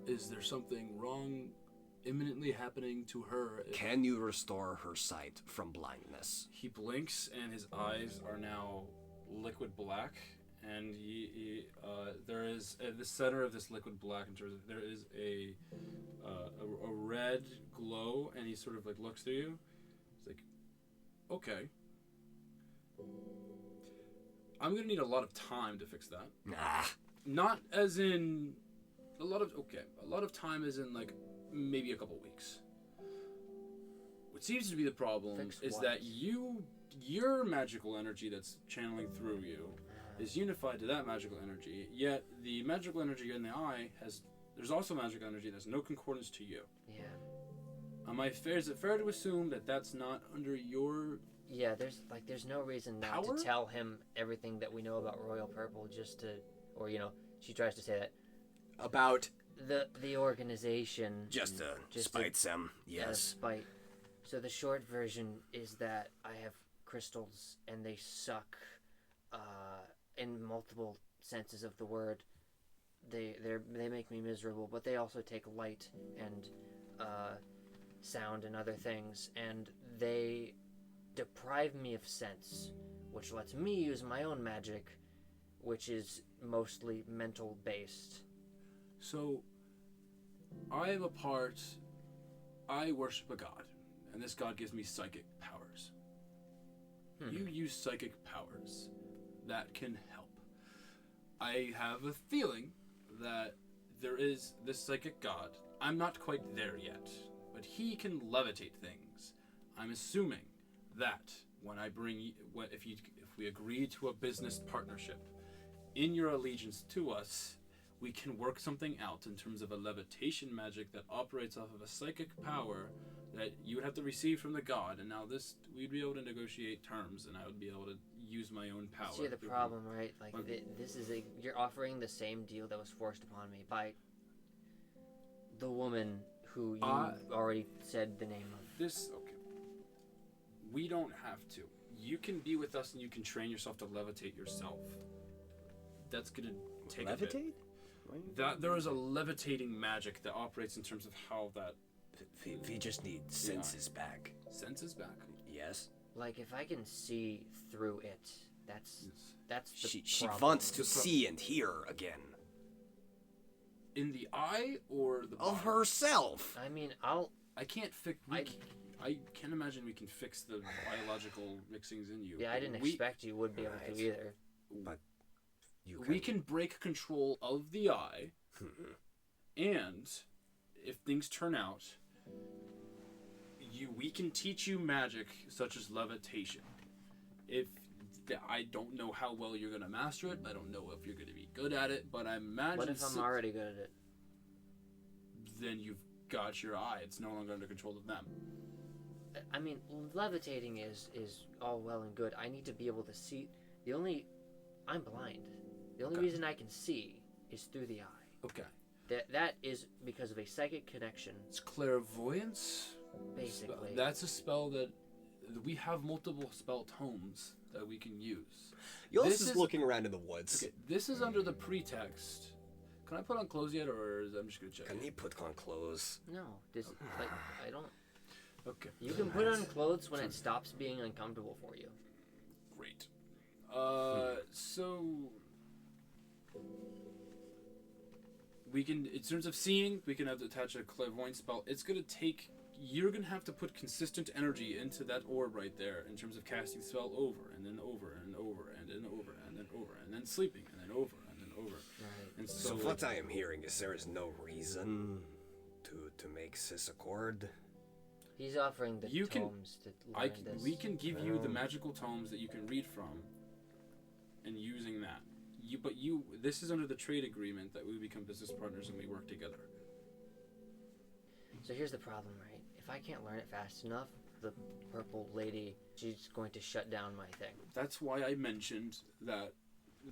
Speaker 1: Is there something wrong, imminently happening to her?
Speaker 4: Can you restore her sight from blindness?
Speaker 1: He blinks and his eyes are now liquid black, and there is at the center of this liquid black, there is a red glow, and he sort of looks through you. He's like, okay, I'm gonna need a lot of time to fix that.
Speaker 4: Ah,
Speaker 1: Not as in a lot of time as in maybe a couple weeks. What seems to be the problem
Speaker 3: Fix
Speaker 1: is
Speaker 3: what?
Speaker 1: that your magical energy that's channeling through you is unified to that magical energy, yet the magical energy in the eye there's also magical energy that's no concordance to you.
Speaker 3: Yeah.
Speaker 1: Is it fair to assume that that's not under your...
Speaker 3: Yeah, there's no reason not
Speaker 1: Power?
Speaker 3: to tell him everything that we know about Royal Purple she tries to say that.
Speaker 2: About
Speaker 3: The organization.
Speaker 4: just to
Speaker 3: Just
Speaker 4: spite
Speaker 3: to-
Speaker 4: them,
Speaker 3: Out of
Speaker 4: yes.
Speaker 3: spite. So the short version is that I have crystals and they suck in multiple senses of the word. They make me miserable, but they also take light and sound and other things, and they deprive me of sense, which lets me use my own magic, which is mostly mental based.
Speaker 1: So, I worship a god, and this god gives me psychic powers. You use psychic powers. That can help. I have a feeling that there is this psychic god. I'm not quite there yet, but he can levitate things. I'm assuming that if we agree to a business partnership, in your allegiance to us, we can work something out in terms of a levitation magic that operates off of a psychic power that you would have to receive from the god, and now we'd be able to negotiate terms, and I would be able to use my own power.
Speaker 3: See the problem, right? Like you're offering the same deal that was forced upon me by the woman who you already said the name of.
Speaker 1: Okay. We don't have to. You can be with us and you can train yourself to levitate yourself. That's gonna take a bit. That there is a levitating magic that operates in terms of how that.
Speaker 4: We just need senses back.
Speaker 1: Senses back.
Speaker 4: Yes.
Speaker 3: Like if I can see through it, that's the
Speaker 4: She
Speaker 3: problem.
Speaker 4: wants to see and hear again.
Speaker 1: In the eye or the body?
Speaker 4: Of herself.
Speaker 3: I mean,
Speaker 1: I can't fix. I can't imagine we can fix the biological mixings in you.
Speaker 3: Yeah, I didn't expect you would be able to either.
Speaker 4: But
Speaker 1: we can break control of the eye, and if things turn out, we can teach you magic such as levitation. I don't know how well you're gonna master it. I don't know if you're gonna be good at it, but I imagine.
Speaker 3: What if I'm already good at it?
Speaker 1: Then you've got your eye. It's no longer under control of them.
Speaker 3: I mean, levitating is all well and good. I need to be able to see. I'm blind. The only reason I can see is through the eye.
Speaker 1: Okay.
Speaker 3: That is because of a psychic connection.
Speaker 1: It's clairvoyance.
Speaker 3: Basically.
Speaker 1: That's a spell that we have multiple spell tomes that we can use.
Speaker 2: Iollus is looking around in the woods.
Speaker 1: Okay, this is under the pretext. Can I put on clothes yet, or I'm just gonna check?
Speaker 4: Can he put on clothes?
Speaker 3: No, I don't.
Speaker 1: Okay.
Speaker 3: You can put on clothes when it stops being uncomfortable for you.
Speaker 1: Great. So we can, in terms of seeing, we can have to attach a clairvoyance spell. It's gonna take. You're gonna have to put consistent energy into that orb right there in terms of casting the spell over and then over and over and then over and then over and then sleeping and then over and then over.
Speaker 3: Right.
Speaker 1: And
Speaker 4: So what I am hearing is there is no reason to make this accord.
Speaker 3: He's offering the tomes to learn this.
Speaker 1: We can give you the magical tomes that you can read from, and using that. This is under the trade agreement that we become business partners and we work together.
Speaker 3: So here's the problem, right? If I can't learn it fast enough, the purple lady, she's going to shut down my thing.
Speaker 1: That's why I mentioned that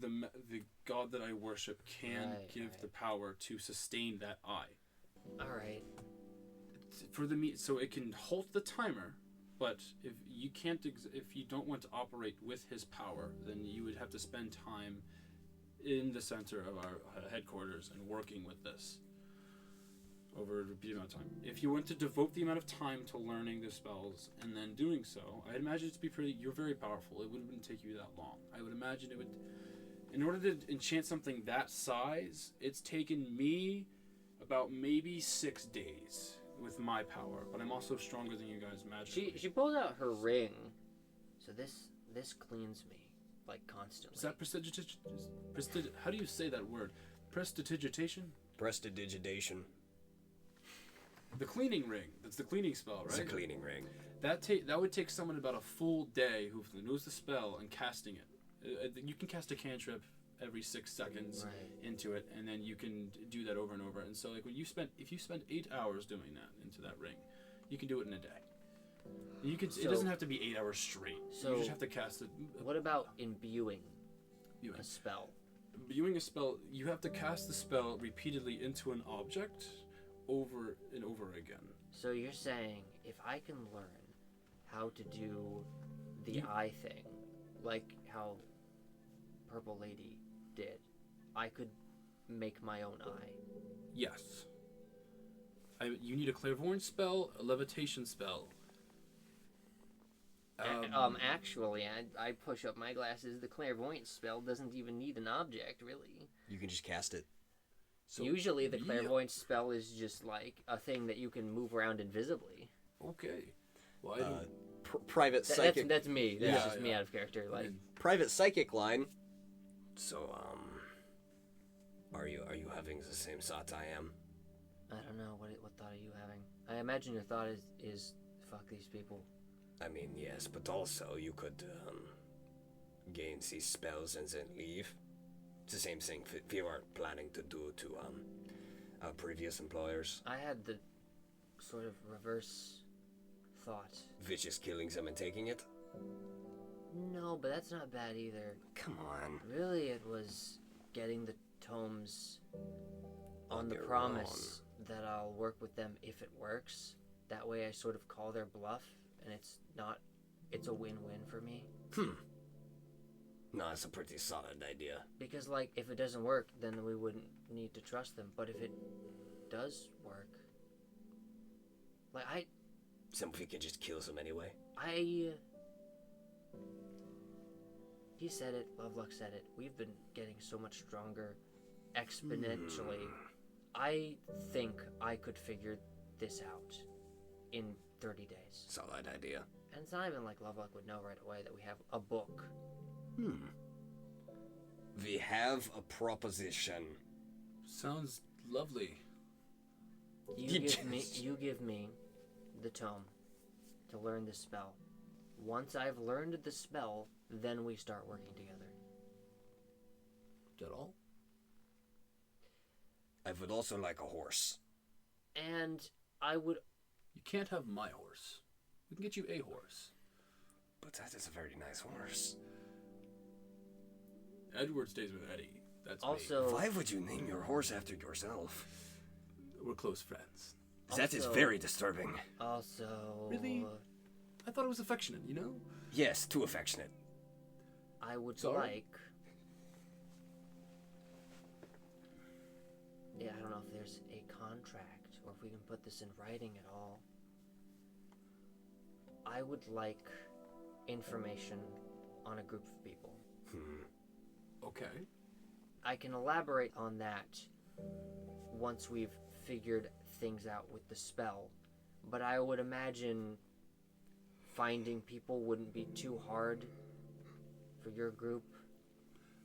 Speaker 1: the god that I worship can give the power to sustain that eye.
Speaker 3: All right.
Speaker 1: So it can halt the timer, but if you don't want to operate with his power, then you would have to spend time in the center of our headquarters and working with this over a repeated amount of time. If you want to devote the amount of time to learning the spells and then doing so, I'd imagine it to be you're very powerful. It wouldn't take you that long. I would imagine it would, in order to enchant something that size, it's taken me about maybe 6 days with my power, but I'm also stronger than you guys magically.
Speaker 3: She pulls out her ring, so this cleans me like constantly.
Speaker 1: Is that prestidigitation? How do you say that word? Prestidigitation?
Speaker 2: Prestidigitation.
Speaker 1: The cleaning ring. That's the cleaning spell, right?
Speaker 4: It's a cleaning ring.
Speaker 1: That would take someone about a full day who knows the spell and casting it. You can cast a cantrip every 6 seconds into it, and then you can do that over and over. And so, like if you spend 8 hours doing that into that ring, you can do it in a day. You can. It doesn't have to be 8 hours straight.
Speaker 3: So
Speaker 1: you just have to cast it.
Speaker 3: What about imbuing a spell?
Speaker 1: Imbuing a spell, you have to cast the spell repeatedly into an object over and over again.
Speaker 3: So you're saying if I can learn how to do the eye thing, like how Purple Lady did, I could make my own eye.
Speaker 1: Yes. You need a clairvoyance spell, a levitation spell.
Speaker 3: Actually, I push up my glasses. The clairvoyance spell doesn't even need an object, really.
Speaker 2: You can just cast it.
Speaker 1: So
Speaker 3: usually the clairvoyance spell is just like a thing that you can move around invisibly.
Speaker 1: Okay. Well,
Speaker 2: private psychic.
Speaker 3: That's me. That's just me out of character. Like
Speaker 2: private psychic line.
Speaker 4: So, are you having the same thought I am?
Speaker 3: I don't know. What thought are you having? I imagine your thought is fuck these people.
Speaker 4: I mean, yes, but also you could gain these spells and then leave. It's the same thing we were planning to do to our previous employers.
Speaker 3: I had the sort of reverse thought.
Speaker 4: Vicious killing them and taking it?
Speaker 3: No, but that's not bad either.
Speaker 4: Come on.
Speaker 3: Really, it was getting the tomes on the
Speaker 4: your
Speaker 3: promise that I'll work with them if it works. That way I sort of call their bluff, and it's a win-win for me.
Speaker 4: No, it's a pretty solid idea.
Speaker 3: Because, like, if it doesn't work, then we wouldn't need to trust them. But if it does work, like,
Speaker 4: Some we can just kill them anyway.
Speaker 3: He said it, Loveluck said it. We've been getting so much stronger exponentially. I think I could figure this out in 30 days.
Speaker 4: Solid idea.
Speaker 3: And it's not even like Loveluck would know right away that we have a book.
Speaker 4: We have a proposition.
Speaker 1: Sounds lovely.
Speaker 3: You give me the tome to learn the spell. Once I've learned the spell, then we start working together.
Speaker 1: Is that all?
Speaker 4: I would also like a horse.
Speaker 3: And I would...
Speaker 1: You can't have my horse. We can get you a horse.
Speaker 4: But that is a very nice horse.
Speaker 1: Edward stays with Eddie. That's
Speaker 3: also...
Speaker 1: me.
Speaker 4: Why would you name your horse after yourself?
Speaker 1: We're close friends.
Speaker 4: That is very disturbing.
Speaker 3: Also...
Speaker 1: Really? I thought it was affectionate, you know?
Speaker 4: Yes, too affectionate.
Speaker 3: I would
Speaker 1: Sorry?
Speaker 3: like... Yeah, I don't know if there's a contract or if we can put this in writing at all. I would like information on a group of people.
Speaker 1: Okay.
Speaker 3: I can elaborate on that once we've figured things out with the spell, but I would imagine finding people wouldn't be too hard for your group.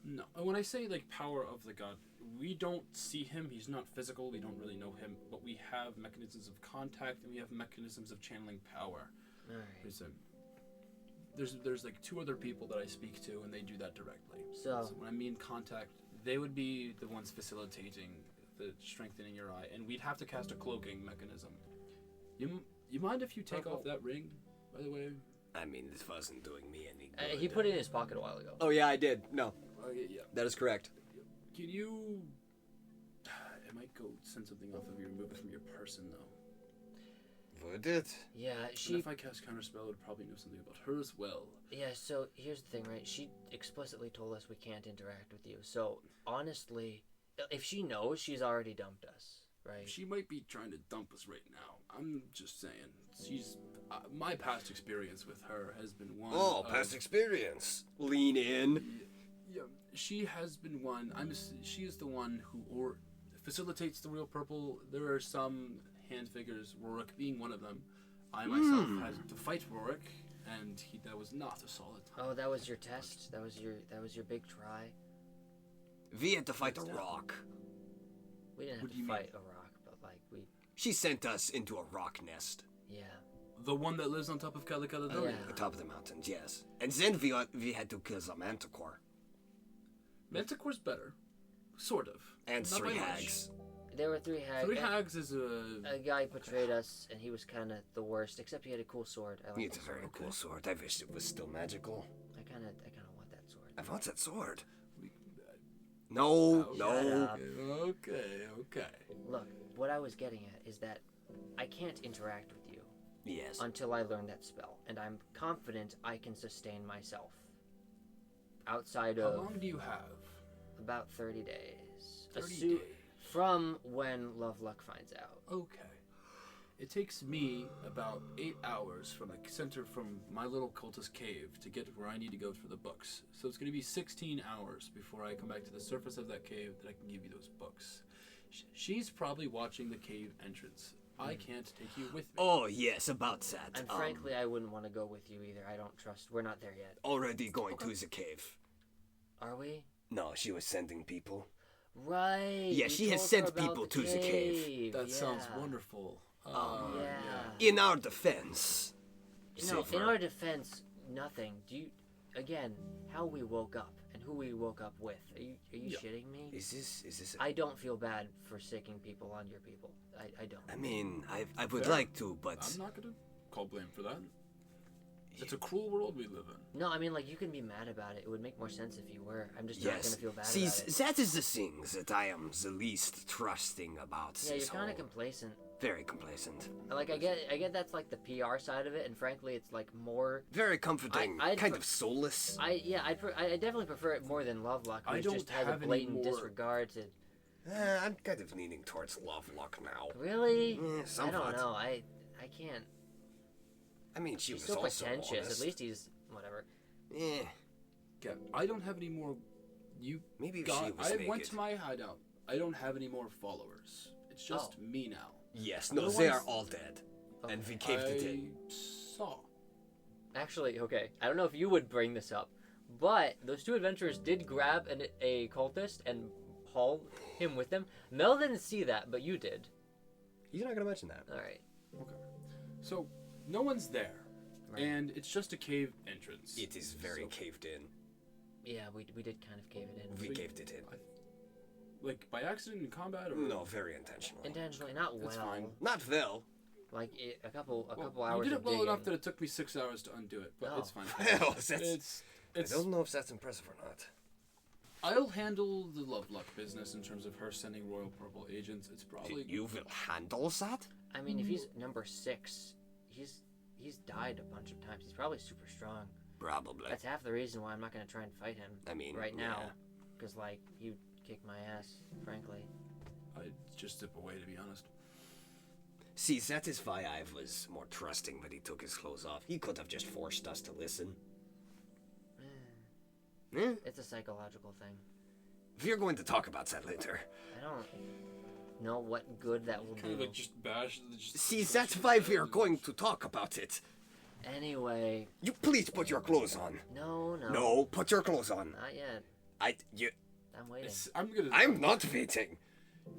Speaker 1: No. When I say, like, power of the god, we don't see him. He's not physical. We don't really know him. But we have mechanisms of contact, and we have mechanisms of channeling power.
Speaker 3: All right.
Speaker 1: There's like 2 other people that I speak to, and they do that directly.
Speaker 3: So
Speaker 1: when I mean contact, they would be the ones facilitating the strengthening your eye, and we'd have to cast a cloaking mechanism. You mind if you take off that ring, by the way?
Speaker 4: I mean, this wasn't doing me any good.
Speaker 3: he put it in his pocket a while ago.
Speaker 2: Oh yeah, I did. No,
Speaker 1: Yeah.
Speaker 2: that is correct.
Speaker 1: Can you... It might go send something off of your movement from your person, though.
Speaker 4: Would it?
Speaker 3: Yeah,
Speaker 1: And if I cast Counterspell, it would probably know something about her as well.
Speaker 3: Yeah, so here's the thing, right? She explicitly told us we can't interact with you. So, honestly, if she knows, she's already dumped us, right?
Speaker 1: She might be trying to dump us right now. I'm just saying. She's... my past experience with her has been one
Speaker 4: past experience. Lean in.
Speaker 1: Yeah, she has been one. She is the one who facilitates the real purple. There are some hand figures, Rorik being one of them. I myself had to fight Rorik, and that was not a solid time.
Speaker 3: Oh, that was your test? That was your big try?
Speaker 4: We had to fight a rock.
Speaker 3: We didn't have to fight a rock, but like
Speaker 4: She sent us into a rock nest.
Speaker 3: yeah.
Speaker 1: The one that lives on top of Caladonia.
Speaker 3: Oh, yeah.
Speaker 4: At the top of the mountains, yes. And then we had to kill the manticore.
Speaker 1: Manticore's better. Sort of.
Speaker 4: And
Speaker 1: Not
Speaker 4: 3
Speaker 1: by much.
Speaker 4: hags.
Speaker 3: There were 3 hags.
Speaker 1: 3 hags is a...
Speaker 3: A guy betrayed us, and he was kind of the worst, except he had a cool sword. I like
Speaker 4: It's a
Speaker 3: that
Speaker 4: very
Speaker 3: sword.
Speaker 4: cool sword. I wish it was still magical.
Speaker 3: I kind of want that sword.
Speaker 4: I want that sword.
Speaker 1: We-
Speaker 4: No,
Speaker 1: Oh,
Speaker 4: no.
Speaker 3: up.
Speaker 1: Okay.
Speaker 3: Look, what I was getting at is that I can't interact with you
Speaker 4: Yes.
Speaker 3: until I learn that spell, and I'm confident I can sustain myself. Outside
Speaker 1: How
Speaker 3: of
Speaker 1: long do you have?
Speaker 3: about 30 days.
Speaker 1: 30 days.
Speaker 3: From when Loveluck finds out.
Speaker 1: Okay. It takes me about 8 hours from the center from my little cultist cave to get where I need to go for the books. So it's going to be 16 hours before I come back to the surface of that cave that I can give you those books. She's probably watching the cave entrance. I can't take you with me.
Speaker 4: Oh, yes, about that.
Speaker 3: And frankly, I wouldn't want to go with you either. I don't trust. We're not there yet.
Speaker 4: Already going to the cave.
Speaker 3: Are we?
Speaker 4: No, she was sending people.
Speaker 3: Right.
Speaker 4: Yeah,
Speaker 3: you
Speaker 4: she has
Speaker 3: told
Speaker 4: sent
Speaker 3: her about
Speaker 4: people to the cave.
Speaker 1: That sounds
Speaker 3: yeah.
Speaker 1: wonderful.
Speaker 3: Yeah.
Speaker 4: In our defense.
Speaker 3: No,
Speaker 4: Save
Speaker 3: in
Speaker 4: her.
Speaker 3: our defense, nothing. Again, how we woke up and who we woke up with. Are you
Speaker 1: Yeah.
Speaker 3: shitting me?
Speaker 4: Is this?
Speaker 3: I don't feel bad for sicking people on your people. I don't.
Speaker 4: I mean, I would
Speaker 1: Fair.
Speaker 4: like to, but
Speaker 1: I'm not going to call blame for that. It's a cruel world we live in.
Speaker 3: No, I mean, like, you can be mad about it. It would make more sense if you were. I'm just not
Speaker 4: Yes.
Speaker 3: gonna feel bad
Speaker 4: See,
Speaker 3: about it.
Speaker 4: that is the thing that I am the least trusting about
Speaker 3: Yeah, you're
Speaker 4: this
Speaker 3: kind of
Speaker 4: whole-
Speaker 3: complacent.
Speaker 4: Very complacent.
Speaker 3: Like, I get that's like the PR side of it, and frankly, it's like more.
Speaker 4: Very comforting.
Speaker 3: I'd
Speaker 4: kind
Speaker 3: pre-
Speaker 4: of soulless.
Speaker 3: I definitely prefer it more than Love Luck,
Speaker 1: I
Speaker 3: which
Speaker 1: don't
Speaker 3: just has a
Speaker 1: have any
Speaker 3: blatant
Speaker 1: more-
Speaker 3: disregard to.
Speaker 4: I'm kind of leaning towards love luck now.
Speaker 3: Really?
Speaker 4: Yeah,
Speaker 3: I don't
Speaker 4: somewhat.
Speaker 3: know. I can't.
Speaker 4: I mean, she
Speaker 3: He's
Speaker 4: was
Speaker 3: so
Speaker 4: also
Speaker 3: pretentious.
Speaker 4: honest.
Speaker 3: At least he's whatever.
Speaker 4: Eh,
Speaker 1: Yeah, I don't have any more. You
Speaker 4: maybe if
Speaker 1: got.
Speaker 4: she was
Speaker 1: I
Speaker 4: naked.
Speaker 1: went to my hideout. I don't have any more followers. It's just me now.
Speaker 4: Yes, no, they are
Speaker 1: Otherwise-
Speaker 4: all dead.
Speaker 3: Oh.
Speaker 4: And we caved it in.
Speaker 1: Saw.
Speaker 3: Actually, okay. I don't know if you would bring this up, but those two adventurers did grab a cultist and haul him with them. Mel didn't see that, but you did.
Speaker 2: He's not gonna mention that.
Speaker 3: All right.
Speaker 1: Okay. So no one's there,
Speaker 3: Right.
Speaker 1: and it's just a cave entrance.
Speaker 4: It is very
Speaker 1: So-
Speaker 4: caved in.
Speaker 3: Yeah, we did kind of cave it in.
Speaker 4: We
Speaker 1: So
Speaker 4: caved it in.
Speaker 1: Like by accident in combat, or
Speaker 4: No, very intentionally.
Speaker 3: Intentionally, not well.
Speaker 1: That's fine.
Speaker 4: Not well.
Speaker 3: Like a couple
Speaker 1: Well,
Speaker 3: hours.
Speaker 1: you did
Speaker 3: of
Speaker 1: it well
Speaker 3: digging.
Speaker 1: enough that it took me 6 hours to undo it, but
Speaker 3: Oh.
Speaker 1: it's fine.
Speaker 4: Well, that's...
Speaker 1: It's
Speaker 4: I don't know if that's impressive or not.
Speaker 1: I'll handle the love luck business in terms of her sending Royal Purple agents. It's probably
Speaker 4: You will handle that?
Speaker 3: I mean, if he's number 6, he's died a bunch of times. He's probably super strong.
Speaker 4: Probably.
Speaker 3: That's half the reason why I'm not gonna try and fight him
Speaker 4: I mean,
Speaker 3: right now,
Speaker 4: yeah.
Speaker 3: because like he'd kick my ass, frankly.
Speaker 1: I'd just step away, to be honest.
Speaker 4: See, that is why I was more trusting when he took his clothes off. He could have just forced us to listen. Eh?
Speaker 3: It's a psychological thing.
Speaker 4: We're going to talk about that later.
Speaker 3: I don't know what good that will
Speaker 1: Kind of
Speaker 3: do.
Speaker 1: like just bash.
Speaker 4: See, that's why we are going to talk about it.
Speaker 3: Anyway,
Speaker 4: You please put your clothes on.
Speaker 3: no.
Speaker 4: No, put your clothes on.
Speaker 3: Not yet. I'm waiting.
Speaker 4: I'm not waiting.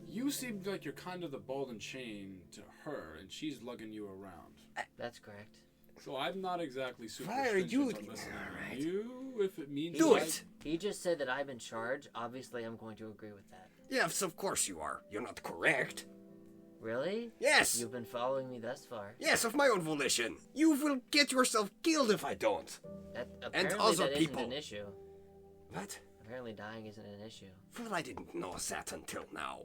Speaker 1: You seem like you're kind of the ball and chain to her, and she's lugging you around.
Speaker 3: That's correct.
Speaker 1: So I'm not exactly super
Speaker 4: Why are
Speaker 1: stringent
Speaker 4: you-
Speaker 1: on listening
Speaker 4: Alright.
Speaker 1: to you if it means
Speaker 4: Do
Speaker 1: I-
Speaker 4: it.
Speaker 3: He just said that I'm in charge. Obviously, I'm going to agree with that.
Speaker 4: Yes, of course you are. You're not correct.
Speaker 3: Really?
Speaker 4: Yes.
Speaker 3: You've been following me thus far.
Speaker 4: Yes, of my own volition. You will get yourself killed if I don't.
Speaker 3: Apparently
Speaker 4: other
Speaker 3: that
Speaker 4: people.
Speaker 3: isn't an issue.
Speaker 4: What?
Speaker 3: Apparently dying isn't an issue.
Speaker 4: Well, I didn't know that until now.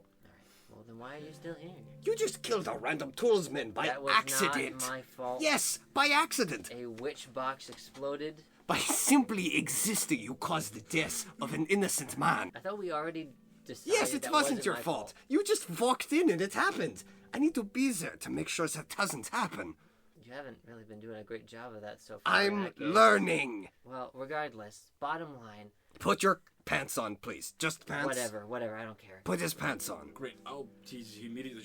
Speaker 3: Well, then why are you still here?
Speaker 4: You just killed a random toolsman by
Speaker 3: That was
Speaker 4: accident.
Speaker 3: not my fault.
Speaker 4: Yes, by accident.
Speaker 3: A witch box exploded.
Speaker 4: By simply existing, you caused the death of an innocent man.
Speaker 3: I thought we already decided
Speaker 4: Yes, it
Speaker 3: that
Speaker 4: wasn't your
Speaker 3: my
Speaker 4: fault. You just walked in and it happened. I need to be there to make sure that doesn't happen.
Speaker 3: You haven't really been doing a great job of that so far. in
Speaker 4: I'm
Speaker 3: that game.
Speaker 4: learning.
Speaker 3: Well, regardless, bottom line,
Speaker 4: Put your pants on, please. Just pants.
Speaker 3: whatever, I don't care.
Speaker 4: Put his pants on.
Speaker 1: Great. I'll tease you immediately.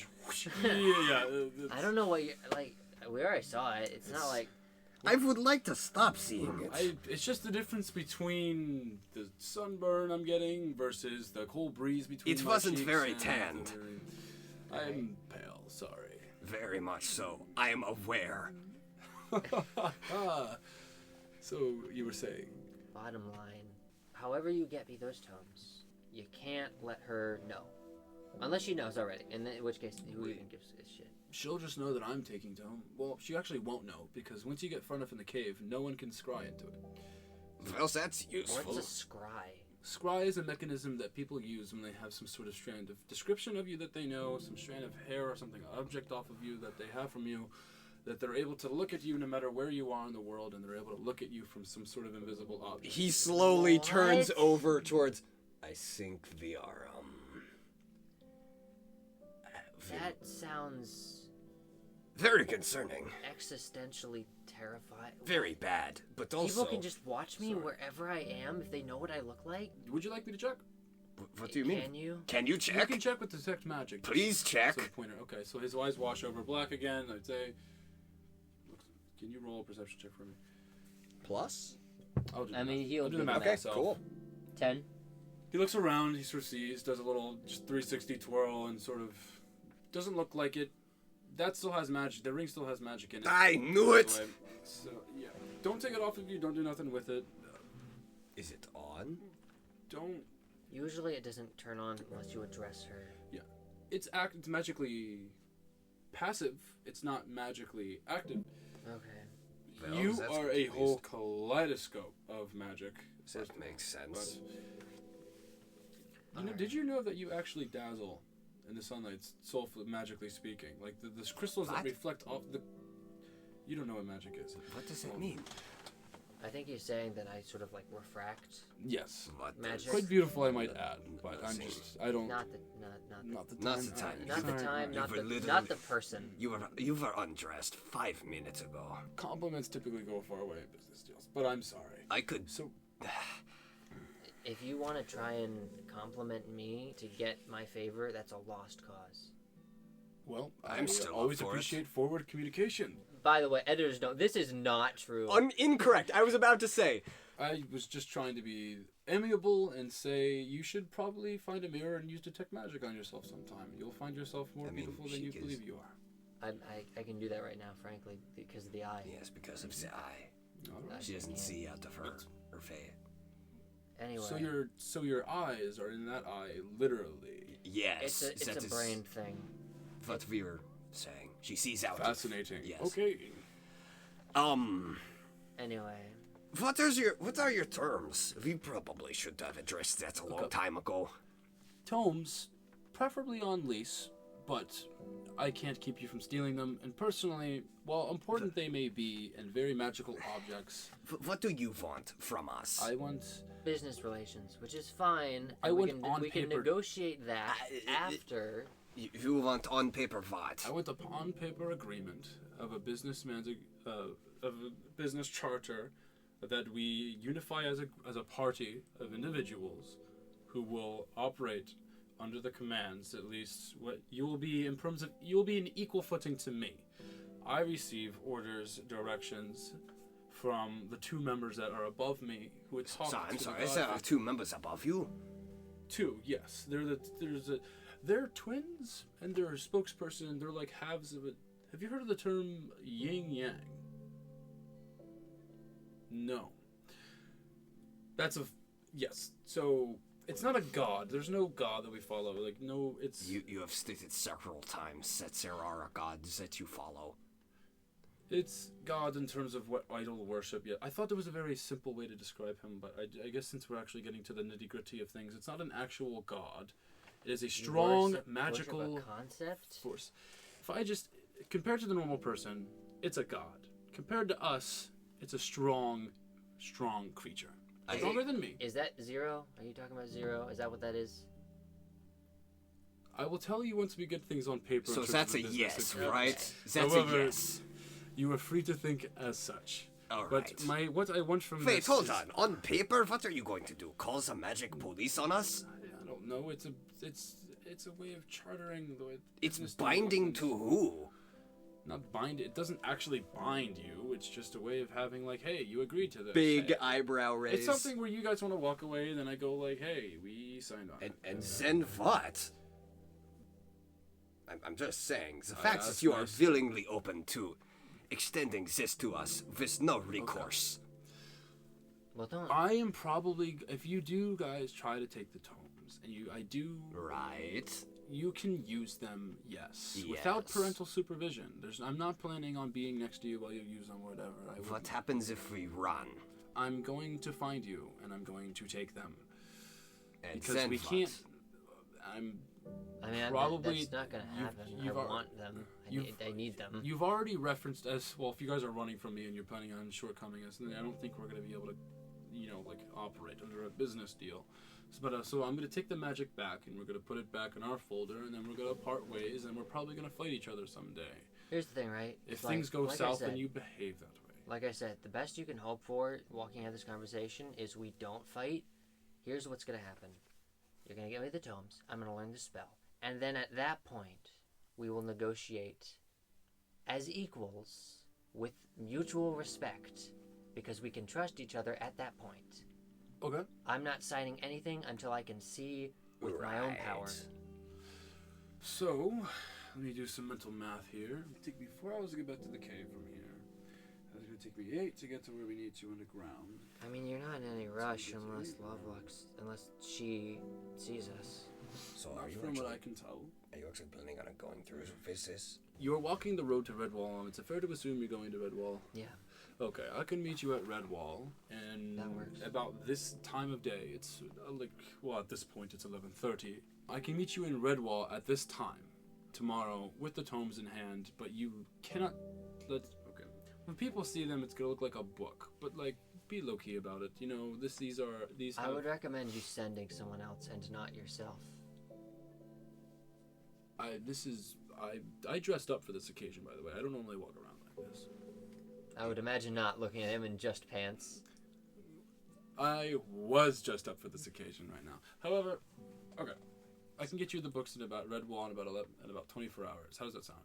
Speaker 1: yeah.
Speaker 3: I don't know what you like. We already saw it. It's not like
Speaker 4: I would like to stop seeing it.
Speaker 1: It's just the difference between the sunburn I'm getting versus the cold breeze between
Speaker 4: It
Speaker 1: my
Speaker 4: wasn't
Speaker 1: cheeks
Speaker 4: very
Speaker 1: and
Speaker 4: tanned.
Speaker 1: I'm pale, sorry.
Speaker 4: Very much so. I am aware.
Speaker 1: So, you were saying?
Speaker 3: bottom line. However you get me those tomes, you can't let her know. Unless she knows already, in which case, who even gives a shit?
Speaker 1: She'll just know that I'm taking Tome. Well, she actually won't know, because once you get far enough in the cave, no one can scry into it.
Speaker 4: Well, that's useful.
Speaker 3: What's a scry?
Speaker 1: Scry is a mechanism that people use when they have some sort of strand of description of you that they know, some strand of hair or something, object off of you that they have from you, that they're able to look at you no matter where you are in the world, and they're able to look at you from some sort of invisible object.
Speaker 2: He slowly
Speaker 3: What?
Speaker 2: turns over towards. I think we are.
Speaker 3: That sounds
Speaker 4: Very concerning.
Speaker 3: existentially terrifying.
Speaker 4: Very bad. But also...
Speaker 3: People can just watch me wherever I am if they know what I look like.
Speaker 1: Would you like me to check?
Speaker 4: What do you mean?
Speaker 3: Can you?
Speaker 4: Can you
Speaker 1: You
Speaker 4: check?
Speaker 1: can check with detect magic.
Speaker 4: Please check.
Speaker 1: So pointer. Okay, so his eyes wash over black again. I'd say. Can you roll a perception check for me?
Speaker 2: Plus?
Speaker 1: I'll do
Speaker 3: I
Speaker 1: the
Speaker 3: mean,
Speaker 1: math.
Speaker 3: he'll
Speaker 1: I'll do
Speaker 3: do
Speaker 1: the math
Speaker 2: Okay,
Speaker 1: myself.
Speaker 2: cool.
Speaker 3: 10.
Speaker 1: He looks around. He sort of sees, does a little just 360 twirl, and sort of doesn't look like it. That still has magic. The ring still has magic in it.
Speaker 4: I knew it!
Speaker 1: Anyway, so yeah, don't take it off of you. Don't do nothing with it.
Speaker 2: Is it on?
Speaker 1: Don't.
Speaker 3: Usually it doesn't turn on unless you address her.
Speaker 1: It's magically passive. It's not magically active.
Speaker 3: Okay.
Speaker 4: Well,
Speaker 1: You
Speaker 4: that's
Speaker 1: are
Speaker 4: good
Speaker 1: a
Speaker 4: at
Speaker 1: whole
Speaker 4: least.
Speaker 1: kaleidoscope of magic.
Speaker 4: That makes sense.
Speaker 1: But, did you know that you actually dazzle in the sunlight, magically speaking? Like the crystals that
Speaker 4: What?
Speaker 1: reflect off the... You don't know what magic is.
Speaker 4: What does that mean?
Speaker 3: I think he's saying that I sort of like refract.
Speaker 1: Yes.
Speaker 4: What
Speaker 3: Magic.
Speaker 4: does-
Speaker 1: Quite beautiful, I might add. But I'm
Speaker 4: Nothing.
Speaker 1: just... I don't...
Speaker 3: Not the time.
Speaker 1: Not the time.
Speaker 4: Not the time.
Speaker 3: Not the
Speaker 1: Sorry,
Speaker 3: time.
Speaker 4: You
Speaker 3: Not
Speaker 4: were
Speaker 3: the
Speaker 4: literally-
Speaker 3: person.
Speaker 4: You were undressed 5 minutes ago.
Speaker 1: Compliments typically go a far way in business deals. But I'm sorry.
Speaker 4: I could.
Speaker 1: So...
Speaker 3: If you want to try and compliment me to get my favor, that's a lost cause.
Speaker 1: Well,
Speaker 4: I'm still up
Speaker 1: always
Speaker 4: for it.
Speaker 1: appreciate forward communication.
Speaker 3: By the way, editors know this is not true.
Speaker 2: Incorrect. I was about to say.
Speaker 1: I was just trying to be amiable and say you should probably find a mirror and use detect magic on yourself sometime. You'll find yourself more
Speaker 4: I mean,
Speaker 1: beautiful than
Speaker 4: she
Speaker 1: you
Speaker 4: is-
Speaker 1: believe you are.
Speaker 3: I can do that right now, frankly, because of the eye.
Speaker 4: Yes, because of the eye.
Speaker 1: All right.
Speaker 4: She doesn't
Speaker 3: Yeah.
Speaker 4: see out of her face.
Speaker 3: Anyway,
Speaker 1: So your eyes are in that eye, literally.
Speaker 4: Yes,
Speaker 3: it's
Speaker 4: that
Speaker 3: a
Speaker 4: is
Speaker 3: brain thing.
Speaker 4: what we were saying. She sees out.
Speaker 1: Fascinating.
Speaker 4: Yes.
Speaker 1: Okay.
Speaker 3: Anyway,
Speaker 4: What are your terms? We probably should have addressed that a long time ago.
Speaker 1: Tomes, preferably on lease, but I can't keep you from stealing them. And personally, while important they may be and very magical objects,
Speaker 4: What do you want from us?
Speaker 1: I want...
Speaker 3: business relations, which is fine.
Speaker 1: I
Speaker 3: and
Speaker 1: want on
Speaker 3: we can
Speaker 1: paper-
Speaker 3: negotiate that after.
Speaker 4: You want on paper what?
Speaker 1: I want the on paper agreement of a of a business charter that we unify as a party of individuals who will operate under the commands. At least what you will be in terms of you will be in equal footing to me. I receive orders, directions from the two members that are above me who would talk
Speaker 4: So,
Speaker 1: to
Speaker 4: I'm
Speaker 1: the
Speaker 4: sorry,
Speaker 1: god
Speaker 4: there are 2 members above you.
Speaker 1: Two, yes. They're twins, and they're a spokesperson, and they're like halves of it. Have you heard of the term yin yang? No. Yes. So it's not a god. There's no god that we follow. Like no, it's
Speaker 4: You have stated several times that there are gods that you follow.
Speaker 1: It's God in terms of what idol worship. Yeah, I thought there was a very simple way to describe him, but I guess since we're actually getting to the nitty gritty of things, it's not an actual god. It is a strong magical
Speaker 3: worship a concept.
Speaker 1: force. If I just compared to the normal person, it's a god. Compared to us, it's a strong creature. Stronger than me.
Speaker 3: Is that Zero? Are you talking about Zero? Is that what that is?
Speaker 1: I will tell you once we get things on paper. in
Speaker 4: So
Speaker 1: terms
Speaker 4: that's
Speaker 1: of
Speaker 4: a
Speaker 1: the business
Speaker 4: yes,
Speaker 1: agreement.
Speaker 4: right? That's
Speaker 1: However,
Speaker 4: a yes.
Speaker 1: You are free to think as such.
Speaker 4: All
Speaker 1: But
Speaker 4: right.
Speaker 1: what I want from
Speaker 4: Wait,
Speaker 1: this
Speaker 4: hold
Speaker 1: is-
Speaker 4: on. On paper, what are you going to do? Call the magic police on us?
Speaker 1: I don't know. It's a way of chartering the way
Speaker 4: It's
Speaker 1: business
Speaker 4: binding to
Speaker 1: development.
Speaker 4: who?
Speaker 1: Not bind. It doesn't actually bind you. It's just a way of having like, hey, you agreed to this.
Speaker 2: Big
Speaker 1: Hey.
Speaker 2: eyebrow raise.
Speaker 1: It's something where you guys want to walk away, then I go like, hey, we signed on.
Speaker 4: And then what? I'm just saying, the fact
Speaker 1: that's
Speaker 4: that you are
Speaker 1: nice.
Speaker 4: willingly open to extending this to us with no recourse.
Speaker 3: Well, don't.
Speaker 1: I am probably, if you do guys try to take the tomes, and I do,
Speaker 4: Right.
Speaker 1: you can use them, yes, without
Speaker 4: Yes.
Speaker 1: parental supervision. I'm not planning on being next to you while you use them, or whatever.
Speaker 4: What happens if we run?
Speaker 1: I'm going to find you, and I'm going to take them.
Speaker 4: And
Speaker 1: Because
Speaker 4: then
Speaker 1: we
Speaker 4: what?
Speaker 1: can't. Probably-
Speaker 3: that's not gonna happen.
Speaker 1: you've
Speaker 3: I
Speaker 1: al-
Speaker 3: want them. I need them.
Speaker 1: You've already referenced us. Well, if you guys are running from me and you're planning on shortcoming us, then I don't think we're going to be able to, operate under a business deal. So I'm going to take the magic back, and we're going to put it back in our folder, and then we're going to part ways, and we're probably going to fight each other someday.
Speaker 3: Here's the thing, right?
Speaker 1: If
Speaker 3: It's
Speaker 1: things go
Speaker 3: like I
Speaker 1: south,
Speaker 3: said-
Speaker 1: then you behave that way.
Speaker 3: Like I said, the best you can hope for walking out of this conversation is we don't fight. Here's what's going to happen. You're going to get me the tomes. I'm going to learn the spell. And then at that point, we will negotiate as equals with mutual respect because we can trust each other at that point.
Speaker 1: Okay.
Speaker 3: I'm not signing anything until I can see with my own power.
Speaker 4: Right.
Speaker 1: So, let me do some mental math here. It'll take me 4 hours to get back to the cave from here. That's going to take me 8 to get to where we need to underground.
Speaker 3: I mean, you're not in any rush unless unless she sees us.
Speaker 4: So
Speaker 1: Not
Speaker 4: are you
Speaker 1: from what I
Speaker 4: actually,
Speaker 1: can tell.
Speaker 4: are you actually planning on going through with this?
Speaker 1: you're walking the road to Redwall. It's fair to assume you're going to Redwall.
Speaker 3: Yeah.
Speaker 1: Okay, I can meet you at Redwall, and
Speaker 3: That works.
Speaker 1: about this time of day, it's at this point it's 11:30. I can meet you in Redwall at this time tomorrow with the tomes in hand, but you cannot. Okay. When people see them, it's gonna look like a book, but like be low key about it. You know, these.
Speaker 3: I would recommend you sending someone else and not yourself.
Speaker 1: I dressed up for this occasion, by the way. I don't normally walk around like this.
Speaker 3: I would imagine not looking at him in just pants.
Speaker 1: I was dressed up for this occasion right now. However, okay, I can get you the books in about Redwall in about 24 hours. How does that sound?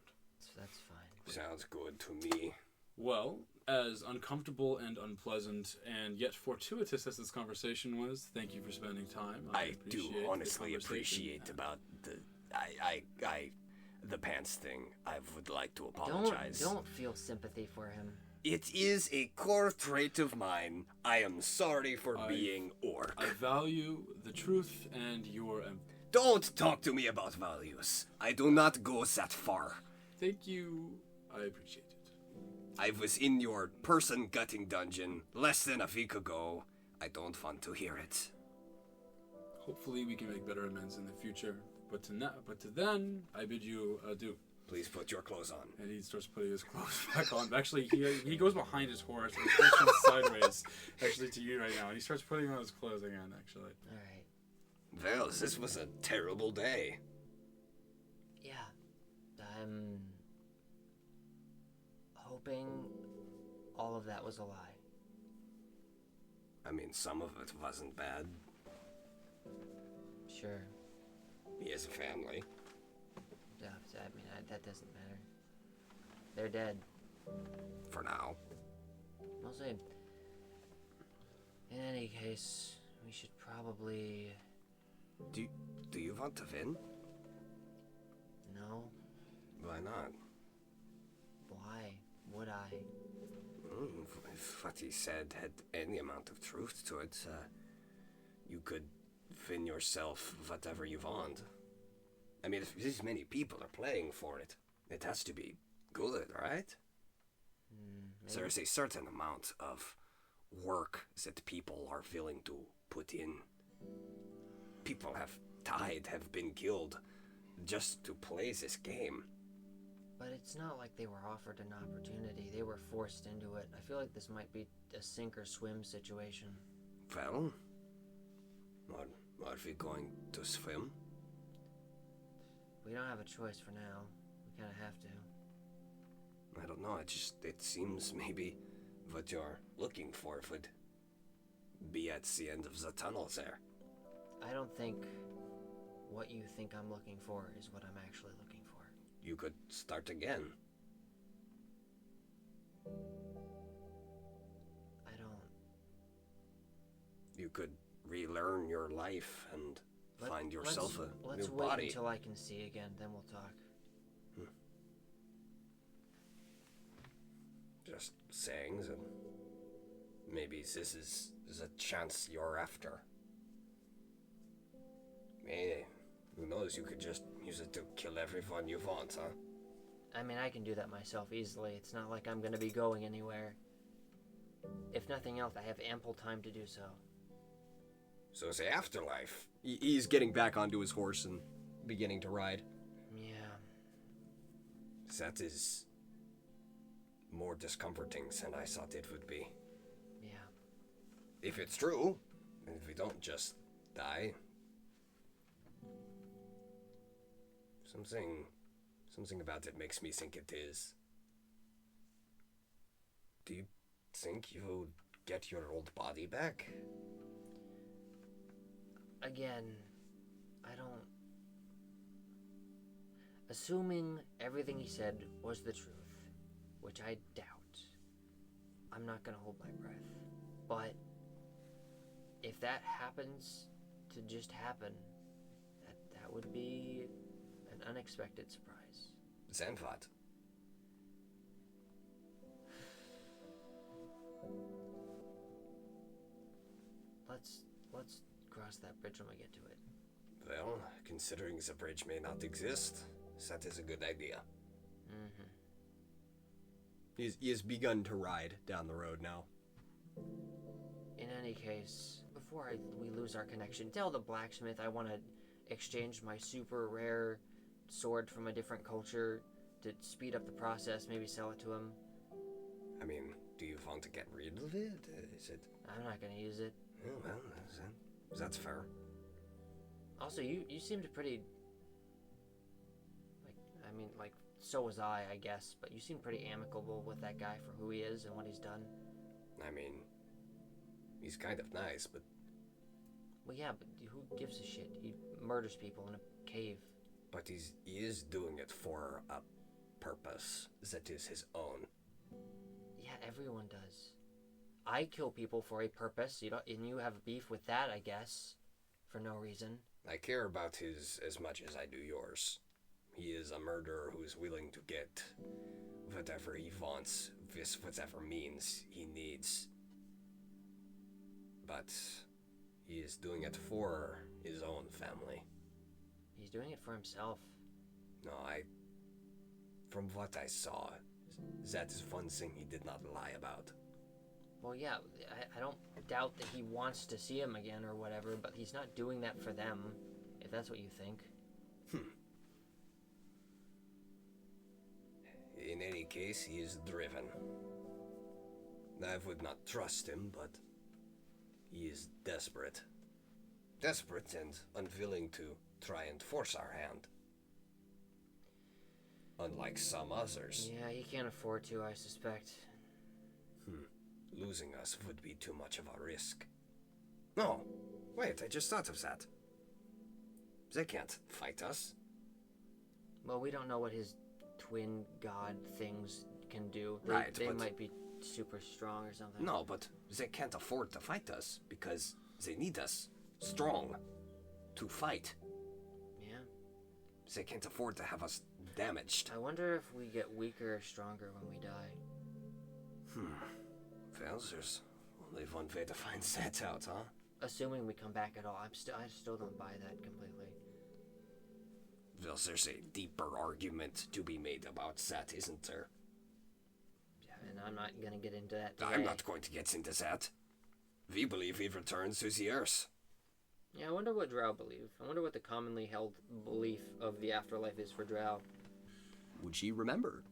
Speaker 3: That's fine.
Speaker 4: Sounds good to me.
Speaker 1: Well, as uncomfortable and unpleasant and yet fortuitous as this conversation was, thank you for spending time.
Speaker 4: I do
Speaker 1: appreciate
Speaker 4: honestly
Speaker 1: the conversation.
Speaker 4: appreciate about the pants thing. I would like to apologize.
Speaker 3: Don't feel sympathy for him.
Speaker 4: It is a core trait of mine. I am sorry for being orc.
Speaker 1: I value the truth and your
Speaker 4: Don't talk to me about values. I do not go that far.
Speaker 1: thank you. I appreciate it.
Speaker 4: I was in your person gutting dungeon less than a week ago. I don't want to hear it.
Speaker 1: Hopefully, we can make better amends in the future. But to then, I bid you adieu.
Speaker 4: Please put your clothes on.
Speaker 1: And he starts putting his clothes back on. Actually, he goes behind his horse and faces sideways, actually, to you right now. And he starts putting on his clothes again, actually.
Speaker 3: All right.
Speaker 4: Well, this was a terrible day.
Speaker 3: Yeah. I'm hoping all of that was a lie.
Speaker 4: I mean, some of it wasn't bad.
Speaker 3: Sure.
Speaker 4: He has a family.
Speaker 3: Yeah, I mean, that doesn't matter. They're dead.
Speaker 4: For now.
Speaker 3: We'll see. In any case, we should probably...
Speaker 4: Do you want to win?
Speaker 3: No.
Speaker 4: Why not?
Speaker 3: Why would I?
Speaker 4: If what he said had any amount of truth to it, you could win yourself whatever you want. I mean, if this many people are playing for it, it has to be good, right? There is a certain amount of work that people are willing to put in. People have died, have been killed, just to play this game.
Speaker 3: But it's not like they were offered an opportunity. They were forced into it. I feel like this might be a sink or swim situation.
Speaker 4: Well, are we going to swim?
Speaker 3: We don't have a choice for now. We kind of have to.
Speaker 4: I don't know, it seems maybe what you're looking for would be at the end of the tunnel there.
Speaker 3: I don't think what you think I'm looking for is what I'm actually looking for.
Speaker 4: You could start again.
Speaker 3: I don't...
Speaker 4: You could relearn your life and find yourself a
Speaker 3: Let's
Speaker 4: new
Speaker 3: wait
Speaker 4: body.
Speaker 3: until I can see again, then we'll talk.
Speaker 4: Just saying that maybe this is the chance you're after. Hey, who knows, you could just use it to kill everyone you want, huh?
Speaker 3: I mean, I can do that myself easily. It's not like I'm gonna be going anywhere. If nothing else, I have ample time to do so.
Speaker 4: So it's the afterlife.
Speaker 2: He's getting back onto his horse and beginning to ride.
Speaker 3: Yeah.
Speaker 4: That is more discomforting than I thought it would be.
Speaker 3: Yeah.
Speaker 4: If it's true, and if we don't just die. Something about it makes me think it is. Do you think you'll get your old body back?
Speaker 3: Again, I don't... Assuming everything he said was the truth, which I doubt, I'm not gonna hold my breath. But if that happens to just happen, that would be an unexpected surprise.
Speaker 4: Then what?
Speaker 3: Let's cross that bridge when we get to it.
Speaker 4: Well, considering the bridge may not exist, that is a good idea.
Speaker 3: Mm-hmm.
Speaker 2: He has begun to ride down the road now.
Speaker 3: In any case, before we lose our connection, tell the blacksmith I want to exchange my super rare sword from a different culture to speed up the process, maybe sell it to him.
Speaker 4: I mean, do you want to get rid of it? Is it...
Speaker 3: I'm not going to use it.
Speaker 4: Oh, well, that's fair.
Speaker 3: Also, you seemed pretty... so was I guess, but you seem pretty amicable with that guy for who he is and what he's done.
Speaker 4: I mean, he's kind of nice, but...
Speaker 3: Well, yeah, but who gives a shit? He murders people in a cave.
Speaker 4: But he is doing it for a purpose that is his own.
Speaker 3: Yeah, everyone does. I kill people for a purpose, and you have beef with that, I guess, for no reason.
Speaker 4: I care about his as much as I do yours. He is a murderer who is willing to get whatever he wants, with whatever means he needs. But he is doing it for his own family.
Speaker 3: He's doing it for himself.
Speaker 4: No, from what I saw, that is one thing he did not lie about.
Speaker 3: Well, yeah, I don't doubt that he wants to see him again or whatever, but he's not doing that for them, if that's what you think.
Speaker 4: In any case, he is driven. I would not trust him, but he is desperate. Desperate and unwilling to try and force our hand. Unlike some others.
Speaker 3: Yeah, he can't afford to, I suspect.
Speaker 4: Losing us would be too much of a risk. No, wait, I just thought of that. They can't fight us.
Speaker 3: Well, we don't know what his twin god things can do. They might be super strong or something.
Speaker 4: No, but they can't afford to fight us because they need us strong to fight.
Speaker 3: Yeah.
Speaker 4: They can't afford to have us damaged.
Speaker 3: I wonder if we get weaker or stronger when we die.
Speaker 4: Well, there's only one way to find that out, huh?
Speaker 3: Assuming we come back at all. I still don't buy that completely.
Speaker 4: Well, there's a deeper argument to be made about that, isn't there?
Speaker 3: Yeah, and I'm not gonna get into that today.
Speaker 4: I'm not going to get into that. We believe he returns to the Earth.
Speaker 3: Yeah, I wonder what Drow believe. I wonder what the commonly held belief of the afterlife is for Drow.
Speaker 2: Would she remember?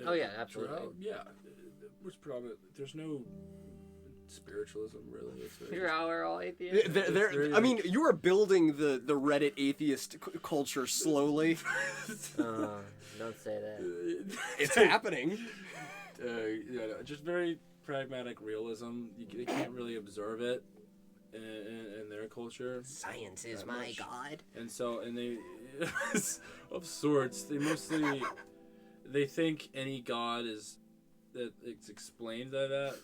Speaker 3: Oh yeah, absolutely.
Speaker 1: Yeah, which probably there's no spiritualism really. It's very,
Speaker 3: Drow are all atheists.
Speaker 2: I mean, you are building the Reddit atheist culture slowly.
Speaker 3: Don't say that.
Speaker 2: It's happening.
Speaker 1: just very pragmatic realism. They can't really observe it in their culture.
Speaker 2: Science is my god.
Speaker 1: And so, they of sorts. They think any god is that it's explained by that.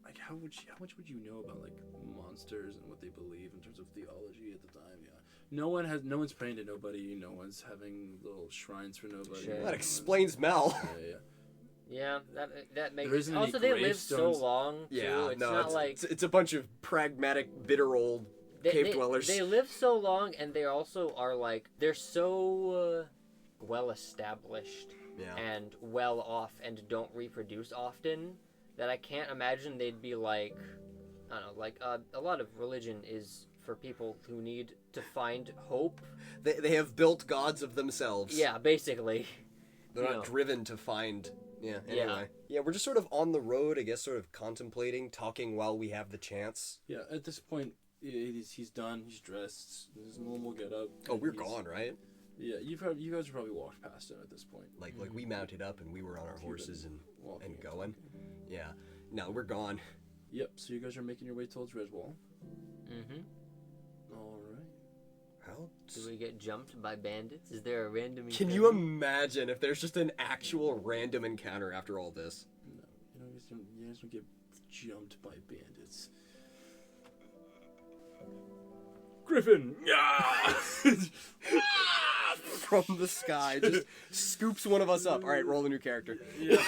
Speaker 1: Like how much would you know about like monsters and what they believe in terms of theology at the time? Yeah, no one's praying to nobody. No one's having little shrines for nobody.
Speaker 3: Sure.
Speaker 2: That explains Mel.
Speaker 3: Yeah, that makes
Speaker 1: There isn't
Speaker 3: also
Speaker 1: any
Speaker 3: they live so
Speaker 1: gravestones.
Speaker 3: long too.
Speaker 2: Yeah,
Speaker 3: It's not like
Speaker 2: it's a bunch of pragmatic, bitter old cave dwellers.
Speaker 3: They live so long, and they also are like they're so well established and well off, and don't reproduce often. That I can't imagine they'd be like, I don't know, like a lot of religion is for people who need to find hope.
Speaker 2: They have built gods of themselves.
Speaker 3: Yeah, basically.
Speaker 2: They're not driven to find. Yeah, anyway. Yeah, we're just sort of on the road, I guess, sort of contemplating, talking while we have the chance.
Speaker 1: Yeah, at this point, he's done. He's dressed. His normal get up.
Speaker 2: Oh, we're gone, right?
Speaker 1: Yeah, you guys have probably walked past him at this point.
Speaker 2: Like we mounted up and we were on our horses and going. Yeah. No, we're gone.
Speaker 1: Yep, so you guys are making your way towards Redwall.
Speaker 3: Mm-hmm.
Speaker 1: Alright.
Speaker 4: Well,
Speaker 3: Do we get jumped by bandits? Is there a random
Speaker 2: Can
Speaker 3: encounter?
Speaker 2: you imagine if there's just an actual random encounter after all this?
Speaker 1: No, you guys don't get jumped by bandits. Griffin!
Speaker 2: From the sky, just scoops one of us up. All right, roll a new character.
Speaker 1: Yeah.